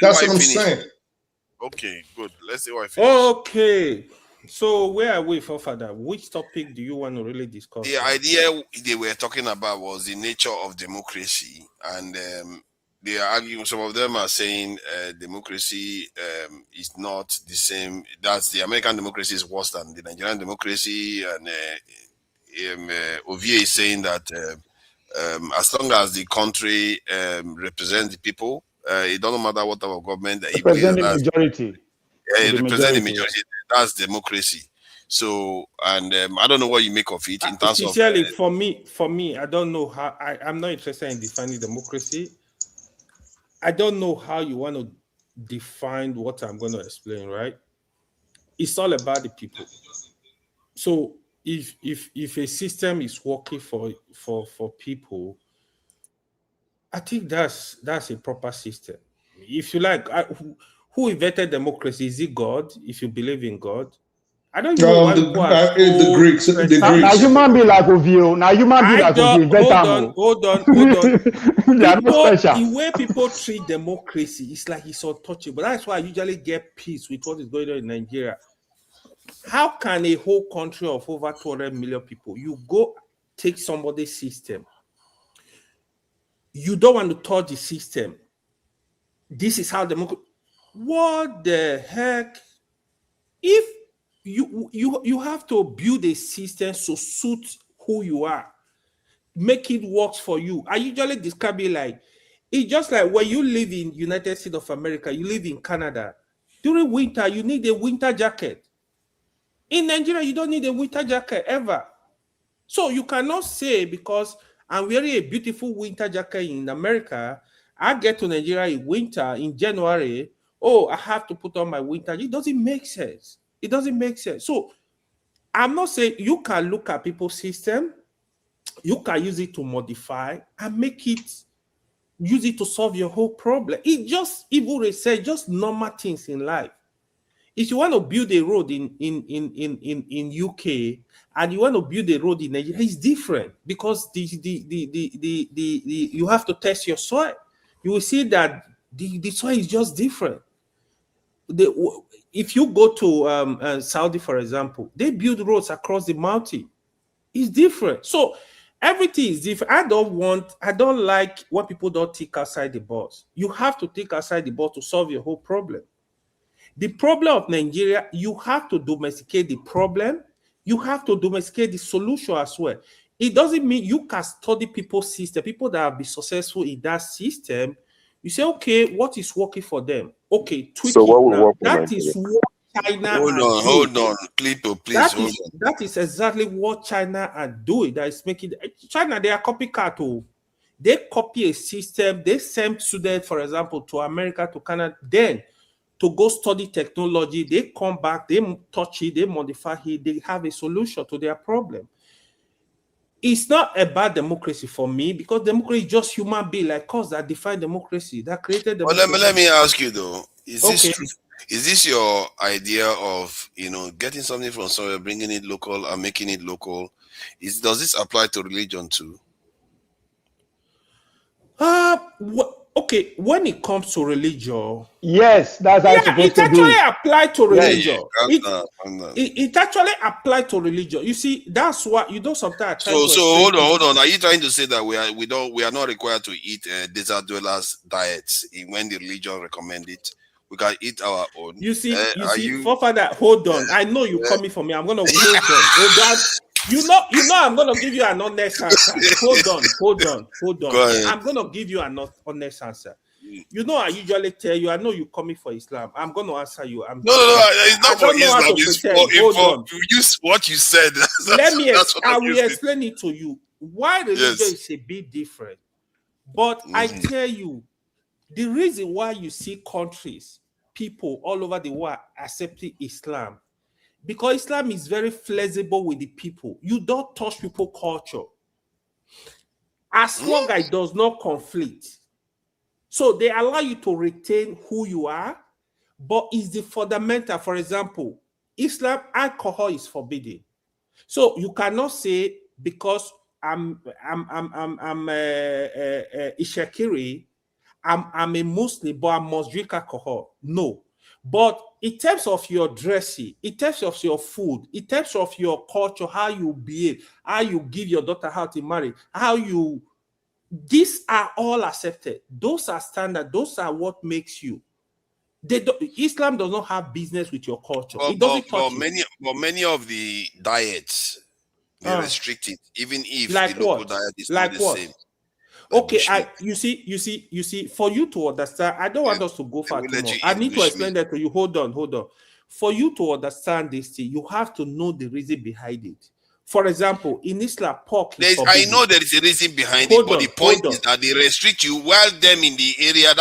That's what I'm saying. Okay, good. Let's see what I finish. Okay. So where are we for further? Which topic do you want to really discuss? The idea they were talking about was the nature of democracy, and they are arguing. Some of them are saying democracy is not the same. That's the American democracy is worse than the Nigerian democracy, and Ovie is saying that as long as the country represents the people, it doesn't matter what type of government. Represent the majority. Represent the majority. That's democracy. So, and I don't know what you make of it in terms sincerely, for me, I don't know how. I'm not interested in defining democracy. I don't know how you want to define what I'm going to explain. Right? It's all about the people. So, if a system is working for people, I think that's a proper system. If you like, who invented democracy? Is it God? If you believe in God, I don't know why the Greeks. Now human be like Ovio. Now human be like Ovio. Hold on. They are not special. The way people treat democracy is like it's untouchable. That's why I usually get peace with what is going on in Nigeria. How can a whole country of over 200 million people, you go take somebody's system, you don't want to touch the system. This is how democracy. What the heck? If you have to build a system to suit who you are, make it work for you. I usually describe it like it's just like when you live in United States of America, you live in Canada. During winter, you need a winter jacket. In Nigeria, you don't need a winter jacket ever. So you cannot say because I'm wearing a beautiful winter jacket in America, I get to Nigeria in winter, in January, oh, I have to put on my winter. It doesn't make sense. It doesn't make sense. So I'm not saying you can look at people's system, you can use it to modify and use it to solve your whole problem. It just, even research, just normal things in life. If you want to build a road in UK and you want to build a road in Nigeria, it's different because you have to test your soil. You will see that the soil is just different. If you go to Saudi, for example, they build roads across the mountain. It's different. So everything is different. I don't like when people don't think outside the box. You have to think outside the box to solve your whole problem. The problem of Nigeria, you have to domesticate the problem. You have to domesticate the solution as well. It doesn't mean you can study people's system, people that have been successful in that system. You say, okay, what is working for them? Okay, tweak so what it will now. work for That Nigeria? is what China Hold on. Clito, please hold on. That is exactly what China are doing. That is making China, they are copycat. They copy a system, they send students, for example, to America, to Canada, then to go study technology, they come back, they touch it, they modify it, they have a solution to their problem. It's not about democracy for me because democracy is just human being like us that define democracy, that created democracy. Well, let me ask you though, is this true? Is this your idea of getting something from somewhere, bringing it local and making it local? Does this apply to religion too? Okay, when it comes to religion, yes, that's how it's supposed to be. It actually applied to religion. Yeah, it actually applied to religion. You see, that's what you don't sometimes. So hold on. Are you trying to say that we are not required to eat desert dwellers diets when the religion recommend it? We can eat our own. You see, forefather, hold on. I know you're coming for me. I'm gonna hold on. You know, I'm gonna give you an honest answer. Hold on. I'm gonna give you an honest answer. You know, I usually tell you, I know you're coming for Islam. I'm going to answer you. No, it's not for Islam. It's for use what you said. I will explain it to you. Why religion is a bit different. But I tell you, the reason why you see countries, people all over the world accepting Islam, because Islam is very flexible with the people. You don't touch people's culture. As long as it does not conflict. So they allow you to retain who you are, but it's the fundamental. For example, Islam, alcohol is forbidden. So you cannot say because I'm Ishakiri, I'm a Muslim, but I must drink alcohol. No. But in terms of your dressing, in terms of your food, in terms of your culture, how you behave, how you give your daughter how to marry, these are all accepted. Those are standard. Those are what makes you. Islam does not have business with your culture. It doesn't touch you. Many of the diets, they restrict it, even if like the local what? diet is like not the what? same. Okay, you see, for you to understand, I don't want us to go far too much. I need to explain that to you. Hold on. For you to understand this thing, you have to know the reason behind it. For example, in Islam, pork is forbidden. I know there is a reason behind it, but the point is that they restrict you while them in the area.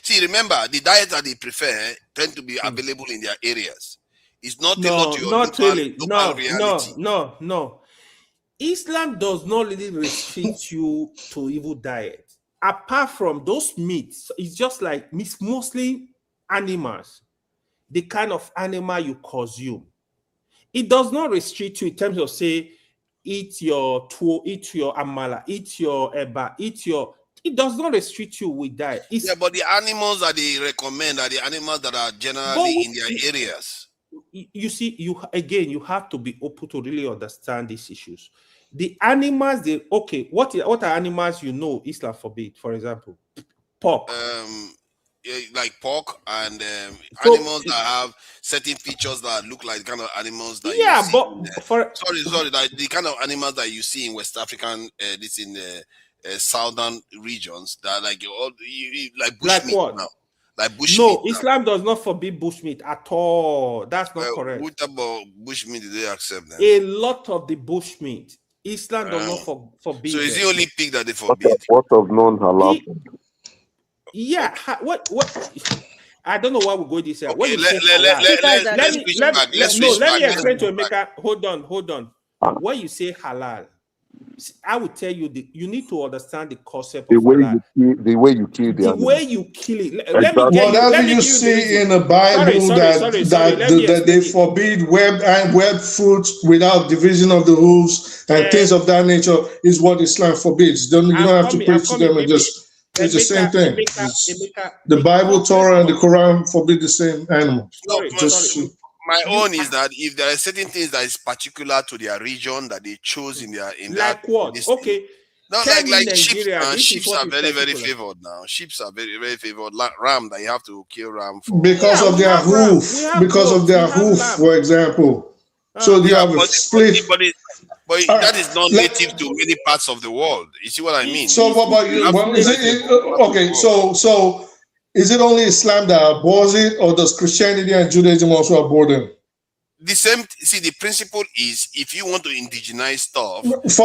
See, remember, the diets that they prefer tend to be available in their areas. It's not tailored to your local reality. No. Islam does not really restrict you to evil diet. Apart from those meats, it's just like it's mostly animals, the kind of animal you consume. It does not restrict you in terms of, say, eat your tuwo, eat your amala, eat your eba, it does not restrict you with that. But the animals that they recommend are the animals that are generally in their areas. You see, you have to be open to really understand these issues. The animals, what are animals Islam forbid? For example, pork. Like pork and animals that have certain features that look like the kind of animals that you see. The kind of animals that you see in West African, southern regions that are like bushmeat now. Like bushmeat. No, Islam does not forbid bushmeat at all. That's not correct. What about bushmeat do they accept then? A lot of the bushmeat, Islam does not forbid. So is it only pig that they forbid? What of non-halal? Yeah, what? I don't know why we go this way. Okay, let me explain to Emeka. Hold on. When you say halal, I will tell you you need to understand the concept of halal. The way you kill the way you kill it. Whatever you see in the Bible that they forbid web fruits without division of the hooves and things of that nature is what Islam forbids. You don't have to preach to them and just. It's the same thing. The Bible, Torah, and the Quran forbid the same animal. My own is that if there are certain things that is particular to their region that they chose in like what? Okay. No, like sheep. Sheep are very, very favored now. Sheep are very, very favored. Like ram, that you have to kill ram for. Because of their hoof. Because of their hoof, for example. So they have a split. But that is not native to many parts of the world. You see what I mean? So what about you? Okay, so is it only Islam that abhors it, or does Christianity and Judaism also abhor them? The same. See, the principle is if you want to indigenize stuff. It's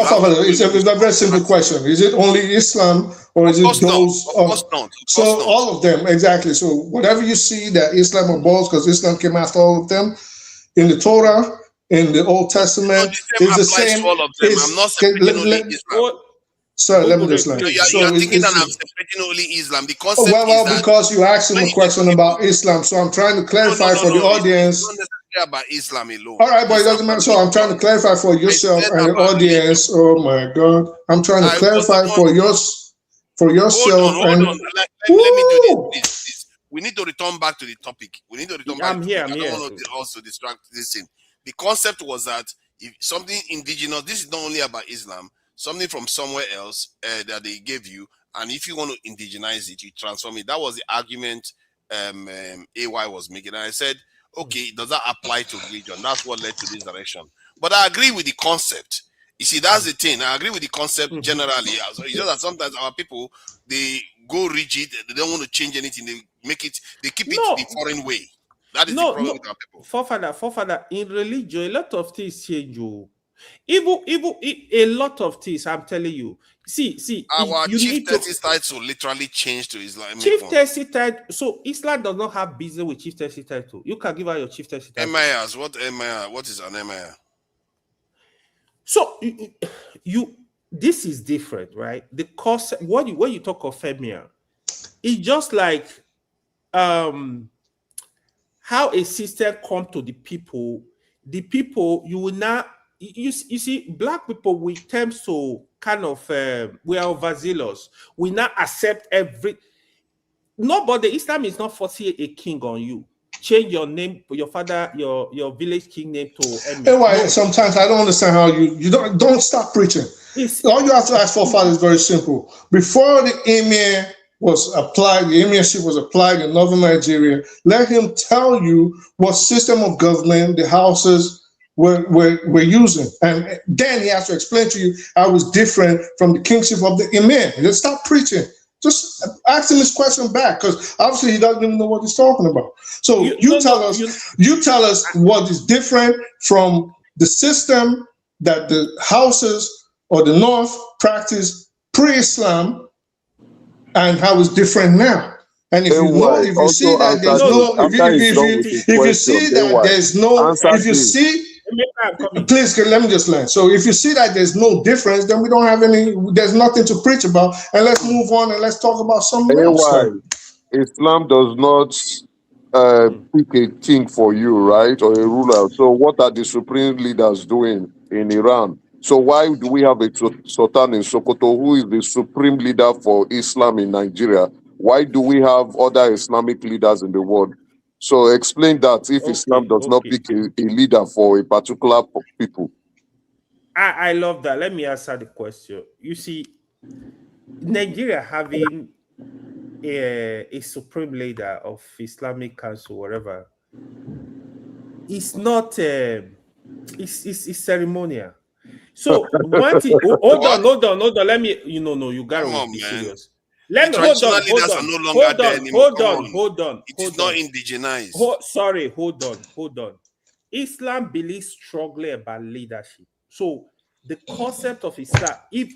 a very simple question. Is it only Islam, or is it those? Of course not. So all of them, exactly. So whatever you see that Islam abhors, because Islam came after all of them, in the Torah. In the Old Testament, it's the same. All of them. I'm not separating only Islam. Sorry, let me just learn. You're thinking that I'm separating only Islam. The concept is because you asked him a question about Islam, so I'm trying to clarify for the audience. It's not necessarily about Islam alone. All right, but it doesn't matter. So I'm trying to clarify for yourself and the audience. Oh my God, I'm trying to clarify for yourself. Hold on. Let me do this. We need to return back to the topic. I'm here. I don't want to also distract this thing. The concept was that if something indigenous, this is not only about Islam, something from somewhere else that they gave you, and if you want to indigenize it, you transform it. That was the argument AY was making. And I said, okay, does that apply to religion? That's what led to this direction. But I agree with the concept. You see, that's the thing. I agree with the concept generally. So it's just that sometimes our people, they go rigid. They don't want to change anything. They keep it the foreign way. That is the problem with our people. Forefather, in religion, a lot of things change. Even a lot of things, I'm telling you. See, our you chieftaincy title literally changed to Islamic. Chieftaincy title. So Islam does not have business with chieftaincy title. You can give out your chieftaincy title. Emirs, what is an emir? So this is different, right? The concept when you talk of emir, it's just like how a system come to the people you will not. You see, black people, we tend to kind of we are overzealous. We not accept nobody. Islam is not forcing a king on you. Change your name, your father, your village king name to emir. Anyway, sometimes I don't understand how you don't stop preaching. All you have to ask for, Father, is very simple. Before the emir was applied, the emirship was applied in northern Nigeria, let him tell you what system of government the houses we're using, and then he has to explain to you how it's different from the kingship of the emir. Just stop preaching. Just ask him this question back, because obviously he doesn't even know what he's talking about. So you tell us what is different from the system that the houses or the North practice pre-Islam, and how it's different now. And if you see that please let me just land. So if you see that there's no difference, then there's nothing to preach about, and let's move on and let's talk about something else. Islam does not pick a king for you, right, or a ruler. So what are the supreme leaders doing in Iran? So why do we have a Sultan in Sokoto who is the supreme leader for Islam in Nigeria? Why do we have other Islamic leaders in the world? So explain that if Islam does not pick a leader for a particular people. I love that. Let me answer the question. You see, Nigeria having a supreme leader of Islamic Council, whatever, it's not it's ceremonial. So one thing, hold on. Let me, you gotta be serious. Let me hold on. It is not indigenized. Hold on. Islam believes strongly about leadership. So the concept of Islam, if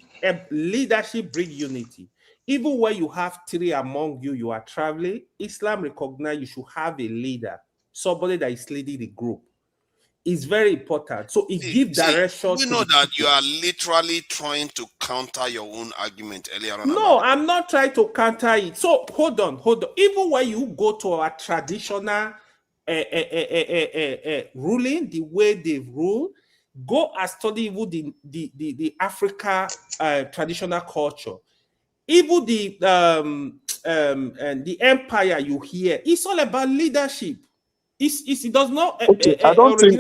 leadership brings unity, even when you have three among you, you are traveling, Islam recognizes you should have a leader, somebody that is leading the group. It's very important. So it gives direction. We know that you are literally trying to counter your own argument earlier on. No, I'm not trying to counter it. So hold on. Even when you go to our traditional ruling, the way they rule, go and study even the Africa traditional culture. Even the empire you hear, it's all about leadership. It does not I don't think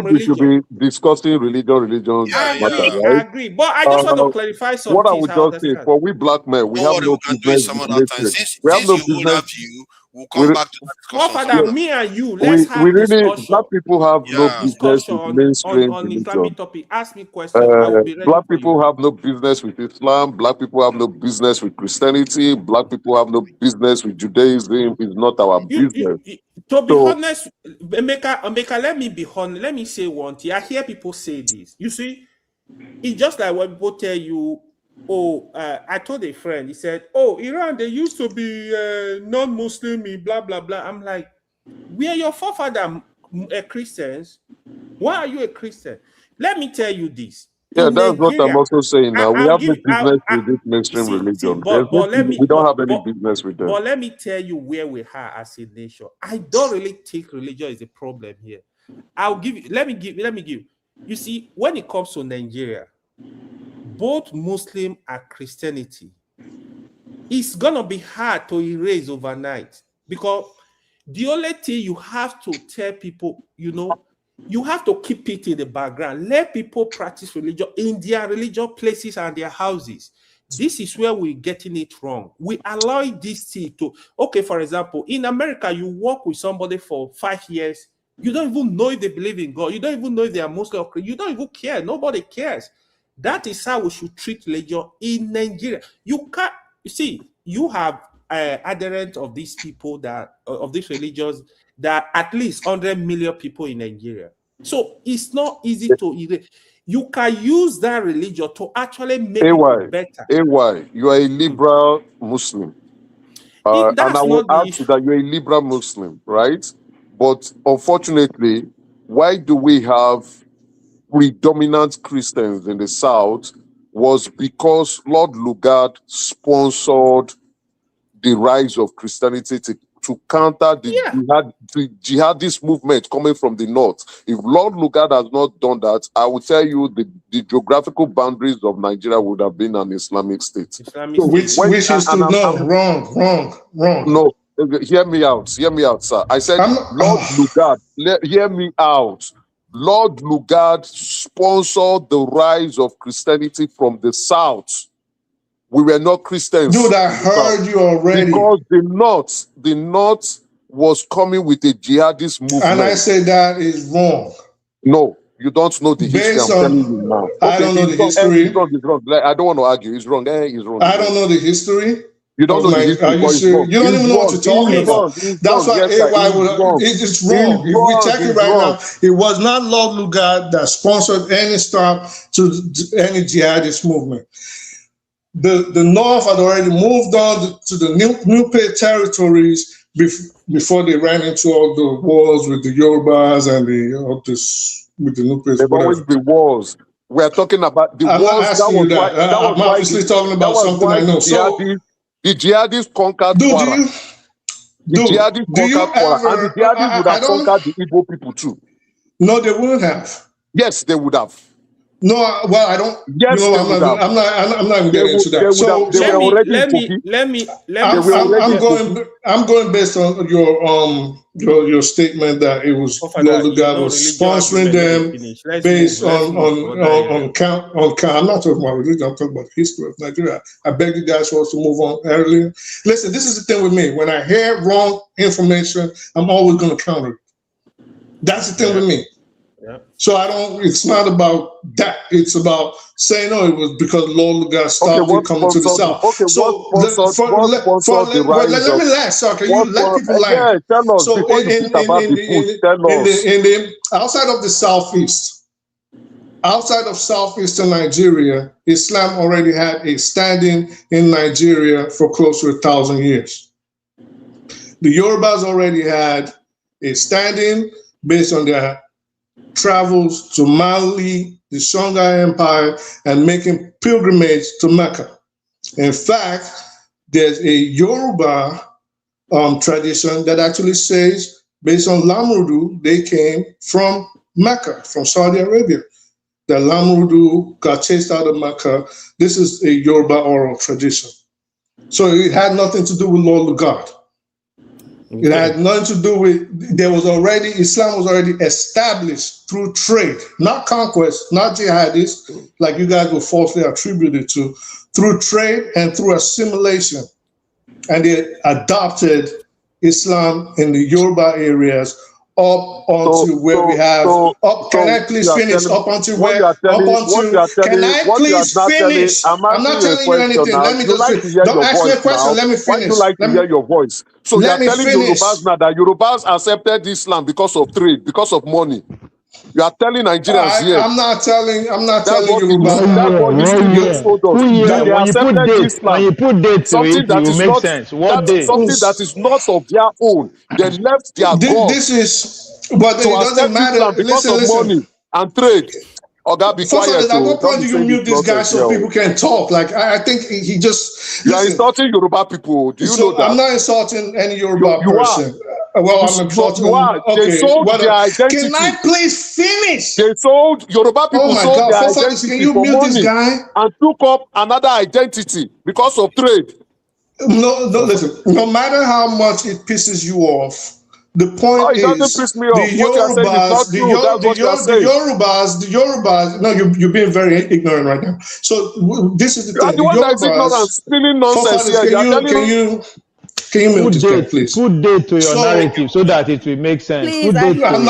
we should be discussing religion. I agree. But I just want to clarify something. What I would just say, for we black men, we have no business with military. We have no business. We'll come back to Father, me and you, let's have discussion. Black people have no business with mainstream on religion. Islamic topic. Ask me questions. I will be ready. Black people have no business with Islam. Black people have no business with Christianity. Black people have no business with Judaism. It's not our business. To be honest, Emeka, let me be honest. Let me say one thing. I hear people say this. You see, it's just like when people tell you, I told a friend, he said, Iran, they used to be non-Muslim, blah, blah, blah. I'm like, we are your forefathers Christians. Why are you a Christian? Let me tell you this. Yeah, that's what I'm also saying now. We have no business with this mainstream religion. We don't have any business with them. But let me tell you where we are as a nation. I don't really think religion is a problem here. Let me give. You see, when it comes to Nigeria, both Muslim and Christianity, it's gonna be hard to erase overnight, because the only thing you have to tell people, you have to keep it in the background. Let people practice religion in their religious places and their houses. This is where we're getting it wrong. We allow this thing to, for example, in America, you work with somebody for 5 years. You don't even know if they believe in God. You don't even know if they are Muslim or Christian. You don't even care. Nobody cares. That is how we should treat religion in Nigeria. You can't, you see, you have adherents of these people that, of these religions, that at least 100 million people in Nigeria. So it's not easy to erase. You can use that religion to actually make it better. AY, you are a liberal Muslim. And I will add to that, you're a liberal Muslim, right? But unfortunately, why do we have predominant Christians in the South? Was because Lord Lugard sponsored the rise of Christianity to counter the jihadist movement coming from the north. If Lord Lugard has not done that, I will tell you the geographical boundaries of Nigeria would have been an Islamic state. Which is wrong. No, hear me out, sir. I said, Lord Lugard, hear me out. Lord Lugard sponsored the rise of Christianity from the south. We were not Christians. Dude, I heard you already. Because the North was coming with a jihadist movement. And I say that is wrong. No, you don't know the history. I'm telling you now. I don't know the history. It's wrong. I don't want to argue. It's wrong. It's wrong. I don't know the history. You don't know the history. Are you serious? You don't even know what you're talking about. That's why AY would. It's wrong. If we check it right now, it was not Lord Lugard that sponsored any start to any jihadist movement. The North had already moved on to the new territories before they ran into all the wars with the Yorubas and with the Nupe. There always be wars. We are talking about the wars. I'm obviously talking about something I know. So the jihadists conquered Kwara. The jihadists conquered Kwara, and the jihadists would have conquered the Igbo people too. No, they wouldn't have. Yes, they would have. No, well, I don't. Yes, you know, I'm not even getting into that. So I'm going based on your statement that it was Lord Lugard was sponsoring them based on count. I'm not talking about religion. I'm talking about the history of Nigeria. I beg you guys for us to move on earlier. Listen, this is the thing with me. When I hear wrong information, I'm always going to counter it. That's the thing with me. Yeah. So it's not about that. It's about saying, no, it was because Lord Lugard stopped coming to the South. Okay, so let me last, sir. Can you let people land? Tell us, so outside of the outside of southeastern Nigeria, Islam already had a standing in Nigeria for close to 1,000 years. The Yorubas already had a standing based on their travels to Mali, the Songhai Empire, and making pilgrimage to Mecca. In fact, there's a Yoruba tradition that actually says, based on Lamrudu, they came from Mecca, from Saudi Arabia. The Lamrudu got chased out of Mecca. This is a Yoruba oral tradition. So it had nothing to do with Lord Lugard. It had nothing to do with, Islam was already established through trade, not conquest, not jihadists, like you guys were falsely attributed to, through trade and through assimilation. And they adopted Islam in the Yoruba areas up onto where we have, can I please finish? Up onto where, can I please finish? I'm not telling you anything. Let me just finish. Don't ask me a question. Let me finish. Why do you like to hear your voice? So you are telling Yorubas now that Yorubas accepted Islam because of trade, because of money. You are telling Nigerians here. I'm not telling Yorubas. That's what history told us. When you put date to it, it will make sense. What day? Something that is not of their own. They left their God. This is, but it doesn't matter. Because of money and trade. Oga, be quiet. At what point do you mute this guy so people can talk? Like, I think he just... You are insulting Yoruba people. Do you know that? I'm not insulting any Yoruba person. Well, I'm insulting... They sold their identity. Can I please finish? They sold... Yoruba people sold their identity can you mute this guy? And took up another identity because of trade. No, listen. No matter how much it pisses you off, the point is, the Yorubas, no, you're being very ignorant right now. So this is the thing. Can you mute this guy, please? Put date to your narrative so that it will make sense. Please, Put date to it. 1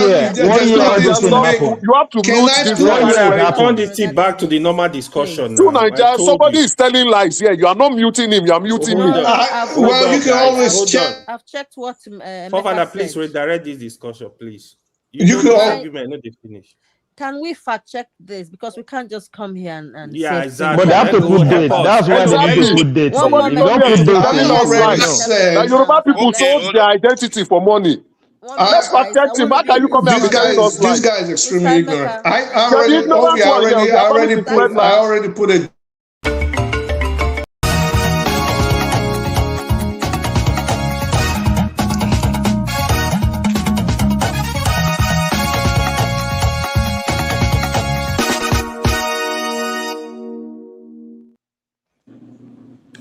year, all this thing happened. You have to mute this. I return the tea back to the normal discussion now. Nigeria, somebody is telling lies here. You are not muting him. You are muting me. Well, you can always check. I've checked what Fofana, please redirect this discussion, please. You can argument, not finish. Can we fact check this? Because we can't just come here and yeah, say exactly. But they have to put date. That's why they need to put date. One You don't put date. The Yoruba people sold their identity for money. Let's protect him. How can you come here and telling us This guy is extremely ignorant. I already put it.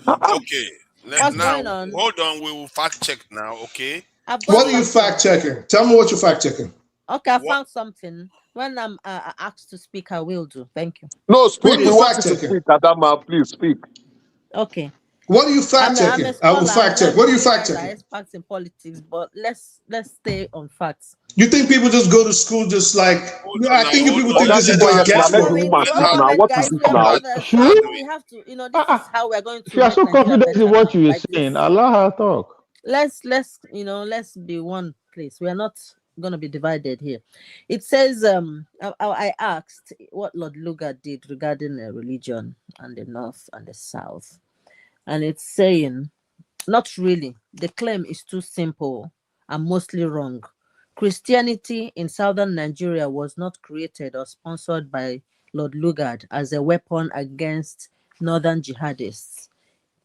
Okay. What's going on? Hold on. We will fact check now. Okay. What are you fact checking? Tell me what you're fact checking. Okay, I found something. When I'm asked to speak, I will do. Thank you. No, speak. We want to speak, Adama. Please speak. Okay. What are you fact checking? I will fact check. What are you fact checking? Experts in politics, but let's stay on facts. You think people just go to school just like? I think people think this is just guesswork. What is it now? We have to, this is how we're going to. If you are so confident in what you are saying, allow her talk. Let's be one place. We are not going to be divided here. It says, I asked what Lord Lugard did regarding religion and the North and the South. And it's saying, not really. The claim is too simple and mostly wrong. Christianity in southern Nigeria was not created or sponsored by Lord Lugard as a weapon against northern jihadists.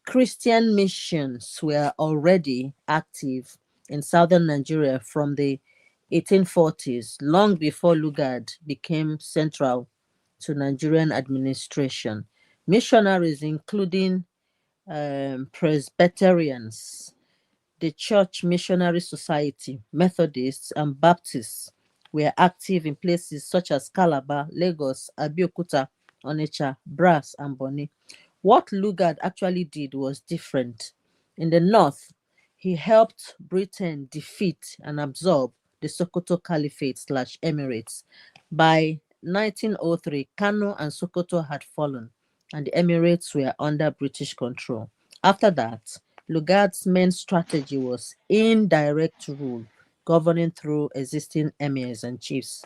Christian missions were already active in southern Nigeria from the 1840s, long before Lugard became central to Nigerian administration. Missionaries, including Presbyterians, the Church Missionary Society, Methodists, and Baptists, were active in places such as Calabar, Lagos, Abeokuta, Onitsha, Brass, and Bonny. What Lugard actually did was different. In the north, he helped Britain defeat and absorb the Sokoto Caliphate/Emirates. By 1903, Kano and Sokoto had fallen, and the Emirates were under British control. After that, Lugard's main strategy was indirect rule, governing through existing emirs and chiefs,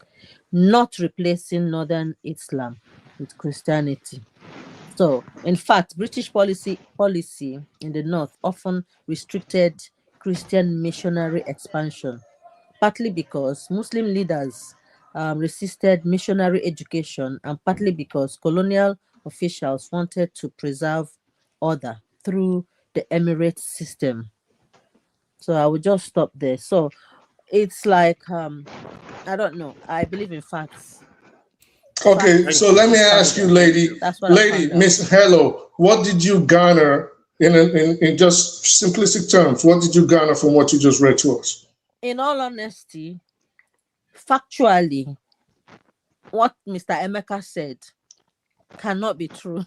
not replacing northern Islam with Christianity. So, in fact, British policy in the north often restricted Christian missionary expansion, partly because Muslim leaders resisted missionary education, and partly because colonial officials wanted to preserve order through the Emirate system. So I will just stop there. So it's like, I don't know. I believe in facts. Okay, so let me ask you, lady, Miss Hello, what did you garner in just simplistic terms? What did you garner from what you just read to us? In all honesty, factually, what Mr. Emeka said cannot be true.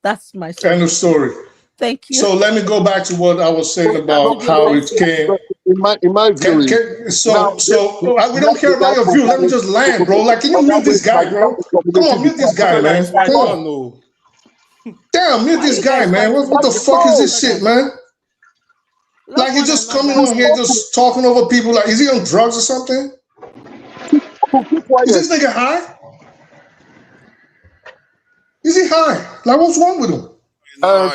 That's my end of story. Thank you. So let me go back to what I was saying about how it came. In my view, we don't care about your view. Let me just land, bro. Like, can you mute this guy, bro? Come on, mute this guy, man. Come on. Damn, mute this guy, man. What the fuck is this shit, man? Like, he's just coming on here, just talking over people. Like, is he on drugs or something? Is this nigga high? Is he high? Like, what's wrong with him? Don't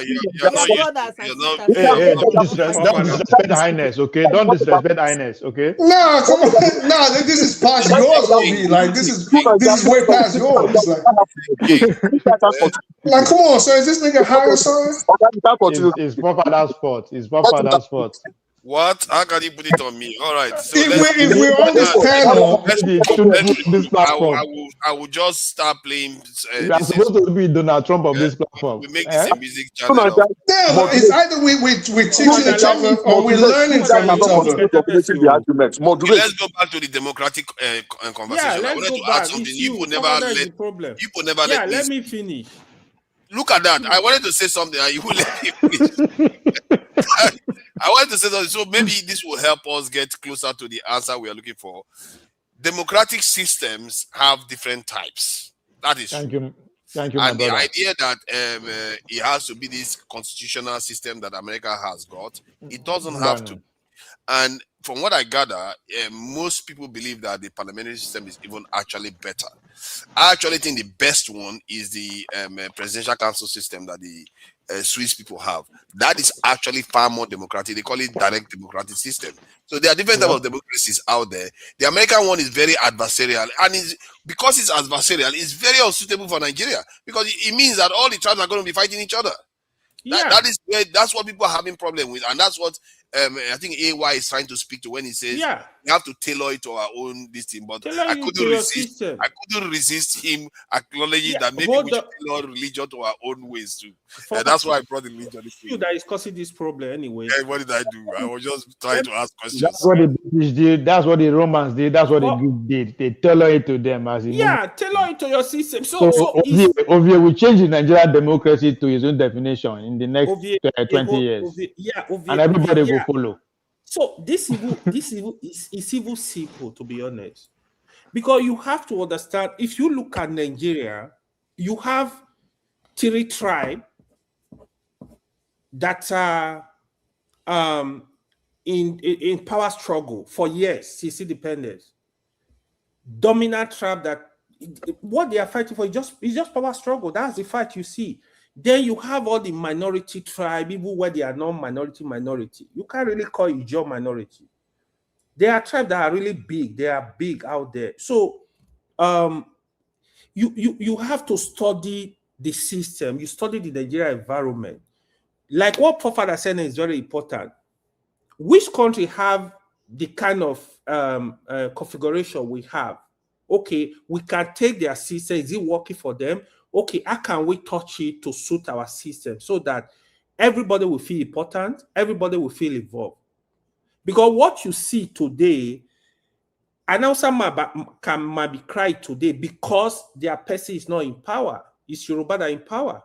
disrespect highness, okay? Don't disrespect highness, okay? Nah, come on. Nah, this is past yours, OB. Like, this is way past yours. Like, come on, sir. Is this nigga high or something? It's Papa that's fault. It's Papa that's fault. What? How can you put it on me? All right. So if we're on this panel, I will just start playing. You are supposed to be Donald Trump of this platform. We make this a music channel. It's either we're teaching each other or we're learning from each other. Okay, let's go back to the democratic conversation. Yeah, I wanted to add something. You never let me finish. Look at that. I wanted to say something and you will let me finish. I want to say that, so maybe this will help us get closer to the answer we are looking for. Democratic systems have different types. That is Thank true. you. Thank you, my And the brother. idea that it has to be this constitutional system that America has got, it doesn't have to. And from what I gather, most people believe that the parliamentary system is even actually better. I actually think the best one is the presidential council system that the Swiss people have. That is actually far more democratic. They call it direct democratic system. So there are different types of democracies out there. The American one is very adversarial, and because it's adversarial, it's very unsuitable for Nigeria, because it means that all the tribes are going to be fighting each other. That's what people are having problem with, and that's what I think AY is trying to speak to when he says we have to tailor it to our own this thing. But I couldn't resist him acknowledging that maybe we should tailor religion to our own ways too. That's why I brought the religion. You that is causing this problem anyway. Yeah, what did I do? I was just trying to ask questions. That's what the British did. That's what the Romans did. That's what the Greeks did. They tailor it to them as tailor it to your system. So Ovie will change the Nigerian democracy to his own definition in the next 20 years. And everybody will follow. So this evil is even simple, to be honest, because you have to understand. If you look at Nigeria, you have 3 tribes that are in power struggle for years since independence. Dominant tribe that what they are fighting for is just power struggle. That's the fight you see. Then you have all the minority tribe, even where they are non-minority. You can't really call it your minority. There are tribes that are really big. They are big out there. So you have to study the system. You study the Nigerian environment. Like what Professor said is very important. Which country have the kind of configuration we have? Okay, we can take their system. Is it working for them? Okay, how can we touch it to suit our system so that everybody will feel important, everybody will feel involved? Because what you see today, announcer might be cried today because their person is not in power. It's Yoruba that are in power.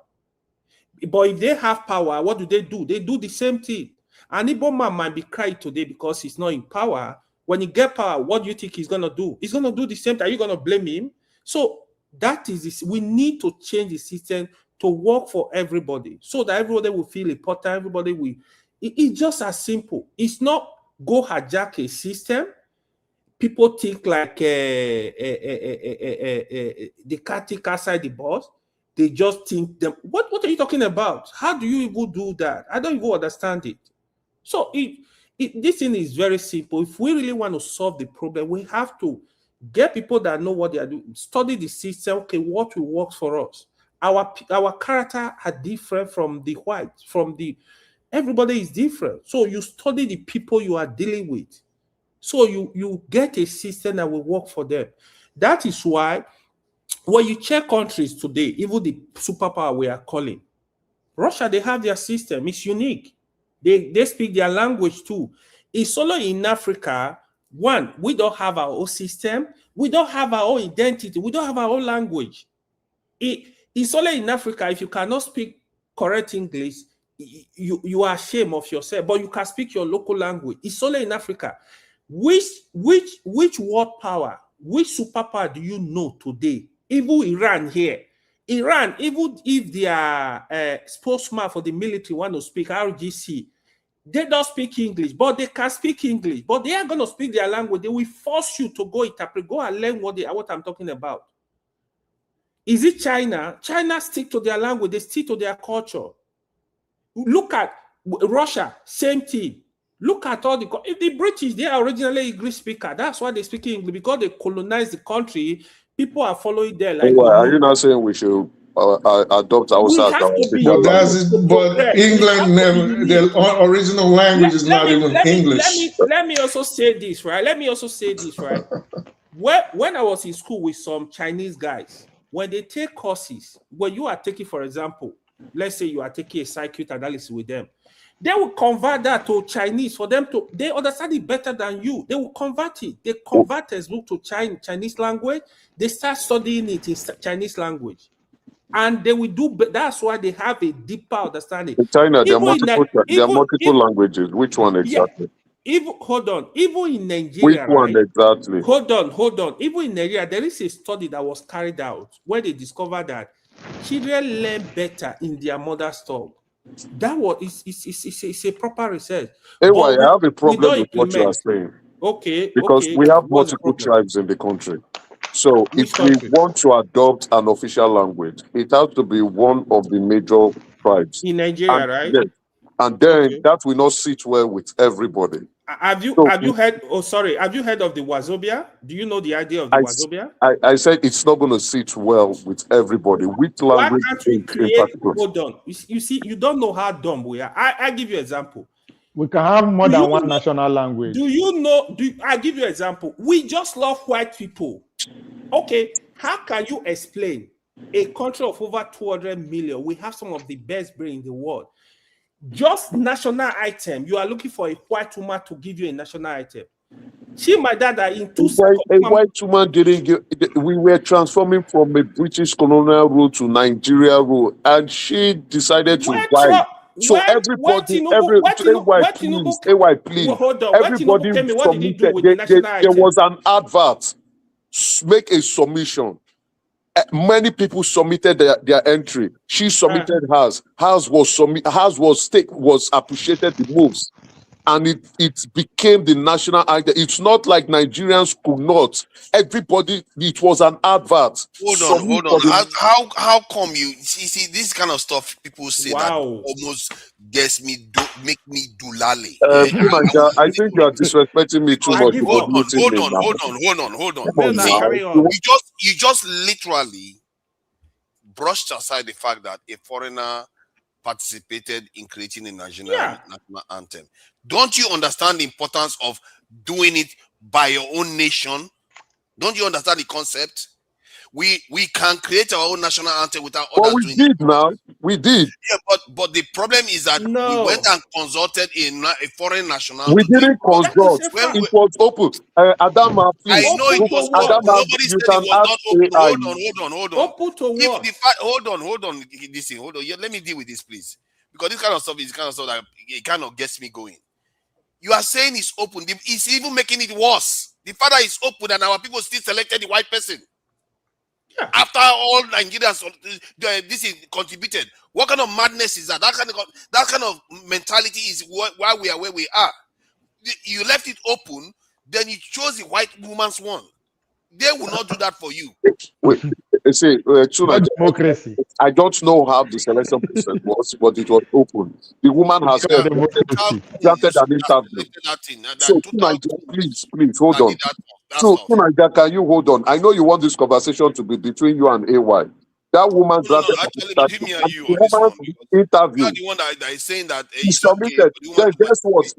But if they have power, what do? They do the same thing. And Igbo man might be cried today because he's not in power. When he get power, what do you think he's going to do? He's going to do the same thing. Are you going to blame him? So that is this. We need to change the system to work for everybody so that everybody will feel important. Everybody will. It's just as simple. It's not go hijack a system. People think like they can't think outside the box. They just think them. What are you talking about? How do you even do that? I don't even understand it. So this thing is very simple. If we really want to solve the problem, we have to get people that know what they are doing, study the system. Okay, what will work for us? Our character are different from the whites, everybody is different. So you study the people you are dealing with. So you get a system that will work for them. That is why when you check countries today, even the superpower we are calling, Russia, they have their system. It's unique. They speak their language too. It's only in Africa, one, we don't have our own system. We don't have our own identity. We don't have our own language. It's only in Africa, if you cannot speak correct English, you are ashamed of yourself, but you can speak your local language. It's only in Africa. Which world power, which superpower do you know today? Even Iran here. Iran, even if their spokesman for the military want to speak RGC, they don't speak English, but they can speak English. But they are going to speak their language. They will force you to go interpret, go and learn what I'm talking about. Is it China? China stick to their language. They stick to their culture. Look at Russia, same thing. Look at all the British, they are originally English speaker. That's why they speak English, because they colonized the country. People are following there. Like, are you not saying we should adopt ourselves? But England never. The original language is not even English. Let me also say this, right? When I was in school with some Chinese guys, when they take courses, when you are taking, for example, let's say you are taking a circuit analysis with them, they will convert that to Chinese for them to, they understand it better than you. They will convert it. They convert textbook to Chinese language. They start studying it in Chinese language. and they will do. That's why they have a deeper understanding. In China, there are Even multiple languages. Which one exactly? Even hold on. Even in Nigeria, which one right? exactly? Hold on. Even in Nigeria, there is a study that was carried out where they discovered that children learn better in their mother's tongue. That was it's a proper research. I have a problem with what you are saying. Okay, because we have multiple tribes in the country. So if we want to adopt an official language, it has to be one of the major tribes in Nigeria, right? Yes. And then that will not sit well with everybody. Have you heard? Oh, sorry. Have you heard of the Wazobia? Do you know the idea of the Wazobia? I said it's not going to sit well with everybody. Which language? Why can't we create? Hold on. You see, you don't know how dumb we are. I give you an example. We can have more than one national language. Do you know? I give you an example. We just love white people. Okay, how can you explain a country of over 200 million? We have some of the best brain in the world. Just national item, you are looking for a white woman to give you a national item. She, my dad, in two seconds. A white woman didn't give. We were transforming from a British colonial rule to Nigeria rule, and she decided to buy. So everybody, please, everybody submitted. There was an advert. Make a submission. Many people submitted their entry. She submitted hers. Hers was appreciated the most, and it became the national item. It's not like Nigerians could not. Everybody, it was an advert. Hold on. How come you see this kind of stuff? People say that almost gets me make me do lally. I think you are disrespecting me too much. Hold on. You just literally brushed aside the fact that a foreigner participated in creating a national anthem. Don't you understand the importance of doing it by your own nation? Don't you understand the concept? We can create our own national anthem without others doing it. We did now. We did. Yeah, but the problem is that we went and consulted a foreign national. We didn't consult. It was open. Adama, please. I know it was open. Nobody said it was not open. Hold on. Open to what? Hold on. Listen, hold on. Let me deal with this, please. Because this kind of stuff is kind of stuff that it kind of gets me going. You are saying it's open. It's even making it worse. The fact that it's open and our people still selected the white person. Yeah. After all Nigerians this is contributed. What kind of madness is that? That kind of mentality is why we are where we are. You left it open, then you chose the white woman's one. They will not do that for you. See, democracy. I don't know how the selection process was, but it was open. The woman has granted an interview. So, please hold on. So, can you hold on? I know you want this conversation to be between you and AY. That woman granted between me and you on this one. Interview. You are the one that is saying that he submitted. Then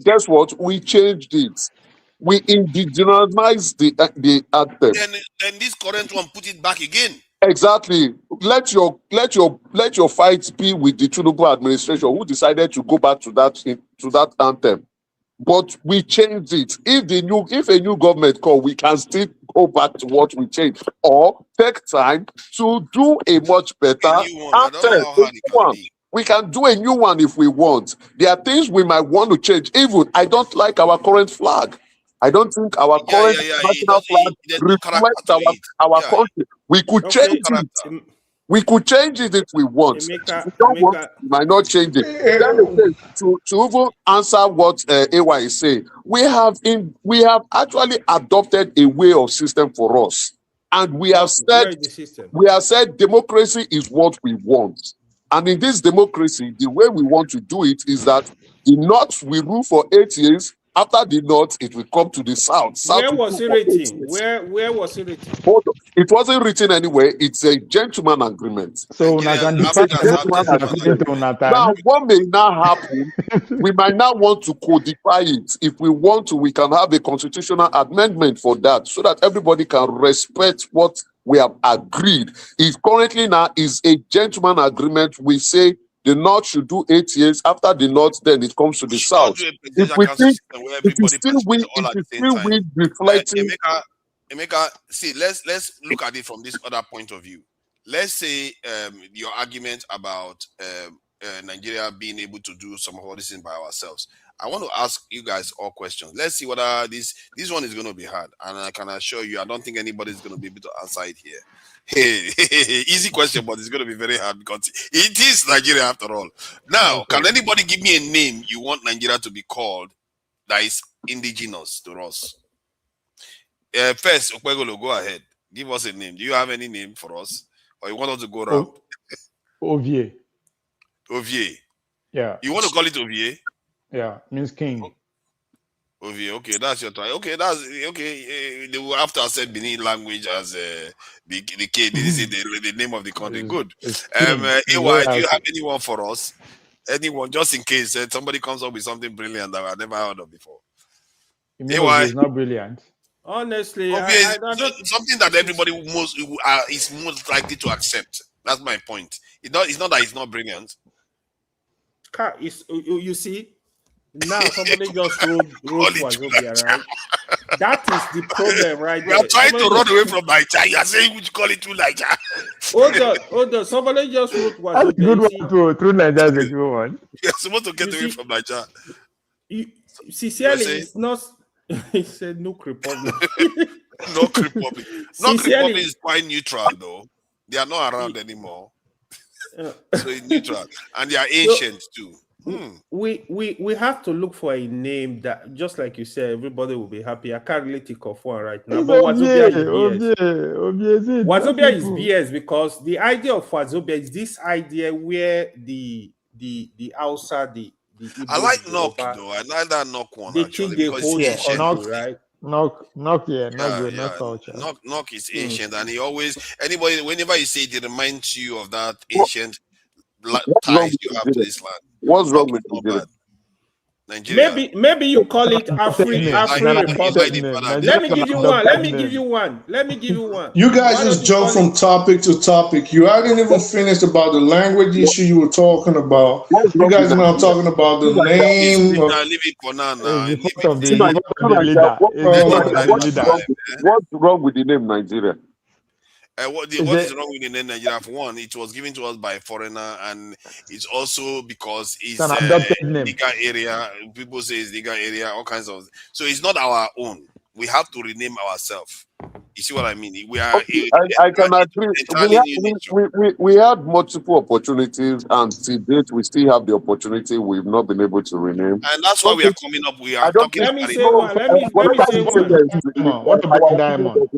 guess what? We changed it. We indigenized the anthem. Then this current one put it back again. Exactly. Let your fight be with the Tinubu administration, who decided to go back to that anthem. But we changed it. If a new government call, we can still go back to what we changed, or take time to do a much better anthem. We can do a new one if we want. There are things we might want to change. Even I don't like our current flag. I don't think our current national flag reflects our country. We could change it. We could change it if we want. If we don't want, we might not change it. Then to even answer what AY is saying, we have actually adopted a way of system for us, and we have said democracy is what we want. And in this democracy, the way we want to do it is that the North will rule for 8 years. After the North, it will come to the South. Where was it written? Where was it written? It wasn't written anywhere. It's a gentleman agreement. So now, what may now happen, we might not want to codify it. If we want to, we can have a constitutional amendment for that, so that everybody can respect what we have agreed. It currently now is a gentleman agreement. We say the North should do 8 years. After the North, then it comes to the South. If we think we reflecting. Emeka, see, let's look at it from this other point of view. let's say your argument about Nigeria being able to do some of all this things by ourselves. I want to ask you guys all questions. Let's see whether this one is going to be hard, and I can assure you, I don't think anybody is going to be able to answer it here. Hey, easy question, but it's going to be very hard because it is Nigeria after all. Now, Okay. can anybody give me a name you want Nigeria to be called that is indigenous to us? First, Okwegolo, go ahead. Give us a name. Do you have any name for us? Or you want us to go around? Ovie. Ovie. Yeah. You want to call it Ovie? Yeah, means king. Ovie, okay, that's your try. Okay, that's okay. They will have to accept Benin language as the this is the name of the country. Good. AY, do you have anyone for us? Anyone, just in case somebody comes up with something brilliant that I've never heard of before. AY is not brilliant. Honestly, I don't, something that everybody is most likely to accept. That's my point. It's not that it's not brilliant. You see, now somebody just wrote Wazobia, right? That is the problem, right? We are trying to run away from Nigeria. You are saying we should call it through Nigeria. Hold on. Somebody just wrote Wazobia. That's a good one too. Through Nigeria is a good one. You're supposed to get away from Nigeria. Sincerely, it's not. He said no Republic. No Republic. No Republic is quite neutral though. They are not around anymore. So it's neutral. And they are ancient too. We have to look for a name that, just like you said, everybody will be happy. I can't really think of one right now. But Wazobia is BS. Wazobia is BS because the idea of Wazobia is this idea where the Hausa, the Igbo, I like knock though. I like that knock one. They think they hold ancient, right? Knock, yeah, not good, not culture. Knock is ancient, and he always whenever you say it, it reminds you of that ancient ties you have to this land. What's wrong with Nigeria? Maybe you call it Afri Republic. Let me give you one. You guys just jump from topic to topic. You hadn't even finished about the language issue you were talking about. You guys are now talking about the name. Leave it for now. What's wrong with the name Nigeria? What is wrong with the name Nigeria? For one, it was given to us by a foreigner, and it's also because it's an adopted name. Niger area. People say it's Niger area, all kinds of. So it's not our own. We have to rename ourselves. You see what I mean? We are. I can agree. We had multiple opportunities, and to date, we still have the opportunity. We've not been able to rename, and that's why we are coming up. We are talking. Let me say one. What about Diamond?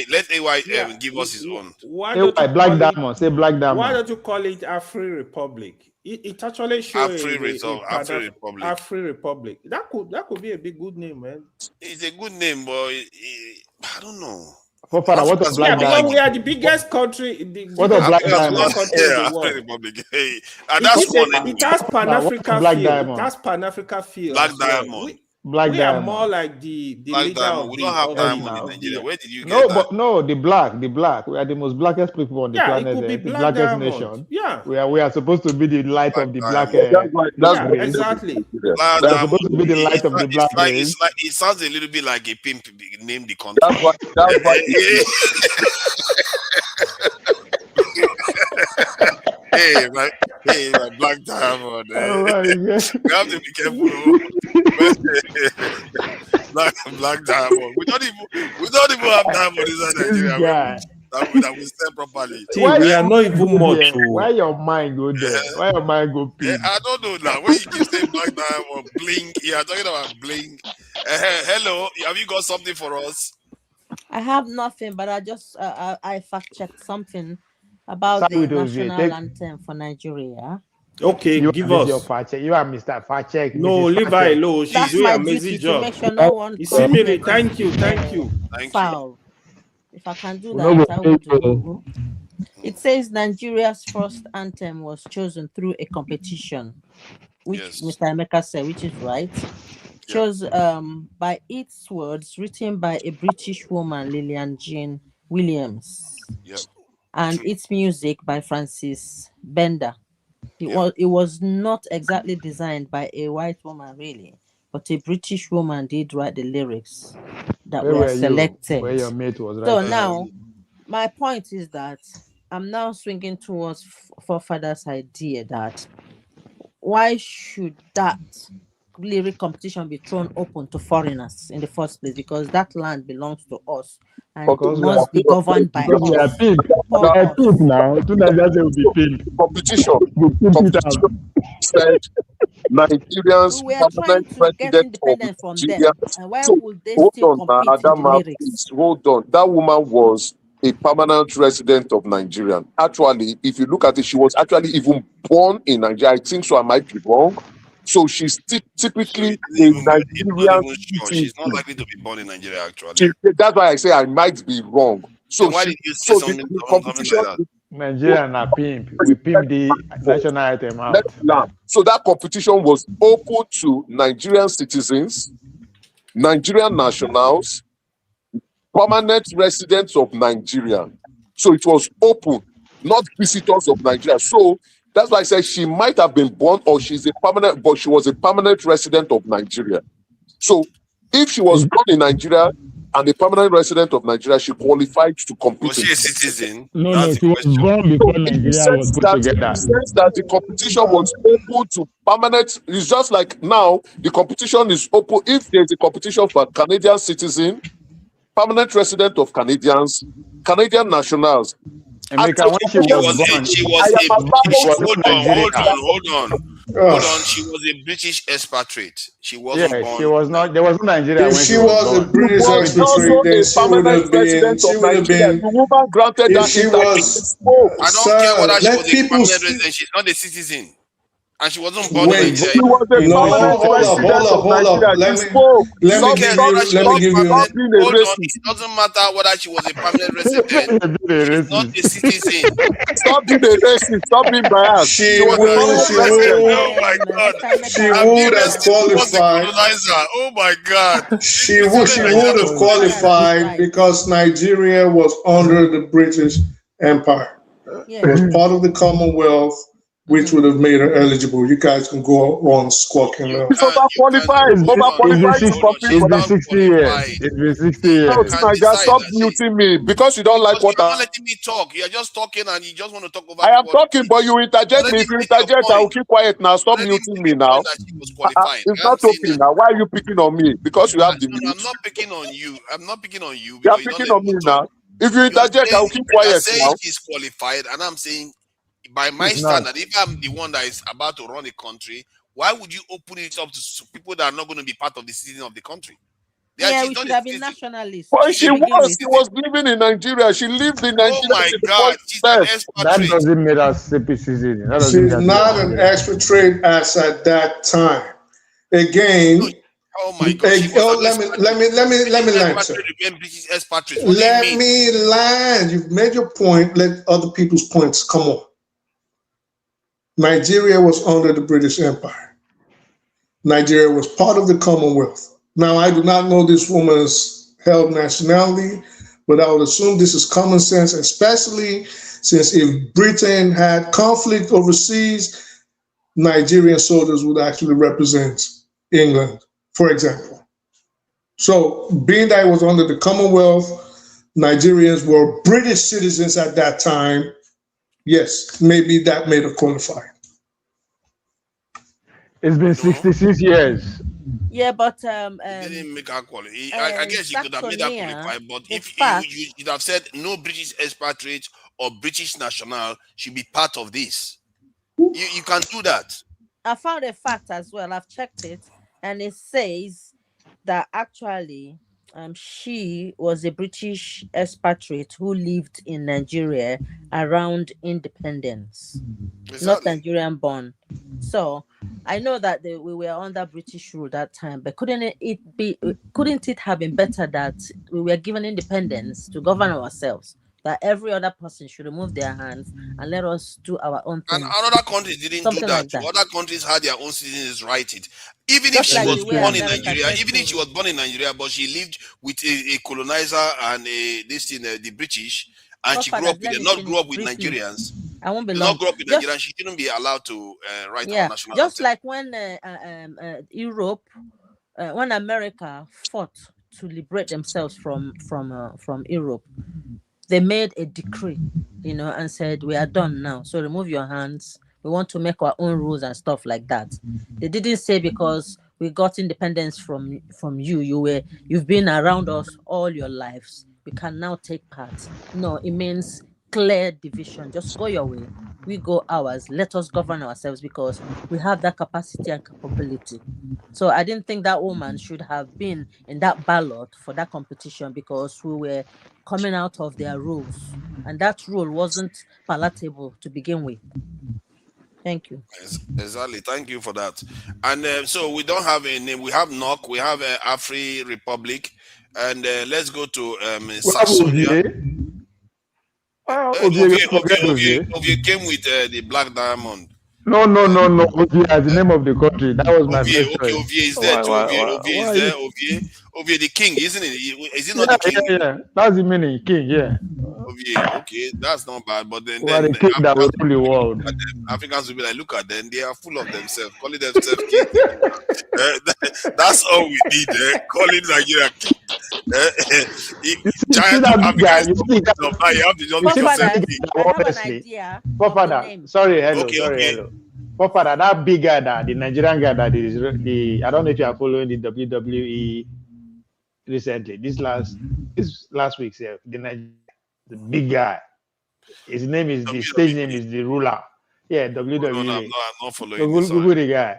Let AY give us his own. Black Diamond. Say Black Diamond. Why don't you call it Afri Republic? It actually shows Afri Republic. Afri Republic. That could be a big good name, man. It's a good name, but I don't know. What of Black Diamond? We are the biggest country. What of Black Diamond? Afri Republic. Hey, and that's one. It has Pan-Africa feel. It has Pan-Africa feel. Black Diamond. We are more like the leader of we don't have diamond in Nigeria. Where did you get that? The black. We are the most blackest people on the planet. It could be the blackest diamond. Nation. Yeah. We are supposed to be the light of the black. Exactly. We are supposed to be the light of the black race. It sounds a little bit like a pimp named the country. That's why Hey, my Black Diamond. We have to be careful. Black Diamond. We don't even have diamond inside Nigeria. That we sell properly. We are not even much. Why your mind go there? Why your mind go pink? I don't know now. When you keep saying Black Diamond, blink. You are talking about blink. Hello, have you got something for us? I have nothing, but I just I fact checked something about the national anthem for Nigeria. Okay, give us your fact check. You are Mr. Fact Check. No, leave her alone. She's doing an amazing job. Thank you. Foul. If I can do that, I will do. It says Nigeria's first anthem was chosen through a competition, which Mr. Emeka said, which is right. Chose by its words written by a British woman, Lillian Jean Williams. Yep. And its music by Francis Bender. It was not exactly designed by a white woman, really, but a British woman did write the lyrics that were selected. Where your mate was, right? So now, My point is that I'm now swinging towards forefathers' idea that why should that lyric competition be thrown open to foreigners in the first place? Because that land belongs to us and Because we are must be governed by because we are us. pimp. We For are us. pimp now. Two Nigerians will be pimp. Competition. We pimp it out. Said Nigerians We were trying permanent to get resident of independent from Nigeria. them. And why So would they hold still on, compete in the Adama, lyrics? please hold on. That woman was a permanent resident of Nigeria. Actually, if you look at it, she was actually even born in Nigeria. I think so. I might be wrong. So she's typically a Nigerian Sure. She's not likely to be born in Nigeria, actually. That's why I say I might be wrong. So Then why did you say something like that? Nigerian are pimp. We pimp the national item out. So that competition was open to Nigerian citizens, Nigerian nationals, permanent residents of Nigeria. So it was open, not visitors of Nigeria. So that's why I said she might have been born or she's a permanent, but she was a permanent resident of Nigeria. So if she was born in Nigeria and a permanent resident of Nigeria, she qualified to compete. Was she a citizen? No, she was born before Nigeria was put together. In the sense that the competition was open to permanent, it's just like now, the competition is open. If there's a competition for Canadian citizen, permanent resident of Canadians, Canadian nationals. Emeka, when she was born, hold on. She was a British expatriate. She wasn't born. She was not. There was no Nigeria when she was a British expatriate, then she would have been. She would have been. The woman granted If that she was, I don't care whether she was a permanent resident. She's not a citizen. And she wasn't born in Nigeria. Hold up. Let me give you. Hold on. It doesn't matter whether she was a permanent resident. She's not a citizen. Stop being a racist. Stop being biased. She would. Oh my God. She would have qualified. Oh my God. She would have qualified because Nigeria was under the British Empire. It was part of the Commonwealth, which would have made her eligible. You guys can go on squawking now. Overqualified. It's been 60 years. It's been 60 years. Stop muting me because you don't like what I'm not letting me talk. You're just talking and you just want to talk over. I am talking, but you interject me. If you interject, I will keep quiet now. Stop muting me now. It's not okay now. Why are you picking on me? Because you have the mute. I'm not picking on you. I'm not picking on you. You're picking on me now. If you interject, I will keep quiet now. She's qualified, and I'm saying, by my standard, if I'm the one that is about to run a country, why would you open it up to people that are not going to be part of the citizen of the country? We should have been nationalists. Well, she was living in Nigeria. She lived in Nigeria. Oh my God, she's an expatriate. That doesn't make her citizen. She's not an expatriate as at that time. Again. Oh my God! Let me land, sir. Let me land. You've made your point. Let other people's points come on. Nigeria was under the British Empire. Nigeria was part of the Commonwealth. Now, I do not know this woman's held nationality, but I would assume this is common sense, especially since if Britain had conflict overseas, Nigerian soldiers would actually represent England, for example. So being that it was under the Commonwealth, Nigerians were British citizens at that time. Yes, maybe that made her qualified. It's been 66 years. Yeah, but didn't make her qualify. I guess you could have made her qualify, but if you'd have said no British expatriate or British national should be part of this, you can do that. I found a fact as well. I've checked it, and it says that actually she was a British expatriate who lived in Nigeria around independence, not Nigerian born. So I know that we were under British rule that time, but couldn't it have been better that we were given independence to govern ourselves? That every other person should remove their hands and let us do our own thing. And other countries didn't do that. Other countries had their own citizens write it. Even if she was born in Nigeria, but she lived with a colonizer and the British, and she grew up with them, not grew up with Nigerians. I won't be not grow up with Nigerians. She shouldn't be allowed to write our national just anthem. like when Europe, when America fought to liberate themselves from Europe. they made a decree, and said, we are done now. So remove your hands. We want to make our own rules and stuff like that. They didn't say because we got independence from you. You've been around us all your lives. We can now take part. No, it means clear division. Just go your way. We go ours. Let us govern ourselves because we have that capacity and capability. So I didn't think that woman should have been in that ballot for that competition because we were coming out of their rules. And that rule wasn't palatable to begin with. Thank you. Exactly. Thank you for that. And so we don't have a name. We have NOC. We have Afri Republic. And let's go to Saxonia. Ovie came with the Black Diamond. No. Ovie is the name of the country. That was my first choice. Ovie is there too. Ovie is there. Ovie the king, isn't it? Is he not the king? Yeah. That's the meaning, king. Yeah. Ovie, okay, that's not bad. But then the king that will rule the world. Africans will be like, look at them. They are full of themselves, calling themselves king. That's all we need. Calling Nigeria king. Giant of Africa is not enough. Now you have to just honestly, Papa, sorry, hello. Papa, that big guy, the Nigerian guy that is I don't know if you are following the WWE recently. This last week's the big guy. His name is the stage name is the Ruler. Yeah, WWE. No, I'm not following. Google the guy.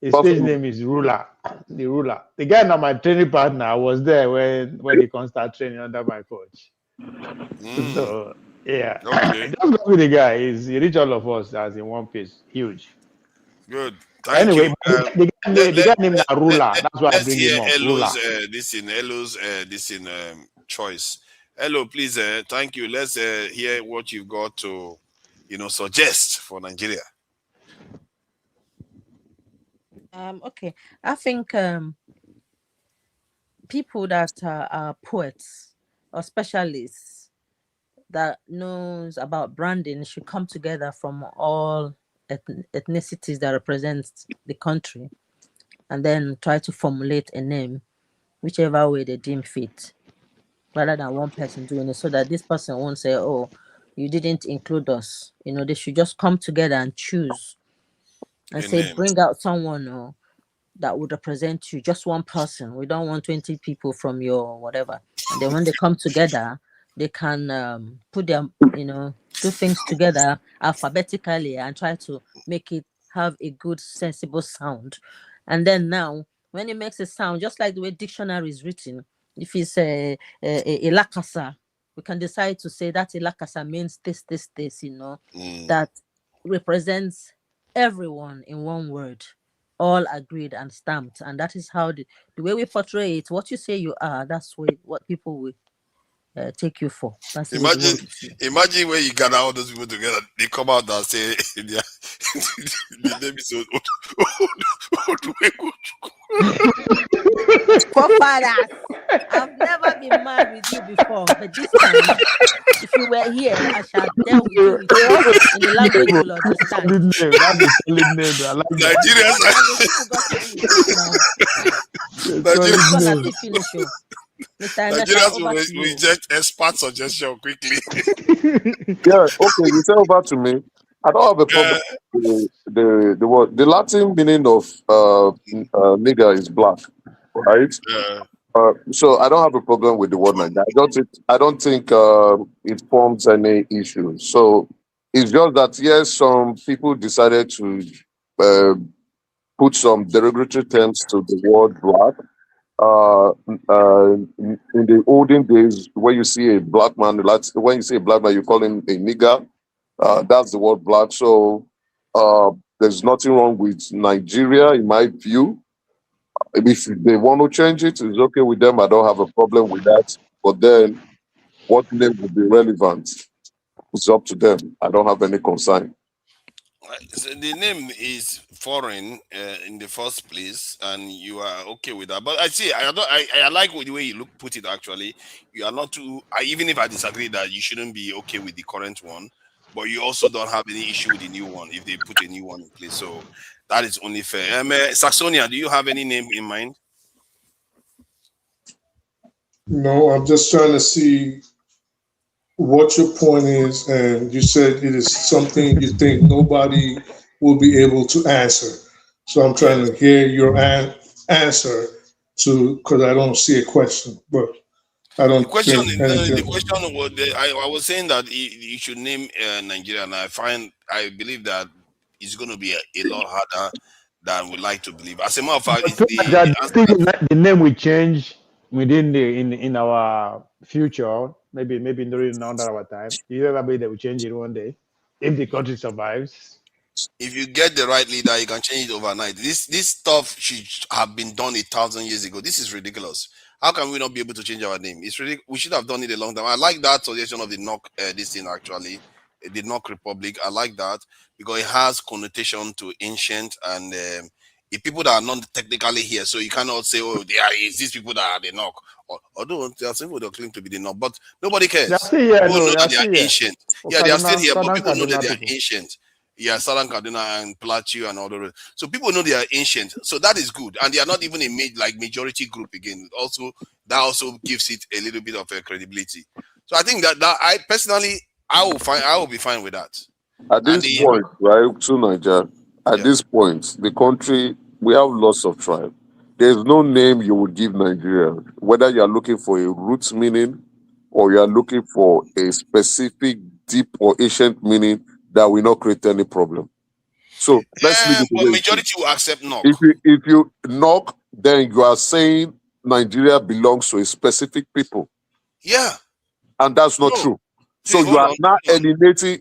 His stage name is Ruler. The Ruler. The guy now my training partner. I was there when he can start training under my coach. So yeah, just go with the guy. He reached all of us as in one piece. Huge. Good. Thank anyway, you. The guy named Ruler. That's why I bring him up. Ruler. This in choice. Hello, please. Thank you. Let's hear what you've got to, suggest for Nigeria. Okay, I think people that are poets or specialists that knows about branding should come together from all ethnicities that represent the country and then try to formulate a name whichever way they deem fit, rather than one person doing it, so that this person won't say, oh, you didn't include us. They should just come together and choose and say, bring out someone that would represent you, just one person. We don't want 20 people from your whatever. And then when they come together, they can put their, do things together alphabetically and try to make it have a good, sensible sound. And then now, when it makes a sound, just like the way dictionary is written, if it's a Ilakasa, we can decide to say that Ilakasa means this, that represents everyone in one word, all agreed and stamped. And that is how the way we portray it, what you say you are, that's what people will take you for. That's imagine when you gather all those people together, they come out and say the name is I've never been mad with you before, but this time, if you were here, I shall deal with you in the language you will understand. That's a solid name. I like Nigerians will reject expert suggestion quickly. Yeah, okay, you say over to me. I don't have a problem with the word. The Latin meaning of nigger is black, right? So I don't have a problem with the word Niger. I don't think it forms any issue. So it's just that yes, some people decided to put some derogatory terms to the word black. In the olden days, when you see a black man, when you see a black man, you call him a nigger. That's the word black. So there's nothing wrong with Nigeria, in my view. If they want to change it, it's okay with them. I don't have a problem with that. But then, what name would be relevant? It's up to them. I don't have any concern. So the name is foreign in the first place, and you are okay with that. But I like the way you put it. Actually, you are not too. Even if I disagree that you shouldn't be okay with the current one, but you also don't have any issue with the new one if they put a new one in place. So that is only fair. Saxonia, do you have any name in mind? No, I'm just trying to see what your point is, and you said it is something you think nobody will be able to answer. So I'm trying to hear your answer to, because I don't see a question, but I The don't question, think anything. the question was, I was saying that you should name Nigeria, and I believe that it's going to be a lot harder than we like to believe. As a matter of fact, it's So the I answer. think the name will change within in our future. Maybe during another our time. You ever be they will change it one day if the country survives. If you get the right leader, you can change it overnight. This stuff should have been done 1,000 years ago. This is ridiculous. How can we not be able to change our name? It's really, we should have done it a long time. I like that suggestion of the knock this thing actually, the knock republic. I like that because it has connotation to ancient and if people that are not technically here, so you cannot say, oh, there is these people that are the knock. Although there are some people that claim to be the knock, but nobody They are cares. still here, People no, know they that are they are still here. ancient. For Yeah, they are still Kaduna, here, but Southern people know that Kaduna they are people. ancient. Yeah, Southern Kaduna and Plateau and all the rest. So people know they are ancient. So that is good. And they are not even a majority group again. Also, that also gives it a little bit of credibility. So I think that I personally I will be fine with that. At And this the point, right, to Niger, at yeah. this point, the country, we have lots of tribes. There's no name you would give Nigeria, whether you are looking for a roots meaning or you are looking for a specific deep or ancient meaning that will not create any problem. So let's leave it the But way it is. majority will accept knock. If you knock, then you are saying Nigeria belongs to a specific people, Yeah. and that's not No. true. See, So you hold are on. not alienating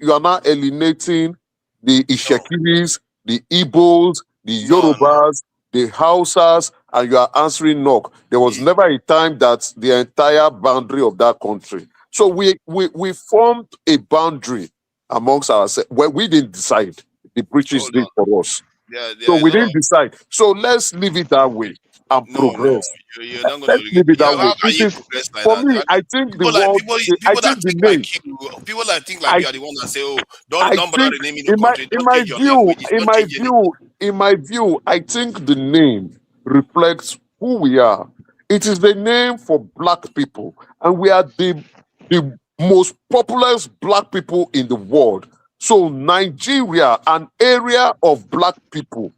the Ishekiris, the Igbos, the No, no. Yorubas, the Hausas, and you are answering knock. There was never a time that the entire boundary of that country. So we formed a boundary amongst ourselves. Well, we didn't decide. The British Hold did on. for us. There So are a we lot of didn't decide. So let's leave it that way and no. progress. You're not gonna Let's leave it yeah, that way. how can It you is progress like for that? me. I think the People like world. I people that think the think name. like you, people that think like I you are the one that say, oh, I don't bother think renaming your country, in don't my change your view, languages, don't change anything. I think the name reflects who we are. It is the name for black people, and we are the most populous black people in the world. So Nigeria, an area of black people,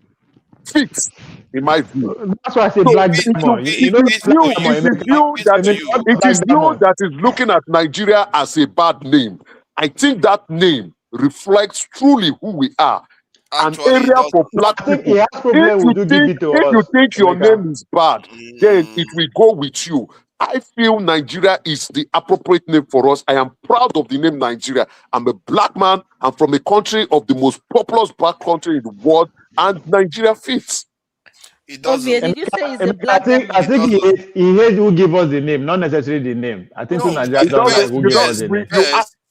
fits in my view. That's why I say So black It, diamond. You it, know, it, black to diamond. you, It make to you. it black is you diamond. that is looking at Nigeria as a bad name. I think that name reflects truly who we are. An Actually, it area doesn't. for No, black I think he people. has problem with you give it to If you us, think your Emeka. name is bad, then it will go with you. I feel Nigeria is the appropriate name for us. I am proud of the name Nigeria. I'm a black man. I'm from a country of the most populous black country in the world, and Nigeria fits. It Ovia, doesn't. did you say it's a Emeka, I black think It diamond? doesn't. he hates who give us the name, not necessarily the name. I think No, to Nigeria You don't don't like know. who You give us don't. the name.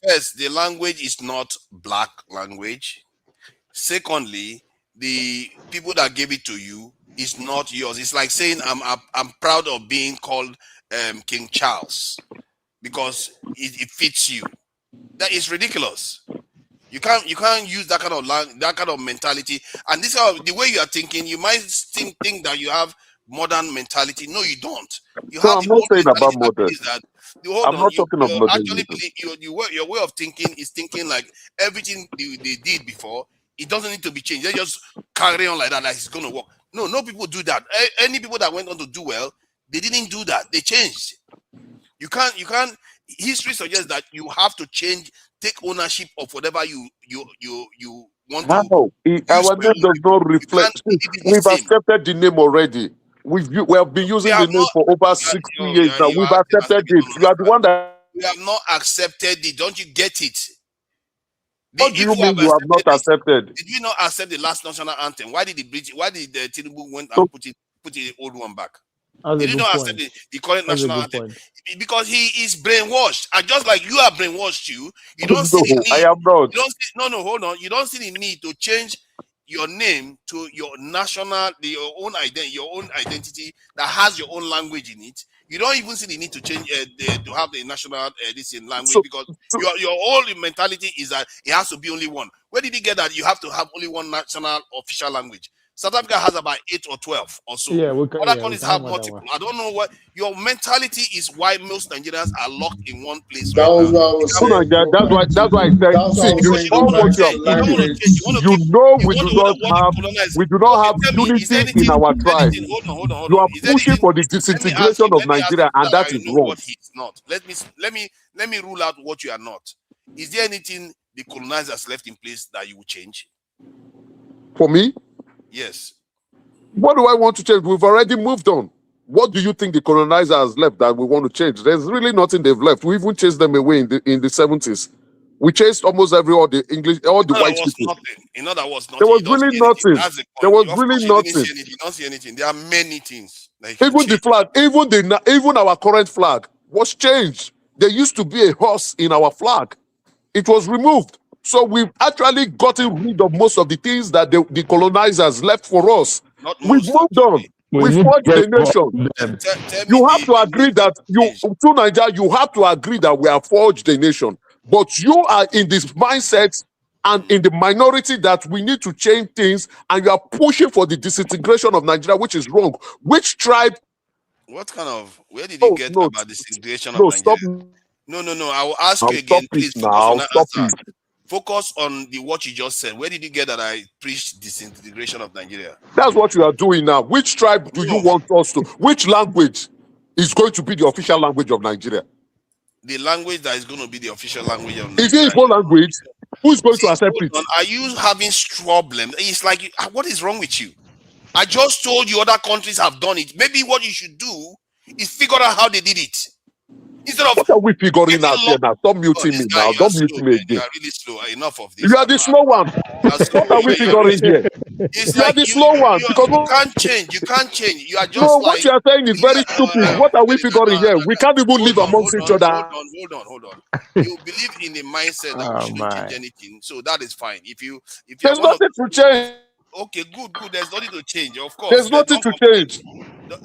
First, the language is not black language. Secondly, the people that gave it to you is not yours. It's like saying I'm proud of being called King Charles because it fits you. That is ridiculous. You can't use that kind of that kind of mentality. And this the way you are thinking, you might think that you have modern mentality. No, you don't. You No, have I'm the not old saying about mentality that modern. believes that. Hold I'm on, not talking of you actually modernism. believe your way of thinking is thinking like everything they did before. It doesn't need to be changed. They just carry on like that, like it's gonna work. No people do that. Any people that went on to do well, they didn't do that. They changed. You can't. History suggests that you have to change, take ownership of whatever you want to How? use Our for your name own does people. not You can't reflect. leave it the We've same. accepted the name already. We have been We using the have name not. for over 60 years now. You We've are acting as if accepted you it. don't You are the understand. one that. We have not accepted it. Don't you get it? What do If you you have mean you have not accepted it, accepted? did we not accept the last national anthem? Why did the Tinubu went So, and put the old one back? That's a Did you good not accept point. the current That's a national good anthem? point. Because he is brainwashed. And just like you are brainwashed, you don't see the no, I need. am not. You don't see, no, hold on. You don't see the need to change your name to your your own identity that has your own language in it. You don't even see the need to change to have the national this in language So, because your whole mentality is that it has to be only one. Where did he get that you have to have only one national official language? South Africa has about 8 or 12 or so. Yeah, we can, Other yeah, countries we can have more than multiple. one. I don't know what your mentality is. Why most Nigerians are locked in one place That right was now. what I was saying. That's why I said, That's why I see, was saying all go back what you to are the You don't want to putting, change. language. You want to you keep. know You we want do to hold not on what the have colonizers. Okay, tell me, is there unity in anything? our tribe. Hold You on. are Is there pushing anything? for the Let me ask disintegration you. of Let me ask Nigeria, you and that that I is know wrong. what he's not. Let me rule out what you are not. Is there anything the colonizers left in place that you will change? For me, Yes. what do I want to change? We've already moved on. What do you think the colonizer has left that we want to change? There's really nothing they've left. We even chased them away in the 70s. We chased almost all the English, all the That white was people. nothing. In other words, There nothing. was You don't really see anything. nothing. That's the There point. was Of really course, you didn't nothing. see anything. You don't see anything. There are many things that you can Even the change. flag, even our current flag was changed. There used to be a horse in our flag. It was removed. So we've actually gotten rid of most of the things that the colonizers left for us. Not We've most, moved on. actually. We need to forged get the more nation. of them. Tell me You have the to agree major that change. to Nigeria, you have to agree that we have forged the nation. But you are in this mindset and in the minority that we need to change things, and you are pushing for the disintegration of Nigeria, which is wrong. Which tribe? What kind of, where did you Oh, get no, about the situation of no, Nigeria? stop. No. I will ask Now you stop again. it Please focus on now. that Stop answer. it. Focus on what you just said. Where did you get that I preached disintegration of Nigeria? That's what you are doing now. Which tribe do you No, want us to? Which language is going to be the official language of Nigeria? the language that is going to be the official language of Is it Nigeria. Igbo language? Who is going to See, accept hold it? on. Are you having problem? It's like, what is wrong with you? I just told you other countries have done it. Maybe what you should do is figure out how they did it. Instead of What are we figuring getting out here locked. now? Stop Oh, muting this me guy, now. you are Don't mute slow, me man. You again. are really slow. Enough of You this. are the slow one. You are slow. What are we You are figuring here? It's You are like the slow one because you can't change. You can't change. You are no, just what like you are saying is very stupid. What are we figuring here? We can't even live amongst each other. hold on. You believe in a mindset that we Oh shouldn't my. change anything, so that is fine. If you are There's one of nothing to change. okay, good. There's nothing to change. Of course, There's nothing don't to complain. change.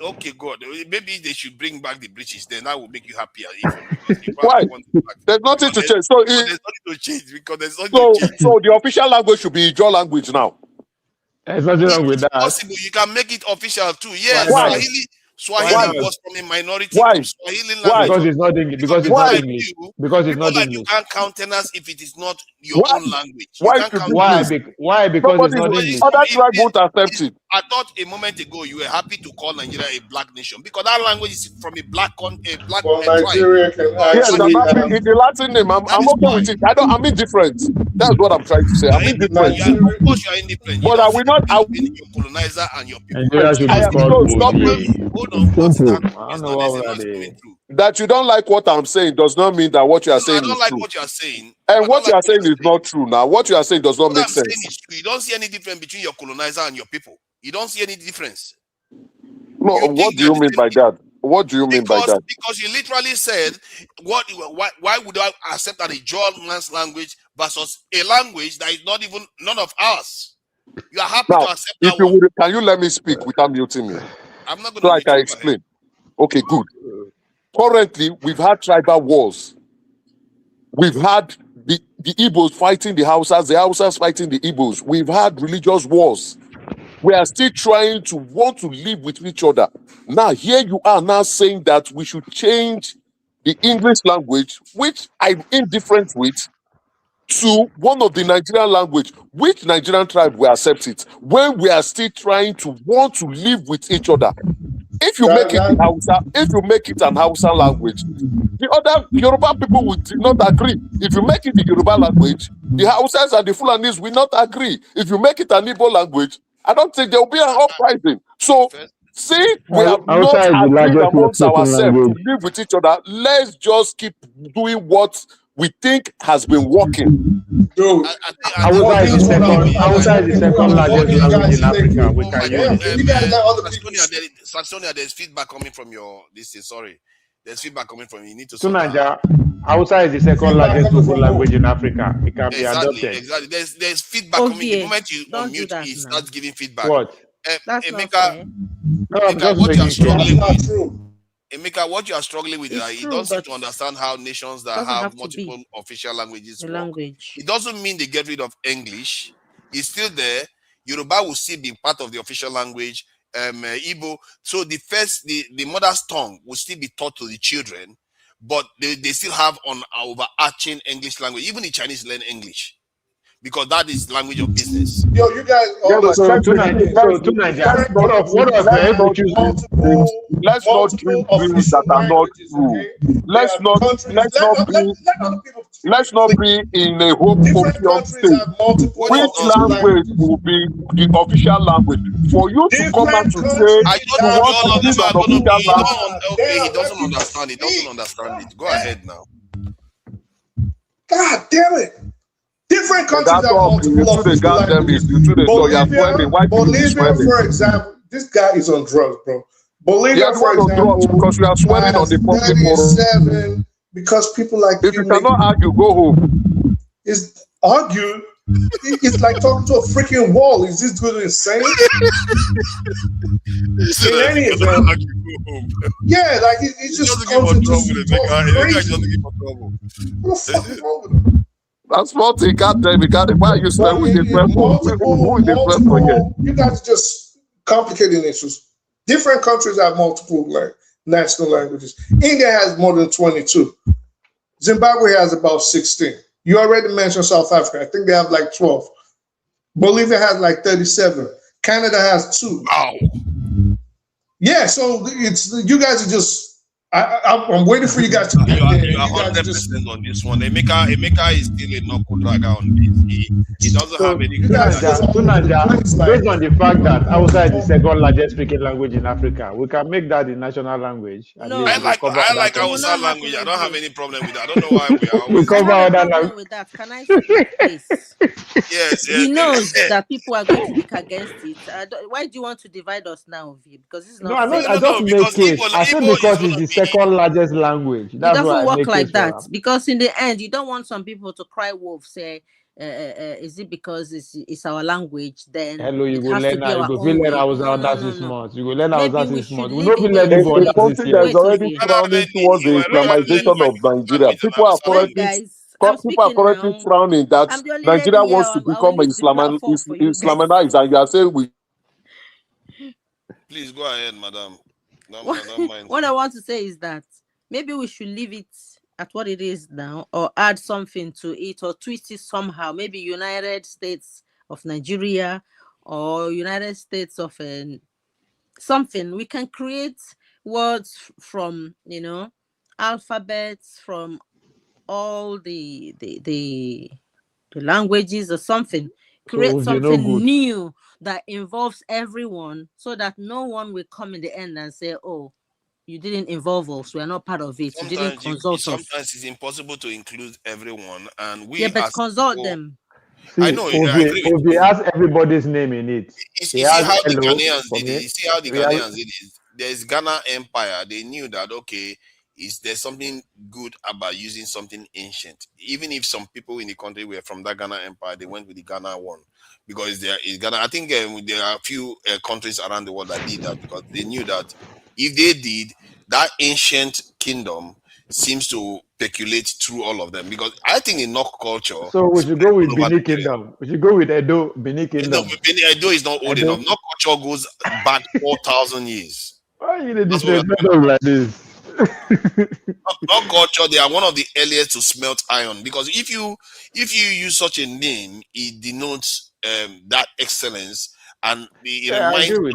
Okay, good. Maybe they should bring back the British. Then that will make you happier, even because you Why? probably want it back. There's nothing to change. Because there's nothing to change. Because there's nothing to change. So the official language should be your language now. There's nothing wrong with It's that. possible. You can make it official too. Why Yes, not? Swahili was from a minority Why? group. Swahili Why? language. Because it's not English. Because Because it's people not like English. you, Because it's people not like you English. can't countenance if it is not your Why? own language. You Why can't should countenance. this? Why? Because it's Nobody, not But English. other tribe won't accept it. I thought a moment ago you were happy to call Nigeria a black nation because that language is from a black Well, tribe. Nigeria can Yes, I'm actually happy. In the Latin name, That I'm is okay with fine. it. I'm indifferent. That's what I'm trying to say. I'm indifferent. Of Nigeria. course, you are indifferent. You But I don't see will the not. difference between your colonizer and your people. Nigeria should I be am called no stop. Oye. Hold on. What is Simple. happening I don't is know now there's a what noise that coming is. through. That you don't like what I'm saying does not mean that what you are No, I saying don't is like true. what you are saying. And I don't what you like are what you saying are is saying. not true. Now, what you are saying does not What make I'm saying sense. is true. You don't see any difference between your colonizer and your people. You don't see any difference. No, You what think do they're you the mean same by thing that? What do you mean by that? because you literally said why would I accept that a German's language versus a language that is not even none of ours? You are happy Now, to accept if that you one. would, can you let me speak without muting me I'm not going so to I mute can you. Go ahead. explain? Okay, good. Currently, we've had tribal wars. We've had the Igbos fighting the Hausas fighting the Igbos. We've had religious wars. We are still trying to want to live with each other. Now, here you are now saying that we should change the English language, which I'm indifferent with, to one of the Nigerian language. Which Nigerian tribe will accept it when we are still trying to want to live with each other? If you make it the Hausa, if you make it an Hausa language, the other Yoruba people will not agree. If you make it the Yoruba language, the Hausas and the Fulanis will not agree. If you make it an Igbo language, I don't think there will be an uprising. So, since we have not Hausa is the agreed largest amongst spoken ourselves to language. live with each other, let's just keep doing what we think has been working. Dude, Hausa is the second largest language in Africa. We can use it. Saxonia, there's feedback coming from your this is sorry. There's feedback coming from you. You need to To sort that out. Nigeria, Hausa is the second largest spoken language in Africa. It can be adopted. Exactly. There's feedback coming. The moment you don't do unmute, that he now. starts giving feedback. What? That's not Emeka, fair. No, I'm just what you are making sure. struggling That's with. not true. Emeka, what you are struggling with is It's that you true, don't seem but to understand how nations that doesn't have have to multiple be official languages the work. language. It doesn't mean they get rid of English. It's still there. Yoruba will still be part of the official language. Igbo. So the mother's tongue will still be taught to the children, but they still have on overarching English language. Even the Chinese learn English because that is language of business. Yo, you guys Let's not dream dreams that are not true. Let's not be in a homophobia state. Which language will be the official language? For you to come out to say you want to use an official language. Okay, he doesn't understand. He doesn't understand it. Go ahead now. God damn it. Different countries have multiple official languages. Bolivia, for example, this guy is on drugs, bro. Bolivia, for example, because we are swearing on the public forum. Because people like if you cannot argue, go home. Is argue? It's like talking to a freaking wall. Is this dude insane? In any event, yeah, like it just comes into crazy. What the fuck is wrong with him? That's what he got there. Why are you saying with this multiple, you guys are just complicating issues. Different countries have multiple national languages. India has more than 22. Zimbabwe has about 16. You already mentioned South Africa. I think they have like 12. Bolivia has like 37. Canada has 2. Wow. Yeah, so it's you guys are just. I'm waiting for you guys to get there. You are 100% on this one. Emeka is still a knuckle dragger on this. He doesn't have any. Based on the fact that Hausa is the second largest speaking language in Africa, we can make that the national language. No, I like Hausa language. I don't have any problem with that. I don't know why we are always. We cover other language. With that. Can I speak, please? Yes. He knows that people are going to speak against it. Why do you want to divide us now, V? Because this is not. I just make it. I said because it's the second largest language. That's it doesn't work like that for. because in the end, you don't want some people to cry wolf. Say, is it because it's our language? Then hello, you go learn. You go learn Hausa 6 months. You go learn Hausa 6 months. We don't learn it for that 6 years. That is already frowning towards the Islamization of Nigeria. People are currently frowning that Nigeria wants to become Islamized, and you are saying we. Please go ahead, madam. What I want to say is that maybe we should leave it at what it is now, or add something to it, or twist it somehow. Maybe United States of Nigeria, or United States of something. We can create words from alphabets from all the languages or something. Create something new that involves everyone, so that no one will come in the end and say, "Oh, you didn't involve us. We are not part of it. You didn't consult us." Sometimes it's impossible to include everyone, and we. Yeah, but consult them. See, I know. Obi has everybody's name in it. See how the Ghanaians did it. See how the Ghanaians did it. There's Ghana Empire. They knew that there's something good about using something ancient. Even if some people in the country were from that Ghana Empire, they went with the Ghana one. Because there is Ghana. I think there are a few countries around the world that did that, because they knew that if they did, that ancient kingdom seems to percolate through all of them. Because I think in Nok culture. So we should go with Benin Kingdom. We should go with Edo, Benin Kingdom. No, Edo is not old enough. Nok culture goes back 4,000 years. Why are you disrespectful like this? Nok culture, they are one of the earliest to smelt iron. Because if you use such a name, it denotes that excellence, and it reminds you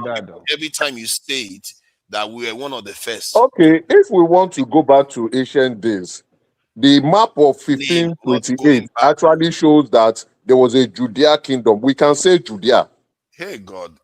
every time you say it that we were one of the first. Okay, if we want to go back to ancient days, the map of 1528 actually shows that there was a Judea kingdom. We can say Judea. Hey God.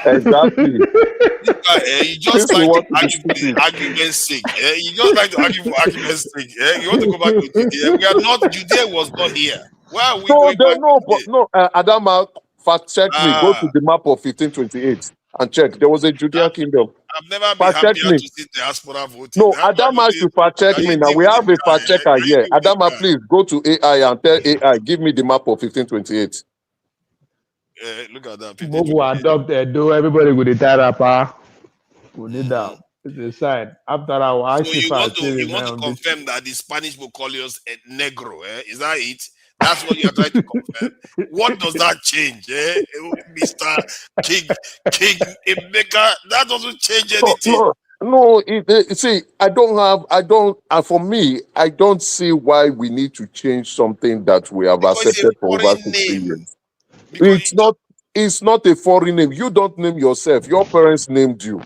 Exactly. You just like to argue for argument's sake. You just like to argue for argument's sake. You want to go back to Judea. We are not. Judea was not here. Where are we going back? Adama, fact check me. Go to the map of 1528 and check. There was a Judea kingdom. I've never been happier to see Diaspora voting. No, Adama should fact check me now. We have a fact checker here. Adama, please go to AI and tell AI, give me the map of 1528. Look at that. People adopt Edo. Everybody go to Tarapa. We need that. It's a sign. After our so you want to confirm that the Spanish will call us a negro, Is that it? That's what you are trying to confirm. What does that change, Mr. King Emeka? That doesn't change anything. No. See, for me, I don't see why we need to change something that we have accepted for over 60 years. It's not a foreign name. You don't name yourself. Your parents named you.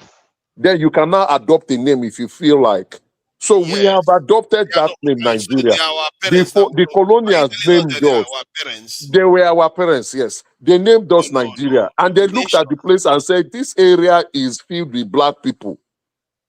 Then you cannot adopt a name if you feel like. So we have adopted that name, Nigeria. The colonials named us. They were our parents, yes. They named us Nigeria. And they looked at the place and said, this area is filled with black people.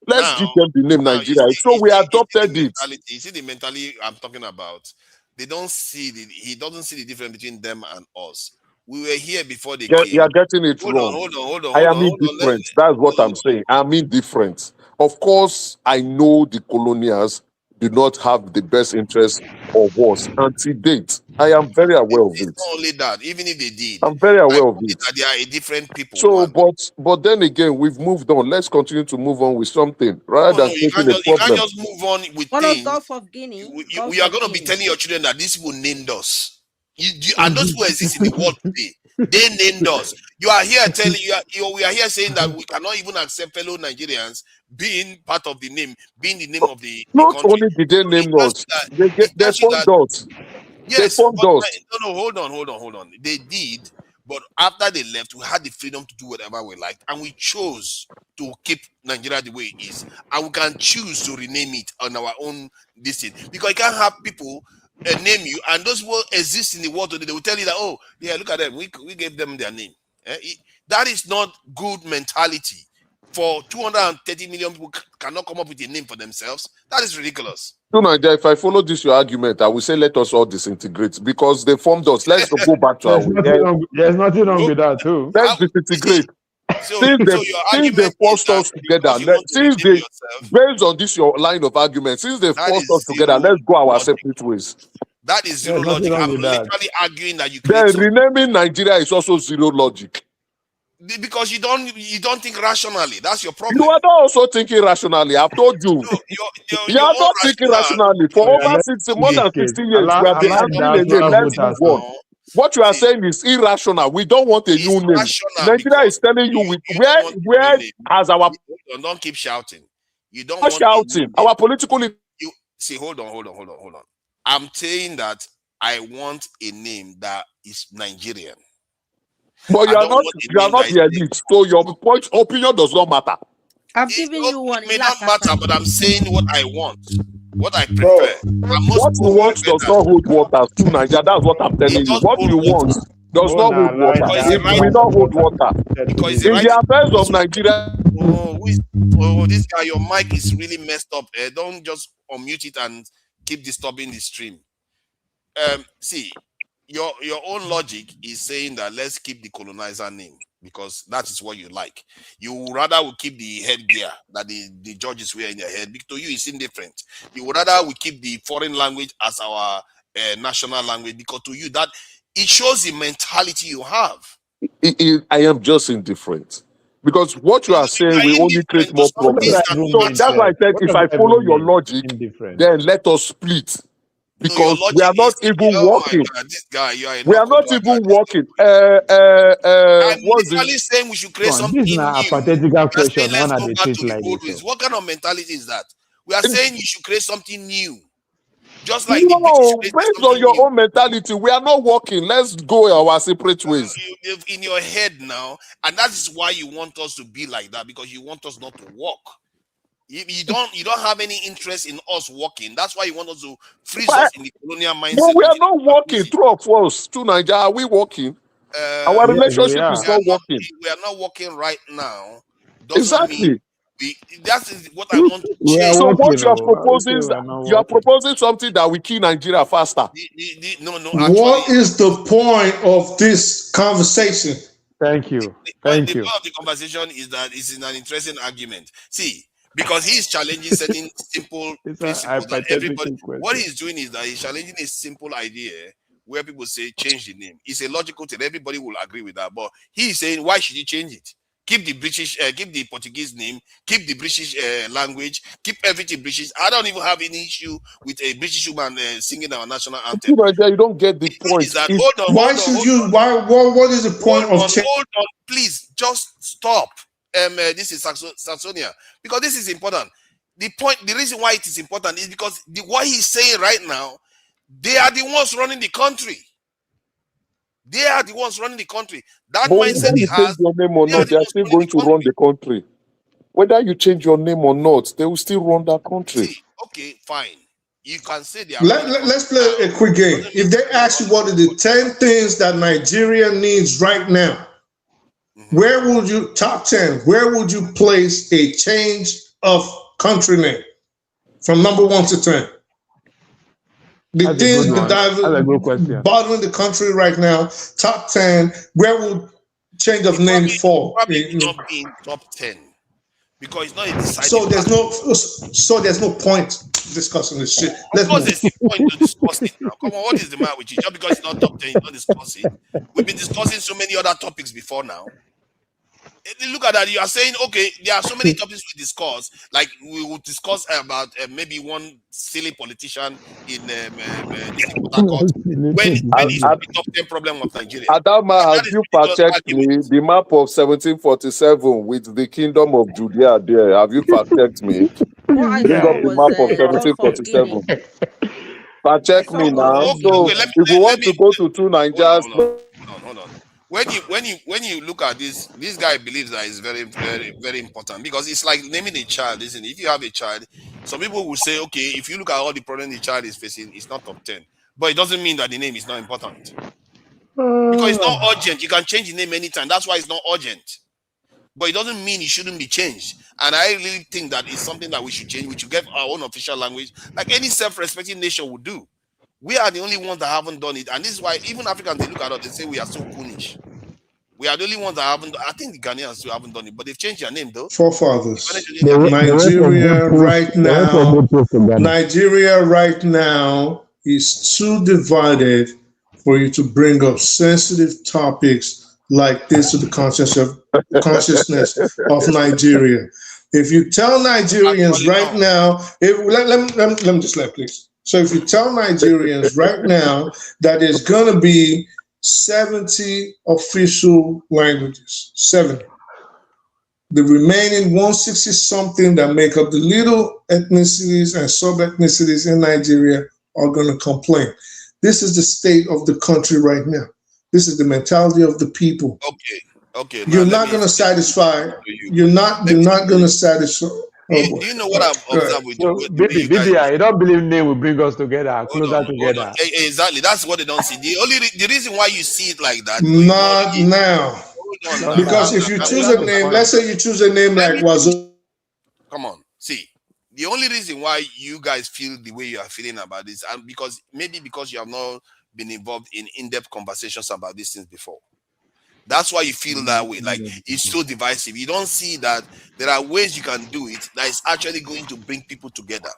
Let's give them the name Nigeria. So we adopted it. You see the mentality I'm talking about? He doesn't see the difference between them and us. We were here before they came. You are getting it wrong. Hold on. I am indifferent. That's what I'm saying. I'm indifferent. Of course, I know the colonials do not have the best interest of us until date. I am very aware of it. It's not only that. Even if they did, I'm very aware of it. They are a different people. So, but then again, we've moved on. Let's continue to move on with something rather than taking a problem. You can't just move on with things. Gulf of Guinea. We are going to be telling your children that these people named us. And those who exist in the world today, they named us. You are here telling we are here saying that we cannot even accept fellow Nigerians being part of the name, being the name of the Not country. only did they name us, they formed us. Yes, they formed us. No, hold on. They did, but after they left, we had the freedom to do whatever we liked, and we chose to keep Nigeria the way it is, and we can choose to rename it on our own distance, because you can't have people name you, and those who exist in the world today, they will tell you that, oh yeah, look at them, we gave them their name. That is not good mentality. For 230 million people cannot come up with a name for themselves. That is ridiculous. No, Nigeria, if I follow this your argument, I will say let us all disintegrate because they formed us. Let's go back to there's nothing wrong with that too. Let's disintegrate. Since they forced us together, based on this your line of argument, since they forced us together, let's go our separate ways. That is zero logic. I'm literally arguing that you then renaming Nigeria is also zero logic. Because you don't think rationally. That's your problem. You are not also thinking rationally. I've told you. You are not thinking rationally. For over more than 60 years, we have been handling a name. Let's move on. What you are saying is irrational. We don't want a new name. Nigeria is telling you where has our... Don't keep shouting. You don't want shouting. Our political... See, hold on. I'm saying that I want a name that is Nigerian. But you are not the elite, so your opinion does not matter. I've given you one. It may not matter, but I'm saying what I want, what I prefer. What you want does not hold water to Nigeria. That's what I'm telling you. What you want does not hold water. It will not hold water. Because in the affairs of Nigeria. This guy, your mic is really messed up. Don't just unmute it and keep disturbing the stream. See. Your own logic is saying that let's keep the colonizer name because that is what you like. You rather will keep the headgear that the judges wear in their head. Because to you, it's indifferent. You would rather we keep the foreign language as our national language because to you that it shows the mentality you have. I am just indifferent because what you are saying will only create more problems. So that's why I said if I follow your logic, then let us split. Because we are not even working. This guy, we are not even working. I'm literally saying we should create something new. This is a pathetical question. What kind of mentality is that? We are saying you should create something new. Just like based on your own mentality, we are not working. Let's go our separate ways. In your head now, and that is why you want us to be like that because you want us not to work. You don't have any interest in us working. That's why you want us to freeze us in the colonial mindset. No, we are not working. True or false? To Nigeria, are we working? Our relationship is not working. We are not working right now. Exactly. That is what I want to change. So what you are proposing is you are proposing something that will kill Nigeria faster. What is the point of this conversation? Thank you. The point of the conversation is that it's an interesting argument. See. Because he's challenging certain simple principles that everybody. What he's doing is that he's challenging a simple idea where people say change the name. It's a logical thing. Everybody will agree with that. But he's saying, why should you change it? keep the British, keep the Portuguese name, keep the British language, keep everything British. I don't even have any issue with a British woman singing our national anthem. You don't get the point. Is that, If- hold on, Why hold on, should hold you? on. What is the point of change? Hold on, please, just stop. This is Saxonia, because this is important. The reason why it is important is because what he's saying right now, they are the ones running the country. They are the ones running the country. That but mindset whether he you has, change your name or they are not, the they are ones still running going to run the country. Whether you change your name or not, they will still run that country. okay, fine. You can say they are running the country. Let's play a quick game. If they ask you what are the 10 things that Nigeria needs right now, where would you, top 10, where would you place a change of country name from number 1 to 10? The That's things a good question. bothering the country right now, top 10, where would change of name fall? Probably not be in top 10 because it's not a deciding So there's no point discussing this shit. Of course, there's a point to discuss it now. Come on, what is the matter with you? Just because it's not top 10, it's not discussing. We've been discussing so many other topics before now. Look at that. You are saying, okay, there are so many topics we discuss. Like we will discuss about maybe one silly politician in when it's the top 10 problem of Nigeria. Adama, have you fact-checked me the map of 1747 with the kingdom of Judea there? Have you fact-checked me? Bring up the map of 1747. Fact-check me now. Okay, So if we want to go to two Nigerias, hold on. When you look at this guy believes that it's very, very, very important because it's like naming a child, isn't it? If you have a child, some people will say, okay, if you look at all the problems the child is facing, it's not top 10. But it doesn't mean that the name is not important. Because it's not urgent. You can change the name anytime. That's why it's not urgent. But it doesn't mean it shouldn't be changed. And I really think that it's something that we should change. We should get our own official language, like any self-respecting nation would do. We are the only ones that haven't done it. And this is why even Africans, they look at us, they say we are so coonish. We are the only ones that haven't. I think the Ghanaians still haven't done it, but they've changed their name though. Forefathers. Nigeria right now is too divided for you to bring up sensitive topics like this to the consciousness of Nigeria. If you tell Nigerians right now, let me just let please. So if you tell Nigerians right now that there's going to be 70 official languages, 70. The remaining 160 something that make up the little ethnicities and sub-ethnicities in Nigeria are going to complain. This is the state of the country right now. This is the mentality of the people. Okay. You're not going to satisfy. You're not going to satisfy. Do you know what I've observed with you? Baby, I don't believe name will bring us together, closer together. Exactly. That's what they don't see. The reason why you see it like that. Not now. Because if you choose a name, let's say you choose a name like Wazo. Come on. See, the only reason why you guys feel the way you are feeling about this, and because you have not been involved in in-depth conversations about these things before. That's why you feel that way. Like it's so divisive. You don't see that there are ways you can do it that is actually going to bring people together.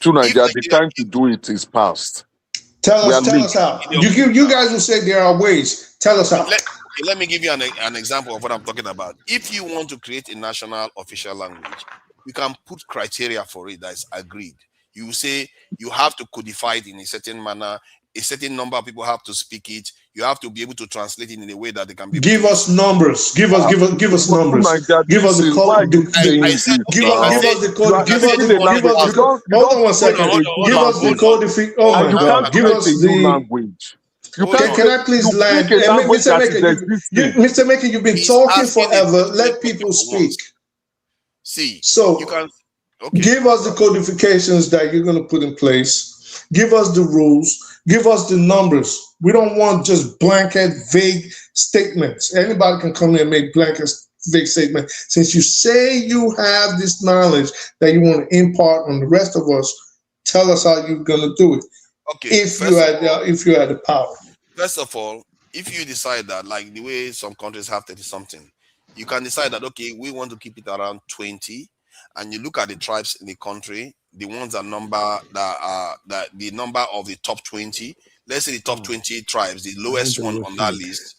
To Nigeria, the time to do it is past. Tell us how. You guys will say there are ways. Tell us how. Let me give you an example of what I'm talking about. If you want to create a national official language, you can put criteria for it that is agreed. You say you have to codify it in a certain manner. A certain number of people have to speak it. You have to be able to translate it in a way that they can be. Give us numbers. Give us numbers. Give us the code. Give us the code. Hold on 1 second. Give us the code. Oh my God. Give us the language. Can I please land? Mr. Maker, you've been talking forever. Let people speak. See, so you can give us the codifications that you're going to put in place. Give us the rules. Give us the numbers. We don't want just blanket, vague statements. Anybody can come here and make blanket, vague statements. Since you say you have this knowledge that you want to impart on the rest of us, tell us how you're going to do it. Okay. If you had the power. First of all, if you decide that, like the way some countries have 30-something, you can decide that, okay, we want to keep it around 20, and you look at the tribes in the country, the ones that the number of the top 20, let's say the top 20 tribes, the lowest one on that list.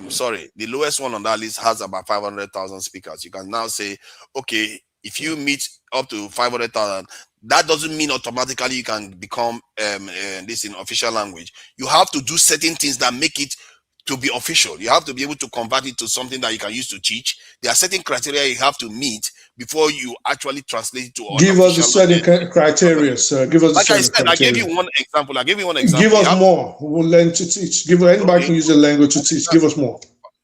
sorry, the lowest one on that list has about 500,000 speakers. You can now say, okay, if you meet up to 500,000, that doesn't mean automatically you can become this in official language. You have to do certain things that make it to be official. You have to be able to convert it to something that you can use to teach. There are certain criteria you have to meet before you actually translate it to. Give us the certain criteria, sir. Give us like the I said, criteria. I gave you one example. Give us more. We'll learn to teach. Anybody can use the language to teach. Give us more.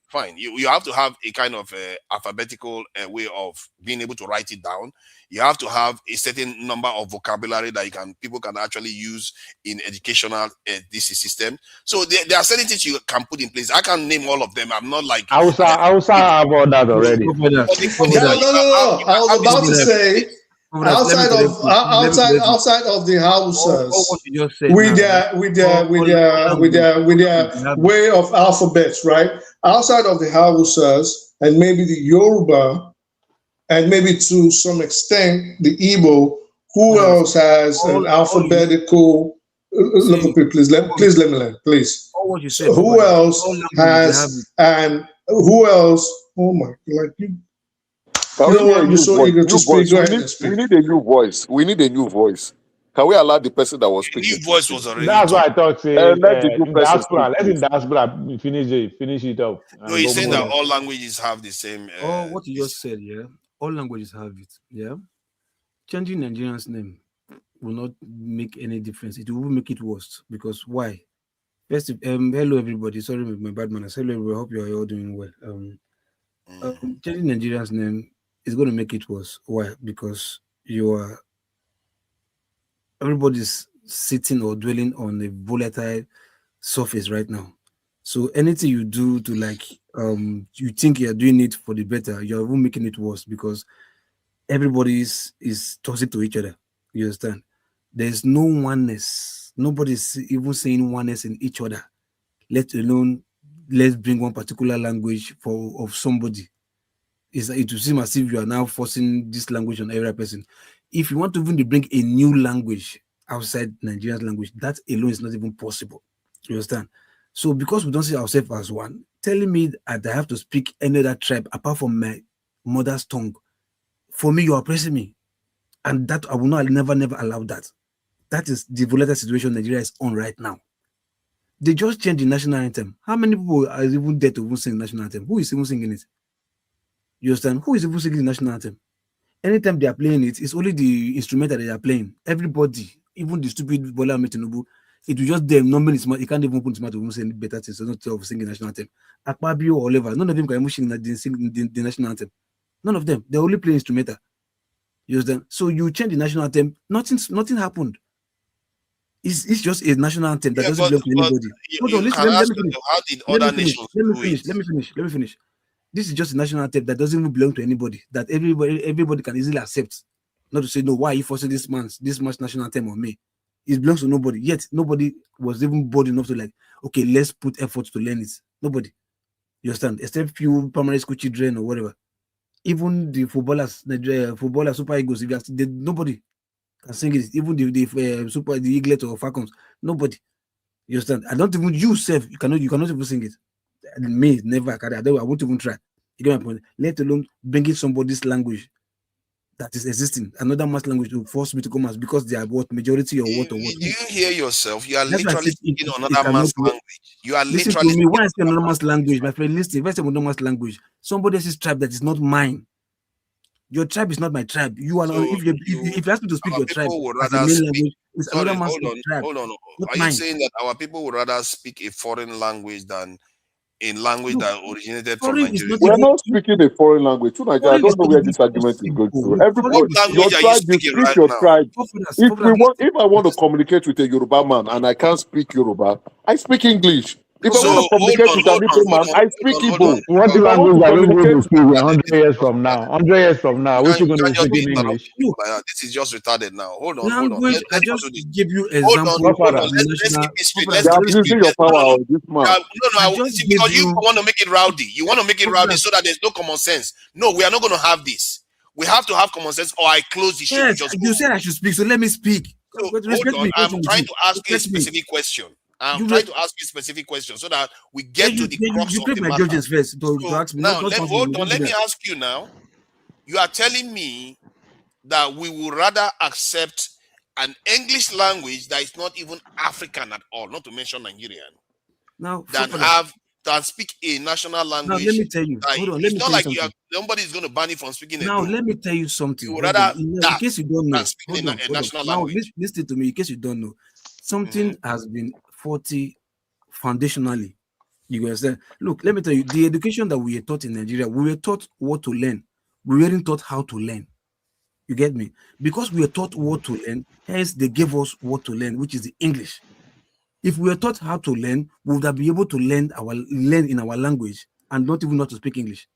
Fine. You have to have a kind of alphabetical way of being able to write it down. You have to have a certain number of vocabulary that people can actually use in educational DC system. So there are certain things you can put in place. I can't name all of them. I'm not like Hausa have all that already. No. I was about to say outside of the Hausas, with their way of alphabets, right? Outside of the Hausas and maybe the Yoruba, and maybe to some extent the Igbo, who else has an alphabetical? Look at me, please. Let me learn, please. Who else has and who else? Oh my! Like you. You're so eager to speak. We need a new voice. We need a new voice. Can we allow the person that was speaking? New voice was already. That's what I thought. Let the new person Diaspora. Let the Diaspora finish it up. No, he's saying that all languages have the same. What you just said, yeah. All languages have it, yeah. Changing Nigerian's name will not make any difference. It will make it worse. Because why? First, hello everybody. Sorry, my bad manners. Hello everybody. I hope you are all doing well. Changing Nigerian's name is going to make it worse. Why? Because everybody's sitting or dwelling on a volatile surface right now. So anything you do to you think you're doing it for the better, you're even making it worse because everybody is toxic to each other. You understand? There's no oneness. Nobody's even saying oneness in each other, let alone let's bring one particular language of somebody. It will seem as if you are now forcing this language on every person. If you want to even bring a new language outside Nigeria's language, that alone is not even possible. You understand? So because we don't see ourselves as one, telling me that I have to speak any other tribe apart from my mother's tongue, for me, you are oppressing me. And that I will never allow that. That is the volatile situation Nigeria is on right now. They just changed the national anthem. How many people are even there to even sing the national anthem? Who is even singing it? You understand? Who is even singing the national anthem? Anytime they are playing it, it's only the instrumental that they are playing. Everybody, even the stupid Bola Metinubu, it will just them. Normally, he can't even put his mouth to say better things. So not of singing national anthem. Akpabio or whatever, none of them can even sing the national anthem. None of them. They only play instrumental. You understand? So you change the national anthem. Nothing happened. It's just a national anthem that doesn't belong to anybody. Hold on, let me finish. This is just a national anthem that doesn't even belong to anybody. That everybody can easily accept. Not to say no. Why are you forcing this man's national anthem on me? It belongs to nobody. Yet nobody was even bold enough to okay, let's put effort to learn it. Nobody. You understand? Except few primary school children or whatever. Even the footballers, Super Eagles, nobody can sing it. Even the Eaglet or Falcons, nobody. You understand? I don't even you cannot even sing it. Me never. I won't even try. You get my point. Let alone bringing somebody's language that is existing, another mass language to force me to come as because they are what majority or what or what. Do you hear yourself? You are literally speaking another mass language. You are listen literally. To me. Why is it another mass language, my friend? Listen. If I say another mass language, somebody else's tribe that is not mine. Your tribe is not my tribe. You are. So if you ask me to speak your tribe as a main language, it's another mass tribe. Hold on. Are you saying that our people would rather speak a foreign language than in language that originated from Nigeria? We're not speaking a foreign language. I don't know where this argument is going to. Everybody, your tribe, you speak your tribe. If I want to communicate with a Yoruba man and I can't speak Yoruba, I speak English. If I want to communicate with an Igbo man, I speak Igbo. What language are we going to speak 100 years from now? 100 years from now, which you going to speak in English? This is just retarded now. Hold on. I just give you example. Let's abusing your power, this man. Because you want to make it rowdy. You want to make it rowdy so that there's no common sense. No, we are not going to have this. We have to have common sense, or I close the show. Yes, you said I should speak, so let me speak. So, hold on. I'm trying to ask you a specific question. I'm trying to ask you specific questions so that we get to the crux of the my matter. judges first to ask me. Now, hold on. Let me ask you now. You are telling me that we will rather accept an English language that is not even African at all, not to mention Nigerian, now than speak a national language. Now let me tell you. Hold on. It's not like nobody is going to ban you from speaking. Now let me tell you something. You rather in case you don't know. Speaking a national now language. listen to me. In case you don't know, something has been faulty foundationally. You understand? Look, let me tell you. The education that we were taught in Nigeria, we were taught what to learn. We weren't taught how to learn. You get me? Because we were taught what to learn, hence they gave us what to learn, which is the English. If we were taught how to learn, we would have been able to learn in our language and not even know how to speak English.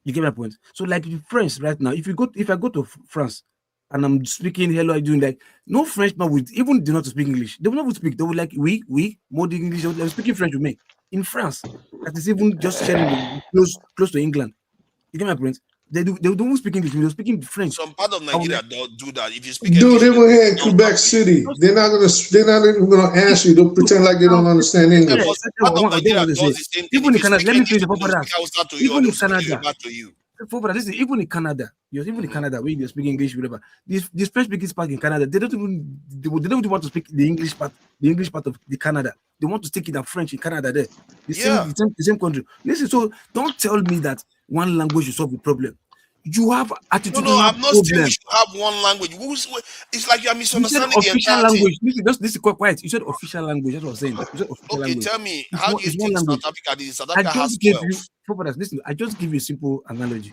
You get my point? So, like in French right now, if I go to France and I'm speaking hello, I'm doing like no Frenchman would even do not speak English. They will not speak. They will like we more English. They're speaking French with me in France. That is even just sharing close to England. You get my point? They don't speak English. They're speaking French. Some part of Nigeria don't do that. If you speak Dude, English, they were here in Quebec City. They're not even gonna answer you. They'll pretend like they don't understand English. Even in Canada, let me tell you, even in Canada, even in Canada, even in Canada, where you speak English, whatever. These French speaking part in Canada, they don't even want to speak the English part of the Canada. They want to stick it in French in Canada. There, the same country. Listen, so don't tell me that one language will solve the problem. You have attitude. No, I'm not saying we should have one language. It's like you are misunderstanding the entire language. Listen, this is quite quiet. You said official language. That's what I'm saying. Okay, language. Tell me, how do you think South Africa has 12? Listen, I just give you a simple analogy.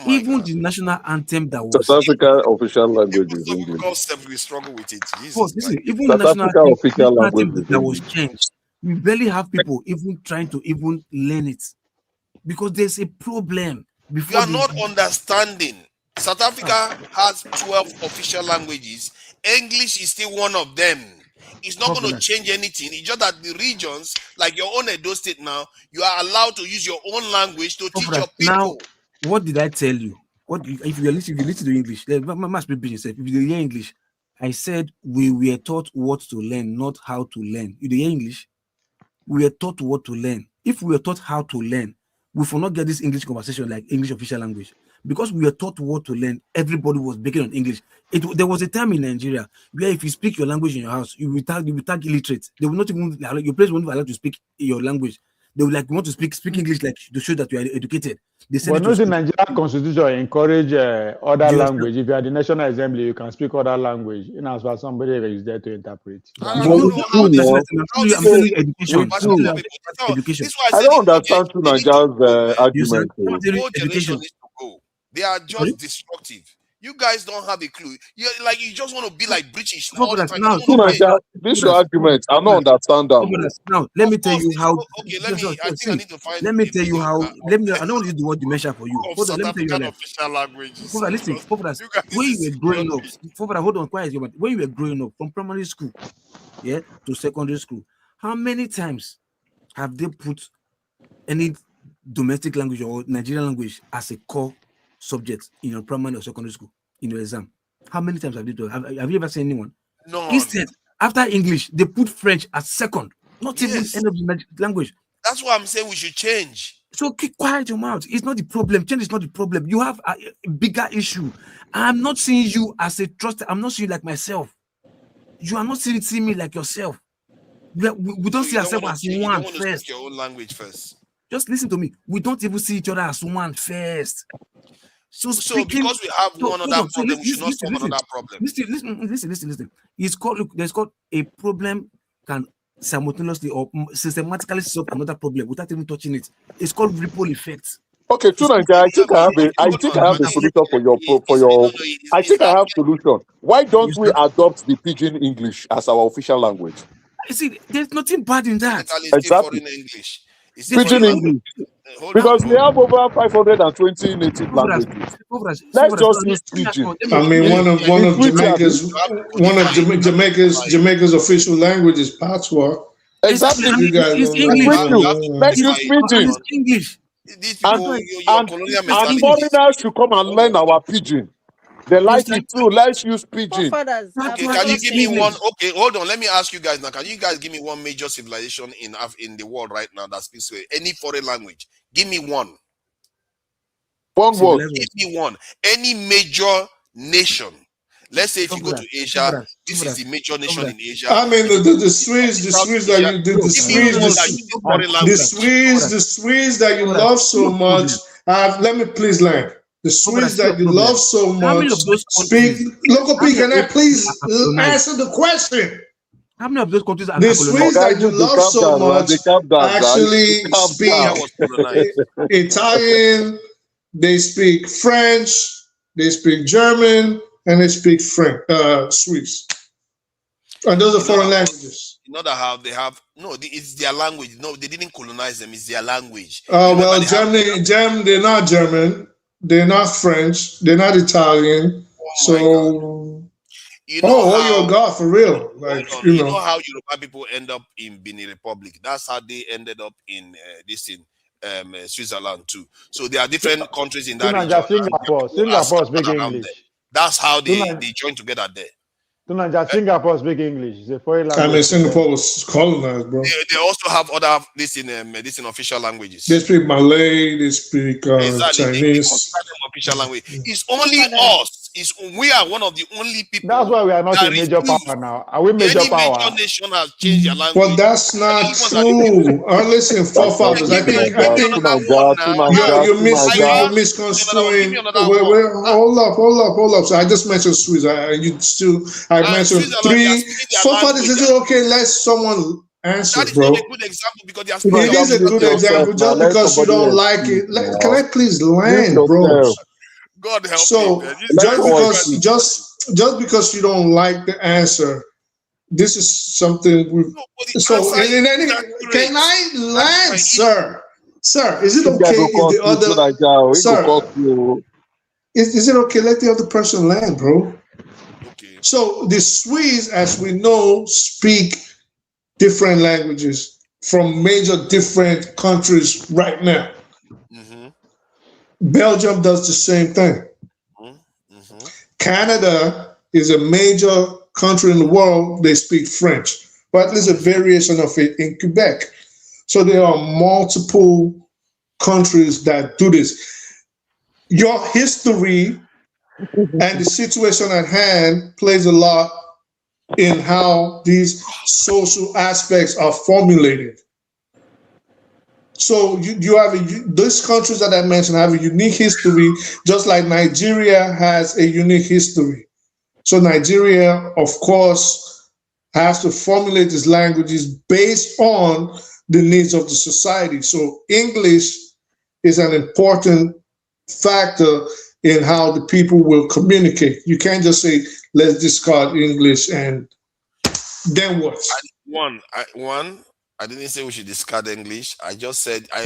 Even the national anthem that was South Africa official language is English. We struggle with it. Listen, even the national official language that was changed, we barely have people even trying to even learn it because there's a problem. You are not understanding. South Africa has 12 official languages. English is still one of them. It's not going to change anything. It's just that the regions, like your own Edo State now, you are allowed to use your own language to teach your people. Now, what did I tell you? If you listen to English, must be yourself. If you hear English, I said we were taught what to learn, not how to learn. You hear English? We were taught what to learn. If we were taught how to learn, we will not get this English conversation like English official language. Because we were taught what to learn, everybody was speaking on English. There was a time in Nigeria where if you speak your language in your house, you will tag illiterate. They will not even your place won't allow you to speak your language. They will like want to speak English like to show that you are educated. They say but not the Nigerian constitution encourage other language. If you are the National Assembly, you can speak other language. In as far as somebody is there to interpret. I'm telling you education. I don't understand two Nigerians' argument. Education needs to go. They are just destructive. You guys don't have a clue. You just want to be like British all the time. This is your argument. I don't understand that. Now, let me tell you how. Okay, I need to find. Let me tell you how. I don't use the word dementia for you. Hold on, let me tell you official language. Listen, when you were growing up, hold on, quiet. When you were growing up from primary school, to secondary school, how many times have they put any domestic language or Nigerian language as a core subject in your primary or secondary school in your exam? How many times have they done? Have you ever seen anyone? No. Instead, after English, they put French as second. Not even any of the language. That's why I'm saying we should change. So keep quiet your mouth. It's not the problem. Change is not the problem. You have a bigger issue. I'm not seeing you as a trusted. I'm not seeing you like myself. You are not seeing me like yourself. We don't see ourselves as one first. Your own language first. Just listen to me. We don't even see each other as one first. So because we have one other problem, we should not solve another problem. Listen. It's called a problem can simultaneously or systematically solve another problem without even touching it. It's called ripple effect. Okay, I think I have a solution for your. I think I have a solution. Why don't we adopt the Pidgin English as our official language? You see, there's nothing bad in that. Exactly. English. Pidgin English. Because we have over 520 native languages. Let's just use Pidgin. I mean, one of Jamaica's official language is Patois. Exactly. Let's use Pidgin. English. And foreigners should come and learn our Pidgin. They like it too. Let's use pidgin. Okay, can you give me one? Okay, hold on. Let me ask you guys now. Can you guys give me one major civilization in the world right now that speaks any foreign language? Give me one. One word. Give me one. Any major nation. Let's say if you go to Asia, this is the major nation in Asia. I mean, the Swiss that you do, the Swiss that you love so much. Let me please land. The Swiss that you love so much speak. Local people, can I please answer the question? How many of those countries are the Swiss that you love so much actually speak Italian, they speak French, they speak German, and they speak French, Swiss. And those are foreign languages. You know that they have it's their language. No, they didn't colonize them, it's their language. Well, Germany, they're not German, they're not French, they're not Italian. Oh God, for real. Like you know how Yoruba people end up in Benin Republic. That's how they ended up in Switzerland too. So there are different countries in that region. Singapore speak English. That's how they join together there. Singapore speak English. It's a foreign language. I mean, Singapore was colonized, bro. They also have other official languages. They speak Malay. They speak Chinese. Official language. It's only us. We are one of the only people. That's why we are not a major power now. Are we major power? Major nation has changed their language. But that's not true. Listen, forefathers. I think you're misconstruing. Hold up. So I just mentioned Swiss. I mentioned three forefathers. Is it okay? Let someone answer, that is bro. not a good example because they are it is a good example. Just because you don't like it, can I please land, bro? God help me. Just because you don't like the answer, this is something we've. Can I land, sir? Sir, is it okay if the other sir? Is it okay? Let the other person land, bro. Okay. So the Swedes, as we know, speak different languages from major different countries right now. Belgium does the same thing. Canada is a major country in the world. They speak French, but there's a variation of it in Quebec. So there are multiple countries that do this. Your history and the situation at hand plays a lot in how these social aspects are formulated. So you have these countries that I mentioned have a unique history, just like Nigeria has a unique history. So Nigeria, of course, has to formulate its languages based on the needs of the society. So English is an important factor in how the people will communicate. You can't just say, let's discard English and then what? I didn't say we should discard English. I just said I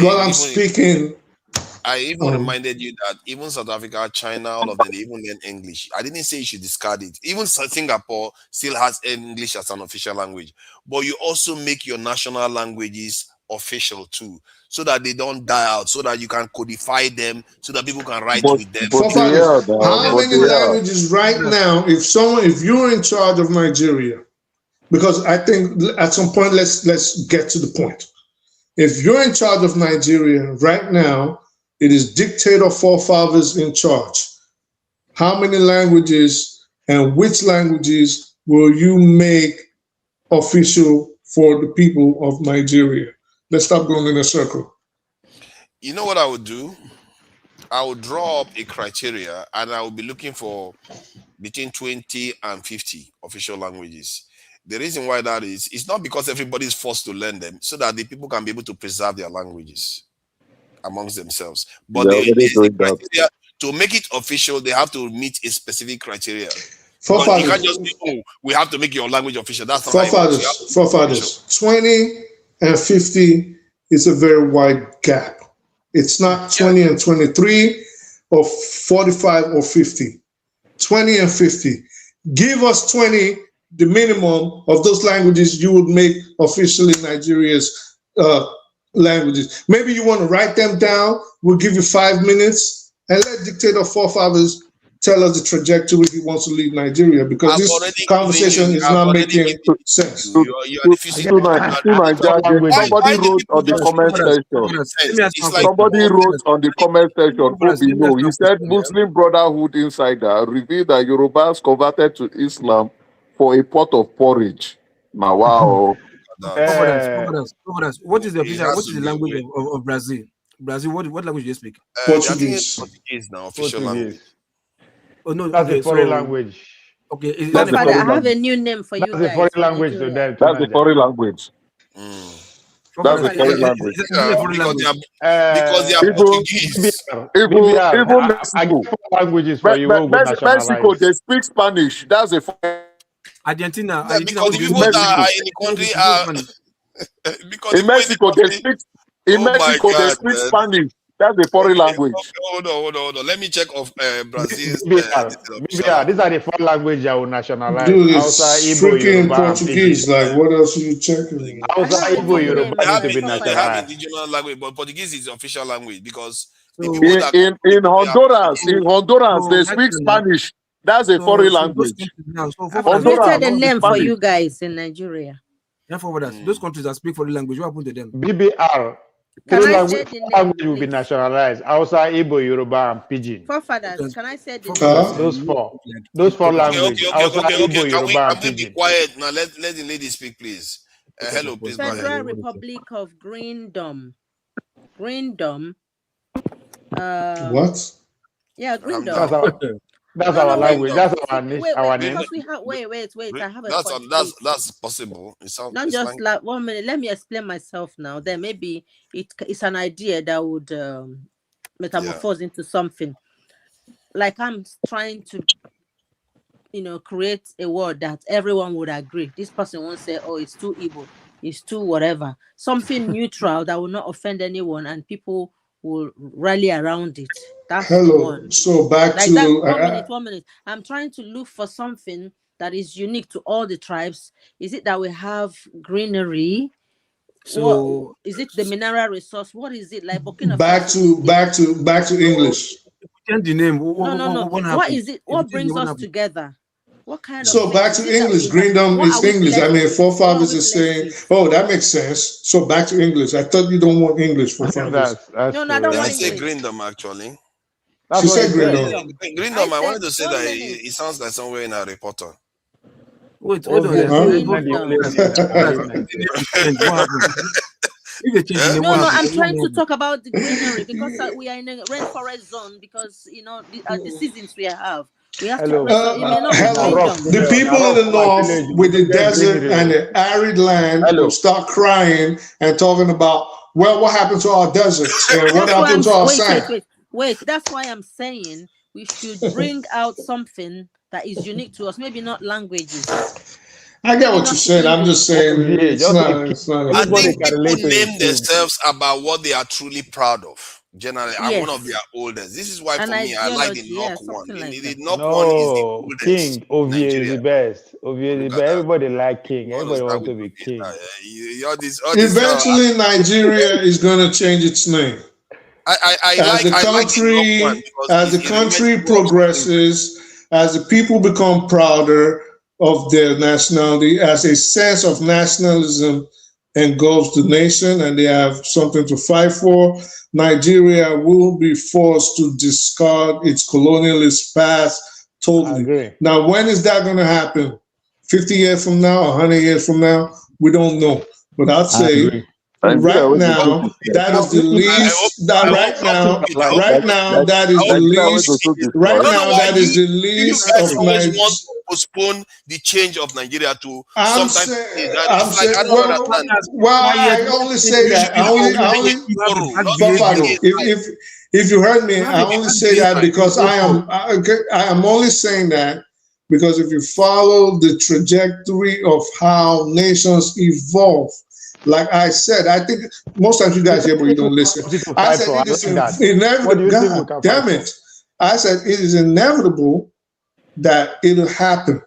even reminded you that even South Africa, China, all of them, they even learn English. I didn't say you should discard it. Even Singapore still has English as an official language. But you also make your national languages official too, so that they don't die out, so that you can codify them, so that people can write with them. How many languages right now, if you're in charge of Nigeria, because I think at some point, let's get to the point. If you're in charge of Nigeria right now, it is dictator forefathers in charge. How many languages and which languages will you make official for the people of Nigeria? Let's stop going in a circle. You know what I would do? I would draw up a criteria and I would be looking for between 20 and 50 official languages. The reason why that is, it's not because everybody is forced to learn them, so that the people can be able to preserve their languages amongst themselves. But criteria, to make it official, they have to meet a specific criteria. You can't just say, we have to make your language official. That's not forefathers. 20 and 50 is a very wide gap. It's not 20 and 23 or 45 or 50. 20 and 50. Give us 20. The minimum of those languages you would make officially Nigeria's languages. Maybe you want to write them down. We'll give you 5 minutes and let dictator forefathers tell us the trajectory he wants to leave Nigeria, because this conversation is not making sense. To Nigeria, somebody wrote on the comment section. Somebody wrote on the comment section, Obino. He said Muslim Brotherhood insider revealed that Yorubas converted to Islam for a pot of porridge. Now, wow. What is the official? What is the language of Brazil? Brazil, what language do you speak? Portuguese. Portuguese now, official language. Oh no, that's okay, a foreign language. Okay, Father, I have a new name for you guys. That's a foreign language to them. That's a foreign language. That's a foreign language. Because they are Portuguese. Even Mexico. Languages for you. Mexico, they speak Spanish. That's a Argentina. Because the people that are in the country are. In Mexico, they speak. In Mexico, they speak Spanish. That's a foreign language. Hold on. Let me check of Brazil's. These are the foreign language that will nationalize. Dude, it's freaking Portuguese. Like, what else are you checking? Hausa, Igbo, Yoruba need to be nationalized. They have indigenous language, but Portuguese is the official language because in Honduras, they speak Spanish. That's a foreign language. I've created a name for you guys in Nigeria. Those countries that speak foreign language, what happened to them? BBR. Language will be nationalized. Hausa, Igbo, Yoruba, and Pidgin. Forefathers, can I say the Those four languages. Hausa, Igbo, Yoruba, and Be Pidgin. quiet now. Let the lady speak, please. Hello, please. Federal Republic of Greendom. What? Yeah, Greendom. That's our language. That's our name. Because we have wait. I have that's possible. It sounds not just like 1 minute. Let me explain myself now. Then maybe it's an idea that would metamorphose into something. Like I'm trying to, create a word that everyone would agree. This person won't say, "Oh, it's too evil. It's too whatever." Something neutral that will not offend anyone, and people will rally around it. That's Hello. one. So back like to that, 1 minute. I'm trying to look for something that is unique to all the tribes. Is it that we have greenery? So is it the mineral resource? What is it like? Back to English. Change the name. No. What is it? What brings us together? What kind of? So back to English. Greendom is English. I mean, forefathers are saying, "Oh, that makes sense." So back to English. I thought you don't want English forefathers. No, I don't want I say Greendom actually. She said Greendom. Greendom. I wanted to say that it sounds like somewhere in Harry Potter. Wait, hold on. No, I'm trying to talk about the greenery because we are in a rainforest zone because the seasons we have. We have hello. The people in the north with the desert and the arid land will start crying and talking about, well, what happened to our deserts and what happened to our sand? Wait, that's why I'm saying we should bring out something that is unique to us, maybe not languages. I get what you're saying. I'm just saying it's not. I think people name themselves about what they are truly proud of. Generally, I'm one of their oldest. This is why for me, I like the knock one. The knock one is the oldest. King, Ovie is the best. Everybody like king. Everybody want to be king. Eventually, Nigeria is going to change its name. As the country progresses, as the people become prouder of their nationality, as a sense of nationalism engulfs the nation and they have something to fight for, Nigeria will be forced to discard its colonialist past totally. Now, when is that going to happen? 50 years from now, 100 years from now? We don't know. But I'd say right now, that is the least. Right now, that is the least. Right now, that is the least of Nigeria. Postpone the change of Nigeria to I only say that. If you heard me, I only say that because I am only saying that because if you follow the trajectory of how nations evolve, like I said, I think most times you guys hear, but you don't listen. I said it is inevitable. God damn it! I said it is inevitable that it'll happen.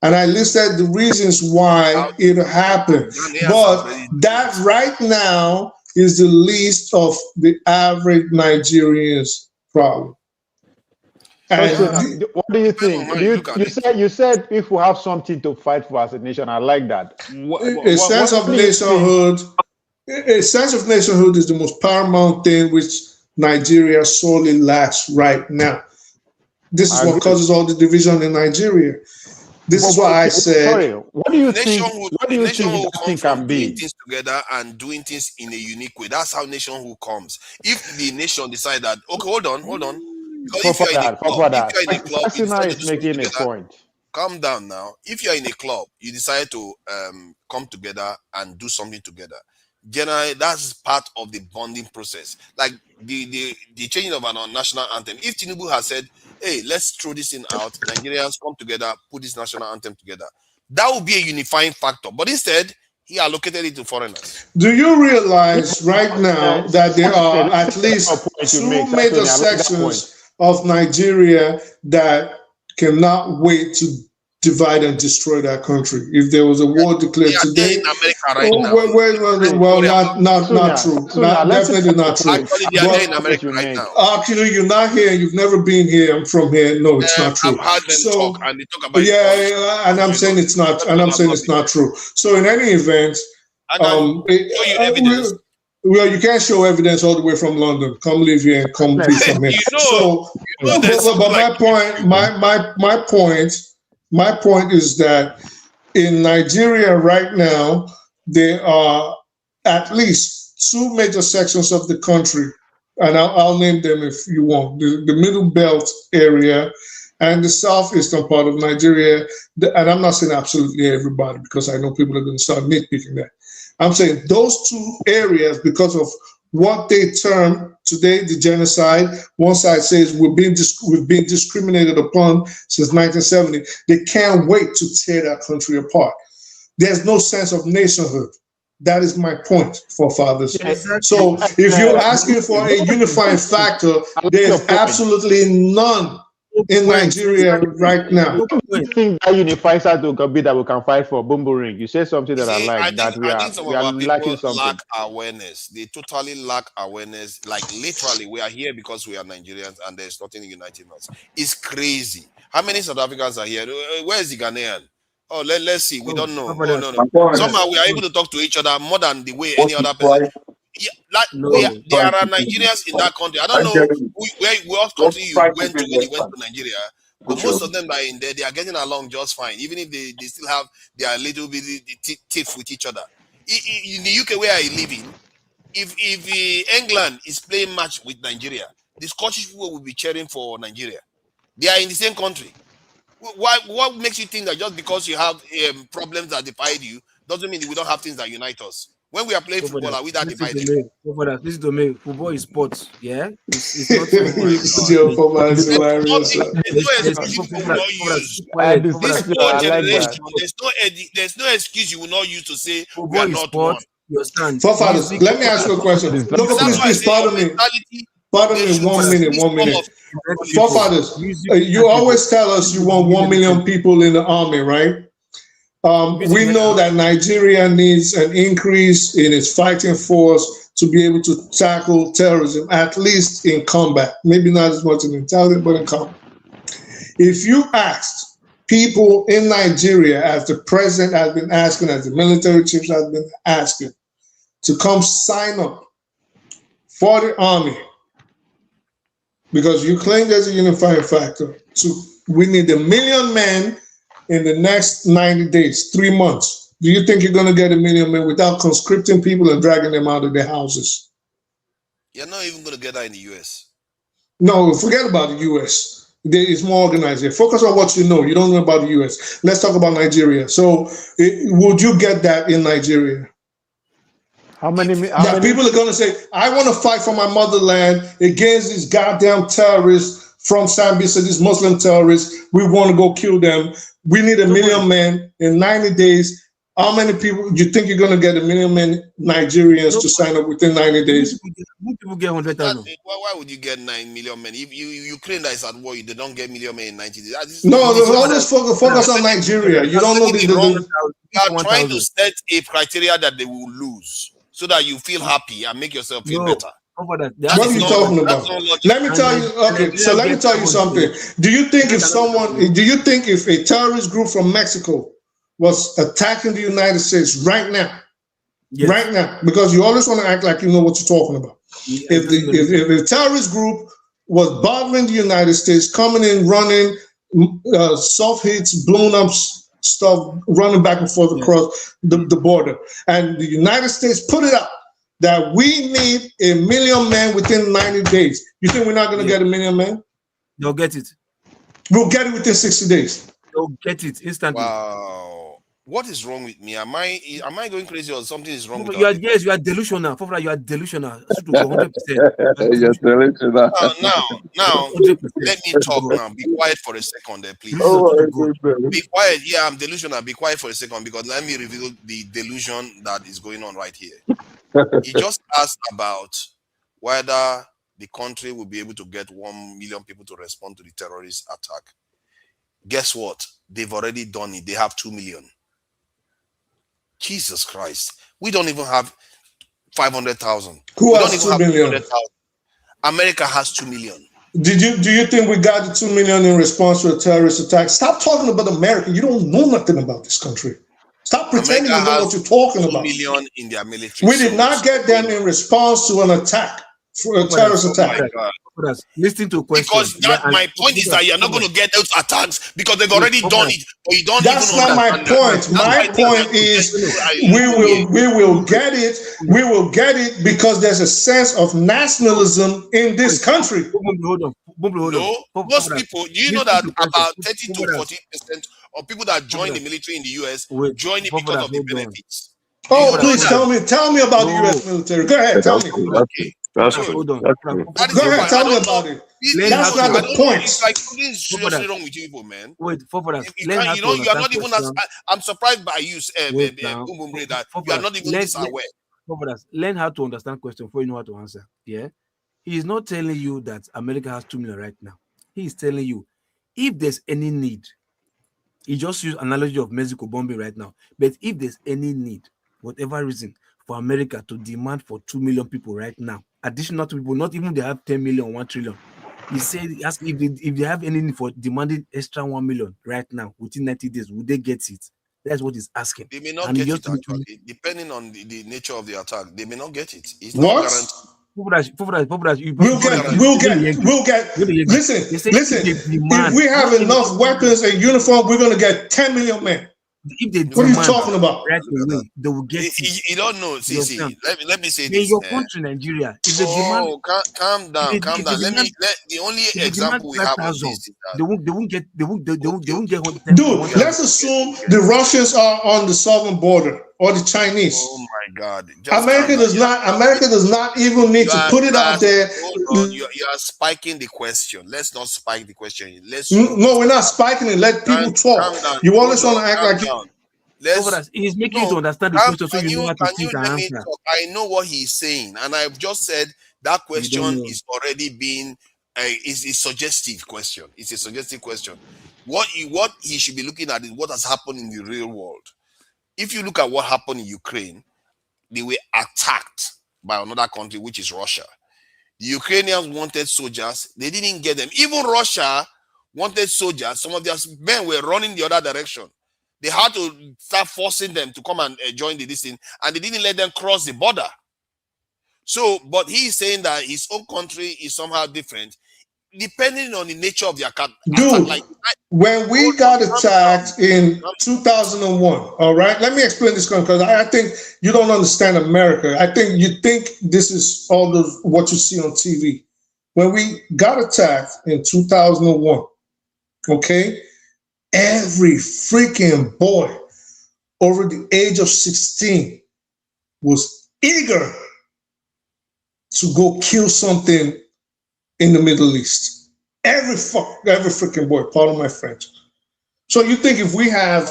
And I listed the reasons why it'll happen. But that right now is the least of the average Nigerian's problem. And what do you think? You said if we have something to fight for as a nation, I like that. A sense of nationhood. A sense of nationhood is the most paramount thing which Nigeria sorely lacks right now. This is what causes all the division in Nigeria. This is why I said. Sorry, what do you think? What do you think that thing can be? Doing things together and doing things in a unique way. That's how nationhood comes. If the nation decide that, okay, hold on. If you're in a club, is making a point. Calm down now. If you're in a club, you decide to come together and do something together. Generally, that's part of the bonding process. Like the changing of an national anthem. If Tinubu has said, hey, let's throw this in out, Nigerians come together, put this national anthem together, that would be a unifying factor. But instead, he allocated it to foreigners. Do you realize right now that there are at least two major sections of Nigeria that cannot wait to divide and destroy that country? If there was a war declared today, not true. Definitely not true. Actually, you're not here. You've never been here. I'm from here. No, it's not true. I've heard them talk, and they talk about and I'm saying it's not. And I'm saying it's not true. So in any event, well, you can't show evidence all the way from London. Come live here and come be from here. But my point is that in Nigeria right now, there are at least two major sections of the country, and I'll name them if you want. The Middle Belt area and the southeastern part of Nigeria. And I'm not saying absolutely everybody, because I know people are going to start nitpicking that. I'm saying those two areas, because of what they term today the genocide. One side says we've been discriminated upon since 1970. They can't wait to tear that country apart. There's no sense of nationhood. That is my point, forefathers. So if you're asking for a unifying factor, there's absolutely none in Nigeria right now. What do you think that unifies us to be that we can fight for? Boomboring. You said something that I like, that we are lacking something. Lack awareness. They totally lack awareness. Like literally, we are here because we are Nigerians and there's nothing uniting us. It's crazy. How many South Africans are here? Where is the Ghanaian? Oh, let's see. We don't know. No. Somehow we are able to talk to each other more than the way any other person. Yeah, there are Nigerians in that country. I don't know what country you went to when you went to Nigeria, but most of them that are in there, they are getting along just fine, even if they still have their little bit tiff with each other. In the UK where I live in, if England is playing match with Nigeria, the Scottish people will be cheering for Nigeria. They are in the same country. What makes you think that just because you have problems that divide you doesn't mean we don't have things that unite us? When we are playing football, are we that divided? This is the main football is sports, yeah. It's not. There's no excuse you will not use to say we are not one. Forefathers, let me ask you a question. Look, please, pardon me. Pardon me, 1 minute. Forefathers, you always tell us you want 1 million people in the army, right? We know that Nigeria needs an increase in its fighting force to be able to tackle terrorism, at least in combat. Maybe not as much in intelligence, but in combat. If you asked people in Nigeria, as the president has been asking, as the military chiefs have been asking, to come sign up for the army, because you claim there's a unifying factor, we need 1 million men in the next 90 days, 3 months. Do you think you're going to get 1 million men without conscripting people and dragging them out of their houses? You're not even going to get that in the US. No, forget about the US. It's more organized here. Focus on what you know. You don't know about the US. Let's talk about Nigeria. So would you get that in Nigeria? How many people are going to say, I want to fight for my motherland against these goddamn terrorists from Sambisa, these Muslim terrorists. We want to go kill them. We need 1 million men in 90 days. How many people do you think you're going to get 1 million men Nigerians to sign up within 90 days? People get 100,000. Why would you get 9 million men? If Ukraine that is at war, they don't get 1 million men in 90 days. No, always focus on Nigeria. You don't know you are trying to set a criteria that they will lose so that you feel happy and make yourself feel better. What are you talking about? Let me tell you. Okay, so let me tell you something. Do you think if a terrorist group from Mexico was attacking the United States right now, right now, because you always want to act like you know what you're talking about. If the terrorist group was bothering the United States, coming in, running, soft hits, blown up stuff, running back and forth across the border, and the United States put it up that we need 1 million men within 90 days. You think we're not going to get 1 million men? They'll get it. We'll get it within 60 days. They'll get it instantly. Wow. What is wrong with me? Am I going crazy or something is wrong with you are delusional. You are delusional. 100%. You're delusional. Now, let me talk now. Be quiet for a second there, please. Be quiet. Yeah, I'm delusional. Be quiet for a second because let me reveal the delusion that is going on right here. He just asked about whether the country will be able to get 1 million people to respond to the terrorist attack. Guess what? They've already done it. They have 2 million. Jesus Christ. We don't even have 500,000. Who has 2 million? America has 2 million. Do you think we got the 2 million in response to a terrorist attack? Stop talking about America. You don't know nothing about this country. Stop pretending you know what you're talking about. 2 million in their military. We did not get them in response to an attack, for a terrorist attack. Listen to questions. Because my point is that you're not going to get those attacks because they've already done it. But you don't. That's not my point. My point is we will get it. We will get it because there's a sense of nationalism in this country. No, most people. Do you know that about 30 to 40% of people that join the military in the US join it because of the benefits? Oh, please tell me about the US military. Go ahead, tell me. Okay. That's good. Go ahead, tell me about it. That's not the point. It's like something is seriously wrong with you people, man. Wait, you are not even as. I'm surprised by you, that you are not even this aware. Learn how to understand question before you know how to answer. Yeah, he is not telling you that America has 2 million right now. He is telling you if there's any need. He just used analogy of Mexico bombing right now. But if there's any need, whatever reason, for America to demand for 2 million people right now, additional to people, not even they have 10 million, 1 trillion. He said, ask if they have any need for demanding extra 1 million right now within 90 days, would they get it? That's what he's asking. They may not get it actually, depending on the nature of the attack. They may not get it. It's what? Not guaranteed. We'll get. Listen. If we have enough weapons and uniform, we're going to get 10 million men. What are you talking about? Right away, they will get you don't know. See. Let me say this. In your country, Nigeria, if the demand, calm down. The only example we have of this is that they won't get. Dude, let's assume the Russians are on the southern border or the Chinese. Oh my God! America does not even need to put it out there. You are spiking the question. Let's not spike the question. No, we're not spiking it. Let people talk. You always want to act like he's making you to understand the question, so you know how to think and answer. I know what he's saying, and I've just said that question is already being is a suggestive question. It's a suggestive question. What he should be looking at is what has happened in the real world. If you look at what happened in Ukraine, they were attacked by another country, which is Russia. The Ukrainians wanted soldiers. They didn't get them. Even Russia wanted soldiers. Some of their men were running the other direction. They had to start forcing them to come and join the thing, and they didn't let them cross the border. So, but he's saying that his own country is somehow different, depending on the nature of the attack. Dude, when we got attacked in 2001, all right? Let me explain this because I think you don't understand America. I think you think this is all what you see on TV. When we got attacked in 2001, okay, every freaking boy over the age of 16 was eager to go kill something in the Middle East. Every freaking boy, pardon my French. So you think if we have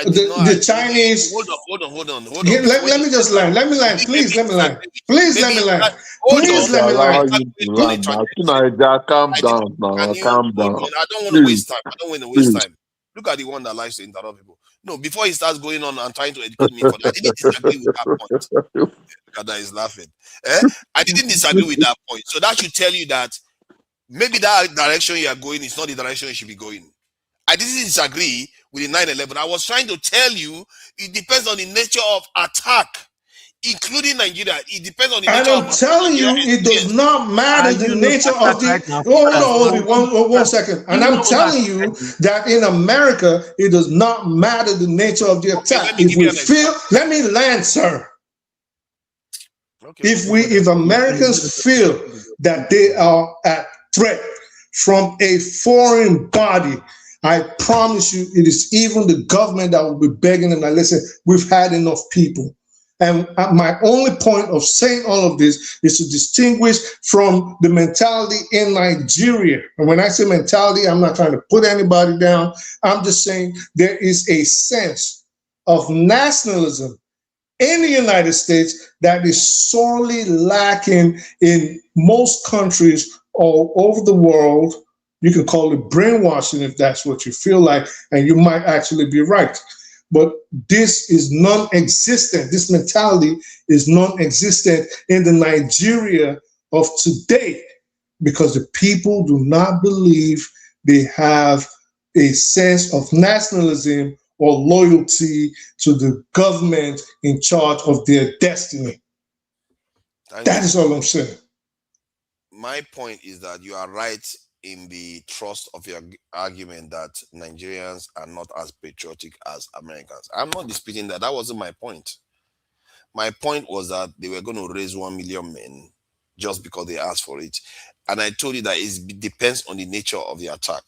the Chinese... Hold on. Let me just land. Let me land. Please let me land. Please let me land. Please let me land. Calm down now. Calm down. I don't want to waste time. Look at the one that likes to interrupt people. No, before he starts going on and trying to educate me for that, I didn't disagree with that point. Look at that, he's laughing. I didn't disagree with that point. So that should tell you that maybe that direction you are going is not the direction you should be going. I didn't disagree with the 9/11. I was trying to tell you it depends on the nature of attack, including Nigeria. It depends on the nature. And I'm telling you, it does not matter the nature of the. Hold on, one second. And I'm telling you that in America, it does not matter the nature of the attack. If we feel, let me land, sir. If Americans feel that they are at threat from a foreign body, I promise you, it is even the government that will be begging them. Now, listen, we've had enough people. And my only point of saying all of this is to distinguish from the mentality in Nigeria. And when I say mentality, I'm not trying to put anybody down. I'm just saying there is a sense of nationalism in the United States that is sorely lacking in most countries all over the world. You can call it brainwashing if that's what you feel like, and you might actually be right. But this is non-existent. This mentality is non-existent in the Nigeria of today because the people do not believe they have a sense of nationalism or loyalty to the government in charge of their destiny. That is all I'm saying. My point is that you are right in the thrust of your argument that Nigerians are not as patriotic as Americans. I'm not disputing that. That wasn't my point. My point was that they were going to raise 1 million men just because they asked for it. And I told you that it depends on the nature of the attack.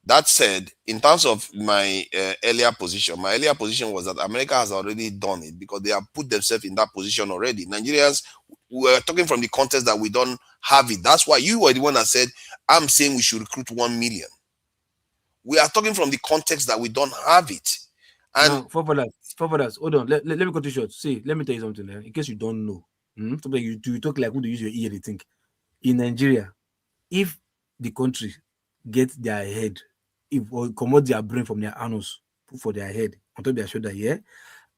That said, in terms of my earlier position was that America has already done it because they have put themselves in that position already. Nigerians, we're talking from the context that we don't have it. That's why you were the one that said, I'm saying we should recruit 1 million. We are talking from the context that we don't have it. And for that, hold on. Let me cut you short. See, let me tell you something in case you don't know. You talk like who do you use your ear, they think. In Nigeria, if the country gets their head, or commode their brain from their anus, put for their head, on top of their shoulder,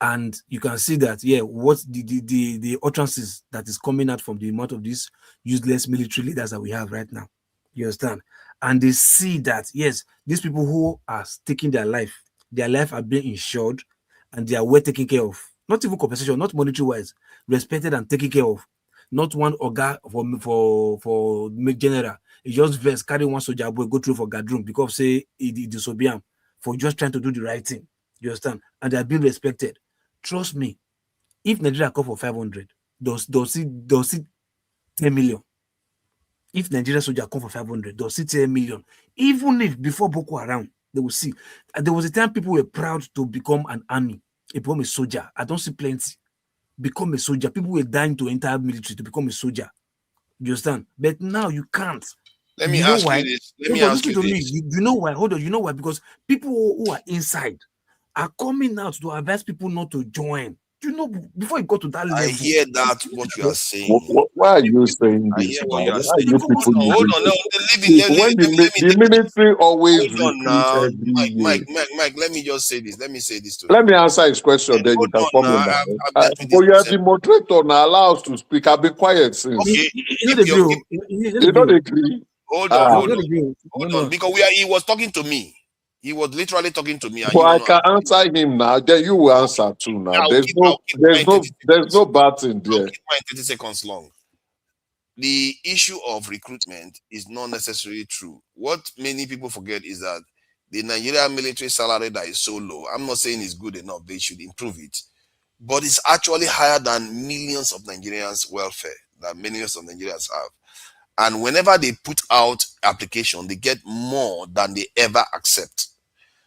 and you can see that, what the utterances that is coming out from the mouth of these useless military leaders that we have right now. You understand? And they see that, yes, these people who are taking their life are being insured and they are well taken care of. Not even compensation, not monetary-wise, respected and taken care of. Not one organ for general. He just vest, carry one soldier boy, go through for Gadroom because say he disobey him for just trying to do the right thing. You understand? And they are being respected. Trust me, if Nigeria call for 500, they'll see 10 million. If Nigeria soldier come for 500, they'll see 10 million. Even if before Boko Haram, they will see. There was a time people were proud to become an army, become a soldier. I don't see plenty. Become a soldier. People were dying to enter military to become a soldier. You understand? But now you can't. Let me ask you this. You know why? Hold on. You know why? Because people who are inside are coming out to advise people not to join. You know, before you go to that level. I hear that what you are saying. Why are you saying this? I hear what you are saying. Hold on, the military always Mike, let me just say this. Let me say this to you. Let me answer his question, then you can comment. But you are the moderator now, allow us to speak. I've been quiet since. Okay. You don't agree? Hold on. Because he was talking to me. He was literally talking to me. But I can answer him now. Then you will answer too now. There's no bad thing there. I'll keep mine 30 seconds long. The issue of recruitment is not necessarily true. What many people forget is that the Nigerian military salary that is so low, I'm not saying it's good enough. They should improve it. But it's actually higher than millions of Nigerians' welfare that millions of Nigerians have. And whenever they put out application, they get more than they ever accept.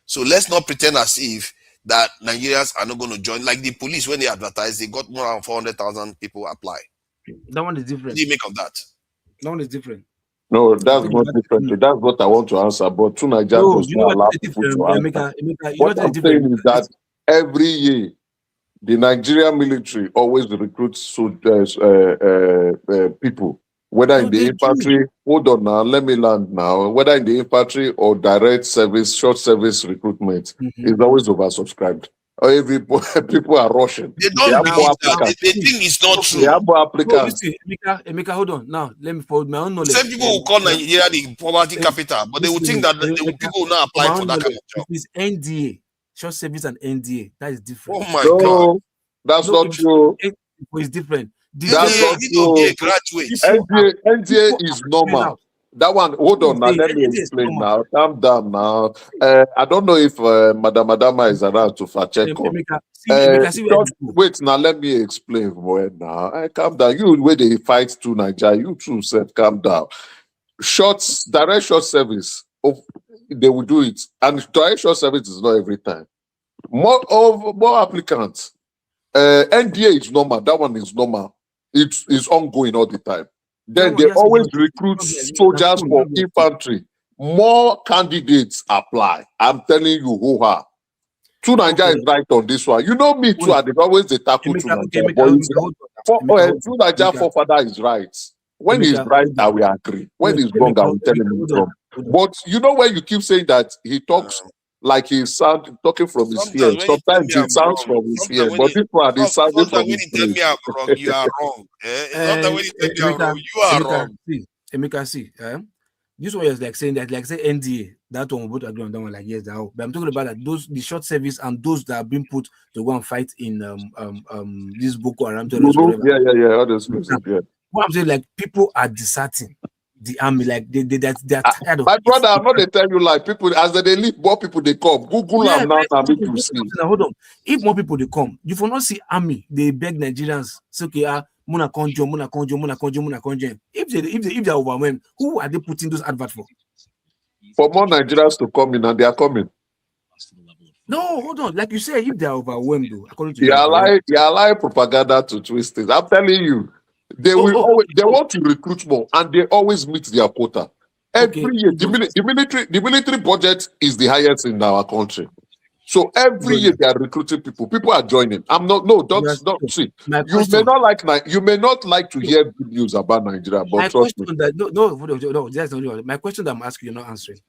So let's not pretend as if that Nigerians are not going to join. Like the police, when they advertise, they got more than 400,000 people apply. That one is different. What do you make of that? That one is different. No, that's not different. That's what I want to answer. But two Nigerians do not allow people to answer. What I'm saying is that every year, the Nigerian military always recruits people. Whether No, in the they infantry, hold on now, let me land now. Whether in the infantry or direct service, short service recruitment, is always oversubscribed. Or every people are rushing. They They don't have more believe that. applicants. They think it's not They true. have more No, applicants. listen, Emeka, hold on. Now, let me forward my own knowledge. Some people will call Nigeria the poverty capital, but they will think that people will not apply for that kind of job. It is NDA, short service and NDA. That is different. Oh my God. That's not true. It's different. That's not true. NDA is normal. That one, hold on now, let me explain now. Calm down now. I don't know if Madam Adama is around to fact check on. Wait, now let me explain more now. Calm down. You where they fight to Nigeria, you too said calm down. Direct short service, they will do it. And direct short service is not every time. More applicants. NDA is normal. That one is normal. It's ongoing all the time. Then they always recruit soldiers for infantry. More candidates apply. I'm telling you, hoo-ha. Two Nigeria is right on this one. You know me too. I always they tackle to Nigeria. Two Nigeria forefather is right. When he's right, I will agree. When he's wrong, I will tell him he's wrong. But you know when you keep saying that he talks like he's talking from his ear. Sometimes it sounds from his ear, but this one is sounding from his ear. When you tell me I'm wrong, you are wrong. Sometimes when you tell me I'm wrong, you are wrong. Emeka, see, this one is like saying that, like say NDA, that one we both agree on that one, like yes, that. But I'm talking about that the short service and those that have been put to go and fight in this Boko Haram. Yeah, all those places, yeah. What I'm saying, like people are deserting the army, like they're tired of my brother, I'm not they tell you like people as they leave, more people they come. Google them now to see. Hold on. If more people they come, you will not see army. They beg Nigerians, say okay, Muna conjo. If they're overwhelmed, who are they putting those adverts for? For more Nigerians to come in, and they are coming. No, hold on. Like you say, if they are overwhelmed, though, according to you allow propaganda to twist things. I'm telling you. They will always they want to recruit more, and they always meet their quota. Every year, the military budget is the highest in our country. So every year they are recruiting people. People are joining. Don't see. You may not like to hear good news about Nigeria, but trust me. That's not my question that I'm asking, you're not answering.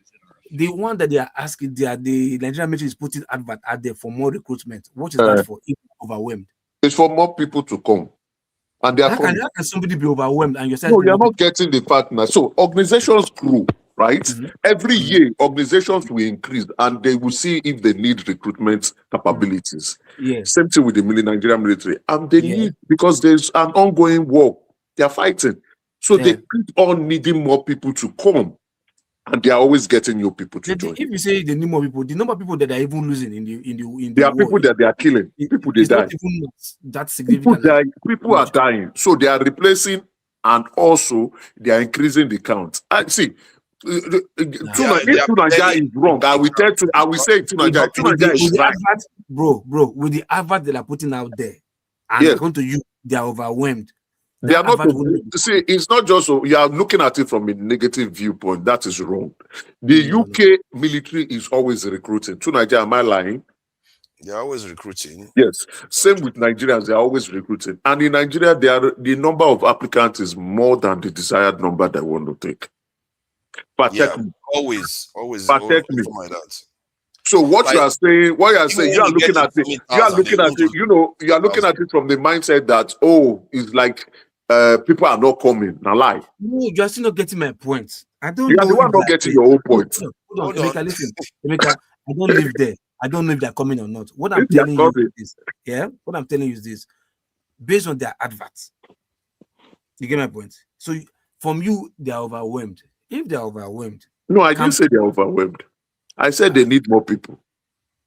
The one that they are asking, the Nigerian military is putting advert out there for more recruitment. What is that for? If overwhelmed, it's for more people to come. And they are how can somebody be overwhelmed and yourself? No, you're not getting the partner. So organizations grow, right? Every year, organizations will increase and they will see if they need recruitment capabilities. Same thing with the Nigerian military. And they need, because there's an ongoing war, they are fighting. So they keep on needing more people to come. And they are always getting new people to join. If you say they need more people, the number of people that are even losing in the there are people that they are killing. People they die. Not even that significant. People are dying. So they are replacing and also they are increasing the count. And see, if Nigeria is wrong, I will say Nigeria is right. Bro, with the advert that are putting out there, and according to you, they are overwhelmed. They are not. See, it's not just you are looking at it from a negative viewpoint. That is wrong. The UK military is always recruiting. To Nigeria, am I lying? They are always recruiting. Yes. Same with Nigerians. They are always recruiting. And in Nigeria, the number of applicants is more than the desired number they want to take. Always like that. So what you are saying, you are looking at it from the mindset that it's like people are not coming. Now lie. No, you are still not getting my point. I don't. You are the one not getting your own point. Hold on. Emeka, listen. Emeka, I don't live there. I don't know if they're coming or not. What I'm telling you is this. What I'm telling you is this. Based on their adverts, you get my point. So from you, they are overwhelmed. If they are overwhelmed, no, I didn't say they are overwhelmed. I said they need more people.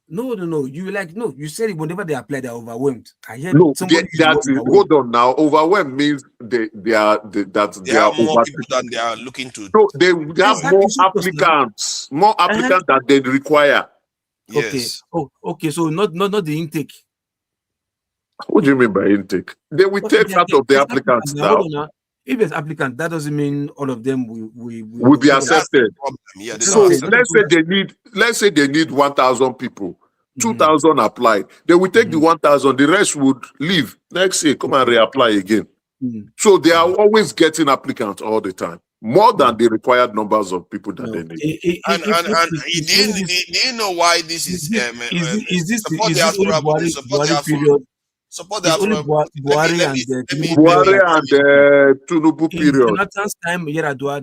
No. You said it whenever they apply, they're overwhelmed. I heard hold on now. Overwhelmed means they are more people than they are looking to. No, they have more applicants than they require. Yes. Okay. So not the intake. What do you mean by intake? They will take out of the applicants now. If there's applicant, that doesn't mean all of them will be accepted. So let's say they need 1,000 people. 2,000 applied. They will take the 1,000. The rest would leave. Next year, come and reapply again. So they are always getting applicants all the time, more than the required numbers of people that they need. And do you know why this is? Support the diaspora voting. Support the period. Support the diaspora. Buhari and Tinubu period. In Jonathan's time,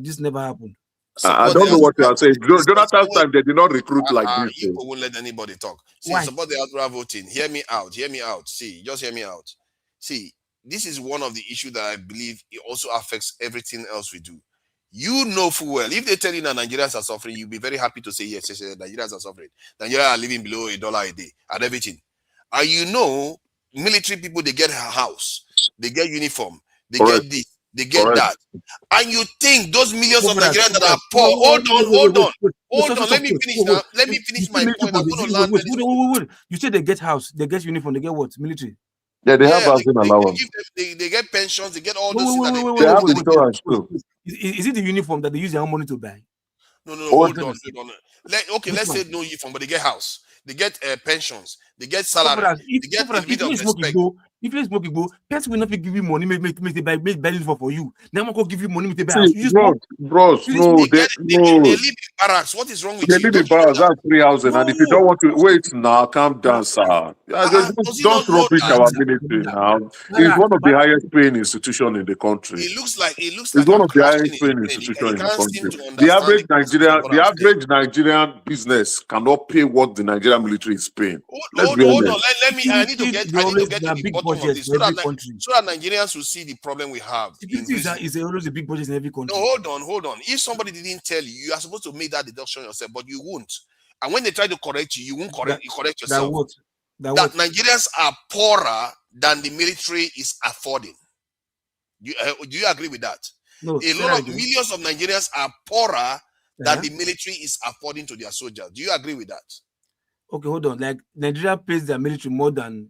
this never happened. I don't know what you are saying. Jonathan's time, they did not recruit like this. People won't let anybody talk. See, support the diaspora voting. Hear me out. Hear me out. See, just hear me out. See, this is one of the issues that I believe it also affects everything else we do. You know full well, if they tell you that Nigerians are suffering, you'll be very happy to say yes, Nigerians are suffering. Nigerians are living below $1 a day and everything. And you know, military people, they get a house, they get uniform, they get this, they get that. And you think those millions of Nigerians that are poor, hold on, let me finish now. Let me finish my point. I'm going to land. Wait. You say they get house, they get uniform, they get what? Military? Yeah, they have housing allowance. They get pensions, they get all those things. They have insurance too. Is it the uniform that they use their own money to buy? No, hold on. Let's say no uniform, but they get house, they get pensions, they get salary, they get a bit of respect. If you smoke go, person will not give you money, make buy uniform for you. Now I'm gonna give you money to buy house. Bros, no, they live in barracks. What is wrong with you? They live in barracks. That's free housing, and if you don't want to wait now, calm down, sir. Don't rubbish our military now. It's one of the highest paying institutions in the country. It looks like it's one of the highest paying institutions in the country. The average Nigerian business cannot pay what the Nigerian military is paying. Hold on. I need to get to the bottom of this so that Nigerians will see the problem we have. Is always a big budget in every country. No, hold on. If somebody didn't tell you, you are supposed to make that deduction yourself, but you won't. And when they try to correct you, you won't correct yourself. That Nigerians are poorer than the military is affording. Do you agree with that? No, a lot of millions of Nigerians are poorer than the military is affording to their soldiers. Do you agree with that? Okay, hold on. Like Nigeria pays their military more than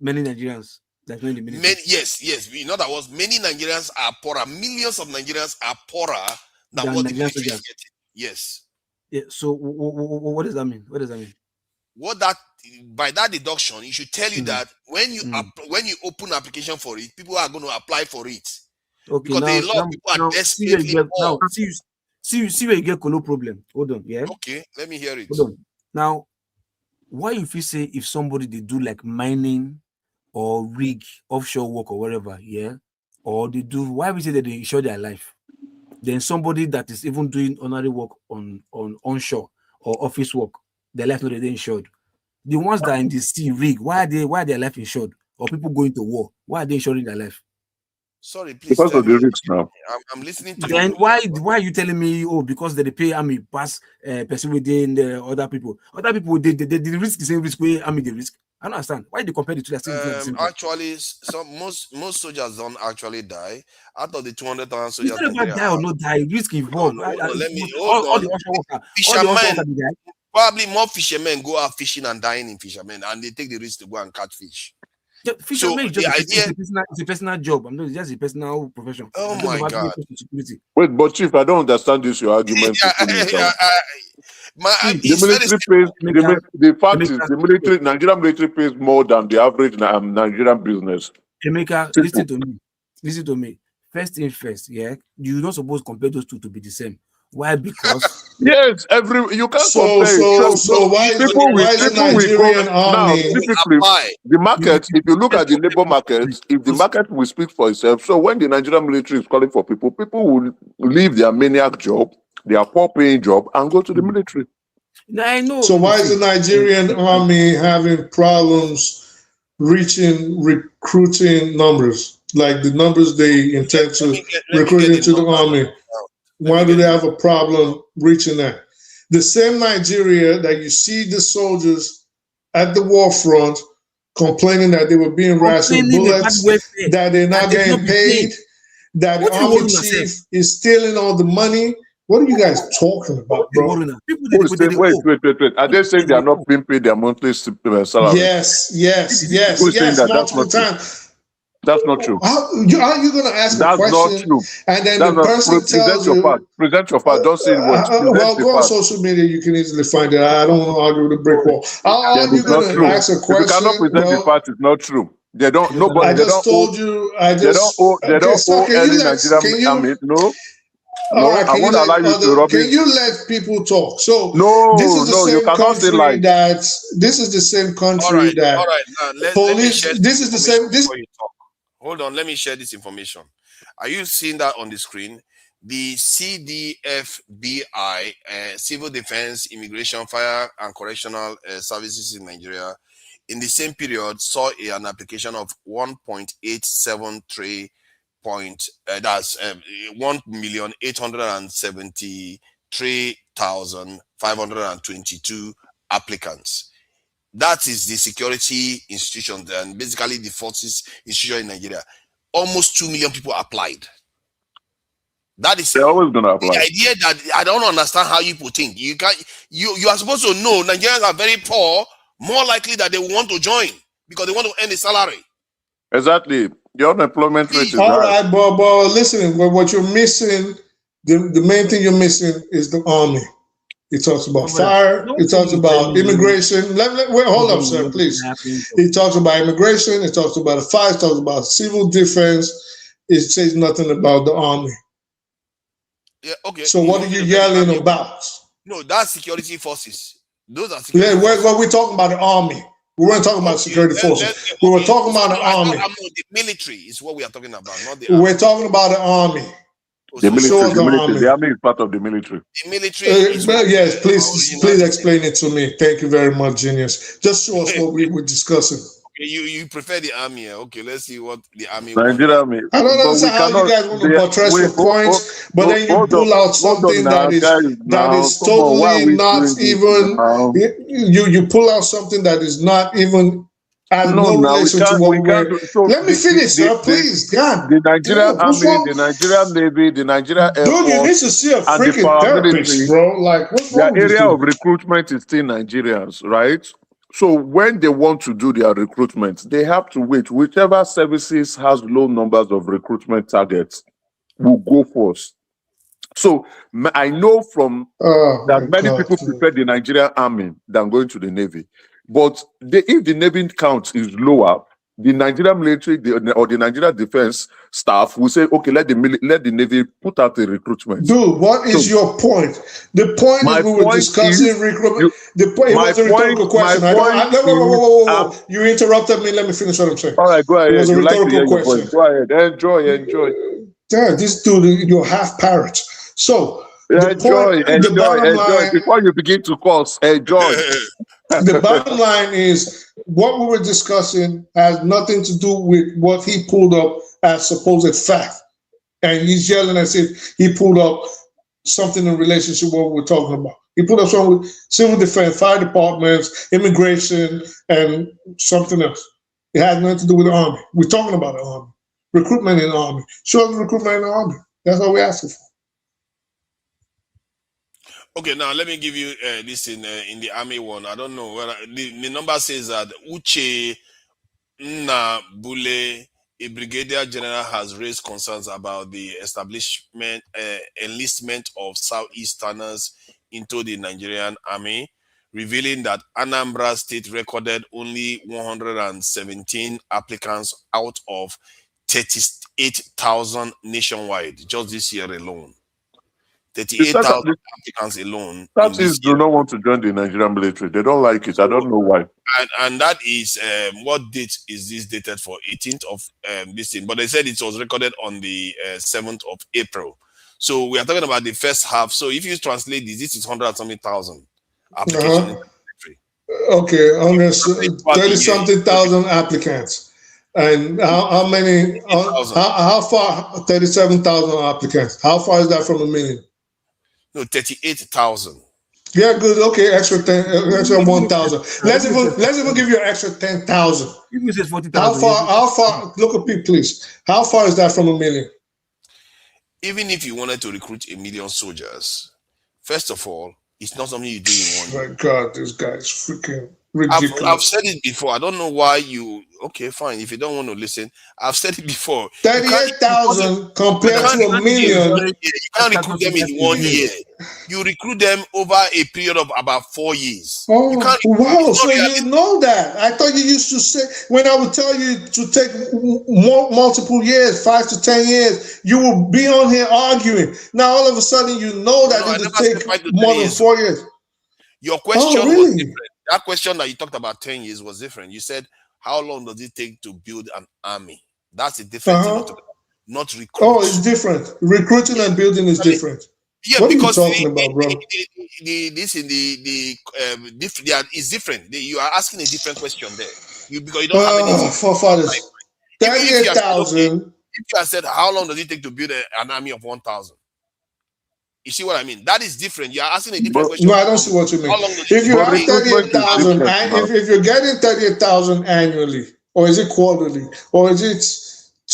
many Nigerians. Like many military. Yes. In other words, many Nigerians are poorer. Millions of Nigerians are poorer than what the military is getting. Yes. Yeah. So what does that mean? By that deduction, it should tell you that when you open application for it, people are going to apply for it. Okay. Because a lot of people are desperately poor. See where you get Colo problem. Hold on. Yeah. Okay. Let me hear it. Hold on. Now, why if you say if somebody they do like mining or rig offshore work or whatever, yeah, or they do, why we say that they insure their life? Then somebody that is even doing honorary work on onshore or office work, their life not insured. The ones that are in the sea rig, why are their life insured? Or people going to war, why are they insuring their life? Sorry, please. Because of the risks now. I'm listening to then you. Why are you telling me, because they pay army pass person within the other people? Other people they risk the same risk where army the risk. I don't understand. Why they compare the two? Actually, most soldiers don't actually die. Out of the 200,000 soldiers, it's not about die or not die. Risk involved. Probably more fishermen go out fishing and dying in fishermen, and they take the risk to go and catch fish. Yeah, fishermen is just it's a personal job. It's just a personal profession. Oh my God! Wait, but Chief, I don't understand your argument. The Nigerian military pays more than the average Nigerian business. Emeka, listen to me. First thing first, yeah. You're not supposed to compare those two to be the same. Why? Because yes, you can't compare. So why is the Nigerian army the market? If you look at the labor market, if the market will speak for itself, so when the Nigerian military is calling for people will leave their maniac job, their poor-paying job, and go to the military. I know. So why is the Nigerian army having problems reaching recruiting numbers, like the numbers they intend to recruit into the army? Why do they have a problem reaching that? The same Nigeria that you see the soldiers at the war front complaining that they were being rationed bullets, that they're not getting paid, that the army chief is stealing all the money. What are you guys talking about, bro? Wait. Are they saying they are not being paid their monthly salary? Yes. Multiple times. That's not true. How are you going to ask a question? That's not true. And then the person tells you... Present your part. Don't say what. Well, go on social media. You can easily find it. I don't want to argue with a brick wall. How are you going to ask a question? If you cannot present the part, it's not true. They don't. Nobody. I just told you. I just. They don't owe any Nigerian Can you? army. No. All right. I won't allow you to rub Can it. you let people talk? So No, this is the no, you same cannot say country like. that. This is the same country All right. that. All right. Now let me share This is the same. This. before you talk. Hold on. Let me share this information. Are you seeing that on the screen? The CDFBI, Civil Defense, Immigration, Fire and Correctional Services in Nigeria, in the same period saw an application of 1.873 that's 1,873,522 applicants. That is the security institution and basically the forces institution in Nigeria. Almost 2 million people applied. That is They're always gonna apply. the idea that I don't understand how you people think. You are supposed to know Nigerians are very poor, more likely that they will want to join because they want to earn a salary. Exactly. The unemployment rate is All high. right, but listen, what you're missing, the main thing you're missing is the army. It talks about fire. It talks about immigration. Wait, hold up, sir, please. It talks about immigration. It talks about the fire. It talks about civil defense. It says nothing about the army. Yeah, okay. So what are you yelling about? No, that's security forces. Those are security forces. We're talking about the army. We weren't talking about security forces. We were talking about the army. The military is what we are talking about, not the army. We're talking about the army. The army is part of the military. The military. Yes, please explain it to me. Thank you very much, Genius. Just show us what we were discussing. Okay, you prefer the army. Okay, let's see what the army Nigerian army. I don't understand how you guys want to buttress your points, but then you pull out something that is totally not even. You pull out something that is not even. Has no relation to what we're. Let me finish, sir, please. God. The Nigerian army, the Nigerian navy, the Nigerian air force. Dude, you need to see a freaking therapist, bro. Like, what's wrong with you? The area of recruitment is still Nigerians, right? So when they want to do their recruitment, they have to wait. Whichever services has low numbers of recruitment targets will go first. So I know from that many people prefer the Nigerian army than going to the navy. But if the navy count is lower, the Nigerian military or the Nigerian defense staff will say, okay, let the navy put out the recruitment. Dude, what is your point? The point is we were discussing recruitment. The point was a rhetorical question. Whoa. You interrupted me. Let me finish what I'm saying. All right, go ahead. It was a rhetorical question. Go ahead. Enjoy. Yeah, this dude, you're half parrot. So enjoy. Before you begin to curse, enjoy. The bottom line is what we were discussing has nothing to do with what he pulled up as supposed fact. And he's yelling as if he pulled up something in relationship to what we're talking about. He pulled up something with civil defense, fire departments, immigration, and something else. It has nothing to do with the army. We're talking about the army. Recruitment in the army. Show us recruitment in the army. That's all we're asking for. Okay, now let me give you this in the army one. I don't know whether the number says that Uche Nnabule, a brigadier general, has raised concerns about the enlistment of Southeasterners into the Nigerian army, revealing that Anambra State recorded only 117 applicants out of 38,000 nationwide just this year alone. 38,000 applicants alone. Southeast do not want to join the Nigerian military. They don't like it. I don't know why. And that is what date is this dated for? 18th of this thing. But they said it was recorded on the 7th of April. So we are talking about the first half. So if you translate this is 100-something thousand applications. Okay, 30-something thousand applicants. And how many? How far? 37,000 applicants. How far is that from a million? No, 38,000. Yeah, good. Okay, extra 1,000. Let's even give you an extra 10,000. Even say 40,000. How far? Look at me, please. How far is that from a million? Even if you wanted to recruit 1 million soldiers, first of all, it's not something you do in one year. My God, this guy is freaking ridiculous. I've said it before. I don't know why you. Okay, fine. If you don't want to listen, I've said it before. 38,000 compared to a million. You can't recruit them in 1 year. You recruit them over a period of about 4 years. Oh, wow. So realistic. you know that. I thought you used to say, when I would tell you to take multiple years, 5 to 10 years, you will be on here arguing. Now, all of a sudden, you know that it will take more than 4 years. Your question really? was different. That question that you talked about 10 years was different. You said, how long does it take to build an army? That's a different thing. Not recruit. Oh, it's different. Recruiting and building is different. Yeah, what because are you talking about, bro? It's different. You are asking a different question there. Because you don't have any. Forefathers. 38,000. If you have said, how long does it take to build an army of 1,000? You see what I mean? That is different. You are asking a different question. No, I don't see what you mean. If you have 38,000, if you're getting 38,000 annually, or is it quarterly, or is it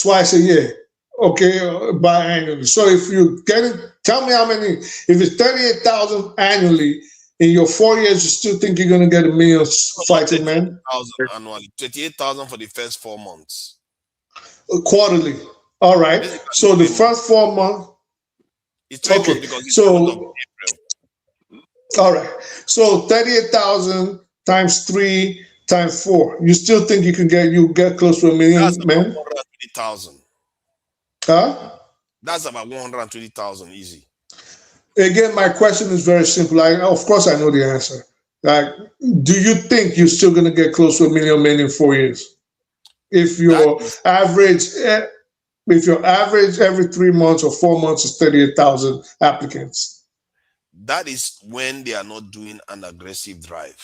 twice a year? Okay, biannually. So if you get it, tell me how many. If it's 38,000 annually in your 4 years, you still think you're going to get 1 million fighting men? 38,000 annually. 38,000 for the first 4 months. Quarterly. All right. So the first 4 months. It's 3 months because it's all right. So 38,000 times 3 times 4. You still think you get close to 1 million men? 120,000. Huh? That's about 120,000 easy. Again, my question is very simple. Of course, I know the answer. Like, do you think you're still going to get close to 1 million men in 4 years? If your average every 3 months or 4 months is 38,000 applicants. That is when they are not doing an aggressive drive.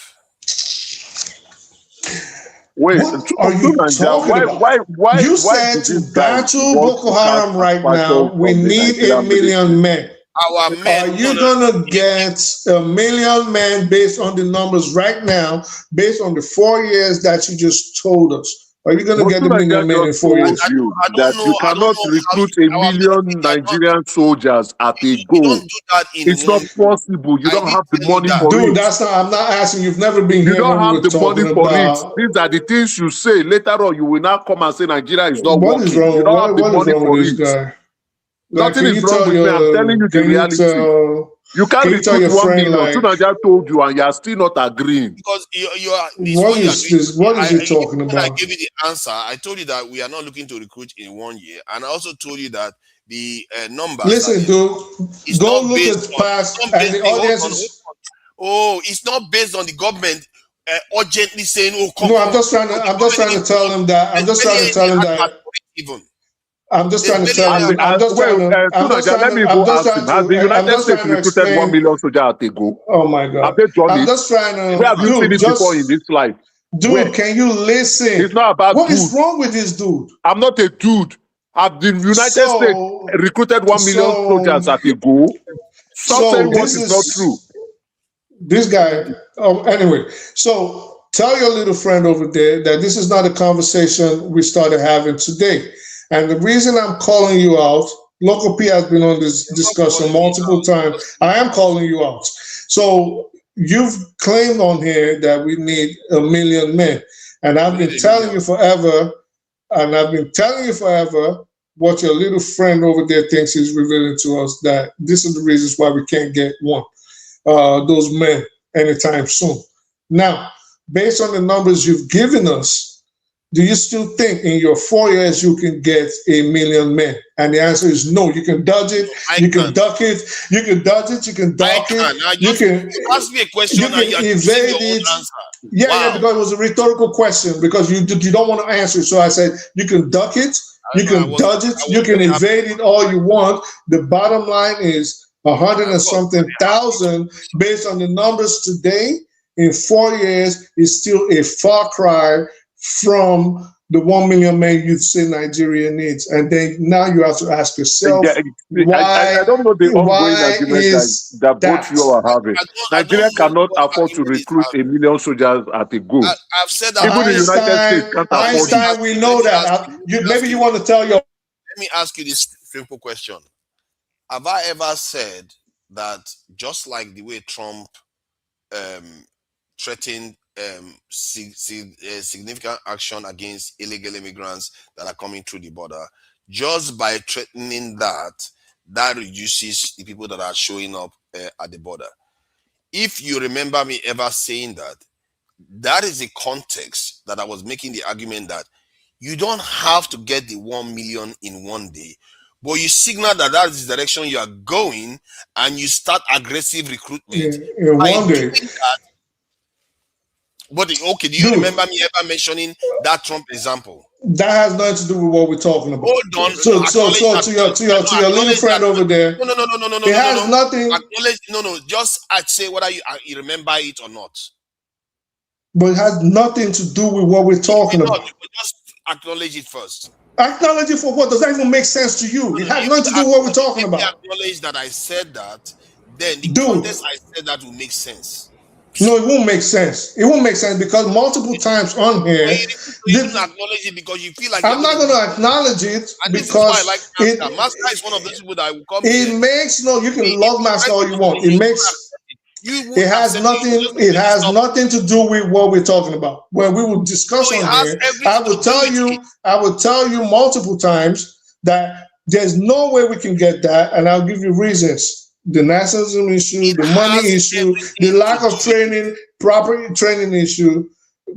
Wait, what are you talking about? You said to battle Boko Haram right now, we need 1 million men. Our men. Are you gonna get 1 million men based on the numbers right now, based on the 4 years that you just told us? Are you gonna get 1 million men in 4 years? You cannot recruit 1 million Nigerian soldiers at a go. It's not possible. You don't have the money for it. Dude, that's not. I'm not asking. You've never been here. You don't have the money for it. These are the things you say. Later on, you will now come and say Nigeria is not working. Is wrong? You don't have the money for it. Guy? Nothing is wrong with me. I'm telling you the reality. You can't recruit 1 million. Tunaja told you, and you are still not agreeing. Because what is he talking about? I gave you the answer. I told you that we are not looking to recruit in 1 year, and I also told you that the numbers. Listen, dude, go look at past and the audience. It's not based on the government urgently saying, "Oh, come." No, I'm just trying to tell him that. I'm just trying to tell him that. I'm just trying to tell him. Let me go ask him. Has the United States recruited 1 million soldiers at a go? Oh my God! Have they done I'm it? just trying to. Where have you seen it before in this life? Dude, can you listen? It's not about what is wrong with this dude? I'm not a dude. Have the United States recruited 1 million soldiers at a go? This is not true. This guy. Anyway, so tell your little friend over there that this is not a conversation we started having today. And the reason I'm calling you out, Local P has been on this discussion multiple times. I am calling you out. So you've claimed on here that we need 1 million men. And I've been telling you forever, what your little friend over there thinks is revealing to us, that this is the reasons why we can't get those men anytime soon. Now, based on the numbers you've given us, do you still think in your 4 years you can get 1 million men? And the answer is no. You can dodge it. You can duck it. You can dodge it. You can duck it. You can ask me a question. You can evade it. Yeah, because it was a rhetorical question, because you don't want to answer it. So I said you can duck it. You can dodge it. You can evade it all you want. The bottom line is 100 and something thousand based on the numbers today. In 4 years is still a far cry from the 1 million men you say Nigeria needs. And then now you have to ask yourself, why? I don't know the ongoing argument that both you are having. Nigeria cannot afford to recruit 1 million soldiers at a go. I've said that. Even the United States can't afford it. We know that. Maybe you want to tell your... Let me ask you this simple question. Have I ever said that just like the way Trump threatened significant action against illegal immigrants that are coming through the border, just by threatening that reduces the people that are showing up at the border. If you remember me ever saying that, that is the context that I was making the argument that you don't have to get the 1 million in one day, but you signal that that is the direction you are going, and you start aggressive recruitment. In one day. That, but okay, do you remember me ever mentioning that Trump example? That has nothing to do with what we're talking about. Hold on. So to your little friend over there. No. It has nothing. Acknowledge. Just I'd say whether you remember it or not. But it has nothing to do with what we're talking about. Just acknowledge it first. Acknowledge it for what? Does that even make sense to you? It has nothing to do with what we're talking about. If you acknowledge that I said that, then the context I said that will make sense. No, it won't make sense. It won't make sense because multiple times on here, you didn't acknowledge it because you feel like I'm not going to acknowledge it because Masca is one of those people that will come. It makes you can love Masca all you want. It makes. It has nothing. It has nothing to do with what we're talking about. Where we will discuss on here, I will tell you multiple times that there's no way we can get that, and I'll give you reasons. The nationalism issue, the money issue, the lack of training, proper training issue.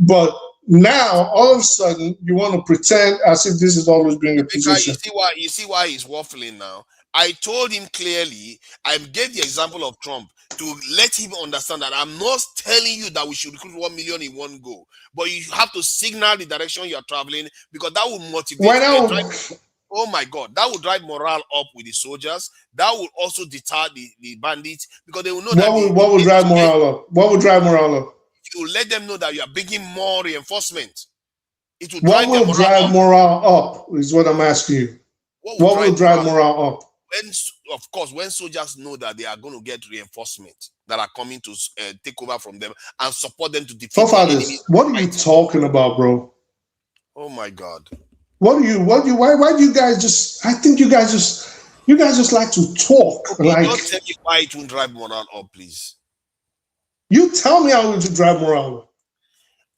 But now, all of a sudden, you want to pretend as if this has always been your position. You see why he's waffling now? I told him clearly, I gave the example of Trump to let him understand that I'm not telling you that we should recruit 1 million in one go, but you have to signal the direction you are traveling, because that will motivate. Oh my God, that will drive morale up with the soldiers. That will also deter the bandits, because they will know what will drive morale up? What will drive morale up? If you let them know that you are bringing more reinforcement, it will drive morale up is what I'm asking you. What will drive morale up? When soldiers know that they are going to get reinforcement that are coming to take over from them and support them to defeat the enemy. What are you talking about, bro? Oh my God. Why do you guys just? I think you guys just like to talk. Okay, don't tell me why it won't drive morale up, please. You tell me how it will drive morale up.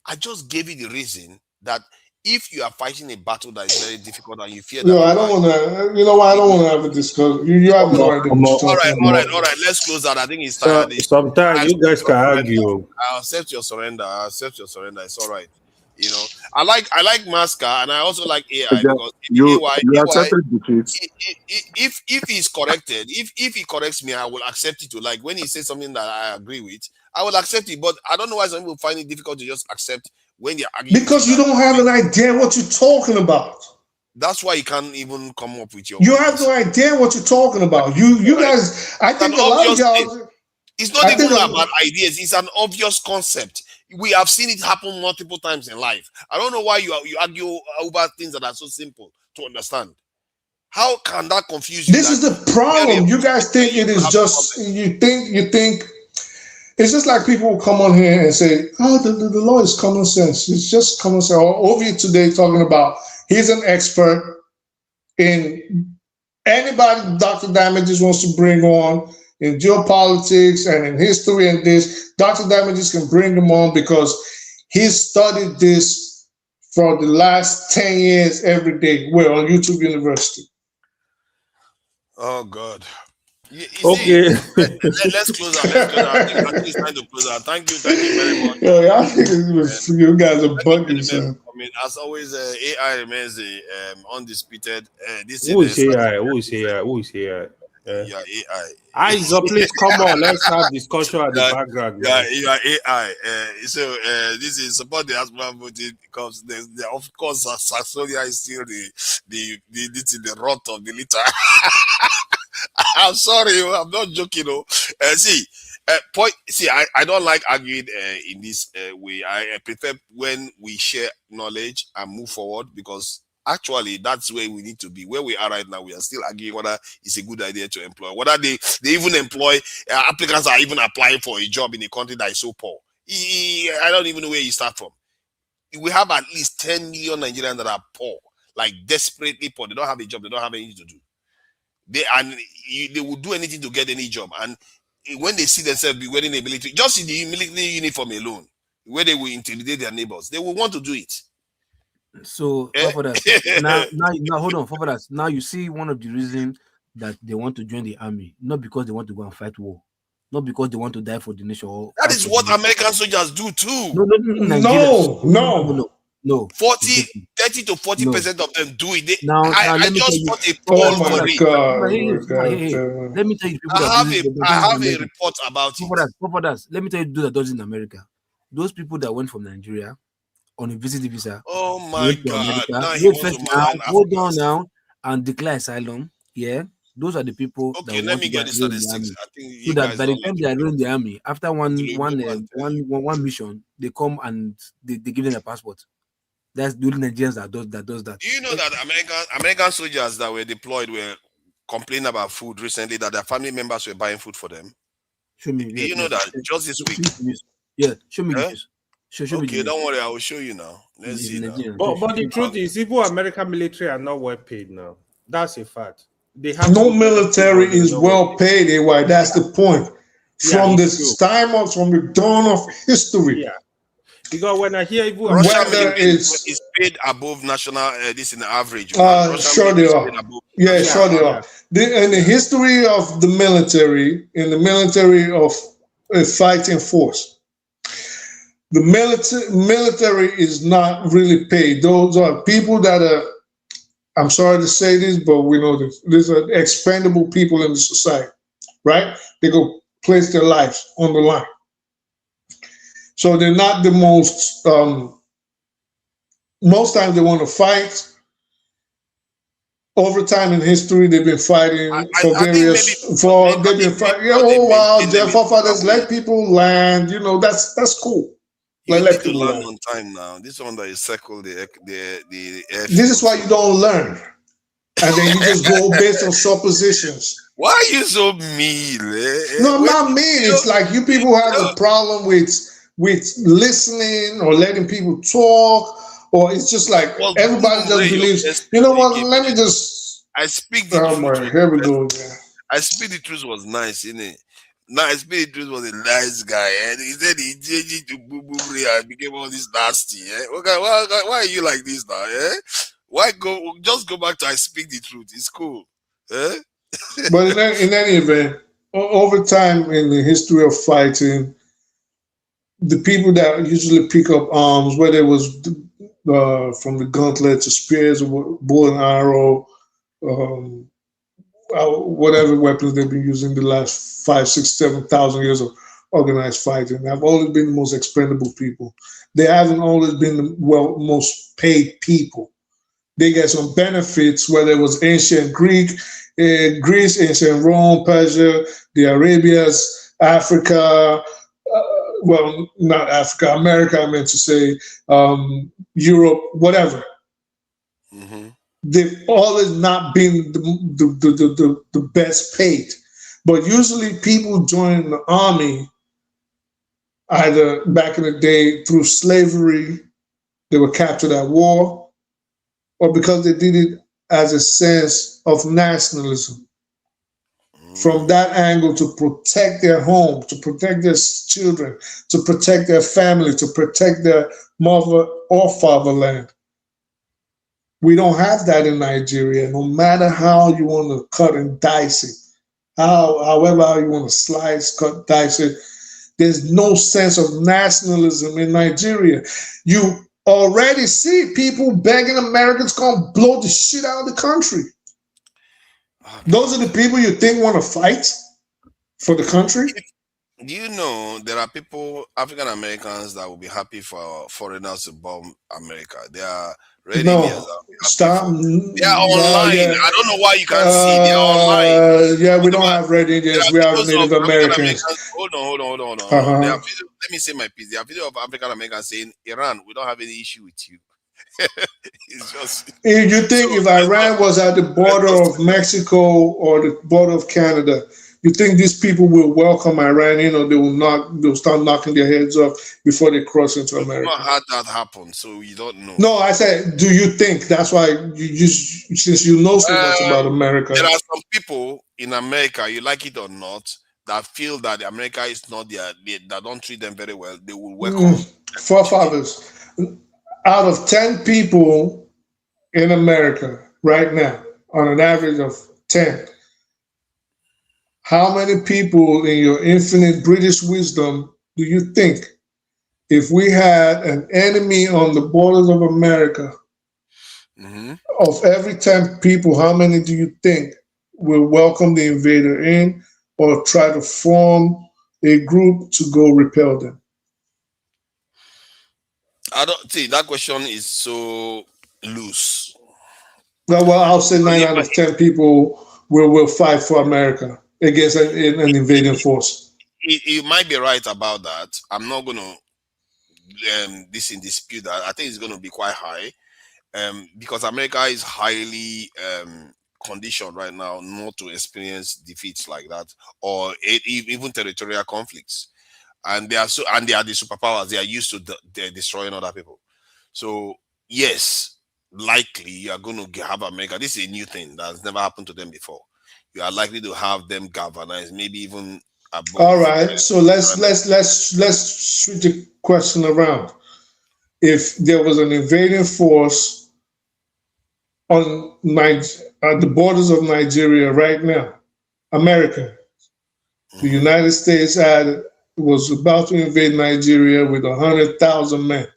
I just gave you the reason that if you are fighting a battle that is very difficult and you fear that, I don't want to. You know what? I don't want to have a discussion. You have no idea. All right. Let's close that. I think it's tired. Sometimes you guys can argue. I accept your surrender. It's all right. You know, I like Masca, and I also like AI because if he's corrected, if he corrects me, I will accept it. Like when he says something that I agree with, I will accept it. But I don't know why some people find it difficult to just accept when they're arguing. Because you don't have an idea what you're talking about. That's why you can't even come up with your. You have no idea what you're talking about. You guys, I think a lot of y'all. It's not even about ideas. It's an obvious concept. We have seen it happen multiple times in life. I don't know why you argue over things that are so simple to understand. How can that confuse you? This is the problem. You guys think it is just you think it's just like people will come on here and say, "Oh, the law is common sense. It's just common sense." Or Ovi today talking about he's an expert in anybody Dr. Damages wants to bring on. In geopolitics and in history and this, Dr. Damages can bring him on because he's studied this for the last 10 years every day. We're on YouTube University. Oh, God. Okay. Let's close out. I think it's time to close out. Thank you very much. You guys are bugging, man. I mean, as always, AI remains the undisputed. Who is AI? Yeah, AI. Eyes up, please come on. Let's have discussion at the background. Yeah, you are AI. So this is support the Diaspora voting because of course Saxonia is still the rot of the litter. I'm sorry, I'm not joking. I don't like arguing in this way. I prefer when we share knowledge and move forward, because actually that's where we need to be. Where we are right now, we are still arguing whether it's a good idea to employ, whether they even employ applicants are even applying for a job in a country that is so poor. I don't even know where you start from. We have at least 10 million Nigerians that are poor, like desperately poor. They don't have a job. They don't have anything to do. They will do anything to get any job. And when they see themselves be wearing a military, just in the military uniform alone, where they will intimidate their neighbors, they will want to do it. So for that, now hold on. For that, now you see one of the reasons that they want to join the army, not because they want to go and fight war. not because they want to die for the nation. That is what American soldiers do too. No. 30 to 40% of them do it. I just bought a poll for it. Let me tell you, people I have a report about it. Let me tell you, those that does in America. Those people that went from Nigeria on a visiting visa. Oh my God! Hold on now and declare asylum. Yeah, those are the people. Okay, let me get the statistics. I think so that by the time they are in the army, after one mission, they come and they give them a passport. That's the only Nigerians that does that. Do you know that American soldiers that were deployed were complaining about food recently, that their family members were buying food for them? Show me. Do you know that just this week? Yeah, show me this. Show me. Don't worry, I will show you now. Let's see now. But the truth is, even American military are not well paid now. That's a fact. They have no military is well paid. Why? That's the point. From the dawn of history. Yeah. Because when I hear even Russia is paid above national, this in the average. Sure they are. Sure they are. In the history of the military, in the military of a fighting force, the military is not really paid. Those are people that are, I'm sorry to say this, but we know this. These are expendable people in the society, right? They go place their lives on the line. So they're not the most times they want to fight. Over time in history, they've been fighting they've been fighting. Their forefathers let people land. You know, that's cool. You need to land on time now. This one that is circle the this is why you don't learn. And then you just go based on suppositions. Why are you so mean? No, I'm not mean. It's like you people have a problem with listening or letting people talk, or it's just like everybody just believes. You know what? Let me just. I speak the truth. My, here we go. Yeah. I speak the truth was nice, innit? Now I speak the truth was a nice guy, and he said he changed it to boo and became all this nasty. Okay, why are you like this now? Why just go back to I speak the truth? It's cool. But in any event, over time in the history of fighting, the people that usually pick up arms, whether it was from the gauntlet to spears or bow and arrow, whatever weapons they've been using the last 5, 6, 7,000 years of organized fighting, have always been the most expendable people. They haven't always been the most paid people. They get some benefits, whether it was ancient Greece, ancient Rome, Persia, the Arabias, Africa, not Africa, America, I meant to say, Europe, whatever. Mm-hmm. They've always not been the best paid. But usually people join the army either back in the day through slavery, they were captured at war, or because they did it as a sense of nationalism. From that angle, to protect their home, to protect their children, to protect their family, to protect their mother or fatherland. We don't have that in Nigeria. No matter how you want to cut and dice it, however you want to slice, cut, dice it, there's no sense of nationalism in Nigeria. You already see people begging Americans to come blow the shit out of the country. Those are the people you think want to fight for the country? Do you know there are people, African Americans, that will be happy for foreigners to bomb America? They are ready. Stop. They are online. Yeah. I don't know why you can't see. They are online. Yeah, we don't have Red Indians. We have Native Americans. Hold on. Let me say my piece. There are videos of African Americans saying, Iran, we don't have any issue with you. It's just. You think if Iran was at the border of Mexico or the border of Canada, you think these people will welcome Iran? You know, they'll start knocking their heads off before they cross into America. I've never had that happen, so you don't know. No, I said, do you think? That's why since you know so much about America. There are some people in America, you like it or not, that feel that America is not that don't treat them very well. They will welcome forefathers. Out of 10 people in America right now, on an average of 10, how many people in your infinite British wisdom do you think, if we had an enemy on the borders of America, of every 10 people, how many do you think will welcome the invader in or try to form a group to go repel them? I don't see that question is so loose. Well, I'll say 9 out of 10 people will fight for America against an invading force. You might be right about that. I'm not going to dispute that. I think it's going to be quite high because America is highly conditioned right now not to experience defeats like that or even territorial conflicts. And they are the superpowers. They are used to destroying other people. So yes, likely you are going to have America. This is a new thing that's never happened to them before. You are likely to have them galvanized, maybe even above. All right. So let's switch the question around. If there was an invading force on at the borders of Nigeria right now, America, the United States was about to invade Nigeria with 100,000 men.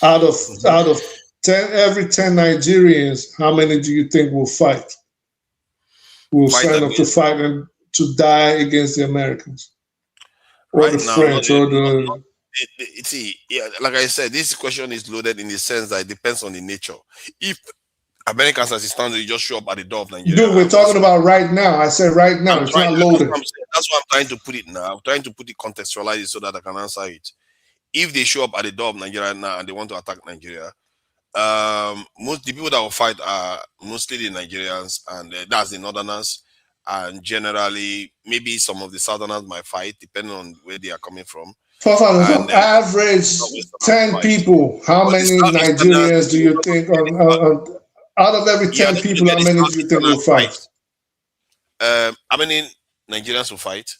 Out of 10, every 10 Nigerians, how many do you think will fight? Will sign up to fight and to die against the Americans or the French or the? See, yeah, like I said, this question is loaded in the sense that it depends on the nature. If Americans as it stands, you just show up at the door of Nigeria. Dude, we're talking about right now. I said right now. It's not loaded. That's why I'm trying to put it now. I'm trying to put it contextualize it so that I can answer it. If they show up at the door of Nigeria now and they want to attack Nigeria, most the people that will fight are mostly the Nigerians, and that's the Northerners, and generally maybe some of the Southerners might fight depending on where they are coming from. On average, 10 people. How many Nigerians do you think? Out of every 10 people, how many do you think will fight? How many Nigerians will fight?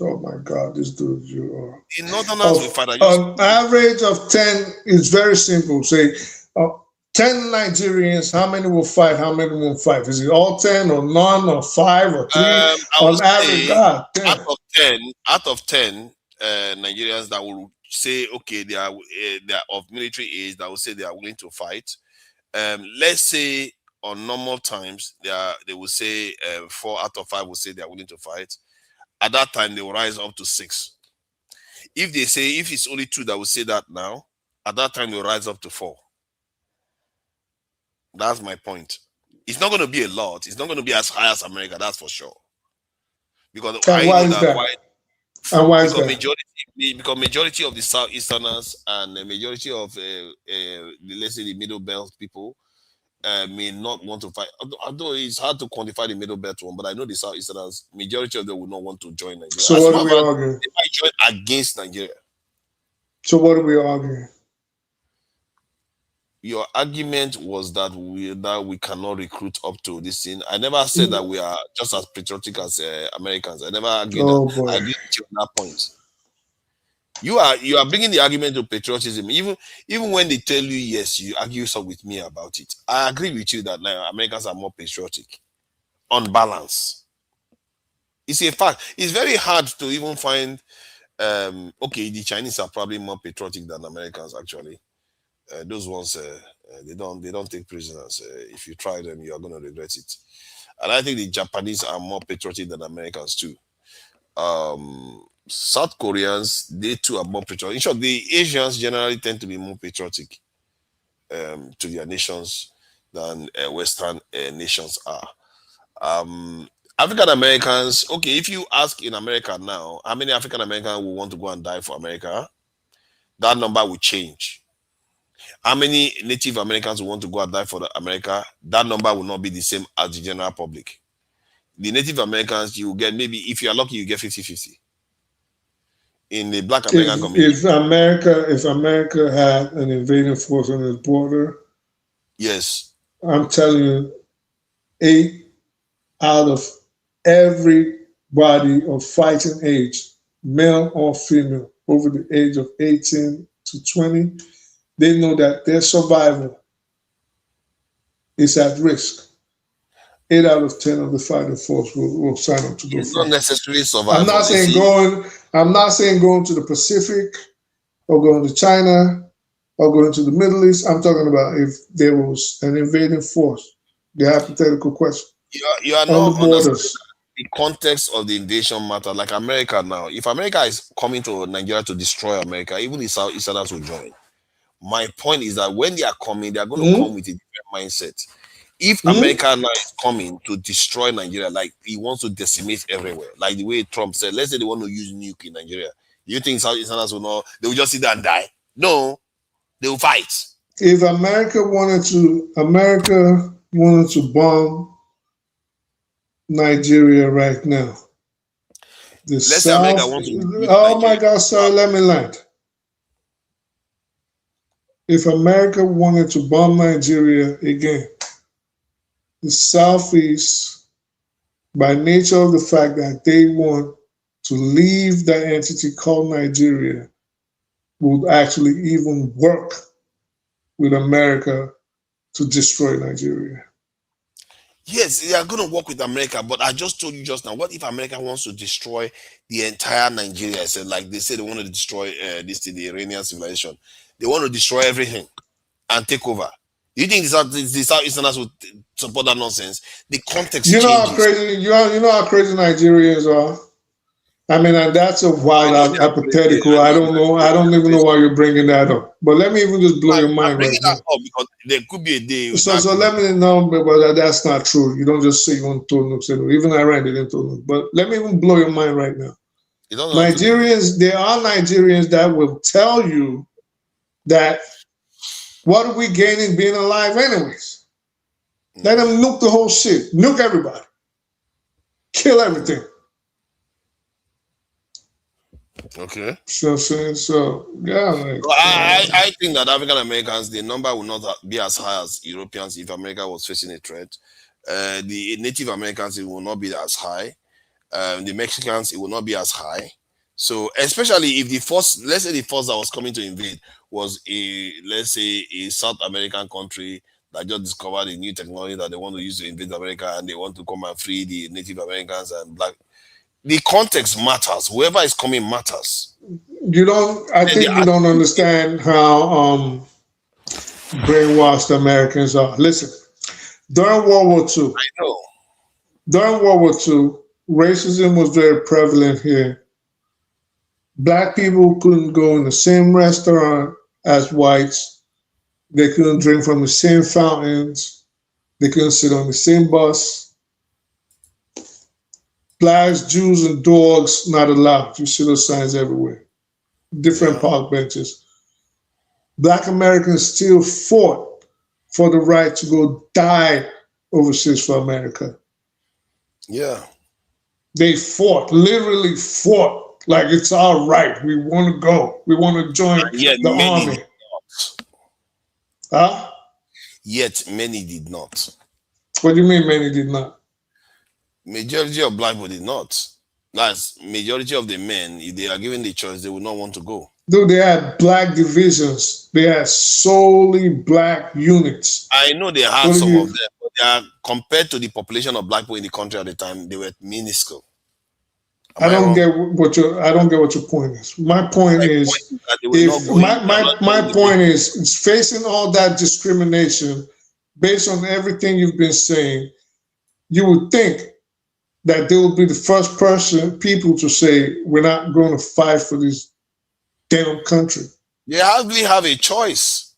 Oh my God, this dude, you are. The Northerners will fight. On average of 10, it's very simple. Say 10 Nigerians, how many will fight? How many won't fight? Is it all 10 or none or 5 or 3? On average, God, 10. Out of 10 Nigerians that will say, okay, they are of military age, that will say they are willing to fight. Let's say on normal times, they will say 4 out of 5 will say they are willing to fight. At that time, they will rise up to 6. If it's only 2 that will say that now, at that time, they will rise up to 4. That's my point. It's not going to be a lot. It's not going to be as high as America, that's for sure. Because why is that? Because majority of the Southeasterners and the majority of let's say the Middle Belt people may not want to fight. Although it's hard to quantify the Middle Belt one, but I know the Southeasterners, majority of them will not want to join Nigeria. So what are we arguing? They might join against Nigeria. So what are we arguing? Your argument was that we cannot recruit up to this thing. I never said that we are just as patriotic as Americans. I never argued that. I agree with you on that point. You are bringing the argument to patriotism. Even when they tell you yes, you argue some with me about it. I agree with you that now Americans are more patriotic, on balance. It's a fact. It's very hard to even find. Okay, the Chinese are probably more patriotic than Americans actually. Those ones they don't take prisoners. If you try them, you are going to regret it. And I think the Japanese are more patriotic than Americans too. South Koreans, they too are more patriotic. In short, the Asians generally tend to be more patriotic to their nations than Western nations are. African Americans, okay, if you ask in America now, how many African Americans will want to go and die for America? That number will change. How many Native Americans will want to go and die for America? That number will not be the same as the general public. The Native Americans, you get maybe, if you are lucky, you get 50-50. In the Black American community. If America had an invading force on its border, yes, I'm telling you, 8 out of everybody of fighting age, male or female, over the age of 18 to 20, they know that their survival is at risk. 8 out of 10 of the fighting force will sign up to go. It's not necessarily survival. I'm not saying going to the Pacific or going to China or going to the Middle East. I'm talking about if there was an invading force. The hypothetical question. You are on not the borders. The context of the invasion matter. Like America now, if America is coming to Nigeria to destroy America, even the Southerners will join. My point is that when they are coming, they are going to come with a different mindset. If America now is coming to destroy Nigeria, like he wants to decimate everywhere, like the way Trump said, let's say they want to use nuke in Nigeria, do you think Southerners will not? They will just sit there and die? No, they will fight. If America wanted to bomb Nigeria right now, Let's say America wants to. Oh my God, sorry, let me land. If America wanted to bomb Nigeria again, the Southeast, by nature of the fact that they want to leave that entity called Nigeria, would actually even work with America to destroy Nigeria. Yes, they are going to work with America, but I just told you just now, what if America wants to destroy the entire Nigeria? I said, like they say they want to destroy the Iranian civilization. They want to destroy everything and take over. Do you think the Southeasterners would support that nonsense? The context changes. How crazy, you know how crazy Nigerians are? I mean, and that's a wild hypothetical. I don't know. I don't even know why you're bringing that up. But let me even just blow your mind right now. Because there could be a day. So let me know, but that's not true. You don't just say you want to throw nukes anyway. Even Iran didn't throw nukes. But let me even blow your mind right now. Nigerians, there are Nigerians that will tell you that what are we gaining being alive anyways? Let them nuke the whole shit. Nuke everybody. Kill everything. Okay. So yeah. I think that African Americans, the number will not be as high as Europeans if America was facing a threat. The Native Americans, it will not be as high. The Mexicans, it will not be as high. So especially if the force, let's say the force that was coming to invade was a South American country that just discovered a new technology that they want to use to invade America, and they want to come and free the Native Americans and black. The context matters. Whoever is coming matters. I think you don't understand how brainwashed Americans are. Listen, during World War II, I know. During World War II, racism was very prevalent here. Black people couldn't go in the same restaurant as whites. They couldn't drink from the same fountains. They couldn't sit on the same bus. Blacks, Jews, and dogs not allowed. You see those signs everywhere. Different park benches. Black Americans still fought for the right to go die overseas for America. Yeah. They fought, literally fought, like it's our right. We want to go. We want to join the army. Huh? Yet many did not. What do you mean many did not? Majority of black people did not. That's majority of the men, if they are given the choice, they will not want to go. Dude, they had black divisions. They had solely black units. I know they had some of them, but they are, compared to the population of black people in the country at the time, they were minuscule. I don't get what your point is. My point is facing all that discrimination based on everything you've been saying, you would think that they will be the first people to say, we're not going to fight for this damn country. They hardly have a choice.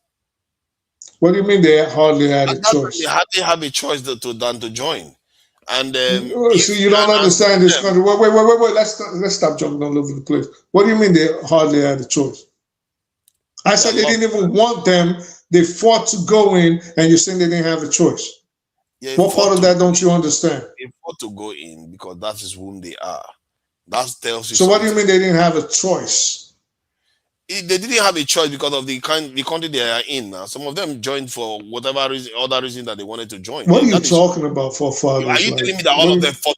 What do you mean they hardly had a choice? They hardly have a choice than to join. And see, you don't understand this country. Wait. Let's stop jumping all over the place. What do you mean they hardly had a choice? I said they didn't even want them. They fought to go in, and you're saying they didn't have a choice. Yeah, what part of that don't you understand? They fought to go in because that is whom they are. That tells you. So what do you mean they didn't have a choice? They didn't have a choice because of the country they are in now. Some of them joined for whatever reason, other reason that they wanted to join. What are you talking about, forefathers? Are you telling me that all of them fought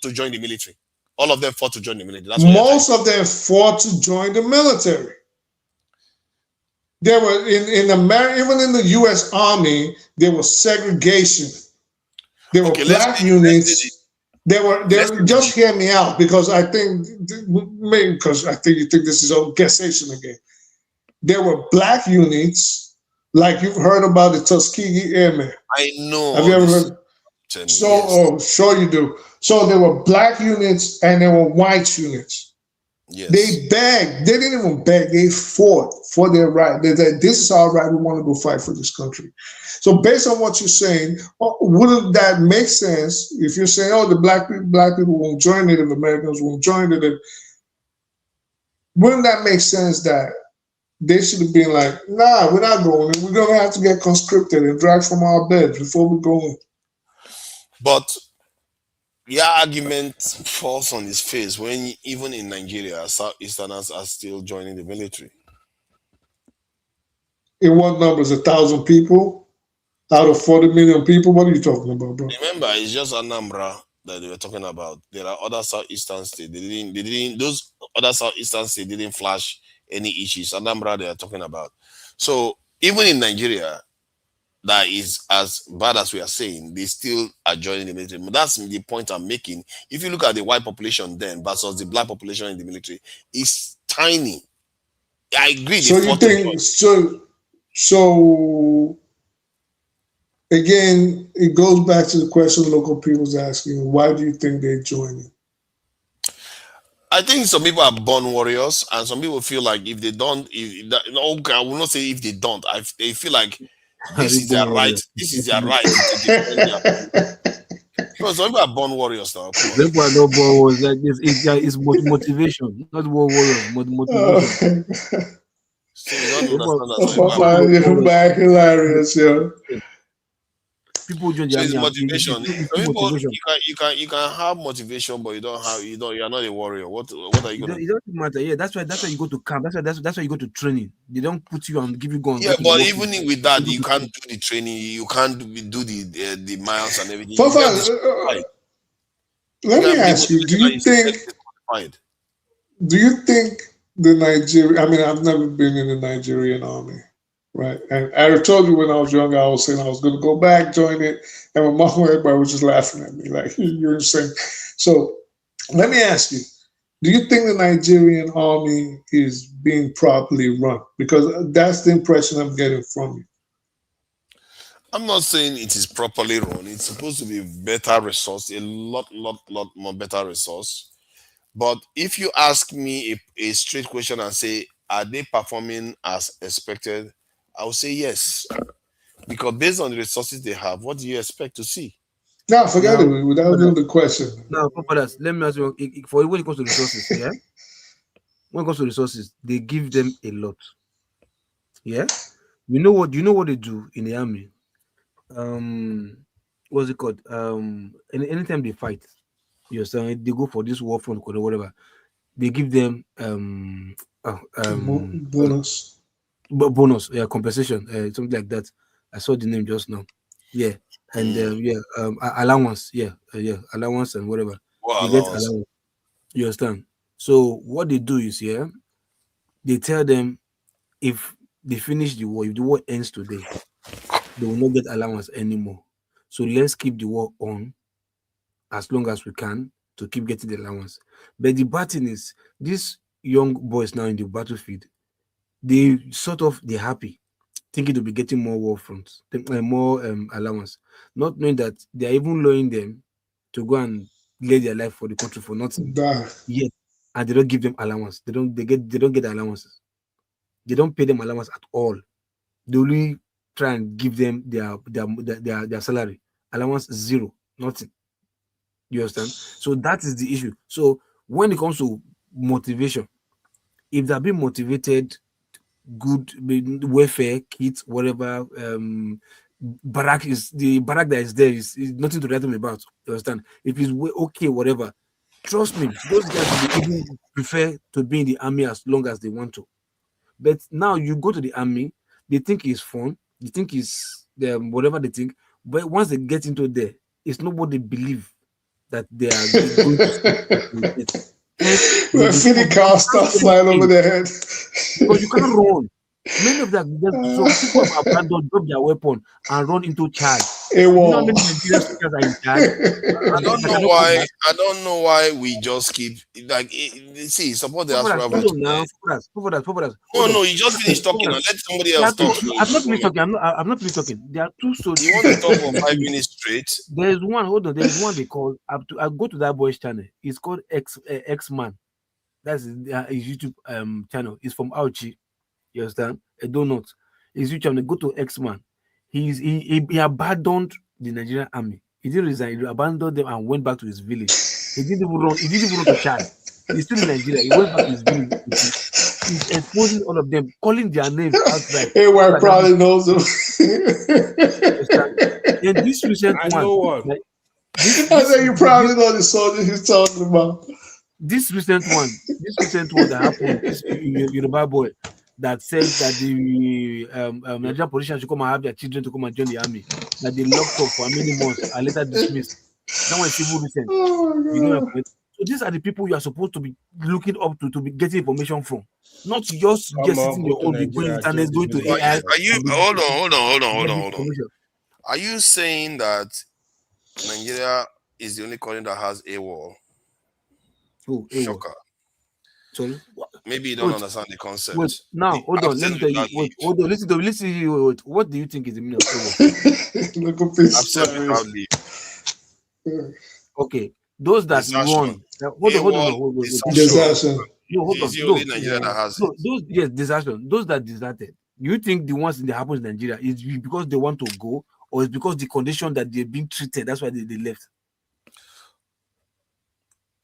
to join the military? All of them fought to join the military. That's most of them fought to join the military. There were in America, even in the U.S. Army, there was segregation. There were black units. They were just hear me out, because I think you think this is all guessation again. There were black units, like you've heard about the Tuskegee Airmen. I know. Have you ever heard? Sure you do. So there were black units and there were white units. Yes. They begged. They didn't even beg. They fought for their right. They said, "This is our right. We want to go fight for this country." So, based on what you're saying, wouldn't that make sense if you're saying, "Oh, the black people won't join, Native Americans won't join it"? Wouldn't that make sense that they should have been like, "Nah, we're not going. We're going to have to get conscripted and dragged from our beds before we go in"? But your argument falls on its face when even in Nigeria, Southeasterners are still joining the military. In what numbers? 1,000 people out of 40 million people? What are you talking about, bro? Remember, it's just Anambra that they were talking about. There are other Southeastern states. Those other Southeastern states didn't flash any issues. Anambra they are talking about. So even in Nigeria, that is as bad as we are saying, they still are joining the military. That's the point I'm making. If you look at the white population then versus the black population in the military, it's tiny. I agree. So you think so again, it goes back to the question local people's asking, why do you think they're joining? I think some people are born warriors, and some people feel like if they don't, okay, I will not say if they don't. They feel like this is their right. This is their right. So some people are born warriors now. People are not born warriors like this. It's motivation, not war warriors, motivation. Back hilarious, yo. People join the motivation. You can have motivation, but you're not a warrior. What are you gonna do? It doesn't matter. Yeah, that's why you go to camp. That's why you go to training. They don't put you and give you guns. Yeah, but even with that, you can't do the training. You can't do the miles and everything. Let me ask you: do you think the Nigerian? I mean, I've never been in the Nigerian army. Right. And I told you when I was younger, I was saying I was going to go back, join it. And my mom and everybody was just laughing at me like, you're insane. So let me ask you, do you think the Nigerian army is being properly run? Because that's the impression I'm getting from you. I'm not saying it is properly run. It's supposed to be better resource, a lot more better resource. But if you ask me a straight question and say, are they performing as expected? I would say yes, because based on the resources they have, what do you expect to see? No, forget it. Without doing the question. No, Papadas, let me ask you. For when it comes to resources, yeah. When it comes to resources, they give them a lot. Yeah, you know what they do in the army. What's it called? Anytime they fight, you're saying they go for this war front or whatever. They give them bonus. Bonus, yeah, compensation, something like that. I saw the name just now. Yeah, and allowance, allowance and whatever. Wow, they get allowance. You understand? So what they do is, they tell them if they finish the war, if the war ends today, they will not get allowance anymore. So let's keep the war on as long as we can to keep getting the allowance. But the bad thing is, these young boys now in the battlefield, they're happy, thinking to be getting more war fronts, more allowance, not knowing that they're even lowering them to go and lay their life for the country for nothing. Yet, and they don't give them allowance. They don't get allowances. They don't pay them allowance at all. They only try and give them their salary. Allowance zero, nothing. You understand? So that is the issue. So when it comes to motivation, if they're being motivated, good welfare kits, whatever, the barrack that is there is nothing to write them about. You understand? If it's okay, whatever, trust me, those guys will even prefer to be in the army as long as they want to. But now you go to the army, they think it's fun, they think it's whatever they think, but once they get into there, it's not what they believe that they are going to Finny car stuff flying over their head. Because you can't run. Many of them, some people have abandoned, drop their weapon, and run into Chad. It You know how won't. many Nigerian soldiers are in Chad? I don't know why. I don't know why we just keep like see support the Diaspora Hold on now. No, you just finish talking and let somebody else talk. I'm not finished talking. I'm not finished talking. There are two soldiers. You want to talk for 5 minutes straight? There is one. Hold on. There is one they call. I go to that boy's channel. It's called X-Man. That's his YouTube channel. It's from Auchi. You understand? A donut. His YouTube channel. Go to X-Man. He abandoned the Nigerian army. He didn't resign. He abandoned them and went back to his village. He didn't even run. He didn't even run to Chad. He's still in Nigeria. He went back to his village. He's exposing all of them, calling their names outright. Everyone probably knows them. And this recent one, know what? I say you probably know the soldier he's talking about. This recent one that happened, this Yoruba boy that said that the Nigerian politicians should come and have their children to come and join the army, that they locked up for many months and later dismissed. That was civil recent. You know, so these are the people you are supposed to be looking up to be getting information from, not just sitting your own going internet, going to AI. Are you hold on. Are you saying that Nigeria is the only country that has a wall? Oh, shocker. Sorry? Maybe you don't understand the concept. Wait, now hold on. Let me tell you. Hold on. Listen to me. What do you think is the meaning of a wall? Okay, those that won. Hold on. Desertion. No, hold on. It's the only Nigeria that has it. Those desertion. Those that deserted. You think the ones that happens in Nigeria is because they want to go, or it's because the condition that they're being treated? That's why they left.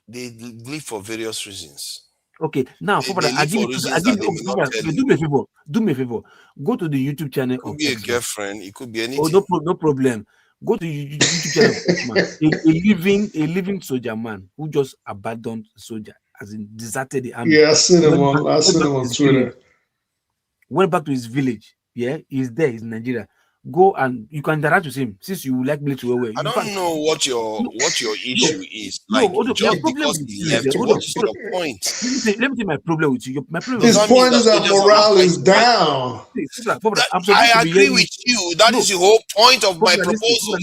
They leave for various reasons. Okay, now do me a favor. Go to the YouTube channel. It could be a girlfriend. It could be anything. Oh, no problem. Go to YouTube channel. a living soldier man who just abandoned soldier, as in deserted the army. Yeah, I seen him on Twitter. Went back to his village. Yeah, he's there. He's in Nigeria. Go and you can interact with him since you like military well. I don't know what your issue is. Like just because he left, what is your point? Let me tell my problem with you. My problem. His point is that morale is down. I agree with you. That is the whole point of my proposal.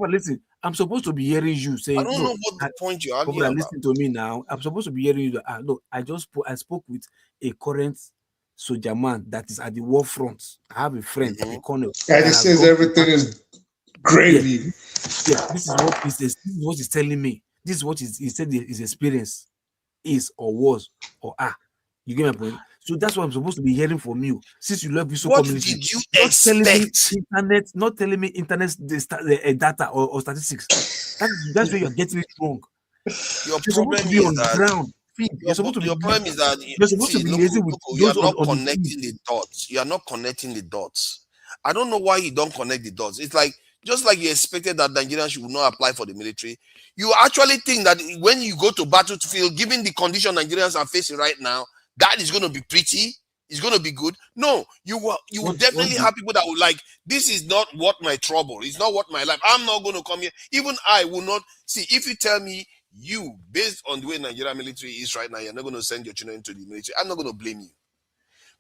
Listen. I'm supposed to be hearing you saying. I don't know what the point you're arguing about. Listen to me now. I'm supposed to be hearing you. No, I spoke with a current soldier man that is at the war front. I have a friend, a colonel, and he says everything is gravy. Yeah, this is what he's telling me. This is what he said his experience is or was or are. You get my point? So that's what I'm supposed to be hearing from you. Since you love visual community, did you expect? Not telling me internet data or statistics. That's where you're getting it wrong. Your problem is on that ground. Your problem is that you are not connecting the dots. You are not connecting the dots. I don't know why you don't connect the dots. It's like just like you expected that Nigerians should not apply for the military. You actually think that when you go to battlefield, given the condition Nigerians are facing right now, that is going to be pretty. It's going to be good. No, you will definitely have people that will like, this is not what my trouble. It's not what my life. I'm not going to come here. Even I will not see. If you tell me you, based on the way Nigerian military is right now, you're not going to send your children into the military, I'm not going to blame you.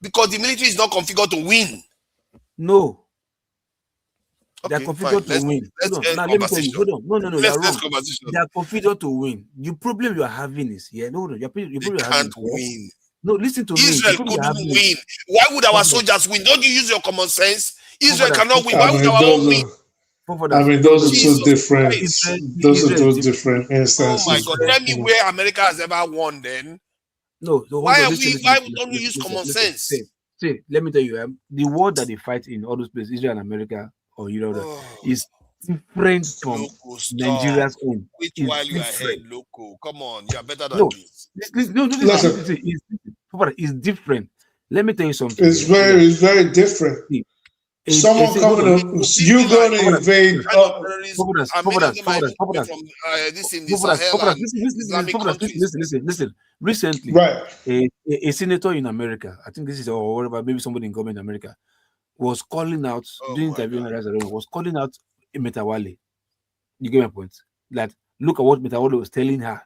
Because the military is not configured to win. No. Okay, they're configured to win. Now, let me tell you. Hold on. No, you're wrong. They are configured to win. The problem you are having is, your problem can't win. No, listen to Israel me. Israel couldn't win. Why would our soldiers win? Don't you use your common sense? Israel cannot win. Why would our own win? I mean, those are two different. Those are two different instances. Oh my God! Tell me where America has ever won. Then no. Why don't we use common sense? See, let me tell you, the war that they fight in all those places, Israel and America or Europe, is different from Nigeria's own. Wait while you are ahead, loco. Come on, you are better than this. It's different. Let me tell you something. It's very different. Someone coming to you going to invade listen. Recently, right, a senator in America, I think this is or whatever, maybe somebody in government in America, was calling out during interview was calling out Matawalle. You get my point? That look at what Matawalle was telling her.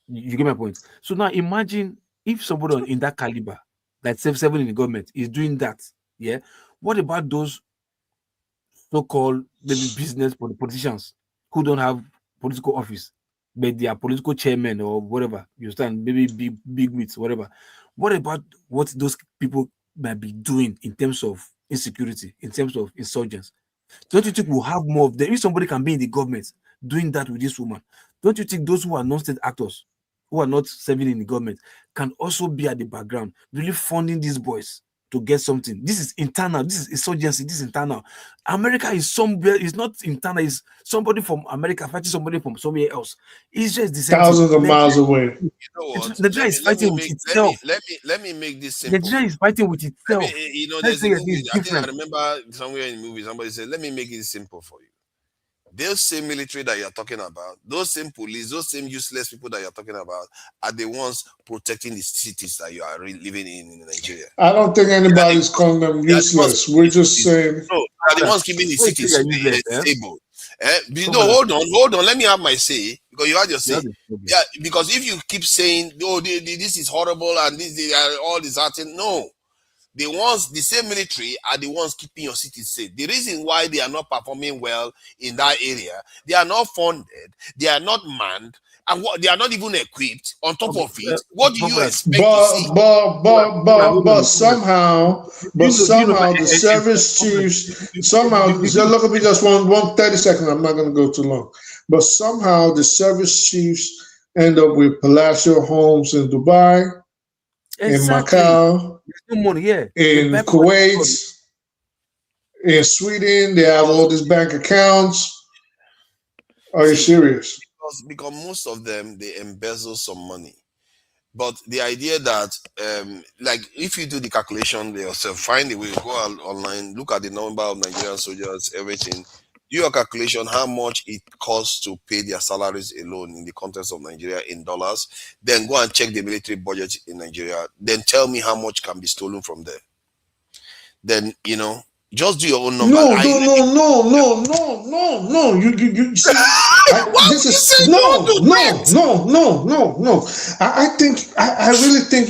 You get my point? So now imagine if somebody in that caliber like 7 in the government, is doing that. Yeah. What about those so-called maybe business politicians who don't have political office, but they are political chairmen or whatever? You understand? Maybe big meets, whatever. What about what those people might be doing in terms of insecurity, in terms of insurgents? Don't you think we'll have more of them? If somebody can be in the government doing that with this woman, don't you think those who are non-state actors, who are not serving in the government, can also be at the background, really funding these boys to get something? This is internal. This is insurgency. This is internal. America is somewhere. It's not internal. It's somebody from America fighting somebody from somewhere else. It's just the same thousands thing. of miles away. You know what? Nigeria is fighting with itself. Let me make this simple. Nigeria is fighting with itself. You know, there's a movie. I think I remember somewhere in the movie somebody said, "Let me make it simple for you." Those same military that you're talking about, those same police, those same useless people that you're talking about are the ones protecting the cities that you are living in Nigeria. I don't think anybody's calling them useless. We're just saying. No, are the ones keeping the cities stable. No, hold on. Let me have my say, because you had your say. Yeah, because if you keep saying, "Oh, this is horrible," and they are all disheartening, no. The same military are the ones keeping your cities safe. The reason why they are not performing well in that area, they are not funded, they are not manned, and they are not even equipped. On top of it, what do you expect to see? But somehow the service chiefs, look at me just one 30 seconds, I'm not going to go too long. But somehow the service chiefs end up with palatial homes in Dubai, in Macau, in Kuwait, in Sweden, they have all these bank accounts. Are you serious? Because most of them, they embezzle some money. But the idea that, like, if you do the calculation yourself, find a way, go online, look at the number of Nigerian soldiers, everything, do your calculation how much it costs to pay their salaries alone in the context of Nigeria in dollars, then go and check the military budget in Nigeria, then tell me how much can be stolen from there. Then, you know, just do your own number. No. You see, no. I really think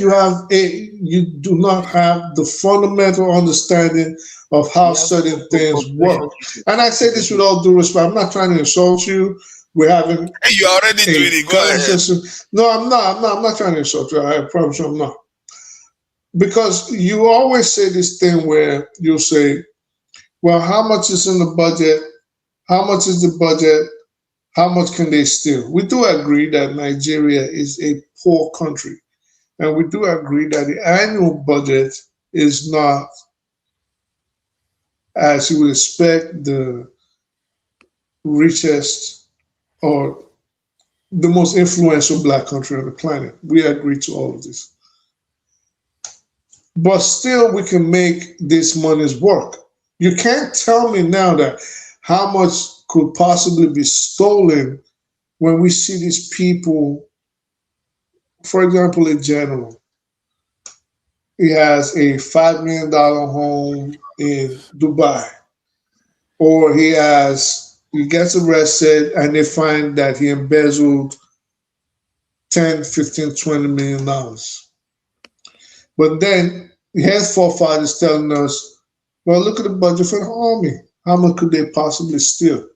you do not have the fundamental understanding of how certain things work. And I say this with all due respect. I'm not trying to insult you. We're having. Hey, you're already doing it. Go ahead. No, I'm not trying to insult you. I promise you I'm not. Because you always say this thing where you'll say, well, how much is in the budget? How much is the budget? How much can they steal? We do agree that Nigeria is a poor country. And we do agree that the annual budget is not, as you would expect, the richest or the most influential Black country on the planet. We agree to all of this. But still, we can make these monies work. You can't tell me now that how much could possibly be stolen when we see these people, for example, a general. He has a $5 million home in Dubai, or he gets arrested and they find that he embezzled $10, $15, $20 million. But then his forefathers telling us, well, look at the budget for the army. How much could they possibly steal?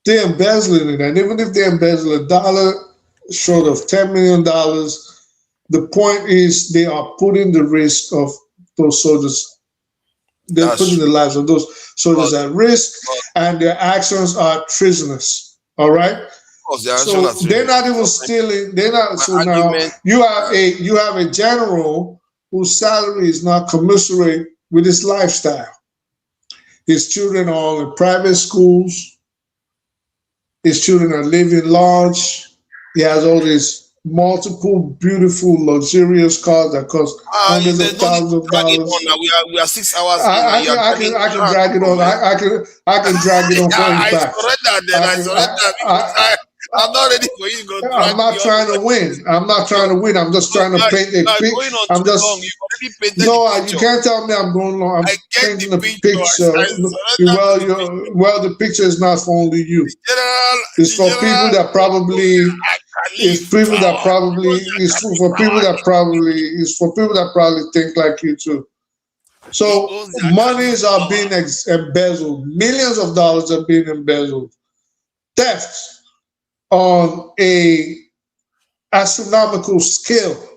They're embezzling it, and even if they embezzle $1 short of $10 million, the point is they are putting the risk of those soldiers, they're putting the lives of those soldiers at risk, and their actions are treasonous. All right? So they're not even stealing. They're not. So now you have a general whose salary is not commensurate with his lifestyle. His children are all in private schools. His children are living large. He has all these multiple, beautiful, luxurious cars that cost hundreds of thousands of dollars. We are 6 hours. I can drag it on. I can drag it on. I surrender. I'm not ready for you to go. I'm not trying to win. I'm just trying to paint a picture. I'm just you can't tell me I'm going long. I'm painting a picture. Well, the picture is not for only you. It's for people that probably is people that probably is for people that probably think like you too. So monies are being embezzled. Millions of dollars are being embezzled. Thefts on a astronomical scale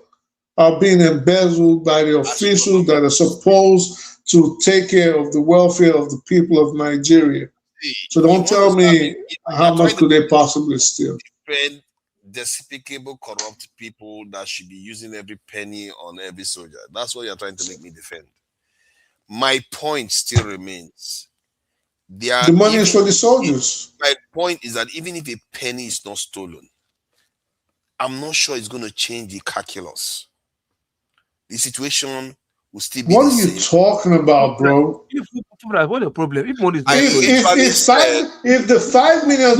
are being embezzled by the officials that are supposed to take care of the welfare of the people of Nigeria. So don't tell me how much could they possibly steal. Despicable, corrupt people that should be using every penny on every soldier. That's what you're trying to make me defend. My point still remains. The money is for the soldiers. My point is that even if a penny is not stolen, I'm not sure it's going to change the calculus. The situation will still be what the are you same. talking about, bro? What the problem? If money is not if the $5 million,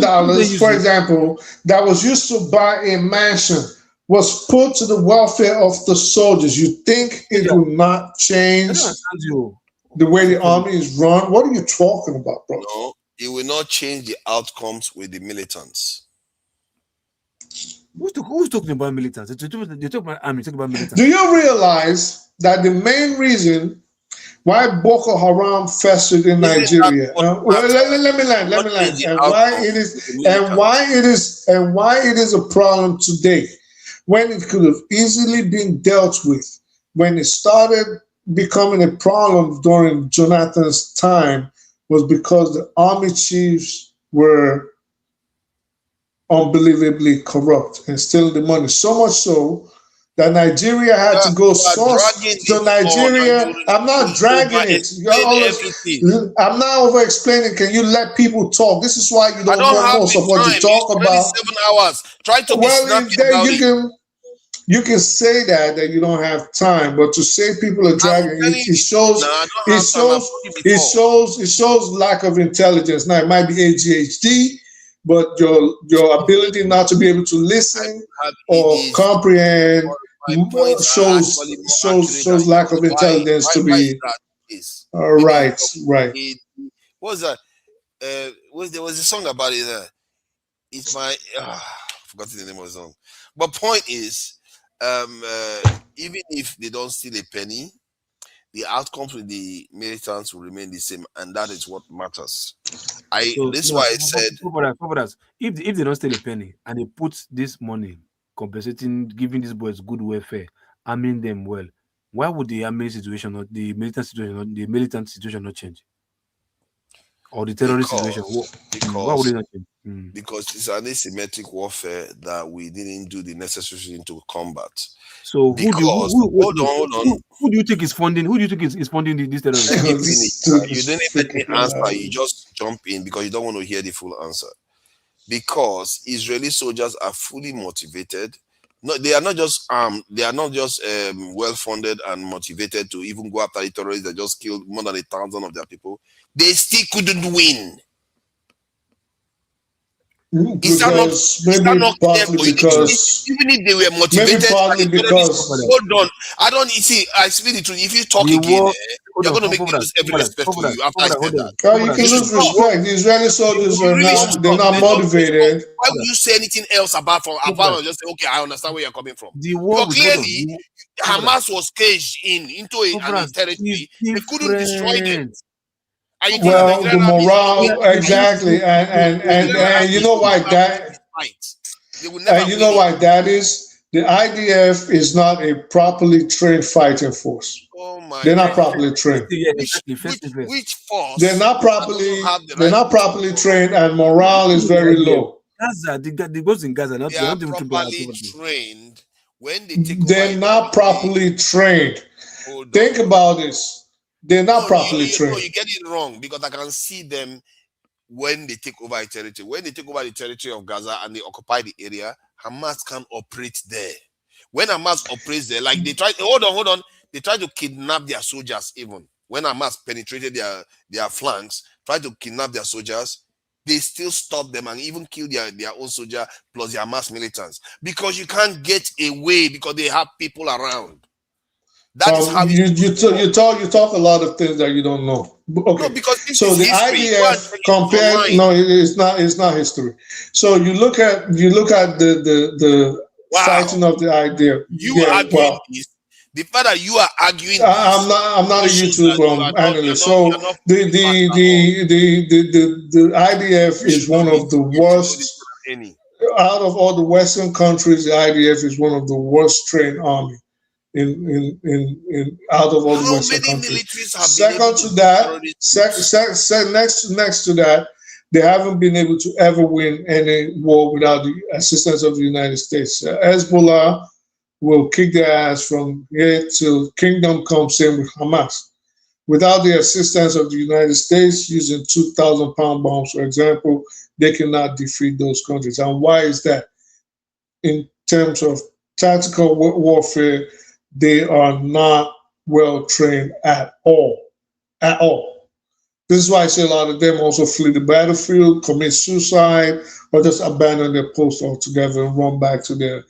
for example, that was used to buy a mansion was put to the welfare of the soldiers, you think it will not change the way the army is run? What are you talking about, bro? No, it will not change the outcomes with the militants. Who's talking about militants? They talk about army, talk about militants. Do you realize that the main reason why Boko Haram festered in Nigeria? Let me land. And why it is a problem today, when it could have easily been dealt with, when it started becoming a problem during Jonathan's time, was because the army chiefs were unbelievably corrupt and stealing the money. So much so that Nigeria had to go source to Nigeria. I'm not dragging it. I'm not over explaining. Can you let people talk? This is why you don't know most of what you talk about. 7 hours. Try to be snappy about it. You can say that you don't have time, but to say people are dragging it shows lack of intelligence. Now it might be ADHD, but your ability not to be able to listen or comprehend shows lack of intelligence to be. Right. What's that? There was a song about it. It's my I forgot the name of the song. But point is, even if they don't steal a penny, the outcomes with the militants will remain the same, and that is what matters. This is why I said, if they don't steal a penny and they put this money compensating, giving these boys good welfare, arming them well, why would the army situation or the militant situation not change? Or the terrorist situation? Why would it not change? Because it's an asymmetric warfare that we didn't do the necessary thing to combat. So who do you think is funding? Who do you think is funding these terrorists? You didn't let me answer. You just jump in because you don't want to hear the full answer. Because Israeli soldiers are fully motivated. No, they are not just armed. They are not just well funded and motivated to even go after the terrorists that just killed more than 1,000 of their people. They still couldn't win. Is that not clear for you? Even if they were motivated, hold on. I don't see. I speak the truth. If you talk again, you're going to make me lose every respect for you after I said that. You can lose respect. The Israeli soldiers they're not motivated. Why would you say anything else about just say, okay, I understand where you're coming from? But clearly, Hamas was caged into a territory. They couldn't destroy them. Well, the morale, exactly, and you know why that, and you know why that is. The IDF is not a properly trained fighting force. They're not properly trained. Which force? They're not properly trained, and morale is very low. Gaza, the goes in Gaza, they are properly trained when they take over. They're not properly trained. Think about this. They're not properly trained. No, you get it wrong because I can see them when they take over a territory. When they take over the territory of Gaza and they occupy the area, Hamas can operate there. When Hamas operates there, like they try, hold on, they try to kidnap their soldiers even. When Hamas penetrated their flanks, try to kidnap their soldiers, they still stop them and even kill their own soldier plus the Hamas militants. Because you can't get away because they have people around. That is how you talk a lot of things that you don't know. Okay. No, because this so is the history. IDF compared it's not history. So you look at the fighting of the IDF. Arguing this. The fact that you are arguing I'm not a YouTube analyst. So the IDF is one of the worst out of all the Western countries. The IDF is one of the worst trained army in out of all the Western countries. Second to that, next to that, they haven't been able to ever win any war without the assistance of the United States. Hezbollah will kick their ass from here till kingdom come, same with Hamas. Without the assistance of the United States, using 2,000-pound bombs, for example, they cannot defeat those countries. And why is that? In terms of tactical warfare, they are not well trained at all. At all. This is why I say a lot of them also flee the battlefield, commit suicide, or just abandon their post altogether and run back to their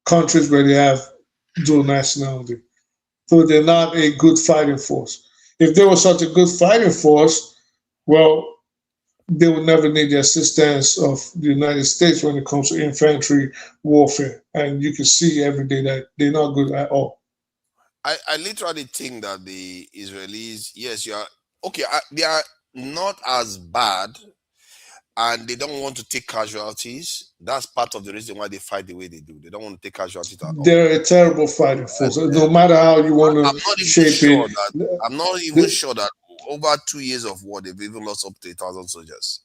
countries where they have dual nationality. So they're not a good fighting force. If they were such a good fighting force, well, they would never need the assistance of the United States when it comes to infantry warfare. And you can see every day that they're not good at all. I literally think that the Israelis, yes, you are okay. They are not as bad, and they don't want to take casualties. That's part of the reason why they fight the way they do. They don't want to take casualties at all. They're a terrible fighting force. No matter how you want to shape it. I'm not even sure that over 2 years of war, they've even lost up to 1,000 soldiers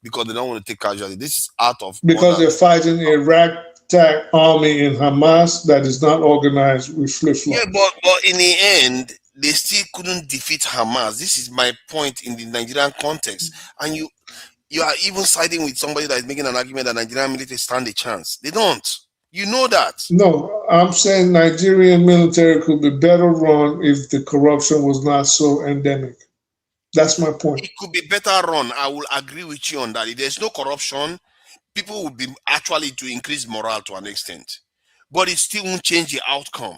because they don't want to take casualties. This is out of because they're fighting a ragtag army in Hamas that is not organized with flip-flops. Yeah, but in the end, they still couldn't defeat Hamas. This is my point in the Nigerian context. And you are even siding with somebody that is making an argument that Nigerian military stand a chance. They don't. You know that. No, I'm saying Nigerian military could be better run if the corruption was not so endemic. That's my point. It could be better run. I will agree with you on that. If there's no corruption, people would be actually to increase morale to an extent. But it still won't change the outcome.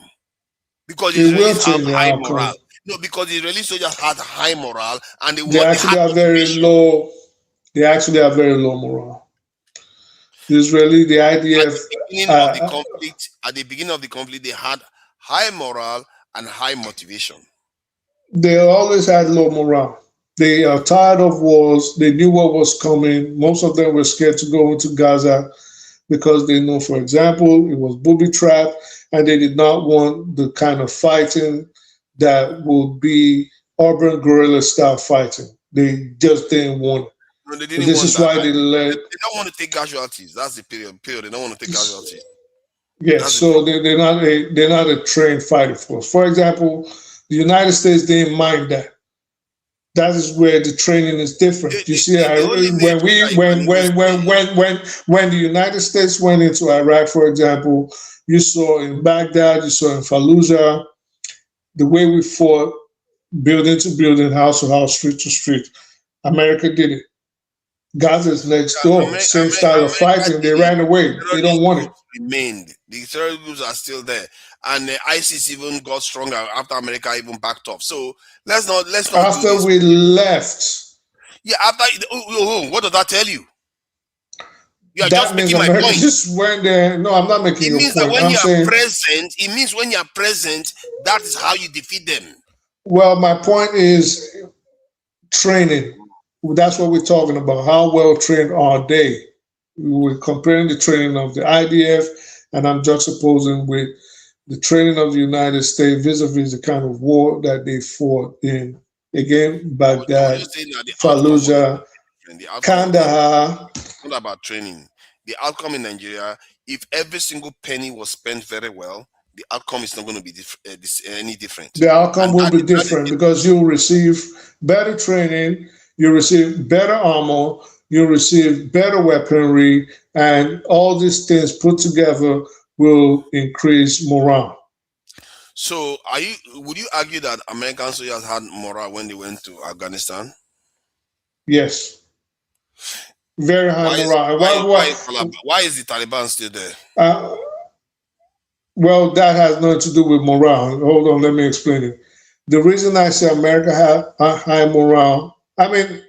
Because Israelis have high morale. No, because the Israeli soldiers had high morale and they actually have very low. They actually have very low morale. The IDF. At the beginning of the conflict, they had high morale and high motivation. They always had low morale. They are tired of wars. They knew what was coming. Most of them were scared to go into Gaza because they know, for example, it was booby trapped, and they did not want the kind of fighting that would be urban guerrilla style fighting. They just didn't want it. No, they didn't this is why they let. They don't want to take casualties. That's the period. They don't want to take casualties. Yes, so they're not a trained fighting force. For example, the United States didn't mind that. That is where the training is different. You see, when the United States went into Iraq, for example, you saw in Baghdad, you saw in Fallujah, the way we fought building to building, house to house, street to street. America did it. Gaza is next door. Same style of fighting. They ran away. They don't want it. Remained. The terror groups are still there, and ISIS even got stronger after America even backed off. So let's not. After we left. Yeah. After. What does that tell you? You are that just making America my point. Just went there. No, I'm not making your point. It means that when you are present, it means when you are present, that is how you defeat them. Well, my point is training. That's what we're talking about. How well trained are they? We're comparing the training of the IDF, and I'm juxtaposing with the training of the United States vis-a-vis the kind of war that they fought in, again, Baghdad, Fallujah, Kandahar. It's not about training. The outcome in Nigeria, if every single penny was spent very well, the outcome is not going to be any different. The outcome will be different because you'll receive better training, you receive better armor, you receive better weaponry, and all these things put together will increase morale. So, would you argue that American soldiers had morale when they went to Afghanistan? Yes. Very high morale. Why is the Taliban still there? Well, that has nothing to do with morale. Hold on, let me explain it. The reason I say America has a high morale, I mean,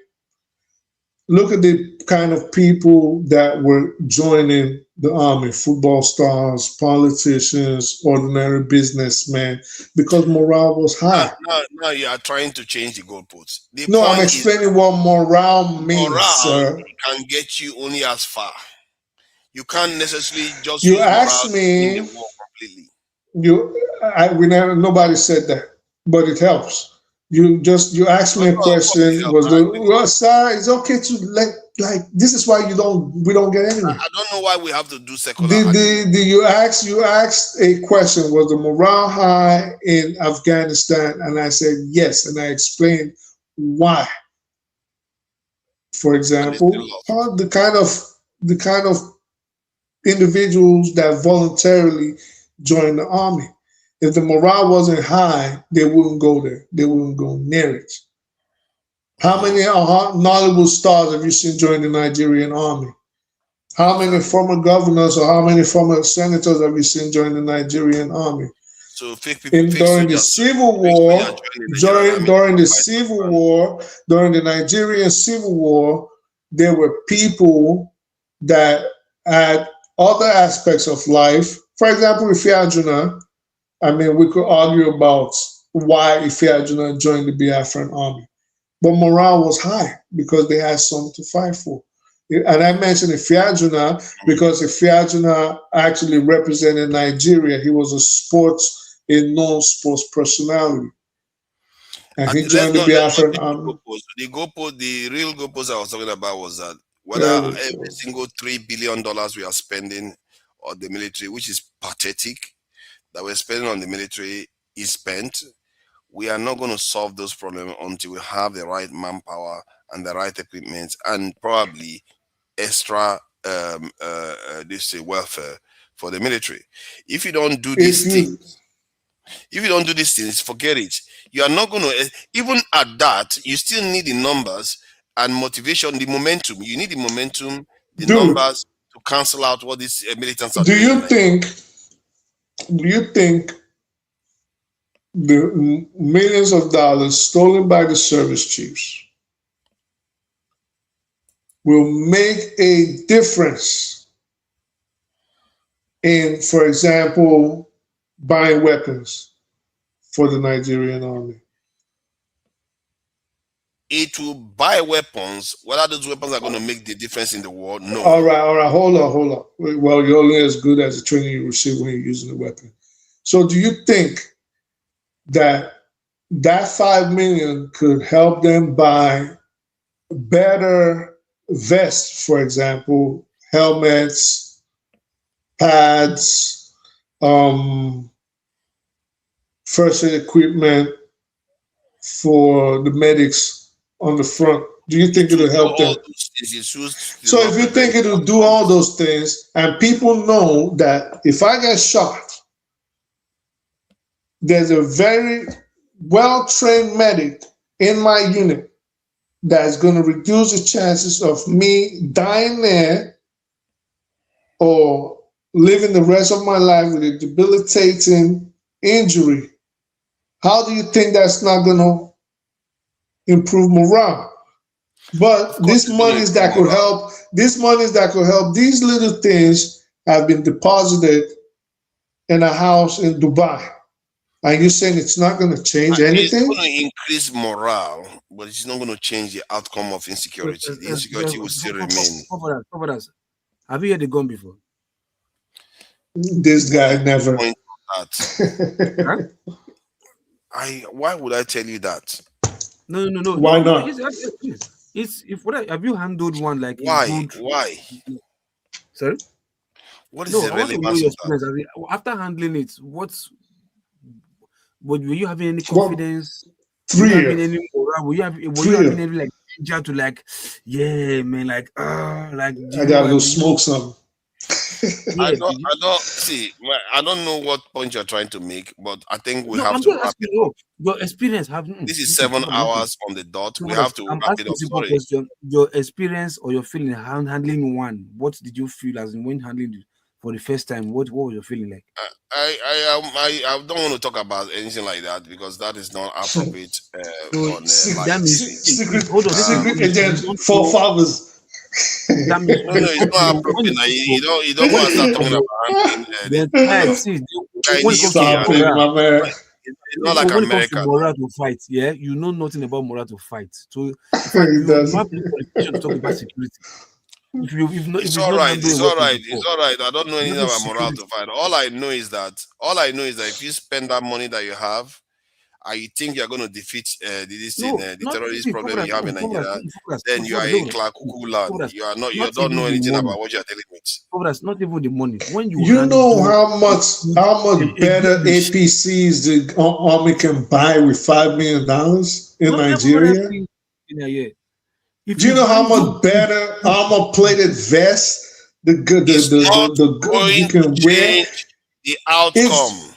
look at the kind of people that were joining the army: football stars, politicians, ordinary businessmen, because morale was high. Now you are trying to change the goalposts. The No, I'm point explaining what morale means, morale sir. can get you only as far. You can't necessarily just You use morale asked to win the me, war completely. nobody said that, but it helps. You asked me a question. Well, sir, it's okay to this is why we don't get anywhere. I don't know why we have to do secular. You asked a question, was the morale high in Afghanistan? And I said yes, and I explained why. For example, the kind of individuals that voluntarily join the army. If the morale wasn't high, they wouldn't go there. They wouldn't go near it. How many Nollywood stars have you seen join the Nigerian army? How many former governors or how many former senators have you seen join the Nigerian army? So during the Civil War, during the Nigerian Civil War, there were people that had other aspects of life. For example, Ifeanyi, I mean, we could argue about why Ifeanyi joined the Biafran army. But morale was high because they had something to fight for. And I mentioned Ifeanyi because Ifeanyi actually represented Nigeria. He was a known sports personality. And he joined the Biafran army. The real goalpost I was talking about was that whether every single $3 billion we are spending on the military, which is pathetic, that we're spending on the military is spent, we are not going to solve those problems until we have the right manpower and the right equipment and probably extra welfare for the military. If you don't do these things, forget it. You are not going to, even at that, you still need the numbers and motivation, the momentum. You need the momentum, the numbers to cancel out what these militants are doing. Do you think the millions of dollars stolen by the service chiefs will make a difference in, for example, buying weapons for the Nigerian army? It will buy weapons. Whether those weapons are going to make the difference in the war, no. All right. Hold on. Well, you're only as good as the training you receive when you're using the weapon. So do you think that 5 million could help them buy better vests, for example, helmets, pads, first aid equipment for the medics on the front? Do you think it'll help them? So if you think it'll do all those things, and people know that if I get shot, there's a very well-trained medic in my unit that's going to reduce the chances of me dying there or living the rest of my life with a debilitating injury, how do you think that's not going to improve morale? But these monies that could help, these little things have been deposited in a house in Dubai. And you're saying it's not going to change anything? It's going to increase morale, but it's not going to change the outcome of insecurity. The insecurity will still remain. Have you heard the gun before? This guy never. Why would I tell you that? No. Why not? Have you handled one like why? Sorry? What is the relevance of that? After handling it, were you having any confidence? Were you having any morale? Were you having any like danger to yeah, man, I gotta go smoke some. I don't know what point you're trying to make, but I think we have I'm to just asking you, your experience. This is 7 hours on the dot. We have to wrap it up. Question, your experience or your feeling handling one. What did you feel as in when handling for the first time, what was your feeling like? I don't want to talk about anything like that because that is not appropriate on secret agent forefathers. No, it's not appropriate. You don't want to start talking about it's not like when America. it comes to moral to fight, yeah, you know nothing about moral to fight. So in fact, you have the qualification to talk about security. It's all right. I don't know anything about moral to fight. All I know is that if you spend that money that you have, you think you're going to defeat the terrorist problem you have in Nigeria, then you are in Klakuku land. You don't know anything about what you're dealing with. That's not even the money. When you know how much better APCs the army can buy with $5 million in Nigeria? Do you know how much better armor-plated vest you can wear? The outcome.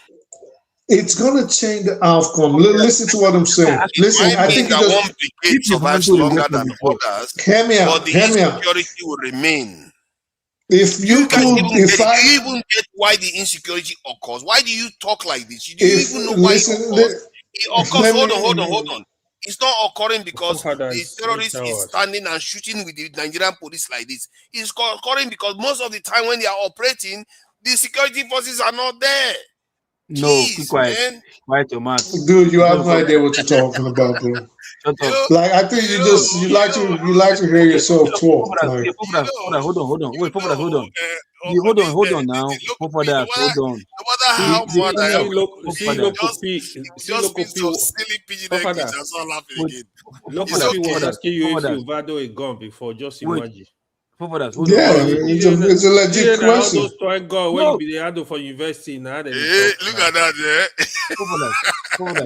It's going to change the outcome. Listen to what I'm saying. Listen, I think that one brigade survives longer than others, but the insecurity will remain. If you even get why the insecurity occurs, why do you talk like this? Do you even know why it occurs? It occurs. Hold on. It's not occurring because the terrorist is standing and shooting with the Nigerian police like this. It's occurring because most of the time when they are operating, the security forces are not there. No, keep quiet. Quiet your mouth. Dude, you have no idea what you're talking about, bro. Shut up. Like, I think you like to hear yourself talk. Like. Hold on. Wait, hold on. Hold on now. Hold on. No matter how much just be so silly pigeon language and so laughing again. Local was asking you if you value a gun before, just imagine. It's a legit question. All those toy gun when you be the handle for university now. Look at that,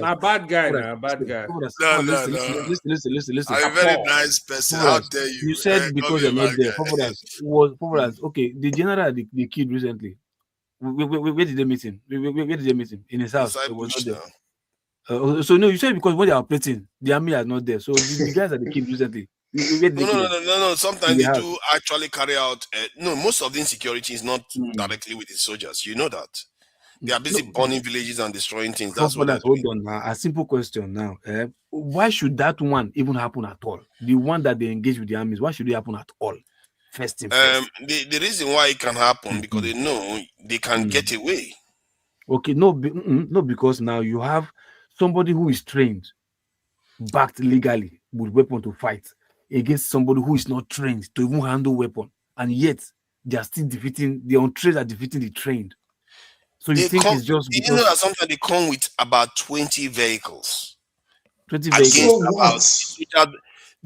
A bad guy now, a bad guy. No. Listen. I'm a very nice person. How dare you? You said because you're not there. Okay, the general they killed recently. Where did they meet him? Where did they meet him? In his house. It was not there. So no, you said because when they are operating, the army are not there. So the guys that they killed recently. No. Sometimes they do actually carry out. Most of the insecurity is not directly with the soldiers. You know that they are busy burning villages and destroying things. That's what. Hold on now. A simple question now. Why should that one even happen at all? The one that they engage with the armies. Why should it happen at all? First thing first. The reason why it can happen because they know they can get away. Okay, no, because now you have somebody who is trained, backed legally with weapon to fight against somebody who is not trained to even handle weapon, and yet they are still defeating the untrained are defeating the trained. So you think it's just because you know that sometimes they come with about 20 vehicles. 20 vehicles.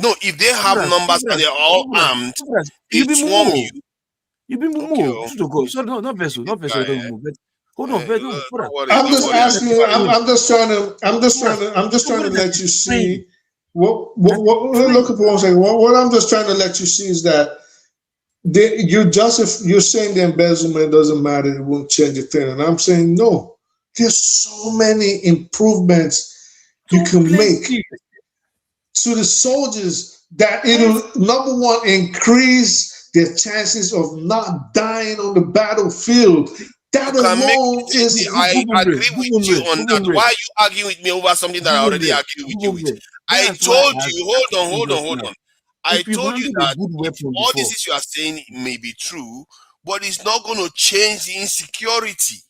No, if they have numbers and they're all armed, you be swarm you. You be moved. So not vessel. Hold on, I'm just asking you. I'm just trying to let you see. Look at one second. What I'm just trying to let you see is that you're saying the embezzlement doesn't matter, it won't change a thing, and I'm saying no. There's so many improvements you can make to the soldiers that it'll number one increase their chances of not dying on the battlefield. That alone is. I agree with you on that. Why are you arguing with me over something that I already argued with you with? I told you. Hold on. I told you that all this you are saying may be true, but it's not going to change the insecurity.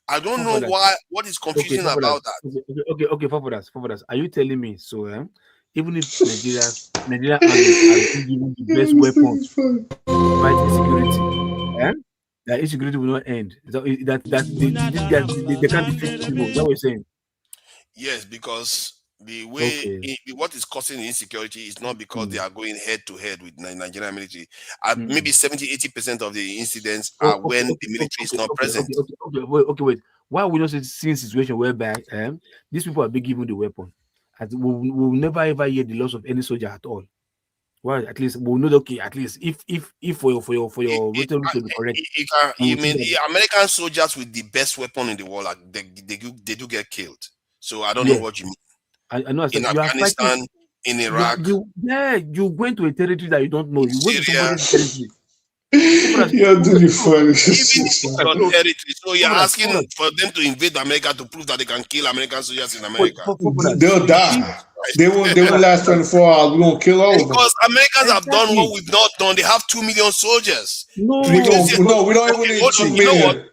I don't know what is confusing about that. Okay, for us. Are you telling me so? Even if Nigeria army has been given the best weapons to fight insecurity, that insecurity will not end. That they can't defeat people. That's what you're saying. Yes, because the way what is causing the insecurity is not because they are going head to head with Nigerian military. Maybe 70-80% of the incidents are when the military is not present. Okay, wait. Why are we not seeing a situation whereby these people are being given the weapon? We'll never ever hear the loss of any soldier at all. Well, at least we'll know. Okay, at least if for your rhetoric to be correct, you mean the American soldiers with the best weapon in the world, like they do get killed. So I don't know what you mean. I know. In Afghanistan, in Iraq, you went to a territory that you don't know. You went to somebody's territory. You're doing funny. Even your territory. So you're asking for them to invade America to prove that they can kill American soldiers in America. They'll die. They won't last 24 hours. We're gonna kill all of them. Because Americans have done what we've not done. They have 2 million soldiers. We don't even need 2 million.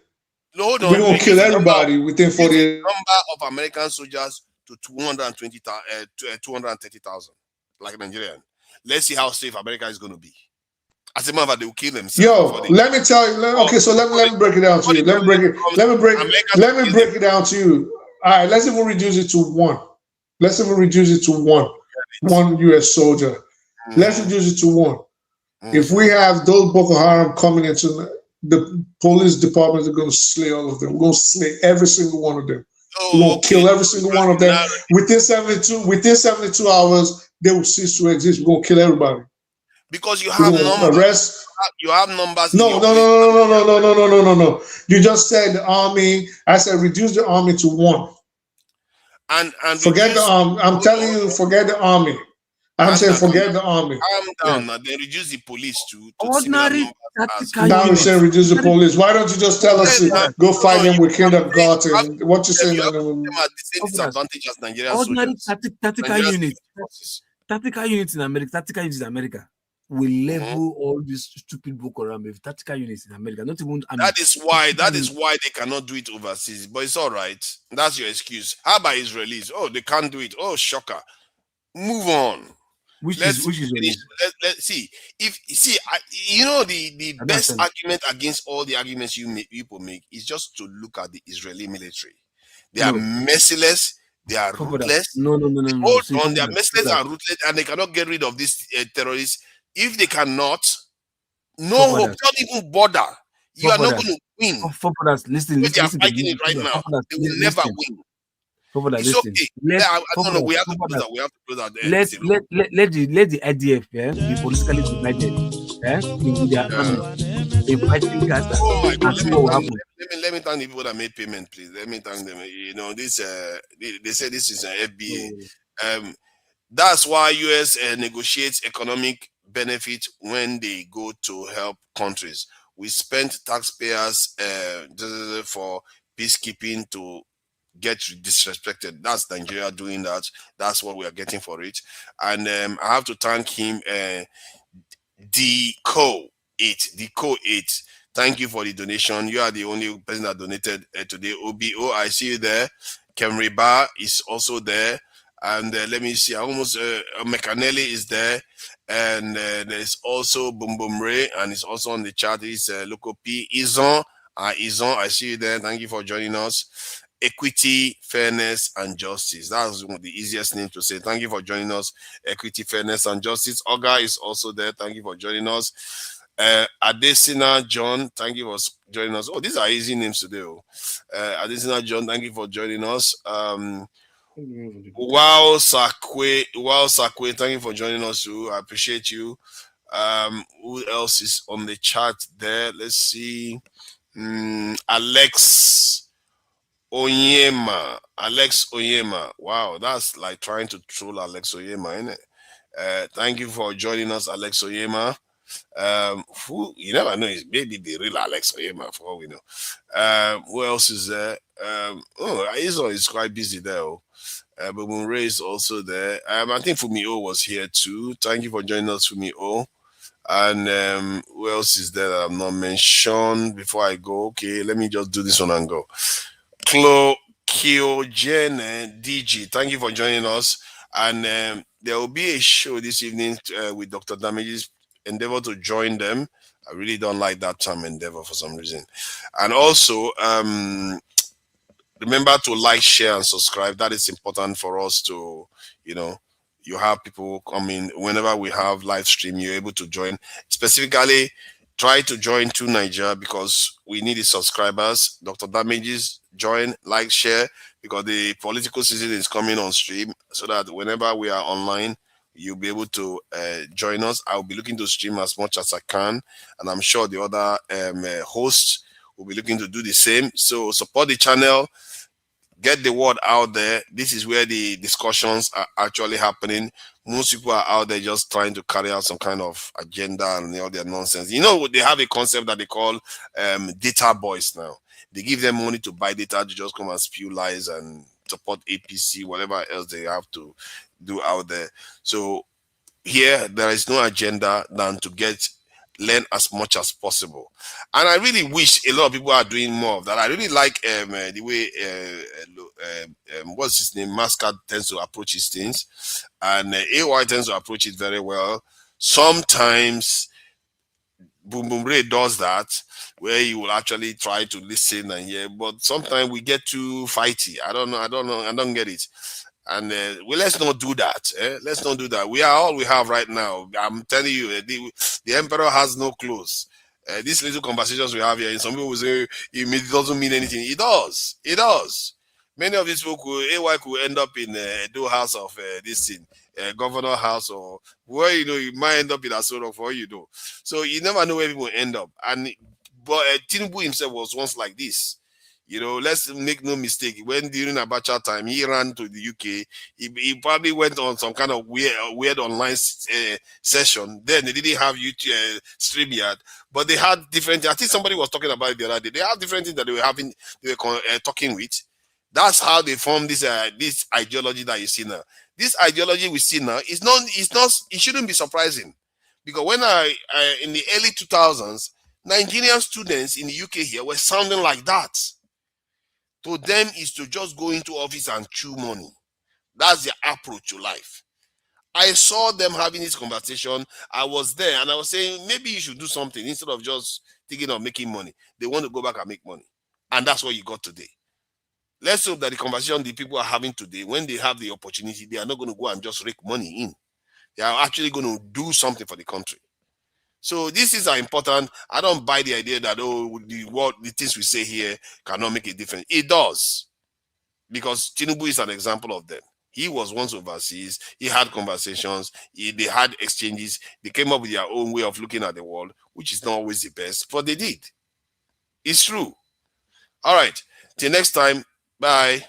Hold on. We're gonna kill everybody within 48. Number of American soldiers to 230,000, like Nigerian. Let's see how safe America is going to be. As a matter of fact, they will kill themselves. Let me tell you. Okay, so let me break it down to you. Let me break it down to you. All right, let's even reduce it to one. Let's even reduce it to one U.S. soldier. Let's reduce it to one. If we have those Boko Haram coming into the police departments, are going to slay all of them. We're going to slay every single one of them. We're going to kill every single one of them. Within 72 hours, they will cease to exist. We're going to kill everybody. Because you have numbers. You have numbers. No. You just said the army. I said reduce the army to one. And forget the army. I'm telling you, forget the army. I'm saying forget the army. Calm down. Then reduce the police to ordinary tactical. Now you're saying reduce the police. Why don't you just tell us to go fight them with kindergarten? What you saying? Disadvantage as Nigerian ordinary tactical units. Tactical units in America. Will level all these stupid Boko Haram with tactical units in America. Not even. That is why they cannot do it overseas. But it's all right. That's your excuse. How about Israelis? Oh, they can't do it. Oh, shocker. Move on. Let's see. The best argument against all the arguments people make is just to look at the Israeli military. They are merciless. They are ruthless. No. Hold on. They are merciless and ruthless, and they cannot get rid of these terrorists. If they cannot, no hope. Don't even bother. You are not going to win. Listen. They are fighting it right now. They will never win. It's okay. I don't know. We have to close that. Let the IDF be politically united. In their they fighting Gaza. Oh my God. Let me thank the people that made payment, please. Let me thank them. This they say this is an FBA. That's why US negotiates economic benefit when they go to help countries. We spent taxpayers for peacekeeping to get disrespected. That's Nigeria doing that. That's what we are getting for it. And I have to thank him, Deco8. Thank you for the donation. You are the only person that donated today. OBO, I see you there. Kemri Bar is also there. And let me see, Mekanelli is there. And there's also Boom Boom Ray, and it's also on the chat. It's Loco P. Izon, I see you there. Thank you for joining us. Equity, fairness, and justice. That's one of the easiest names to say. Thank you for joining us. Equity, fairness, and justice. Oga is also there. Thank you for joining us. Adesina John, thank you for joining us. Oh, these are easy names today. Adesina John, thank you for joining us. Wow Sakwe, thank you for joining us too. I appreciate you. Who else is on the chat there? Let's see. Alex Onyema. Wow, that's like trying to troll Alex Onyema, isn't it? Thank you for joining us, Alex Onyema. You never know, it's maybe the real Alex Onyema for all we know. Who else is there? Izo is quite busy there. But Ray is also there. I think Fumio was here too. Thank you for joining us, Fumio. And who else is there that I've not mentioned before I go? Okay, let me just do this one and go. Kyojene DG, thank you for joining us. And there will be a show this evening with Dr. Damage's. Endeavor to join them. I really don't like that term endeavor for some reason. And also, remember to like, share, and subscribe. That is important for us to, you have people coming whenever we have live stream, you're able to join. Specifically, try to join to Nigeria because we need the subscribers. Dr. Damages, join, like, share, because the political season is coming on stream so that whenever we are online, you'll be able to join us. I'll be looking to stream as much as I can, and I'm sure the other hosts will be looking to do the same. So support the channel. get the word out there. This is where the discussions are actually happening. Most people are out there just trying to carry out some kind of agenda and all their nonsense. You know, they have a concept that they call data boys now. They give them money to buy data to just come and spew lies and support APC, whatever else they have to do out there. So here, there is no agenda than to learn as much as possible. And I really wish a lot of people are doing more of that. I really like the way what's his name, Mascot tends to approach his things, and AY tends to approach it very well. Sometimes Boom Boom Ray does that, where he will actually try to listen and hear, but sometimes we get too fighty. I don't get it. And well, let's not do that. Let's not do that. We are all we have right now. I'm telling you, the emperor has no clothes. These little conversations we have here, and some people will say it doesn't mean anything. It does. It does. Many of these people AY could end up in the house of this thing, governor house, or where you might end up in a sort of, what you do. So you never know where people end up. But Tinubu himself was once like this. Let's make no mistake. When during Abacha time, he ran to the UK. He probably went on some kind of weird online session. Then they didn't have YouTube StreamYard, but they had different. I think somebody was talking about it the other day. They have different things that they were talking with. That's how they formed this ideology that you see now. This ideology we see now is not. It shouldn't be surprising, because when in the early 2000s, Nigerian students in the UK here were sounding like that. To them is to just go into office and chew money. That's their approach to life. I saw them having this conversation. I was there and I was saying, maybe you should do something instead of just thinking of making money. They want to go back and make money. And that's what you got today. Let's hope that the conversation the people are having today, when they have the opportunity, they are not going to go and just rake money in. They are actually going to do something for the country. So this is important. I don't buy the idea that the things we say here cannot make a difference. It does, because Tinubu is an example of them. He was once overseas. He had conversations. They had exchanges. They came up with their own way of looking at the world, which is not always the best, but they did. It's true. All right. Till next time. Bye.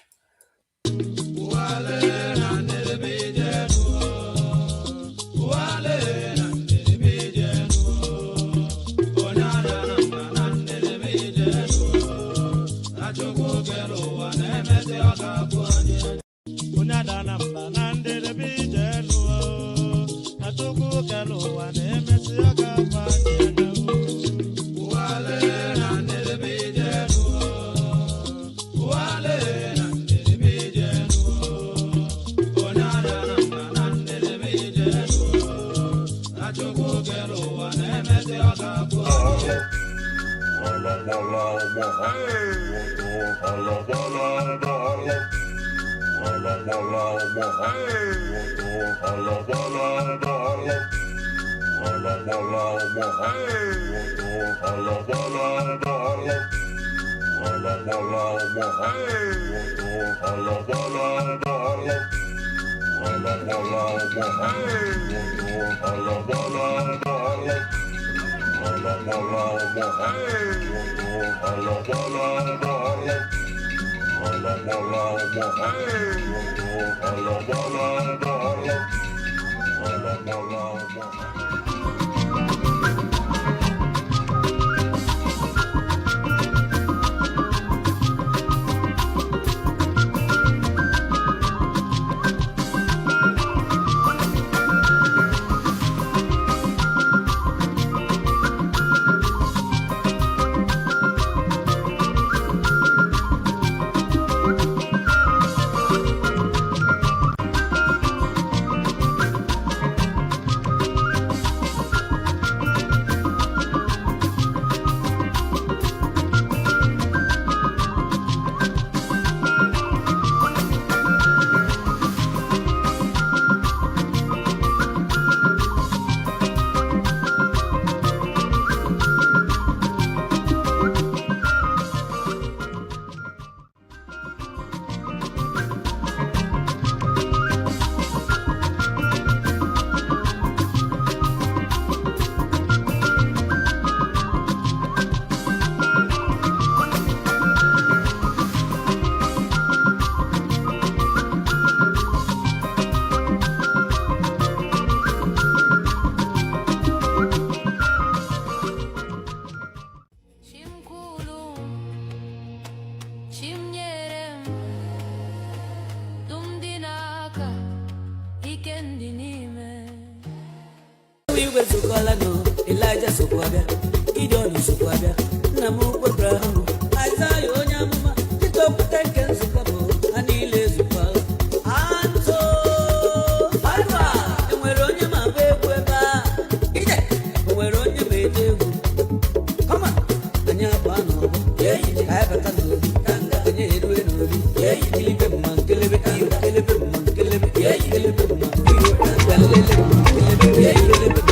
eluigwe sokwala no Elijah sokwabịa Gideon sokwabịa nna m ukwu Abraham Aịzaya onye amụma dịka okwute nke nzukọ bụ ha niile ezukwala atụ alfa enwere onye ma bụ egwu ebe a ije onwere onye ma eje egwu kọma anyị abụ n'ọgbọ anyị bata n'obi anyị erue n'obi kelebe mma nkelebe iyo kelebe mma nkelebe kelebe mma iyo kelebe kelebe